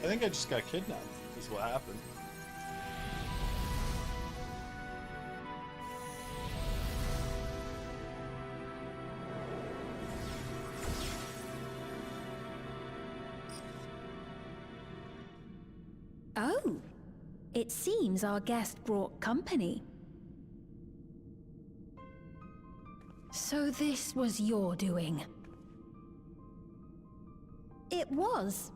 I think I just got kidnapped, is what happened. Oh, it seems our guest brought company. So this was your doing? It was.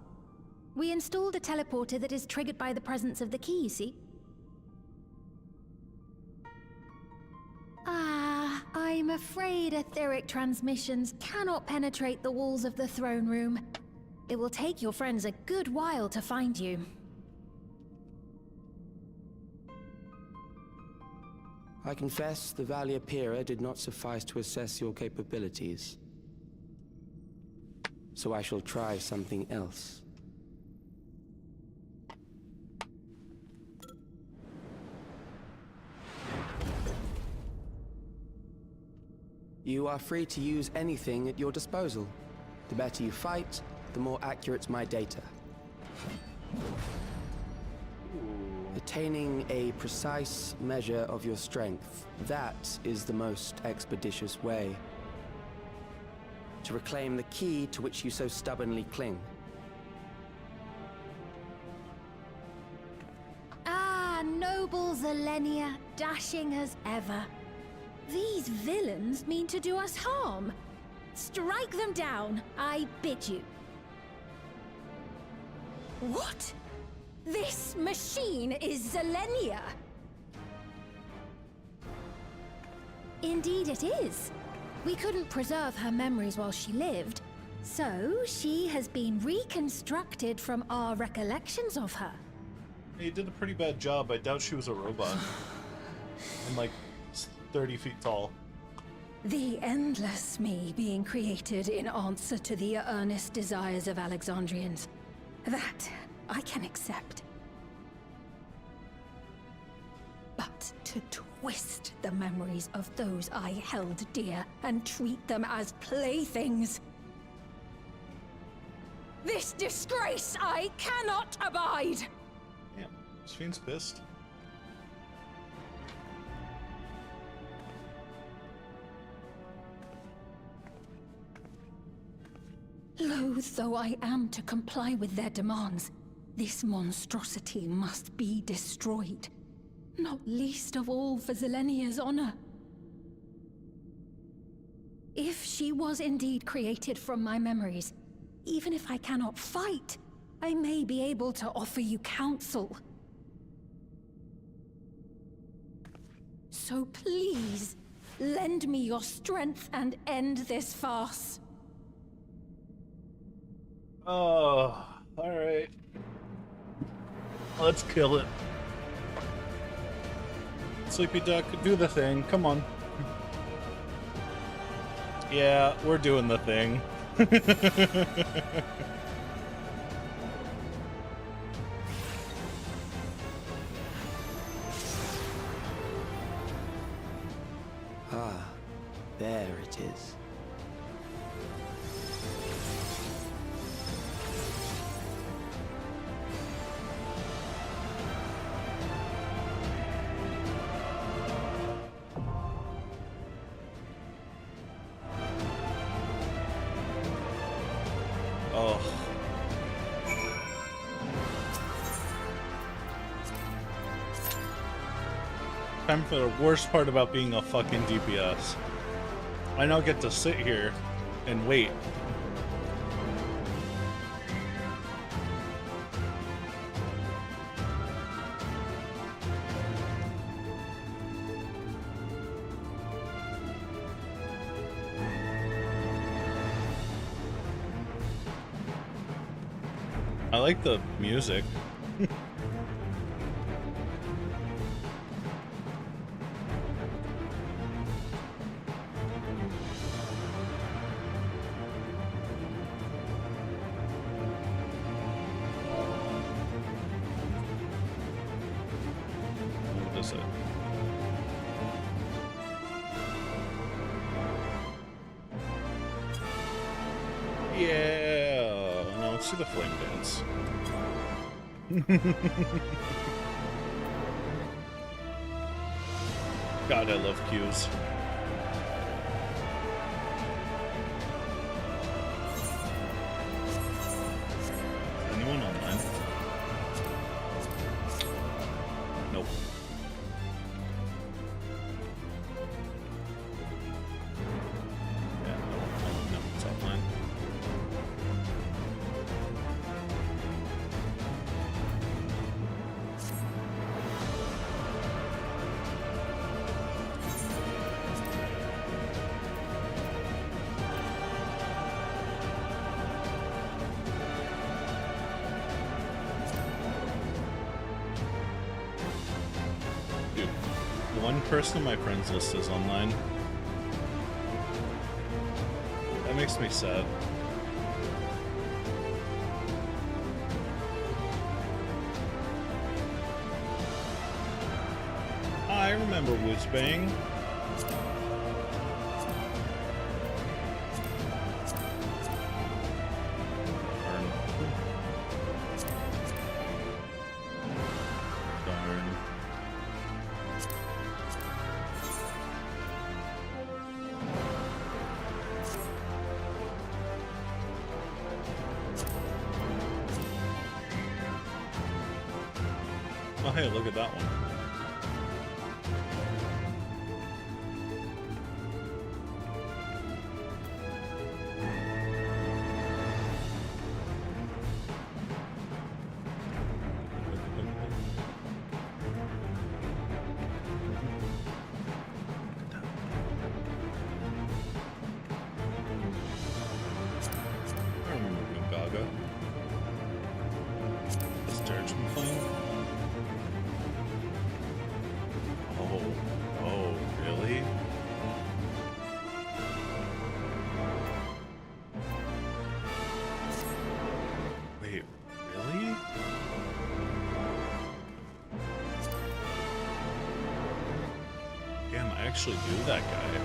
We installed a teleporter that is triggered by the presence of the key, you see? Ah, I'm afraid etheric transmissions cannot penetrate the walls of the throne room. It will take your friends a good while to find you. I confess the Valia Pira did not suffice to assess your capabilities. So I shall try something else. You are free to use anything at your disposal. The better you fight, the more accurate my data. Attaining a precise measure of your strength, that is the most expeditious way to reclaim the key to which you so stubbornly cling. Ah, noble Zelenia, dashing as ever. These villains mean to do us harm. Strike them down, I bid you. What? This machine is Zelenia! Indeed it is. We couldn't preserve her memories while she lived, so she has been reconstructed from our recollections of her. You did a pretty bad job. I doubt she was a robot. And like 30 feet tall. The endless me being created in answer to the earnest desires of Alexandrians. That I can accept. But to twist the memories of those I held dear and treat them as playthings. This disgrace I cannot abide! Damn, this fiend's pissed. Loath though I am to comply with their demands, this monstrosity must be destroyed. Not least of all for Zelenia's honor. If she was indeed created from my memories, even if I cannot fight, I may be able to offer you counsel. So please, lend me your strength and end this farce. Oh, alright. Let's kill it. Sleepy Duck, do the thing. Come on. Yeah, we're doing the thing. Ah, there it is. Oh. Time for the worst part about being a fucking DPS. I now get to sit here and wait. I like the music. What is it? Yeah. Now let's see the flame dance. God, I love cues. Anyone online? Nope. Yeah, no, it's offline. One person on my friends list is online. That makes me sad. I remember Whizbang. Darn. Oh hey, look at that one. I remember Gungaga. Is Dirge been playing? actually do that guy.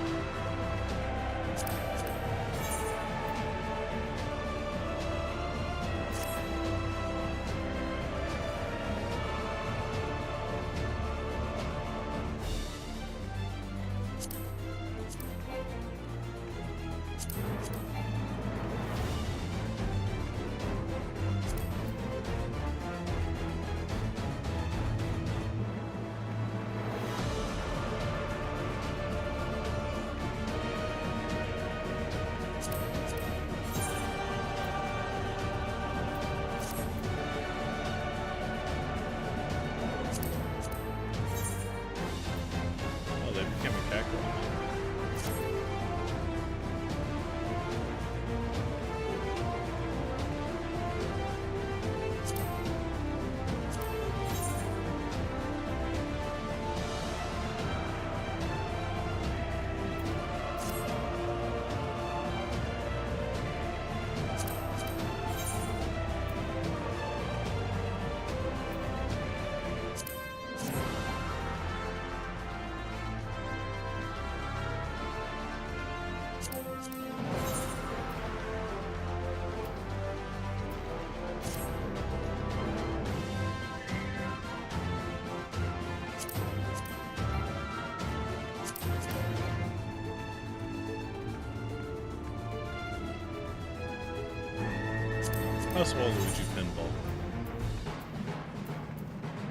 That's Waluigi Pinball.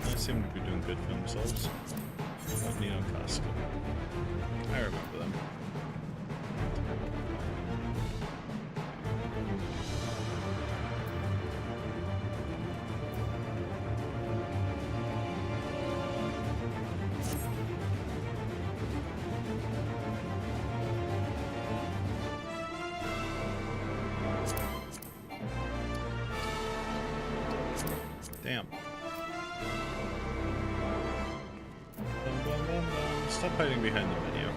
They seem to be doing good for themselves. Neo Casca. I remember them. Damn. Stop hiding behind the menu.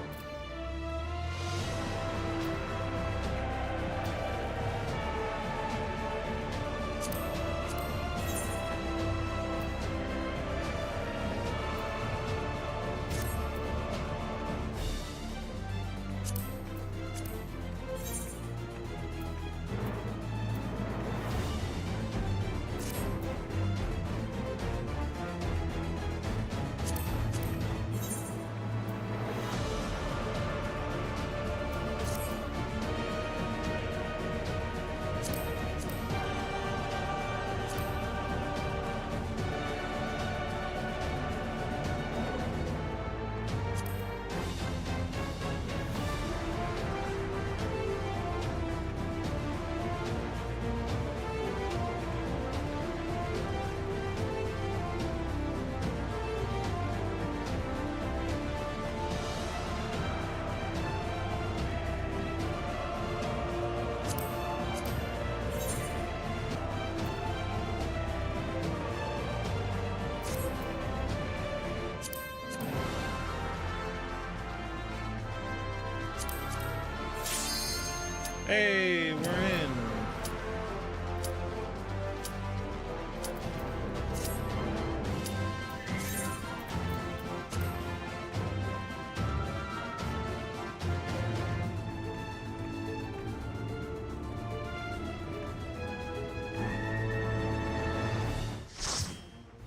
Hey, we're in.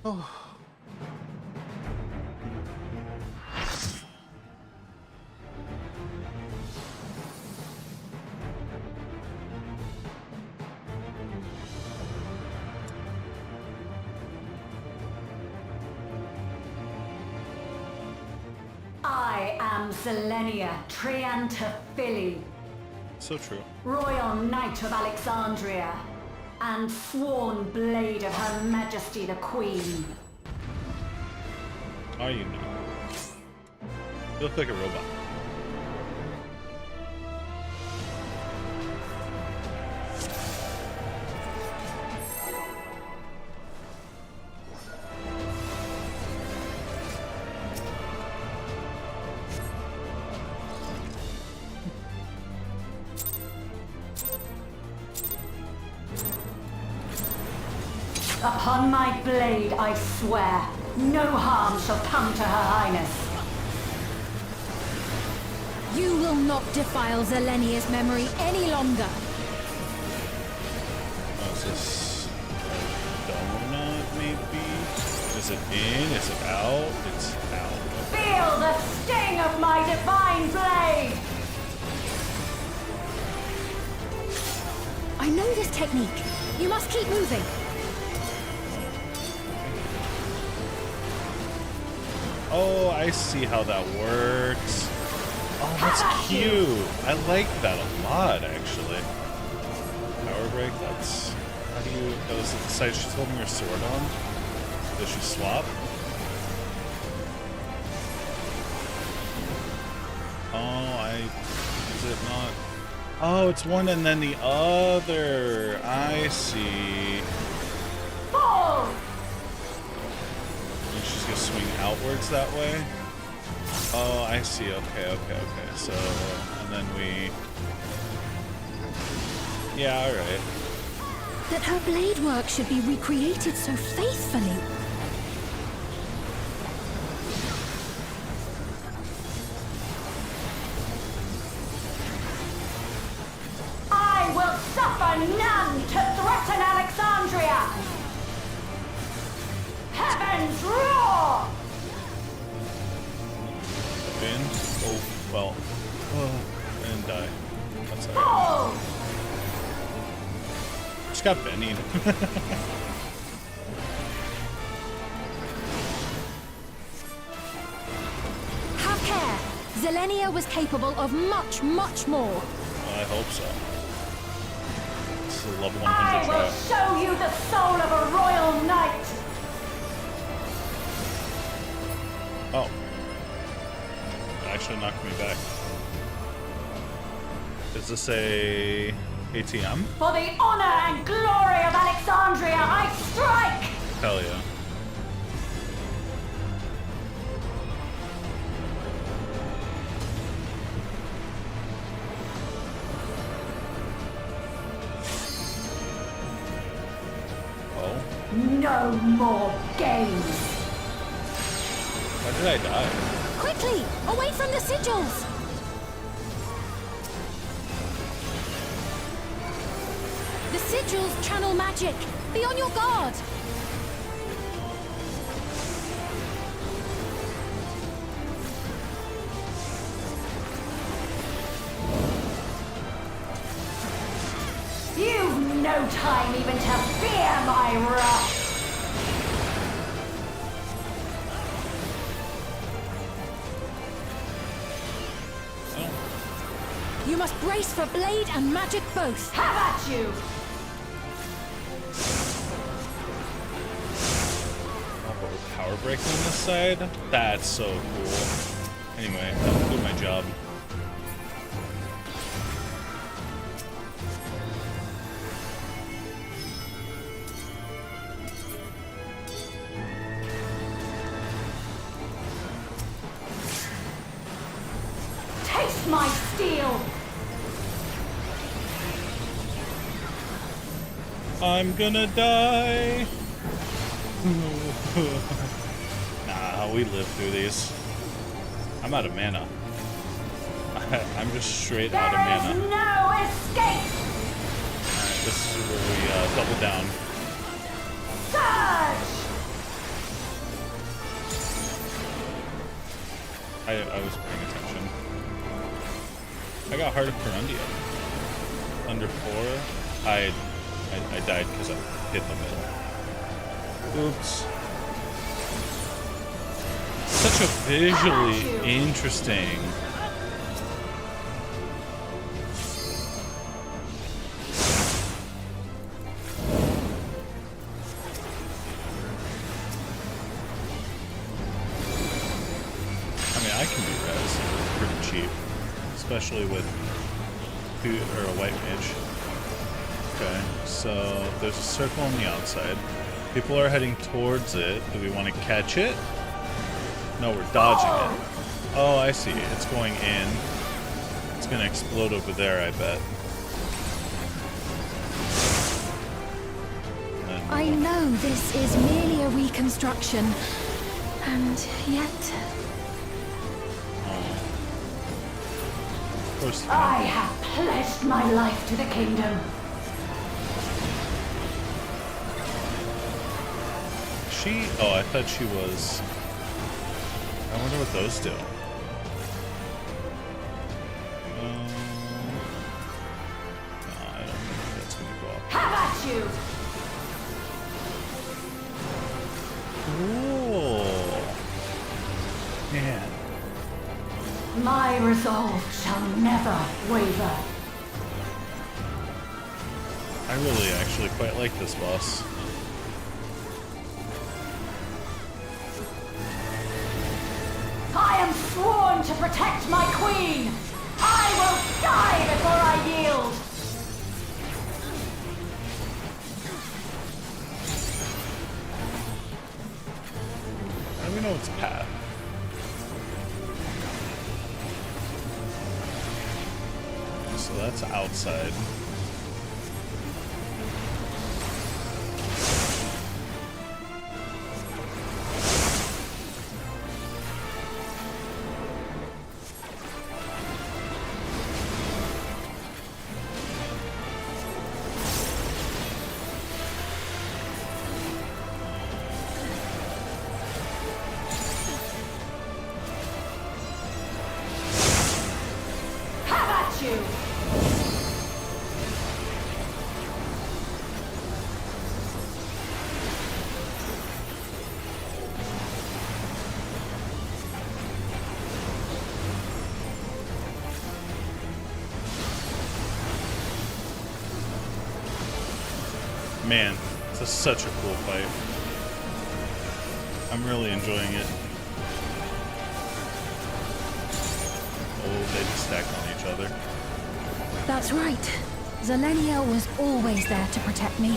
Oh. I am Zelenia Triantaphili, So true. Royal Knight of Alexandria, and sworn blade of Her Majesty the Queen. Are you not? You look like a robot. Upon my blade, I swear, no harm shall come to Her Highness. You will not defile Zelenia's memory any longer. Oh, is this a donut, maybe? Is it in? Is it out? It's out. Feel the sting of my divine blade! I know this technique. You must keep moving. Oh, I see how that works. Oh, that's cute. I like that a lot, actually. Power break, that's... How do you... Oh, is it the side she's holding her sword on? Does she swap? Oh, is it not... Oh, it's one and then the other. I see. Fall! And she's gonna swing outwards that way? Oh, I see. Okay. So, and then we... Yeah, alright. That her blade work should be recreated so faithfully. I will suffer none to threaten Alexandria! Heavens roar! In? Oh, well. Oh, and die. That's alright. Fall! Just got Benny. Have care. Zelenia was capable of much, much more. I hope so. This is a level 100 I will trap. show you the soul of a royal knight! Oh. It actually knocked me back. Is this a ATM? For the honor and glory of Alexandria, I strike! Hell yeah. No more games! Why did I die? Quickly! Away from the sigils! The sigils channel magic! Be on your guard! You've no time even to fear my wrath! You must brace for blade and magic both. Have at you! Oh, but with power break on this side? That's so cool. Anyway, I'll do my job. Taste my steel! I'm gonna die. Nah, we live through these. I'm out of mana. I'm just straight out of mana. There is no escape! Alright, this is where we double down. Surge! I was paying attention. I got Heart of Corundia. Under 4. I died because I hit the middle. Oops. Such a visually interesting. I mean, I can do res pretty cheap, especially with a white mage. Okay, so there's a circle on the outside. People are heading towards it. Do we want to catch it? No, we're dodging it. Oh, I see. It's going in. It's going to explode over there, I bet. I know this is merely a reconstruction, and yet... course. I have pledged my life to the kingdom. Oh, I thought she was. I wonder what those do. I don't think that's gonna go up. Have at you! Cool. Man. My resolve shall never waver. I really actually quite like this boss. I am sworn to protect my queen! I will die before I yield! Let me know its path. So that's outside. Man, this is such a cool fight. I'm really enjoying it. Oh, they just stack on each other. That's right. Zelenia was always there to protect me.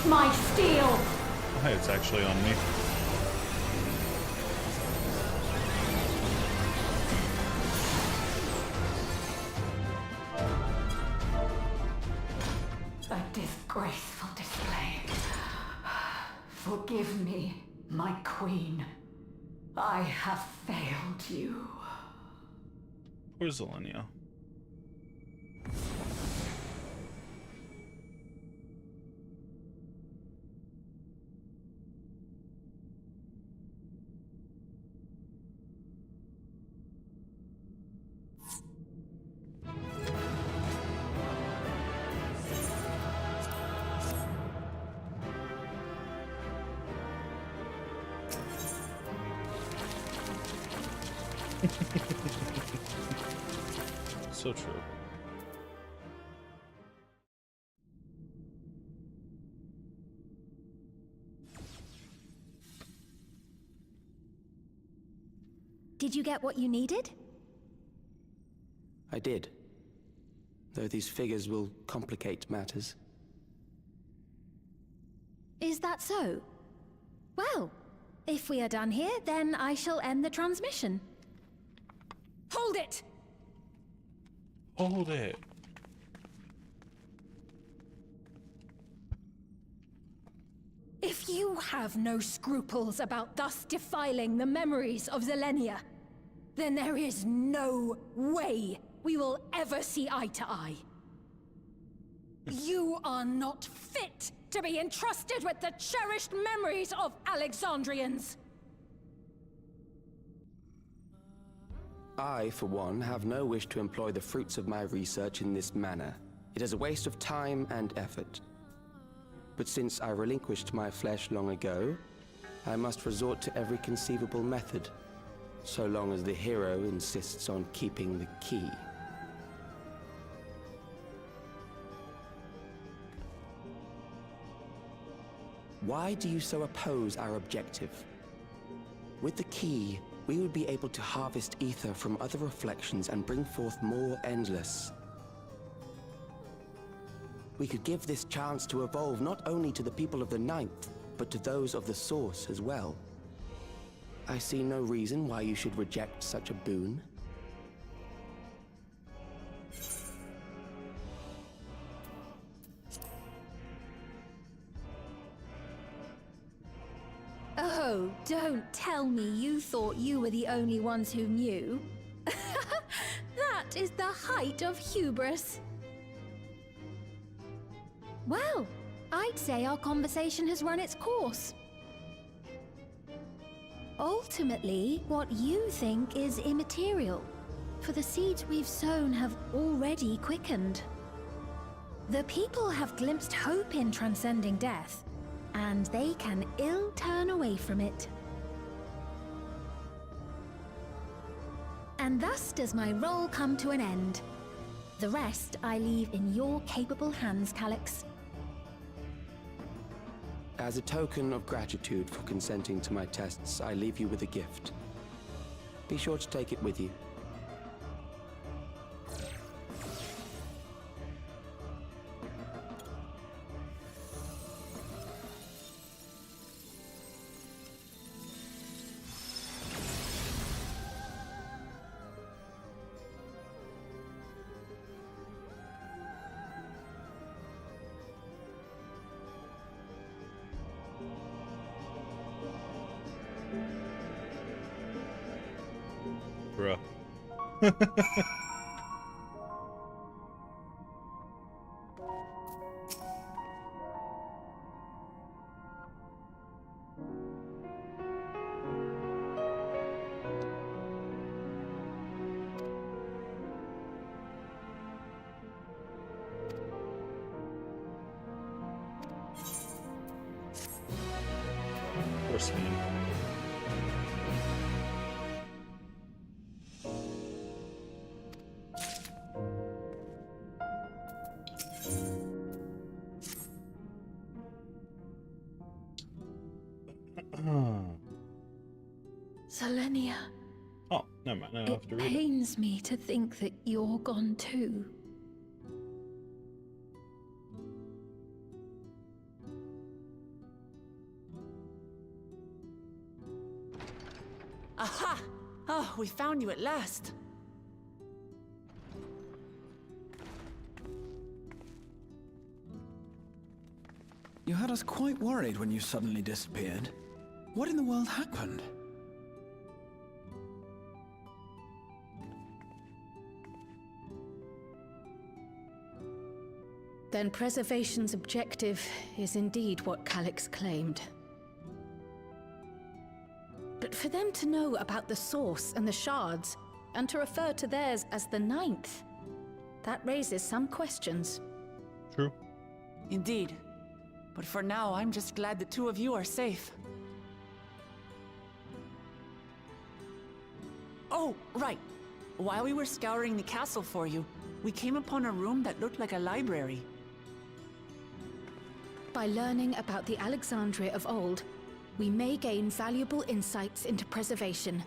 My steel! Hey, it's actually on me. A disgraceful display. Forgive me, my queen. I have failed you. Poor Zelenia. So true. Did you get what you needed? I did. Though these figures will complicate matters. Is that so? Well, if we are done here, then I shall end the transmission. Hold it! Hold it. If you have no scruples about thus defiling the memories of Zelenia, then there is no way we will ever see eye to eye. You are not fit to be entrusted with the cherished memories of Alexandrians. I, for one, have no wish to employ the fruits of my research in this manner. It is a waste of time and effort. But since I relinquished my flesh long ago, I must resort to every conceivable method, so long as the hero insists on keeping the key. Why do you so oppose our objective? With the key, we would be able to harvest ether from other reflections and bring forth more endless. We could give this chance to evolve not only to the people of the Ninth, but to those of the Source as well. I see no reason why you should reject such a boon. Oh, don't tell me you thought you were the only ones who knew. That is the height of hubris. Well, I'd say our conversation has run its course. Ultimately, what you think is immaterial, for the seeds we've sown have already quickened. The people have glimpsed hope in transcending death, and they can ill turn away from it. And thus does my role come to an end. The rest I leave in your capable hands, Calyx. As a token of gratitude for consenting to my tests, I leave you with a gift. Be sure to take it with you. Bruh. Poor Sven. Selenia. Oh, never mind. I don't have to It read it. pains me to think that you're gone too. Aha! Oh, we found you at last. You had us quite worried when you suddenly disappeared. What in the world happened? Then preservation's objective is indeed what Calyx claimed. But for them to know about the Source and the Shards, and to refer to theirs as the Ninth, that raises some questions. True. Indeed. But for now, I'm just glad the two of you are safe. Oh, right. While we were scouring the castle for you, we came upon a room that looked like a library. By learning about the Alexandria of old, we may gain valuable insights into preservation.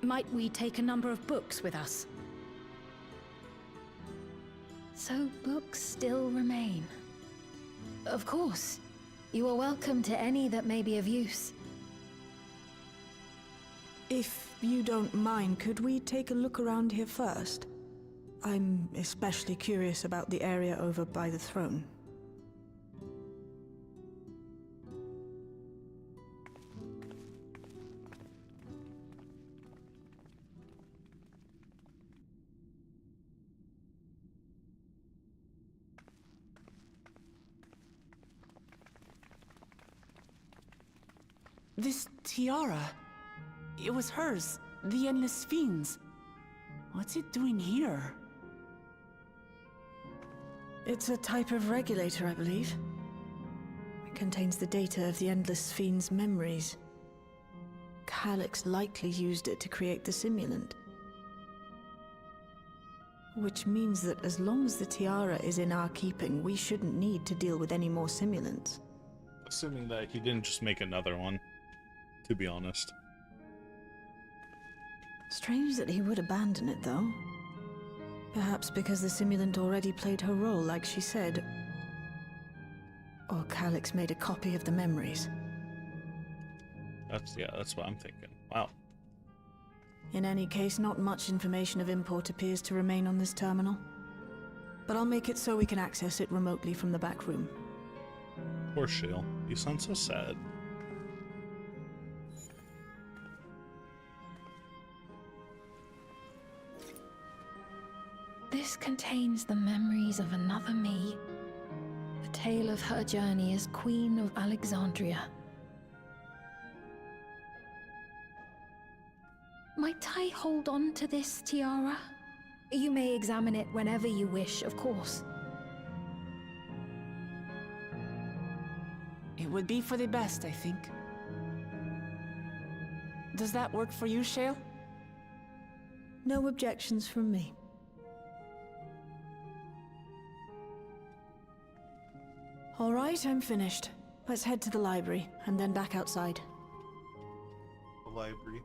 Might we take a number of books with us? So books still remain. Of course. You are welcome to any that may be of use. If you don't mind, could we take a look around here first? I'm especially curious about the area over by the throne. This tiara, it was hers, the Endless Fiend's. What's it doing here? It's a type of regulator, I believe. It contains the data of the Endless Fiend's memories. Calyx likely used it to create the simulant. Which means that as long as the tiara is in our keeping, we shouldn't need to deal with any more simulants. Assuming that he didn't just make another one, to be honest. Strange that he would abandon it, though. Perhaps because the simulant already played her role, like she said. Or Calyx made a copy of the memories. That's what I'm thinking. Wow. In any case, not much information of import appears to remain on this terminal. But I'll make it so we can access it remotely from the back room. Poor Shale. You sound so sad. This contains the memories of another me. The tale of her journey as Queen of Alexandria. Might I hold on to this tiara? You may examine it whenever you wish, of course. It would be for the best, I think. Does that work for you, Shale? No objections from me. All right, I'm finished. Let's head to the library, and then back outside. The library.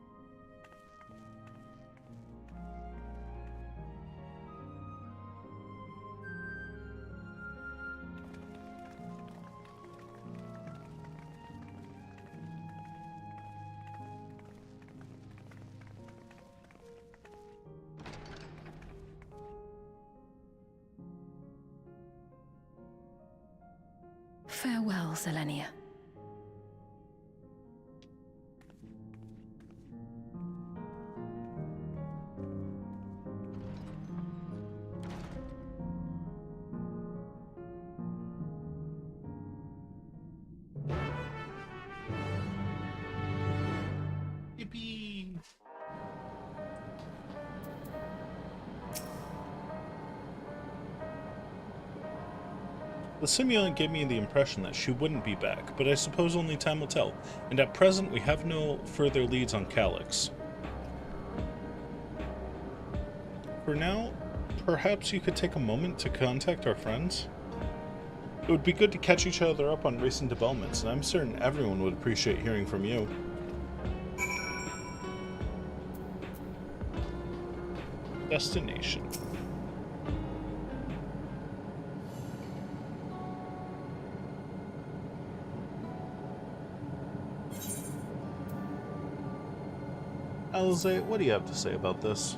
Farewell, Selenia. Yippee! The simulant gave me the impression that she wouldn't be back, but I suppose only time will tell, and at present we have no further leads on Calyx. For now, perhaps you could take a moment to contact our friends? It would be good to catch each other up on recent developments, and I'm certain everyone would appreciate hearing from you. Destination. Alize, what do you have to say about this?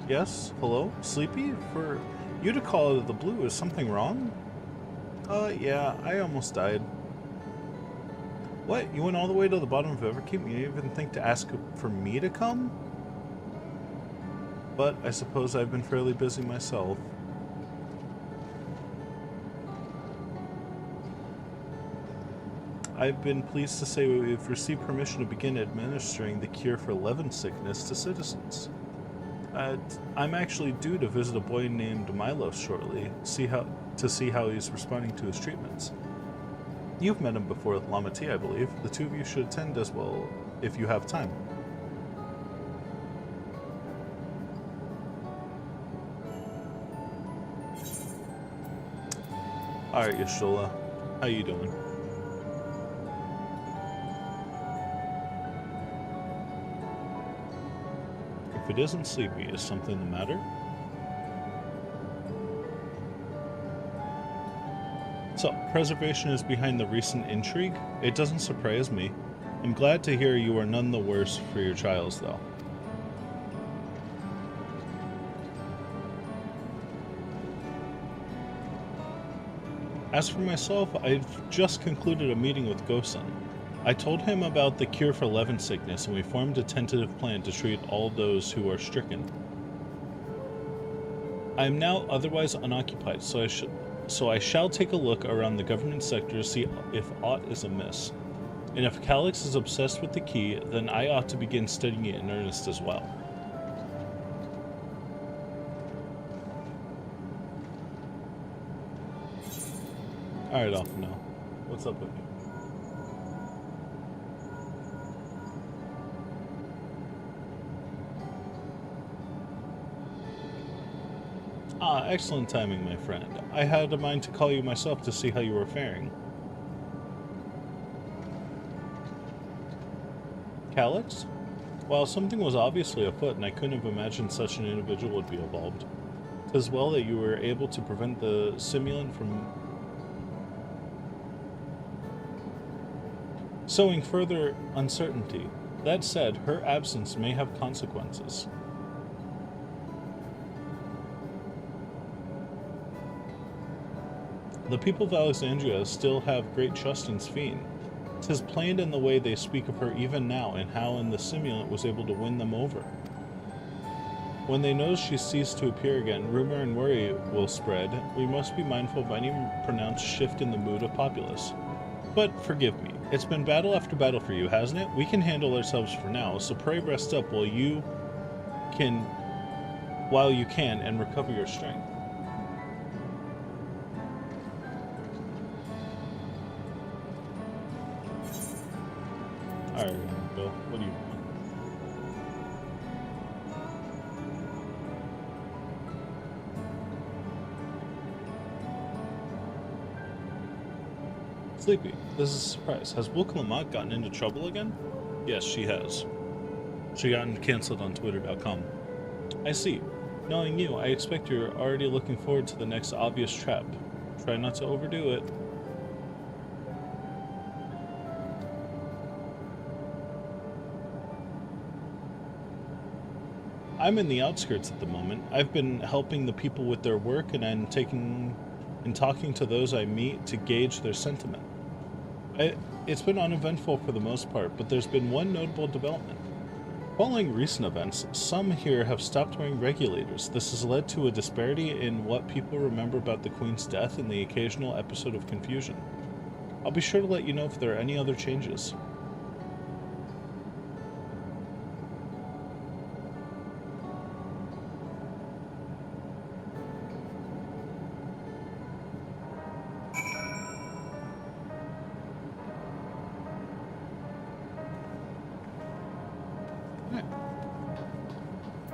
Yes? Hello? Sleepy? For you to call out of the blue, is something wrong? Yeah, I almost died. What? You went all the way to the bottom of Everkeep? You didn't even think to ask for me to come? But I suppose I've been fairly busy myself. I've been pleased to say we've received permission to begin administering the cure for Levin sickness to citizens. I'm actually due to visit a boy named Milos shortly, to see how he's responding to his treatments. You've met him before with Lama T, I believe. The two of you should attend as well, if you have time. Alright, Yashola. How you doing? If it isn't sleepy, is something the matter? So, preservation is behind the recent intrigue? It doesn't surprise me. I'm glad to hear you are none the worse for your trials, though. As for myself, I've just concluded a meeting with Gosen. I told him about the cure for Levin sickness, and we formed a tentative plan to treat all those who are stricken. I am now otherwise unoccupied, so I shall take a look around the government sector to see if aught is amiss. And if Calyx is obsessed with the key, then I ought to begin studying it in earnest as well. Alright, off now. What's up with you? Ah, excellent timing, my friend. I had a mind to call you myself to see how you were faring. Calyx? While something was obviously afoot, and I couldn't have imagined such an individual would be involved. 'Tis well that you were able to prevent the simulant from sowing further uncertainty. That said, her absence may have consequences. The people of Alexandria still have great trust in Sphene. 'Tis plain in the way they speak of her even now, and how in the simulant was able to win them over. When they know she ceased to appear again, rumor and worry will spread. We must be mindful of any pronounced shift in the mood of populace. But forgive me, it's been battle after battle for you, hasn't it? We can handle ourselves for now, so pray rest up while you can and recover your strength. Alright, Bill, what do you want? Sleepy, this is a surprise. Has Wilk Lamont gotten into trouble again? Yes, she has. She got cancelled on Twitter.com. I see. Knowing you, I expect you're already looking forward to the next obvious trap. Try not to overdo it. I'm in the outskirts at the moment. I've been helping the people with their work, and I'm talking to those I meet to gauge their sentiment. It's been uneventful for the most part, but there's been one notable development. Following recent events, some here have stopped wearing regulators. This has led to a disparity in what people remember about the Queen's death and the occasional episode of confusion. I'll be sure to let you know if there are any other changes.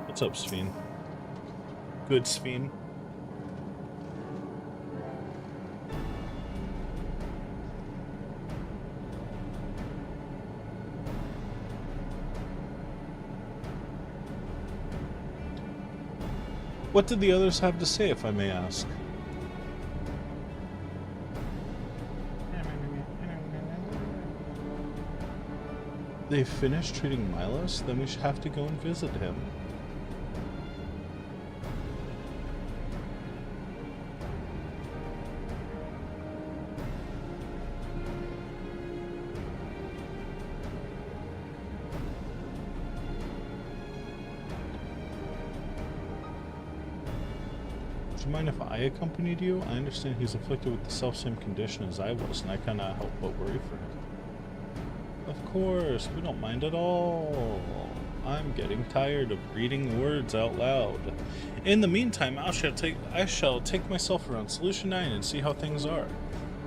What's up, Sphene? Good, Sphene. What did the others have to say, if I may ask? They finished treating Milos? Then we should have to go and visit him. Do you mind if I accompanied you? I understand he's afflicted with the self-same condition as I was, and I cannot help but worry for him. Of course, we don't mind at all. I'm getting tired of reading words out loud. In the meantime, I shall take myself around Solution 9 and see how things are.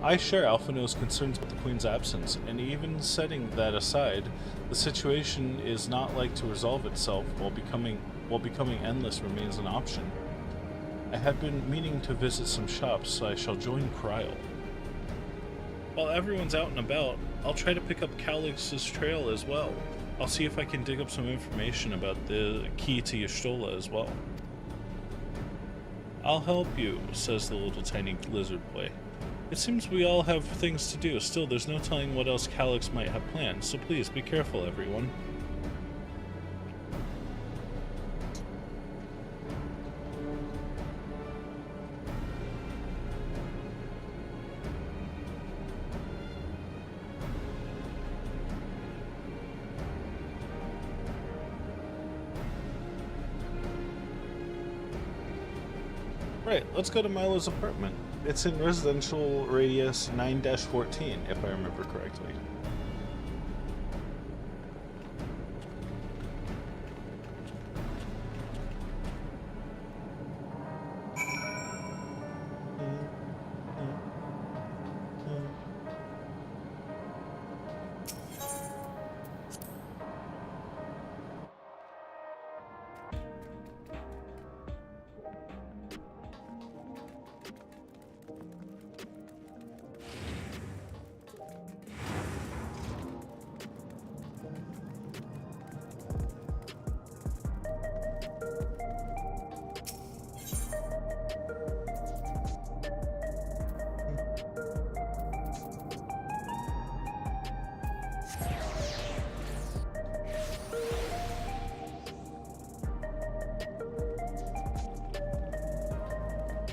I share Alphino's concerns about the Queen's absence, and even setting that aside, the situation is not like to resolve itself while becoming endless remains an option. I had been meaning to visit some shops, so I shall join Kryl. While everyone's out and about, I'll try to pick up Calyx's trail as well. I'll see if I can dig up some information about the key to Y'shtola as well. I'll help you, says the little tiny lizard boy. It seems we all have things to do. Still, there's no telling what else Calyx might have planned, so please be careful, everyone. Right, let's go to Milo's apartment. It's in residential radius 9-14, if I remember correctly.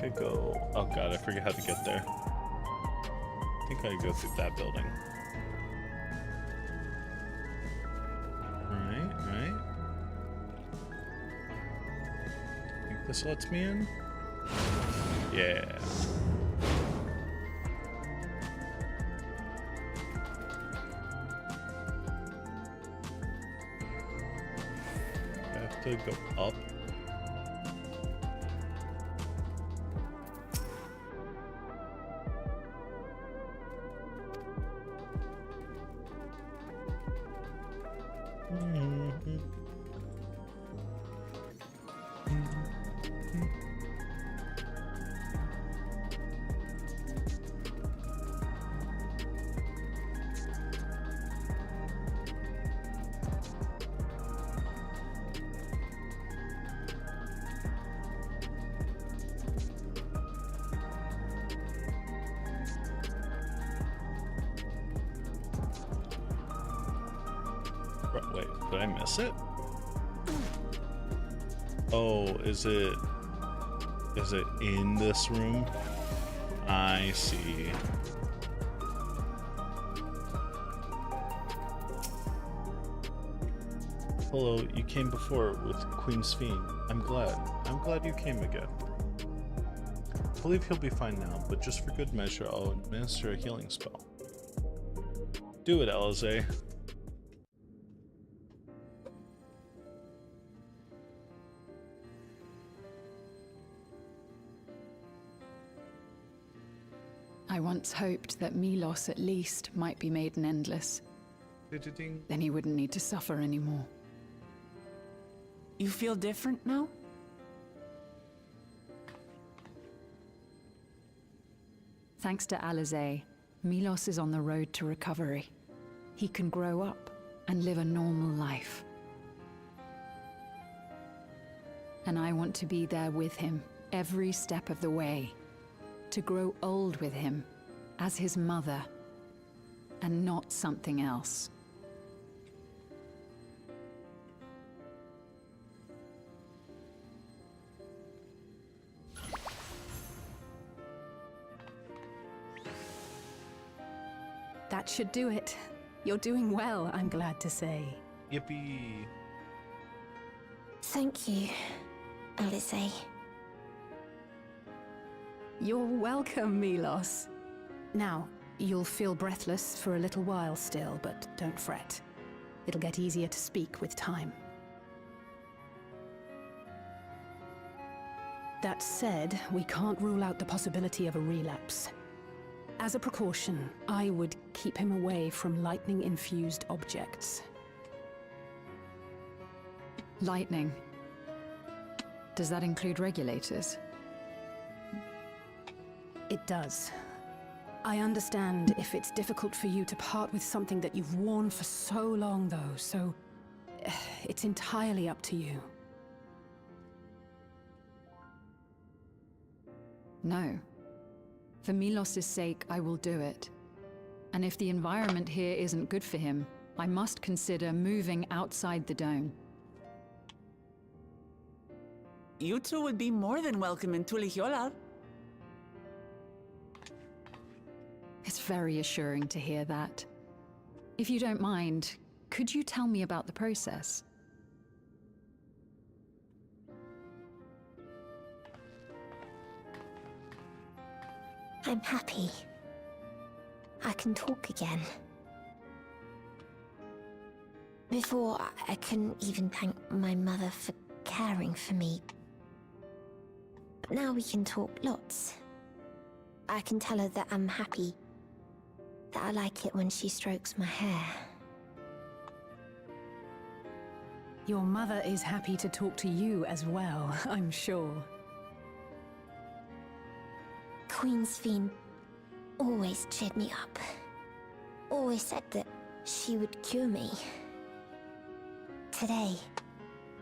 think I go... Oh god, I forget how to get there. I think I go through that building. Right. I think this lets me in? Yeah. I have to go up. Wait, did I miss it? Oh, is it in this room? I see. Hello, you came before with Queen's Fiend. I'm glad you came again. I believe he'll be fine now, but just for good measure, I'll administer a healing spell. Do it, Alize. I once hoped that Milos at least might be made an endless. Then he wouldn't need to suffer anymore. You feel different now? Thanks to Alize, Milos is on the road to recovery. He can grow up and live a normal life. And I want to be there with him every step of the way. To grow old with him as his mother and not something else. That should do it. You're doing well, I'm glad to say. Yippee. Thank you, Alize. You're welcome, Milos. Now, you'll feel breathless for a little while still, but don't fret. It'll get easier to speak with time. That said, we can't rule out the possibility of a relapse. As a precaution, I would keep him away from lightning-infused objects. Lightning? Does that include regulators? It does. I understand if it's difficult for you to part with something that you've worn for so long, though, so it's entirely up to you. No. For Milos' sake, I will do it. And if the environment here isn't good for him, I must consider moving outside the dome. You two would be more than welcome in Tulihiola. It's very assuring to hear that. If you don't mind, could you tell me about the process? I'm happy. I can talk again. Before, I couldn't even thank my mother for caring for me. But now we can talk lots. I can tell her that I'm happy. That I like it when she strokes my hair. Your mother is happy to talk to you as well, I'm sure. Queen's Fiend always cheered me up. Always said that she would cure me. Today,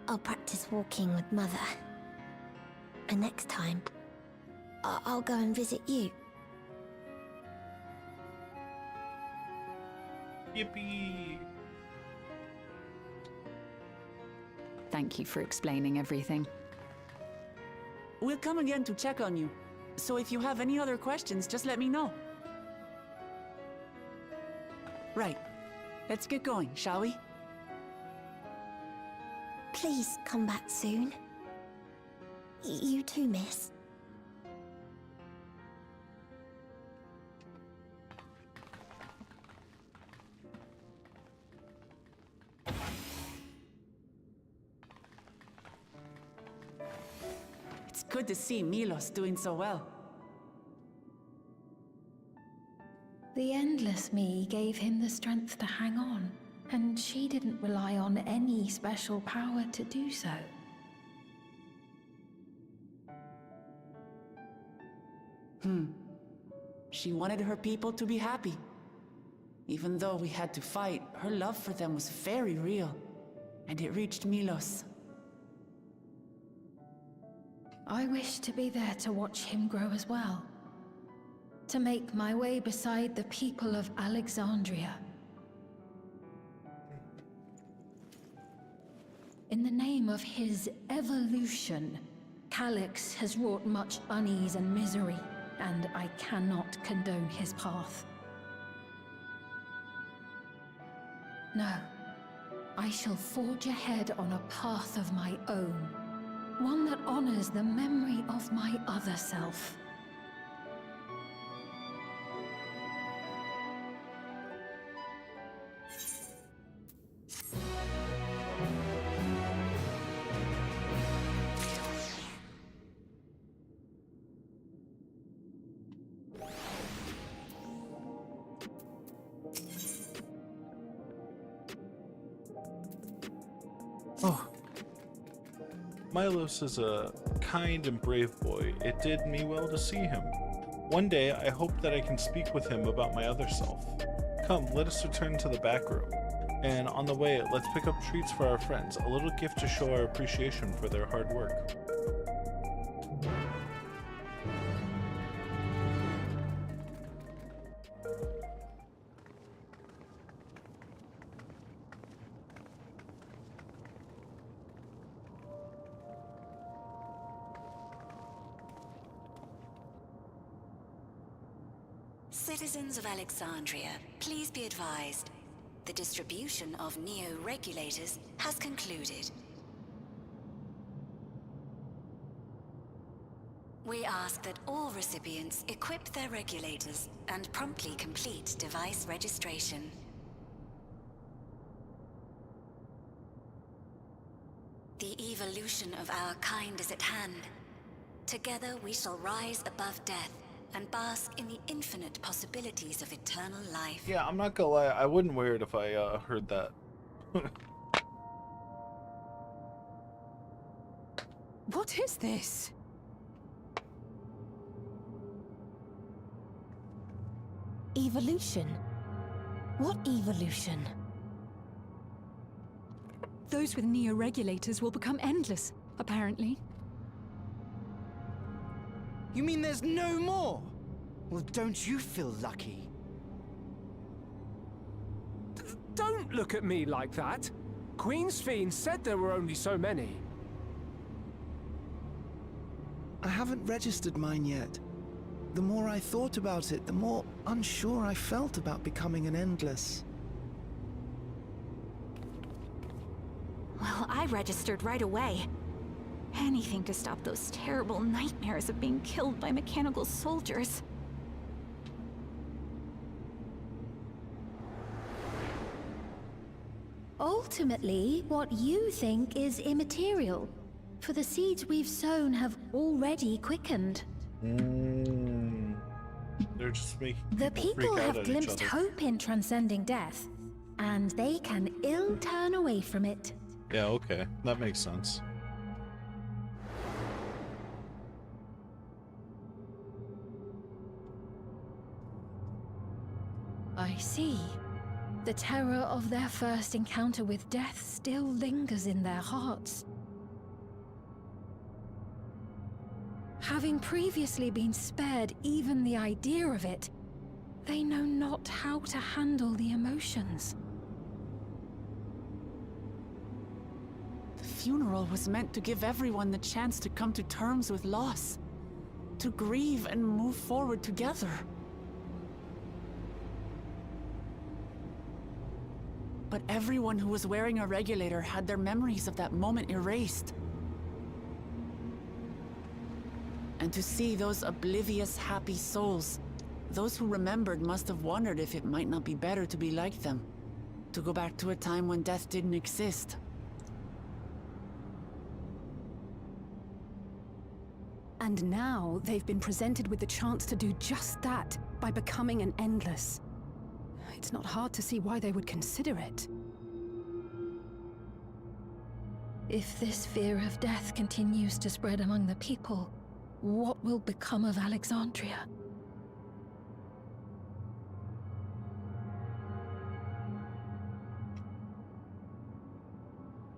I'll practice walking with Mother. And next time, I'll go and visit you. Yippee! Thank you for explaining everything. We'll come again to check on you. So if you have any other questions, just let me know. Right. Let's get going, shall we? Please come back soon. You too, miss. It's good to see Milos doing so well. The Endless Me gave him the strength to hang on, and she didn't rely on any special power to do so. She wanted her people to be happy. Even though we had to fight, her love for them was very real, and it reached Milos. I wish to be there to watch him grow as well. To make my way beside the people of Alexandria. In the name of his evolution, Calyx has wrought much unease and misery, and I cannot condone his path. No, I shall forge ahead on a path of my own, one that honors the memory of my other self. Oh. Milos is a kind and brave boy. It did me well to see him. One day, I hope that I can speak with him about my other self. Come, let us return to the back room. And on the way, let's pick up treats for our friends, a little gift to show our appreciation for their hard work. Citizens of Alexandria, please be advised. The distribution of neo-regulators has concluded. We ask that all recipients equip their regulators and promptly complete device registration. The evolution of our kind is at hand. Together we shall rise above death and bask in the infinite possibilities of eternal life. Yeah, I'm not gonna lie, I wouldn't wear it if I heard that. What is this? Evolution? What evolution? Those with neo-regulators will become endless, apparently. You mean there's no more? Well, don't you feel lucky? Don't look at me like that. Queen's Fiend said there were only so many. I haven't registered mine yet. The more I thought about it, the more unsure I felt about becoming an Endless. Well, I registered right away. Anything to stop those terrible nightmares of being killed by mechanical soldiers. Ultimately, what you think is immaterial, for the seeds we've sown have already quickened. They're just making The people freak out have at each glimpsed other. hope in transcending death, and they can ill turn away from it. Yeah, okay. That makes sense. I see. The terror of their first encounter with death still lingers in their hearts. Having previously been spared even the idea of it, they know not how to handle the emotions. The funeral was meant to give everyone the chance to come to terms with loss. to grieve and move forward together. But everyone who was wearing a regulator had their memories of that moment erased. And to see those oblivious, happy souls, those who remembered must have wondered if it might not be better to be like them, to go back to a time when death didn't exist. And now they've been presented with the chance to do just that by becoming an Endless. It's not hard to see why they would consider it. If this fear of death continues to spread among the people, what will become of Alexandria?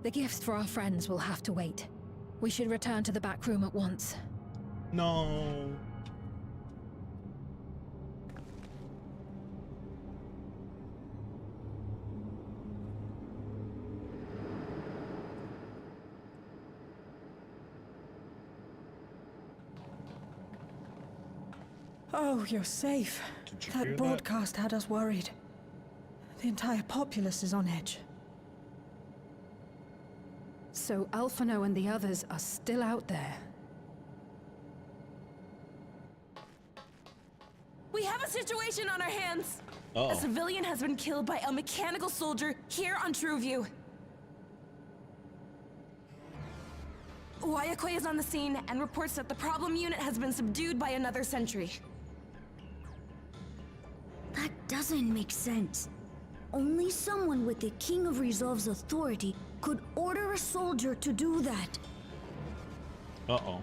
The gifts for our friends will have to wait. We should return to the back room at once. No. Oh, you're safe. Did you hear That broadcast had us worried. The entire populace is on edge. So Alphino and the others are still out there. We have a situation on our hands. Uh-oh. A civilian has been killed by a mechanical soldier here on Trueview. Wayakwe is on the scene and reports that the problem unit has been subdued by another sentry. That doesn't make sense. Only someone with the King of Resolve's authority could order a soldier to do that. Uh-oh.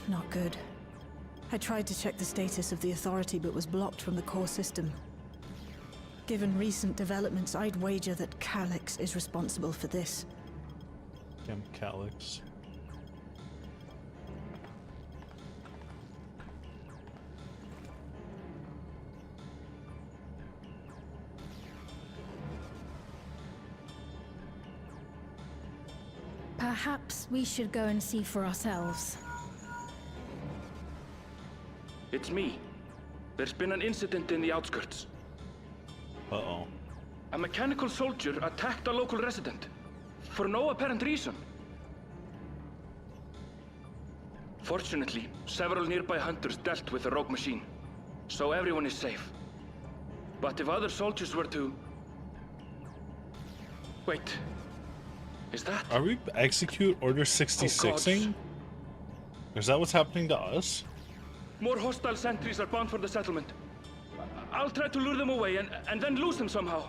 Not good. I tried to check the status of the authority but was blocked from the core system. Given recent developments, I'd wager that Calyx is responsible for this. Damn Calyx. Perhaps we should go and see for ourselves. It's me. There's been an incident in the outskirts. Uh-oh. A mechanical soldier attacked a local resident. For no apparent reason. Fortunately, several nearby hunters dealt with the rogue machine. So everyone is safe. But if other soldiers were to... Wait. Is that... Are we execute Order 66ing? Is that what's happening to us? More hostile sentries are bound for the settlement. I'll try to lure them away and then lose them somehow.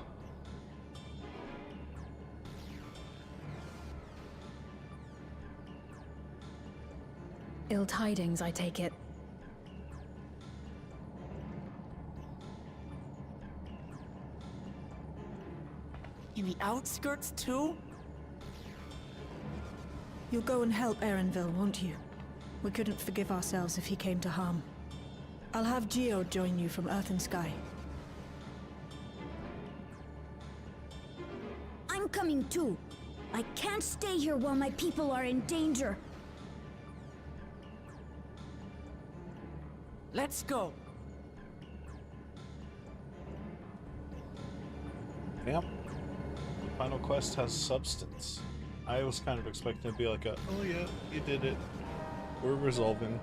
Ill tidings, I take it. In the outskirts, too? You'll go and help Erenville, won't you? We couldn't forgive ourselves if he came to harm. I'll have Geo join you from Earth and Sky. I'm coming too. I can't stay here while my people are in danger. Let's go. Yep. Final quest has substance. I was kind of expecting to be like a, oh yeah, you did it. We're resolving.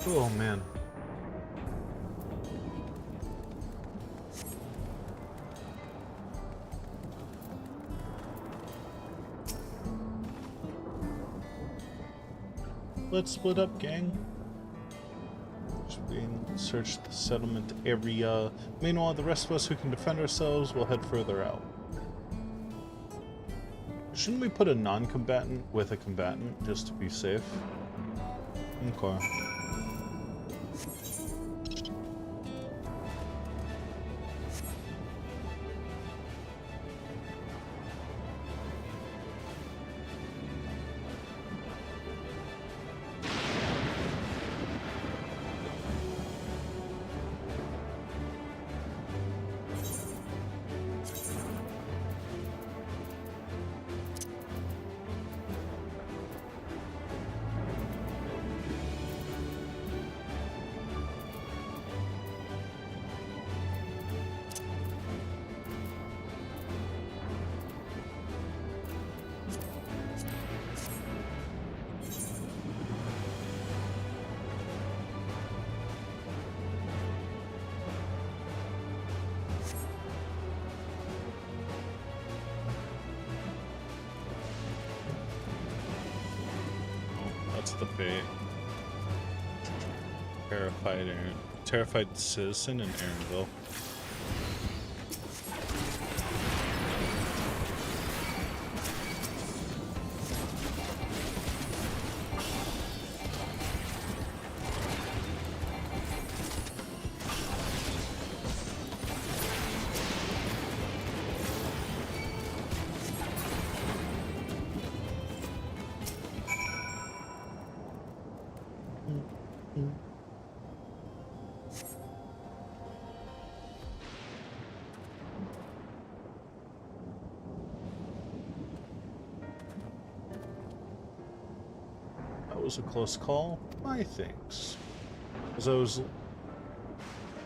Oh man. Let's split up, gang. Just being search the settlement area. Meanwhile, the rest of us who can defend ourselves will head further out. Shouldn't we put a non-combatant with a combatant just to be safe? Okay. Just the fate. Terrified citizen in Aaronville. That was a close call. My thanks. As I was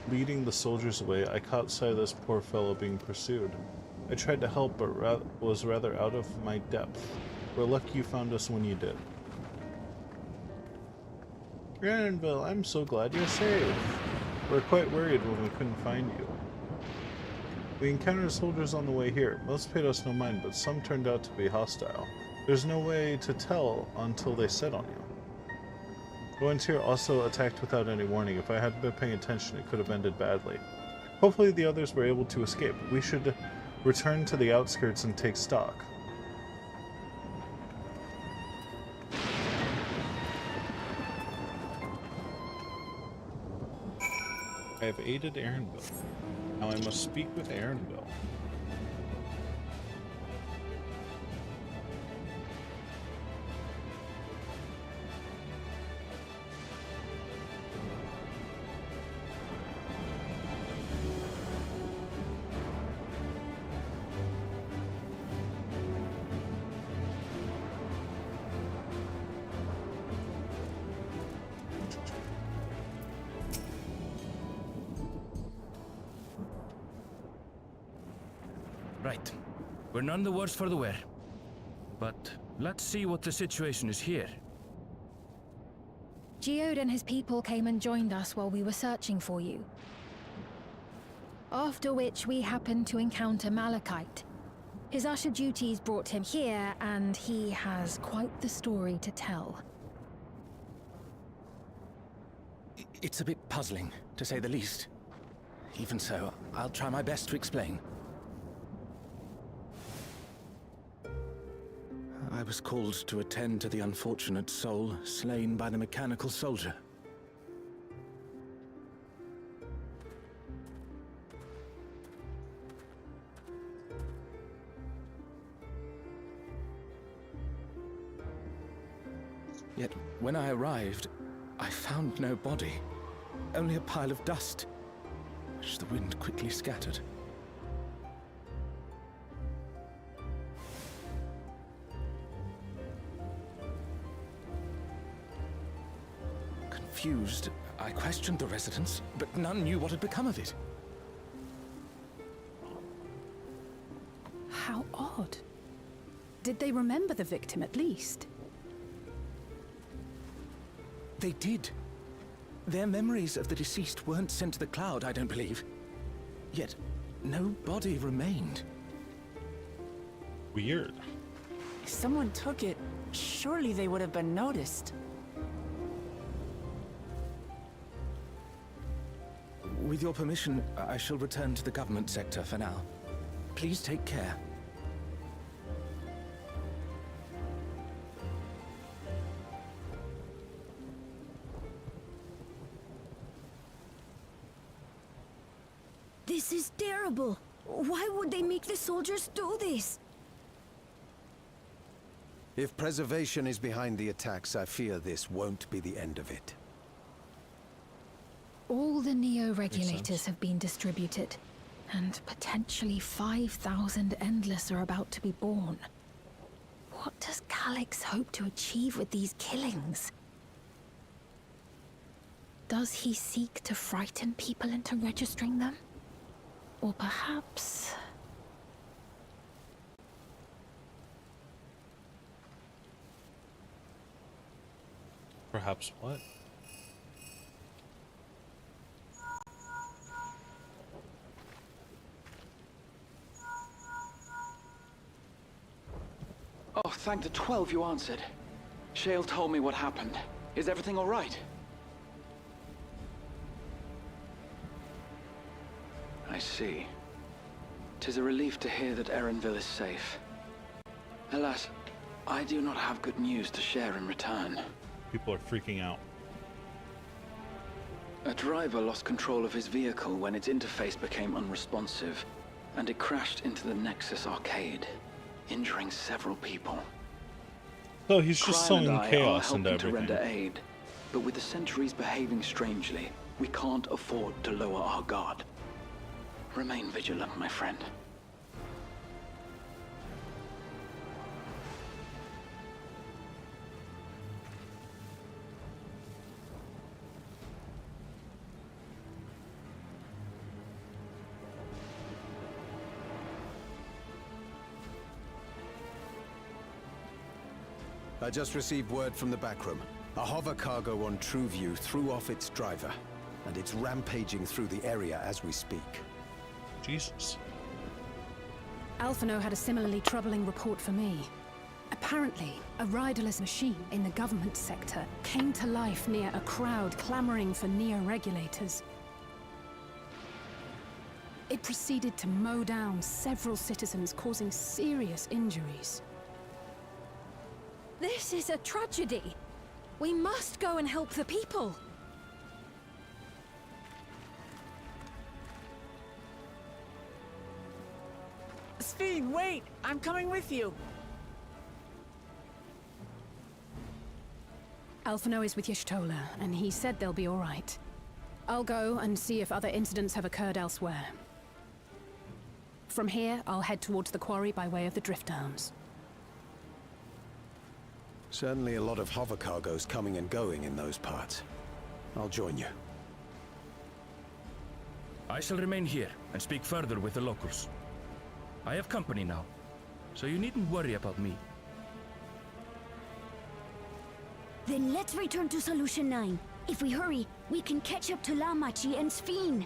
leading the soldiers away, I caught sight of this poor fellow being pursued. I tried to help, but was rather out of my depth. We're lucky you found us when you did. Granville, I'm so glad you're safe. We were quite worried when we couldn't find you. We encountered soldiers on the way here. Most paid us no mind, but some turned out to be hostile. There's no way to tell until they set on you. The ones here also attacked without any warning. If I hadn't been paying attention, it could have ended badly. Hopefully the others were able to escape. We should return to the outskirts and take stock. I have aided Aaronville. Now I must speak with Aaronville. Right. We're none the worse for the wear. But let's see what the situation is here. Geode and his people came and joined us while we were searching for you. After which we happened to encounter Malachite. His usher duties brought him here, and he has quite the story to tell. It's a bit puzzling, to say the least. Even so, I'll try my best to explain. I was called to attend to the unfortunate soul slain by the mechanical soldier. Yet, when I arrived, I found no body. Only a pile of dust, which the wind quickly scattered. Confused, I questioned the residents, but none knew what had become of it. How odd. Did they remember the victim at least? They did. Their memories of the deceased weren't sent to the cloud, I don't believe. Yet, no body remained. Weird. If someone took it, surely they would have been noticed. With your permission, I shall return to the government sector for now. Please take care. This is terrible. Why would they make the soldiers do this? If preservation is behind the attacks, I fear this won't be the end of it. All the Neo-regulators have been distributed, and potentially 5,000 Endless are about to be born. What does Calyx hope to achieve with these killings? Does he seek to frighten people into registering them? Or perhaps... Perhaps what? Oh, thank the 12 you answered. Shale told me what happened. Is everything all right? I see. 'Tis a relief to hear that Erenville is safe. Alas, I do not have good news to share in return. People are freaking out. A driver lost control of his vehicle when its interface became unresponsive, and it crashed into the Nexus arcade, injuring several people. So he's just Cryon sowing and I chaos are into helping to everything. render aid, but with the sentries behaving strangely, we can't afford to lower our guard. Remain vigilant, my friend. I just received word from the backroom. A hover cargo on TrueView threw off its driver, and it's rampaging through the area as we speak. Jesus. Alphino had a similarly troubling report for me. Apparently, a riderless machine in the government sector came to life near a crowd clamoring for NEAR regulators. It proceeded to mow down several citizens, causing serious injuries. This is a tragedy. We must go and help the people. Sphene, wait! I'm coming with you! Alphino is with Y'shtola, and he said they'll be all right. I'll go and see if other incidents have occurred elsewhere. From here, I'll head towards the quarry by way of the Drift Downs. Certainly a lot of hover cargoes coming and going in those parts. I'll join you. I shall remain here and speak further with the locals. I have company now, so you needn't worry about me. Then let's return to Solution 9. If we hurry, we can catch up to Lamachi and Sphene.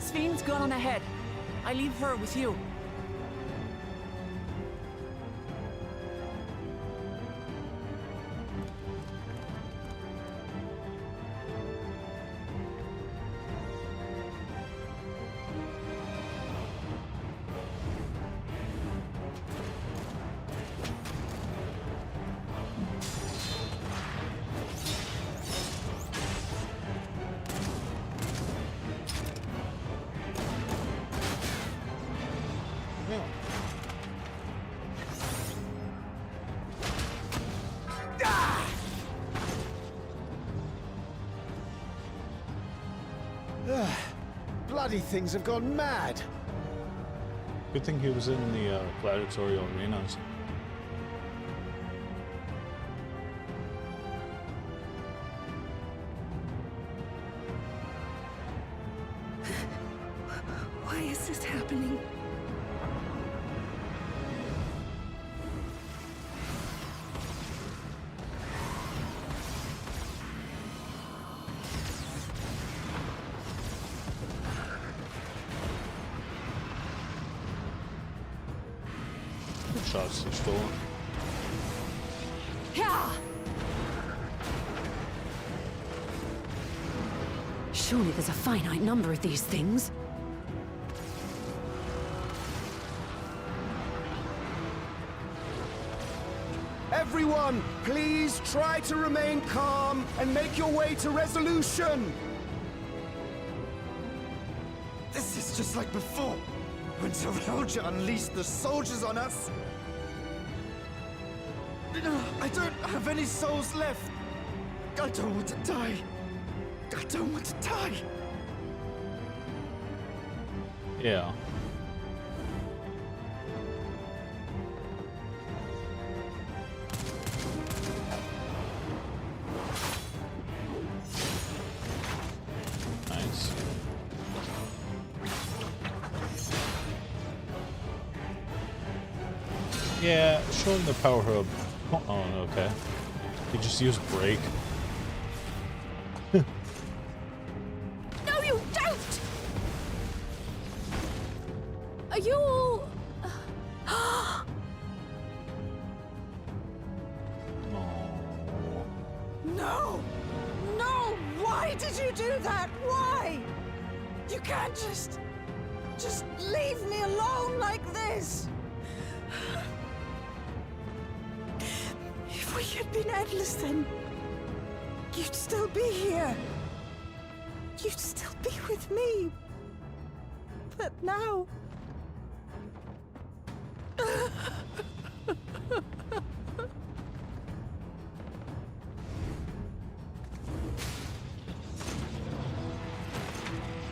Sphene's gone on ahead. I leave her with you. Bloody things have gone mad! Good thing he was in the gladiatorial arenas. Why is this happening? Good shots, Y'shtola. Surely there's a finite number of these things. Everyone, please try to remain calm and make your way to resolution! This is just like before, when Zerelja unleashed the soldiers on us. I don't have any souls left. I don't want to die. I don't want to die. Yeah. Nice. Yeah, showing the power hub. Oh, okay. You just use break. No, you don't! Are you all... No! No! Why did you do that? Why? You can't just leave me alone like this! If we had been endless, then you'd still be here. You'd still be with me. But now...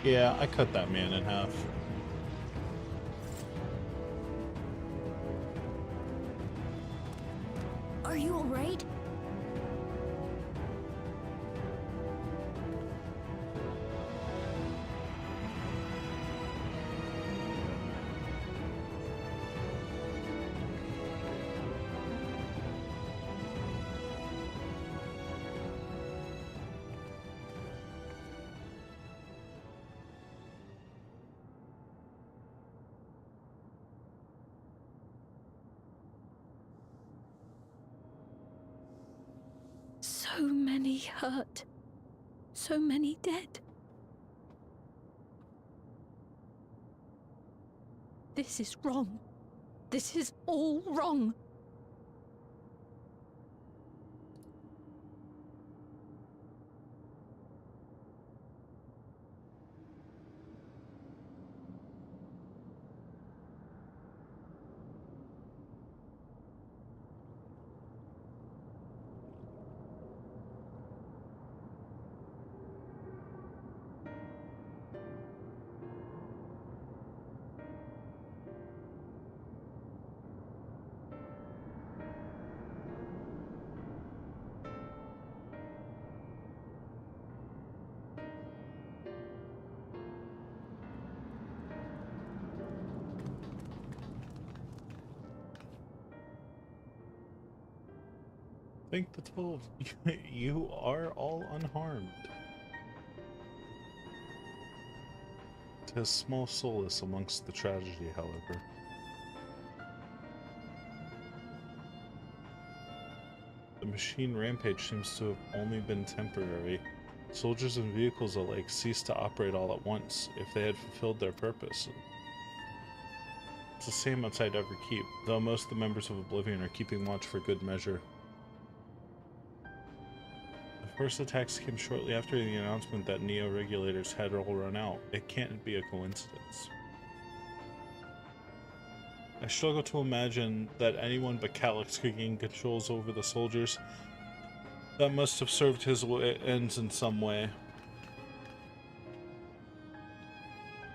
Yeah, I cut that man in half. Are you alright? So many hurt. So many dead. This is wrong. This is all wrong. I think the 12. You are all unharmed. It has small solace amongst the tragedy, however. The machine rampage seems to have only been temporary. Soldiers and vehicles alike ceased to operate all at once if they had fulfilled their purpose. It's the same outside Everkeep, though most of the members of Oblivion are keeping watch for good measure. The first attacks came shortly after the announcement that Neo-regulators had all run out. It can't be a coincidence. I struggle to imagine that anyone but Calyx could gain controls over the soldiers. That must have served his ends in some way.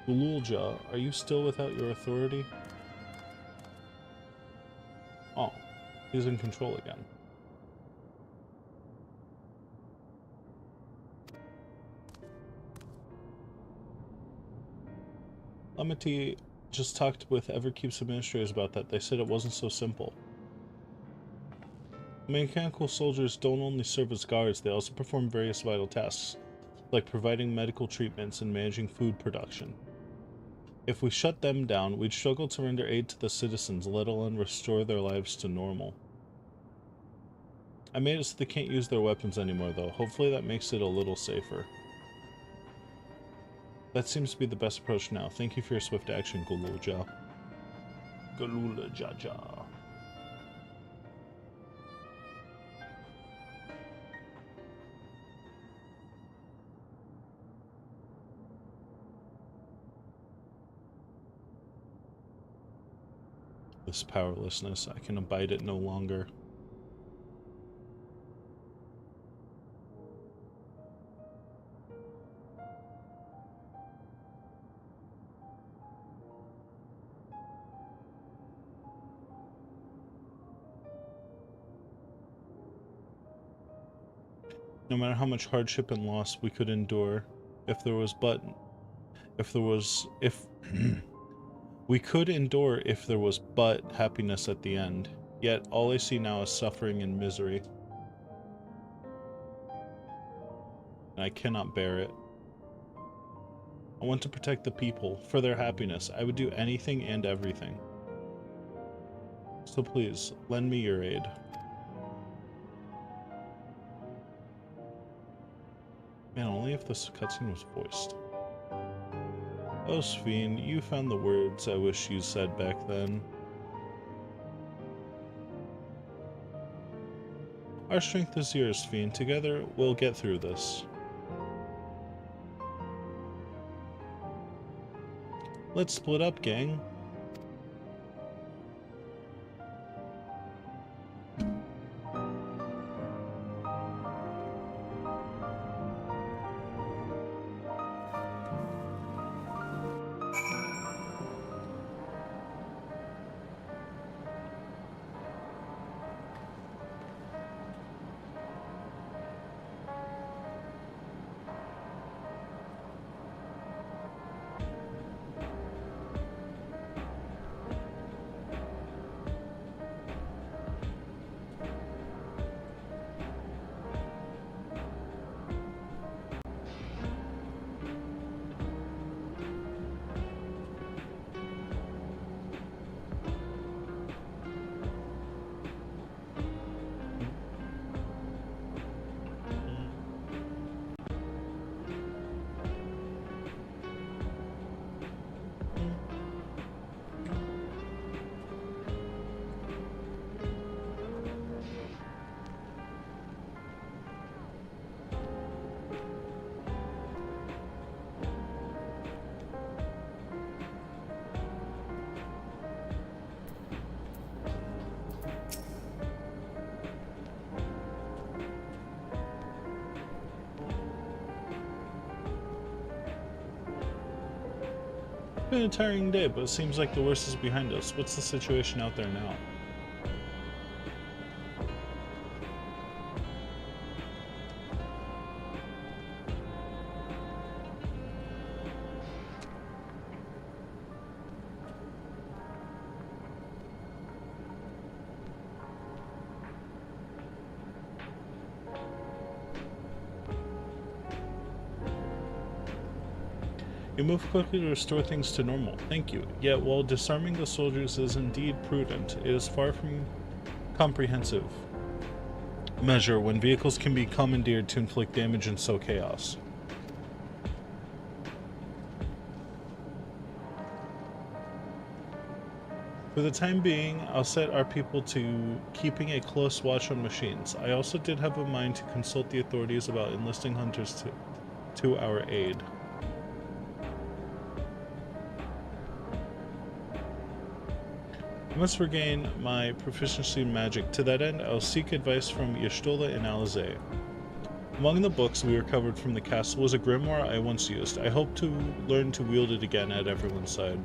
Gululja, are you still without your authority? Oh, he's in control again. Lemity just talked with Everkeep's administrators about that. They said it wasn't so simple. Mechanical soldiers don't only serve as guards, they also perform various vital tasks, like providing medical treatments and managing food production. If we shut them down, we'd struggle to render aid to the citizens, let alone restore their lives to normal. I made it so they can't use their weapons anymore, though. Hopefully that makes it a little safer. That seems to be the best approach now. Thank you for your swift action, Gululja. Gululja. This powerlessness, I can abide it no longer. No matter how much hardship and loss we could endure, we could endure if there was but happiness at the end. Yet all I see now is suffering and misery. And I cannot bear it. I want to protect the people, for their happiness. I would do anything and everything. So please, lend me your aid. Man, only if this cutscene was voiced. Oh, Sphene, you found the words I wish you said back then. Our strength is yours, Sphene. Together, we'll get through this. Let's split up, gang. It's been a tiring day, but it seems like the worst is behind us. What's the situation out there now? You move quickly to restore things to normal. Thank you. Yet, while disarming the soldiers is indeed prudent, it is far from comprehensive measure when vehicles can be commandeered to inflict damage and sow chaos. For the time being, I'll set our people to keeping a close watch on machines. I also did have a mind to consult the authorities about enlisting hunters to our aid. I must regain my proficiency in magic. To that end, I'll seek advice from Y'shtola and Alizé. Among the books we recovered from the castle was a grimoire I once used. I hope to learn to wield it again at everyone's side.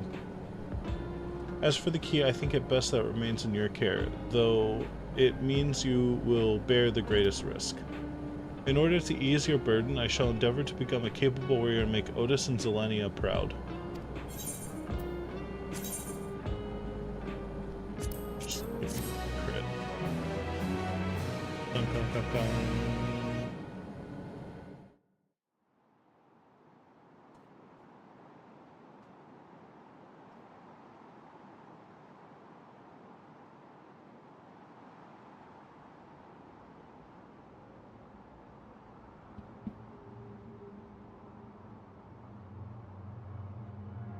As for the key, I think it best that it remains in your care, though it means you will bear the greatest risk. In order to ease your burden, I shall endeavor to become a capable warrior and make Otis and Zelenia proud. Dun, dun, dun, dun.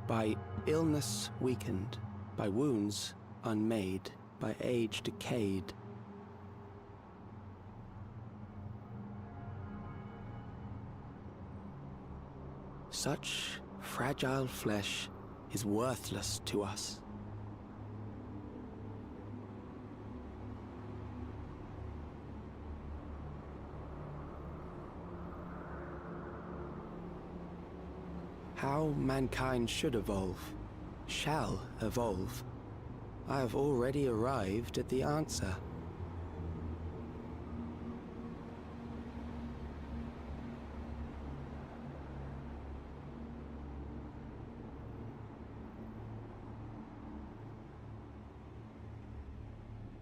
By illness weakened, by wounds unmade, by age decayed. Such fragile flesh is worthless to us. How mankind should evolve, shall evolve. I have already arrived at the answer.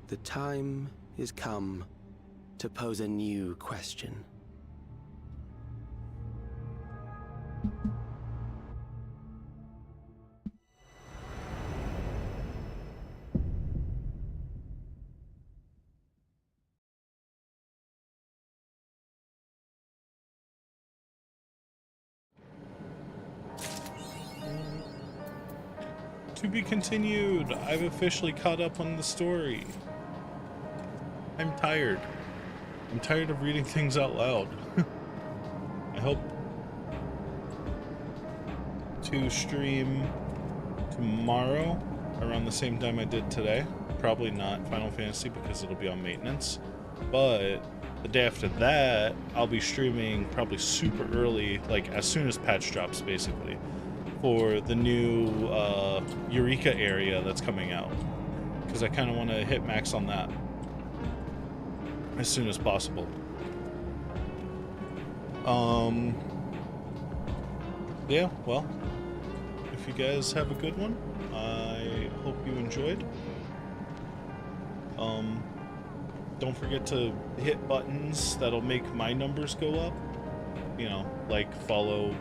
The time is come to pose a new question. To be continued. I've officially caught up on the story. I'm tired. I'm tired of reading things out loud. I hope to stream tomorrow around the same time I did today. Probably not Final Fantasy because it'll be on maintenance. But the day after that, I'll be streaming probably super early, like as soon as patch drops basically, for the new Eureka area that's coming out. Because I kind of want to hit max on that as soon as possible. Yeah, well, if you guys have a good one, I hope you enjoyed. Don't forget to hit buttons that'll make my numbers go up. You know, like follow,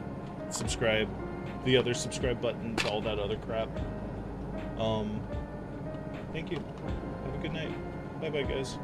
subscribe, the other subscribe buttons, all that other crap. Thank you. Have a good night. Bye-bye, guys.